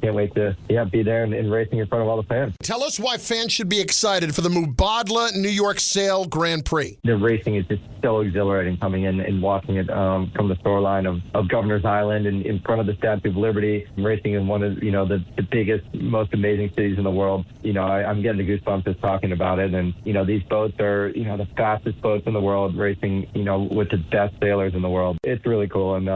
can't wait to be there and racing in front of all the fans.
Tell us why fans should be excited for the Mubadala New York Sail Grand Prix.
The racing is just so exhilarating coming in and watching it from the shoreline of Governor's Island and in front of the Statue of Liberty, racing in one of the biggest, most amazing cities in the world. I'm getting the goosebumps just talking about it. And these boats are the fastest boats in the world, racing with the best sailors in the world. It's really cool, and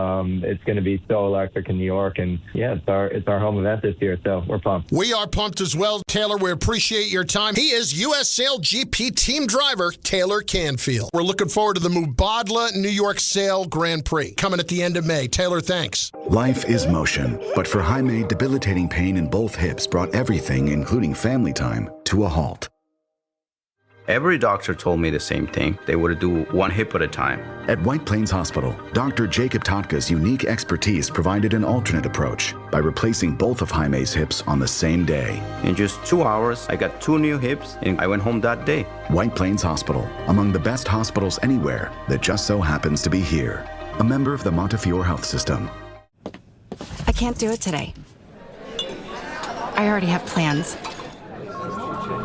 it's going to be so electric in New York. And it's our home event this year, so we're pumped.
We are pumped as well, Taylor. We appreciate your time. He is U.S. Sail GP team driver Taylor Canfield. We're looking forward to the Mubadala New York Sail Grand Prix coming at the end of May. Taylor, thanks.
Life is motion, but for Jaime, debilitating pain in both hips brought everything, including family time, to a halt.
Every doctor told me the same thing. They would do one hip at a time.
At White Plains Hospital, Dr. Jacob Totka's unique expertise provided an alternate approach by replacing both of Jaime's hips on the same day.
In just 2 hours, I got 2 new hips, and I went home that day.
White Plains Hospital, among the best hospitals anywhere that just so happens to be here. A member of the Montefiore Health System.
I can't do it today. I already have plans.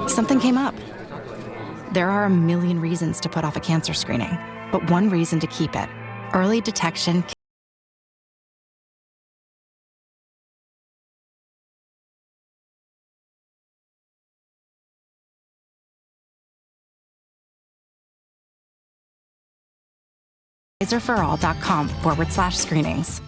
Something came up. There are a million reasons to put off a cancer screening, but one reason to keep it. Early detection. ForAll.com/screenings.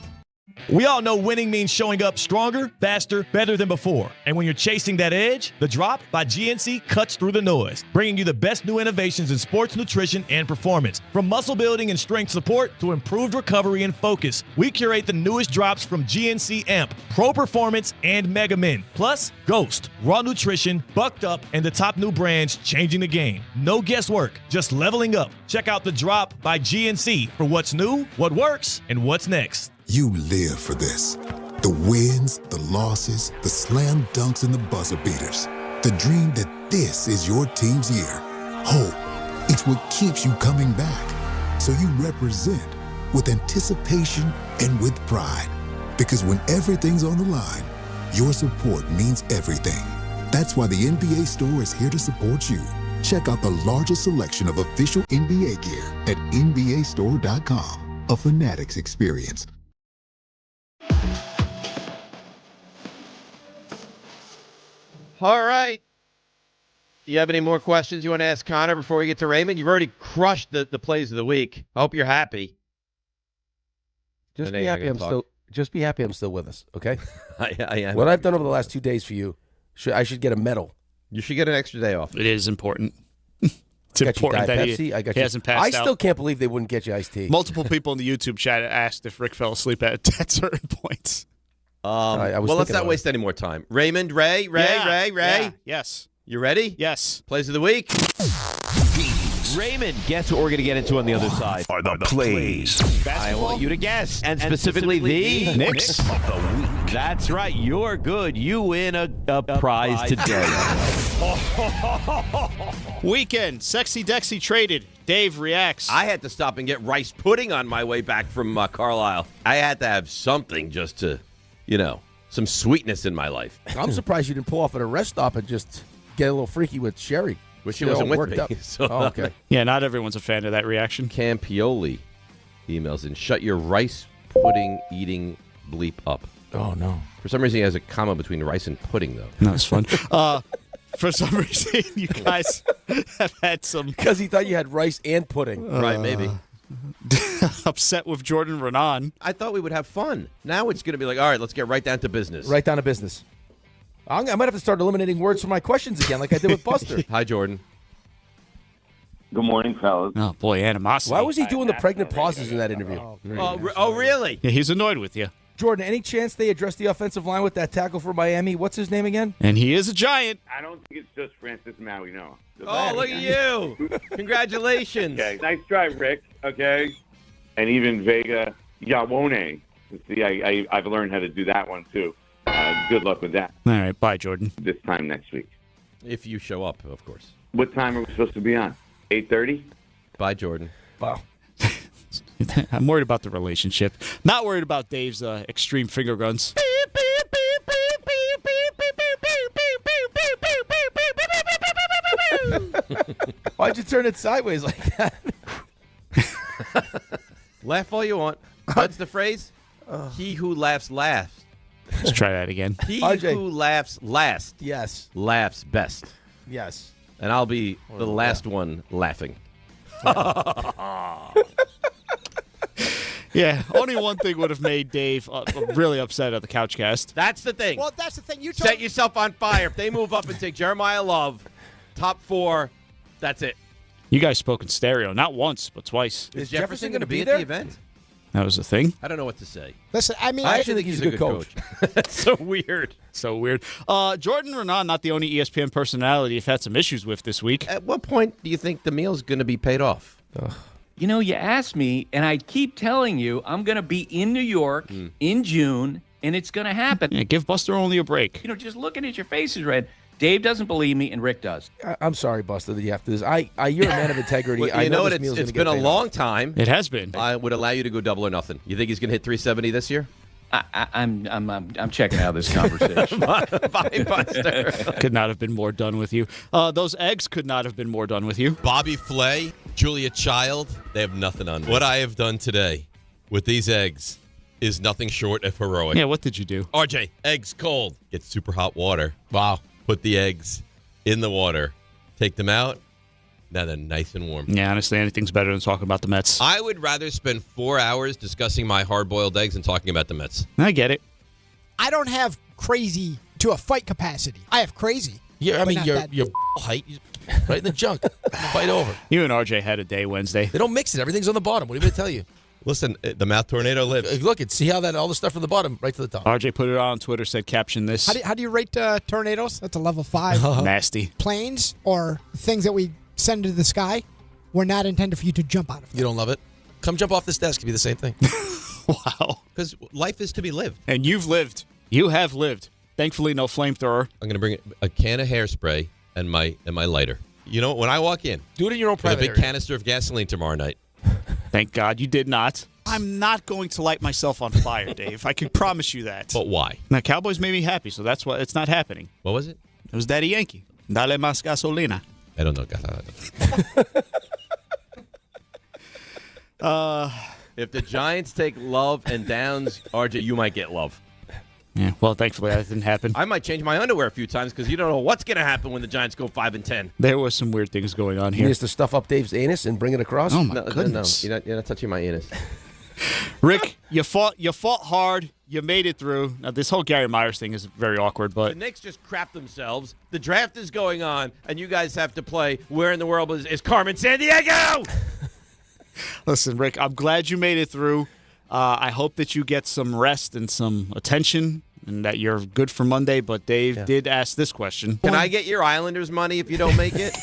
We all know winning means showing up stronger, faster, better than before. And when you're chasing that edge, the Drop by GNC cuts through the noise, bringing you the best new innovations in sports nutrition and performance. From muscle building and strength support to improved recovery and focus, we curate the newest drops from GNC Amp, Pro Performance, and Mega Min. Plus, Ghost, Raw Nutrition, Bucked Up, and the top new brands changing the game. No guesswork, just leveling up. Check out the Drop by GNC for what's new, what works, and what's next.
You live for this. The wins, the losses, the slam dunks, and the buzzer beaters. The dream that this is your team's year. Hope, it's what keeps you coming back. So you represent with anticipation and with pride. Because when everything's on the line, your support means everything. That's why the NBA Store is here to support you. Check out the largest selection of official NBA gear at NBAstore.com. A Fanatics experience.
All right. Do you have any more questions you want to ask Connor before we get to Raymond? You've already crushed the plays of the week. I hope you're happy.
Just be happy I'm still with us, okay?
I am.
What I've done over the last 2 days for you, I should get a medal
You should get an extra day off.
It is important. It's
I got you
important
Diet
that
Pepsi. I got
he
you.
hasn't passed
I
out.
still can't believe they wouldn't get you iced tea.
Multiple people in the YouTube chat asked if Rick fell asleep at certain points.
I was
Well, let's
thinking
not
about
waste any more time. Raymond, Ray.
Yeah. Yes.
You ready?
Yes.
Plays of the week.
Raymond, guess what we're going to get into on the other side?
Are the plays
I want you to guess. And specifically the
Knicks of the week.
That's right. You're good. You win a prize today.
Weekend. Sexy Dexy traded. Dave reacts.
I had to stop and get rice pudding on my way back from Carlisle. I had to have something just to, some sweetness in my life.
I'm surprised you didn't pull off at a rest stop and just get a little freaky with Sherry.
Wish she wasn't with
worked
me.
up.
So,
Oh, okay.
Yeah, not everyone's a fan of that reaction.
Campioli emails in. Shut your rice pudding eating bleep up.
Oh, no.
For some reason, he has a comma between rice and pudding, though.
No, it's fun. For some reason, you guys have had some...
Because he thought you had rice and pudding.
Right, maybe.
Upset with Jordan Renan.
I thought we would have fun. Now it's going to be like, all right, let's get right down to business.
Right down to business. I might have to start eliminating words from my questions again like I did with Buster.
Hi, Jordan.
Good morning, fellas.
Oh, boy, animosity.
Why was he doing the pregnant pauses in that interview?
Oh, really?
Yeah, he's annoyed with you.
Jordan, any chance they address the offensive line with that tackle for Miami? What's his name again?
And he is a Giant.
I don't think it's just Francis Maui, no.
Oh, look at you. Congratulations.
Okay, nice try, Rick, okay? And even Vega Yawone. See, I've learned how to do that one, too. Good luck with that.
All right, bye, Jordan.
This time next week.
If you show up, of course.
What time are we supposed to be on? 8:30?
Bye, Jordan.
Wow.
I'm worried about the relationship. Not worried about Dave's extreme finger guns.
Why'd you turn it sideways like that?
Laugh all you want. What's the phrase? He who laughs last.
Let's try that again.
He
RJ.
who laughs last
Yes.
laughs best.
Yes.
And I'll be the last one laughing.
Yeah, only one thing would have made Dave really upset at the Couchcast.
That's the thing.
Well, that's the thing. You
Set yourself on fire. If they move up and take Jeremiah Love, top 4, that's it.
You guys spoke in stereo, not once, but twice.
Is Jefferson going to be at
there?
the event?
That was the thing.
I don't know what to say.
Listen, I mean,
I actually think he's a good coach.
That's so weird.
So weird. Jordan Renan, not the only ESPN personality you've had some issues with this week.
At what point do you think the meal's going to be paid off?
You know, you asked me, and I keep telling you I'm going to be in New York in June, and it's going to happen.
Yeah, give Buster only a break.
You know, just looking at your faces, Red, Dave doesn't believe me, and Rick does.
I'm sorry, Buster, that you have to do this. You're a man of integrity.
Well,
I
you know what?
this meal's
It's
gonna
been
get
a
paid
long
off.
time.
It has been.
I would allow you to go double or nothing. You think he's going to hit 370 this year?
I'm checking out this conversation.
Bye, Buster.
Could not have been more done with you. Those eggs could not have been more done with you.
Bobby Flay, Julia Child, they have nothing on me. What I have done today with these eggs is nothing short of heroic.
Yeah, what did you do?
RJ, eggs cold. Get super hot water.
Wow.
Put the eggs in the water. Take them out. Now they're nice and warm.
Yeah, honestly, anything's better than talking about the Mets.
I would rather spend 4 hours discussing my hard-boiled eggs than talking about the Mets.
I get it.
I don't have crazy to a fight capacity. I have crazy.
Yeah, I
but
mean,
not
your
that.
height, right in the junk. Fight over.
You and RJ had a day Wednesday.
They don't mix it. Everything's on the bottom. What are you going to tell you?
Listen, the mouth tornado lives.
Look, see how that all the stuff from the bottom right to the top.
RJ put it on Twitter, said caption this.
How do you rate tornadoes? That's a level 5.
Nasty.
Planes or things that we send into the sky were not intended for you to jump out of.
You don't love it? Come jump off this desk. It'd be the same thing.
Wow.
Because life is to be lived.
And you've lived. You have lived. Thankfully, no flamethrower.
I'm going to bring a can of hairspray and my lighter. You know, when I walk in,
do it in your own
with a
private
big
area.
canister of gasoline tomorrow night.
Thank God you did not. I'm not going to light myself on fire, Dave. I can promise you that.
But why?
Now, Cowboys made me happy, so that's why it's not happening.
What was it?
It was Daddy Yankee. Dale más gasolina.
I don't know.
If the Giants take Love and Downs, RJ, you might get Love.
Yeah, well, thankfully that didn't happen.
I might change my underwear a few times because you don't know what's going to happen when the Giants go 5-10.
There was some weird things going on
He
here.
needs to stuff up Dave's anus and bring it across.
Oh, my goodness.
No, you're not touching my anus.
Rick, you fought hard. You made it through. Now, this whole Gary Myers thing is very awkward,
The
but
Knicks just crap themselves. The draft is going on, and you guys have to play. Where in the world is Carmen Sandiego?
listen, Rick, I'm glad you made it through. I hope that you get some rest and some attention and that you're good for Monday, but Dave did ask this question.
Can I get your Islanders money if you don't make it?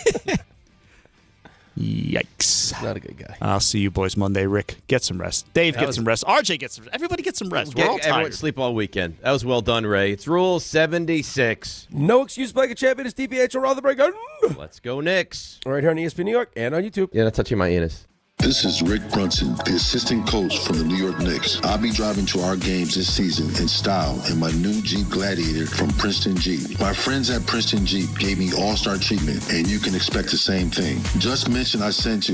Yikes.
Not a good guy.
I'll see you boys Monday. Rick, get some rest. Dave, get some rest. RJ, get some rest. Everybody get some rest. We're all
Everyone
tired.
sleep all weekend. That was well done, Ray. It's Rule 76.
No excuse like a champion is DiPietro Rothenberg.
Let's go, Knicks.
Right here on ESPN New York and on YouTube.
Yeah, not touching my anus.
This is Rick Brunson, the assistant coach from the New York Knicks. I'll be driving to our games this season in style in my new Jeep Gladiator from Princeton Jeep. My friends at Princeton Jeep gave me all-star treatment, and you can expect the same thing. Just mention I sent you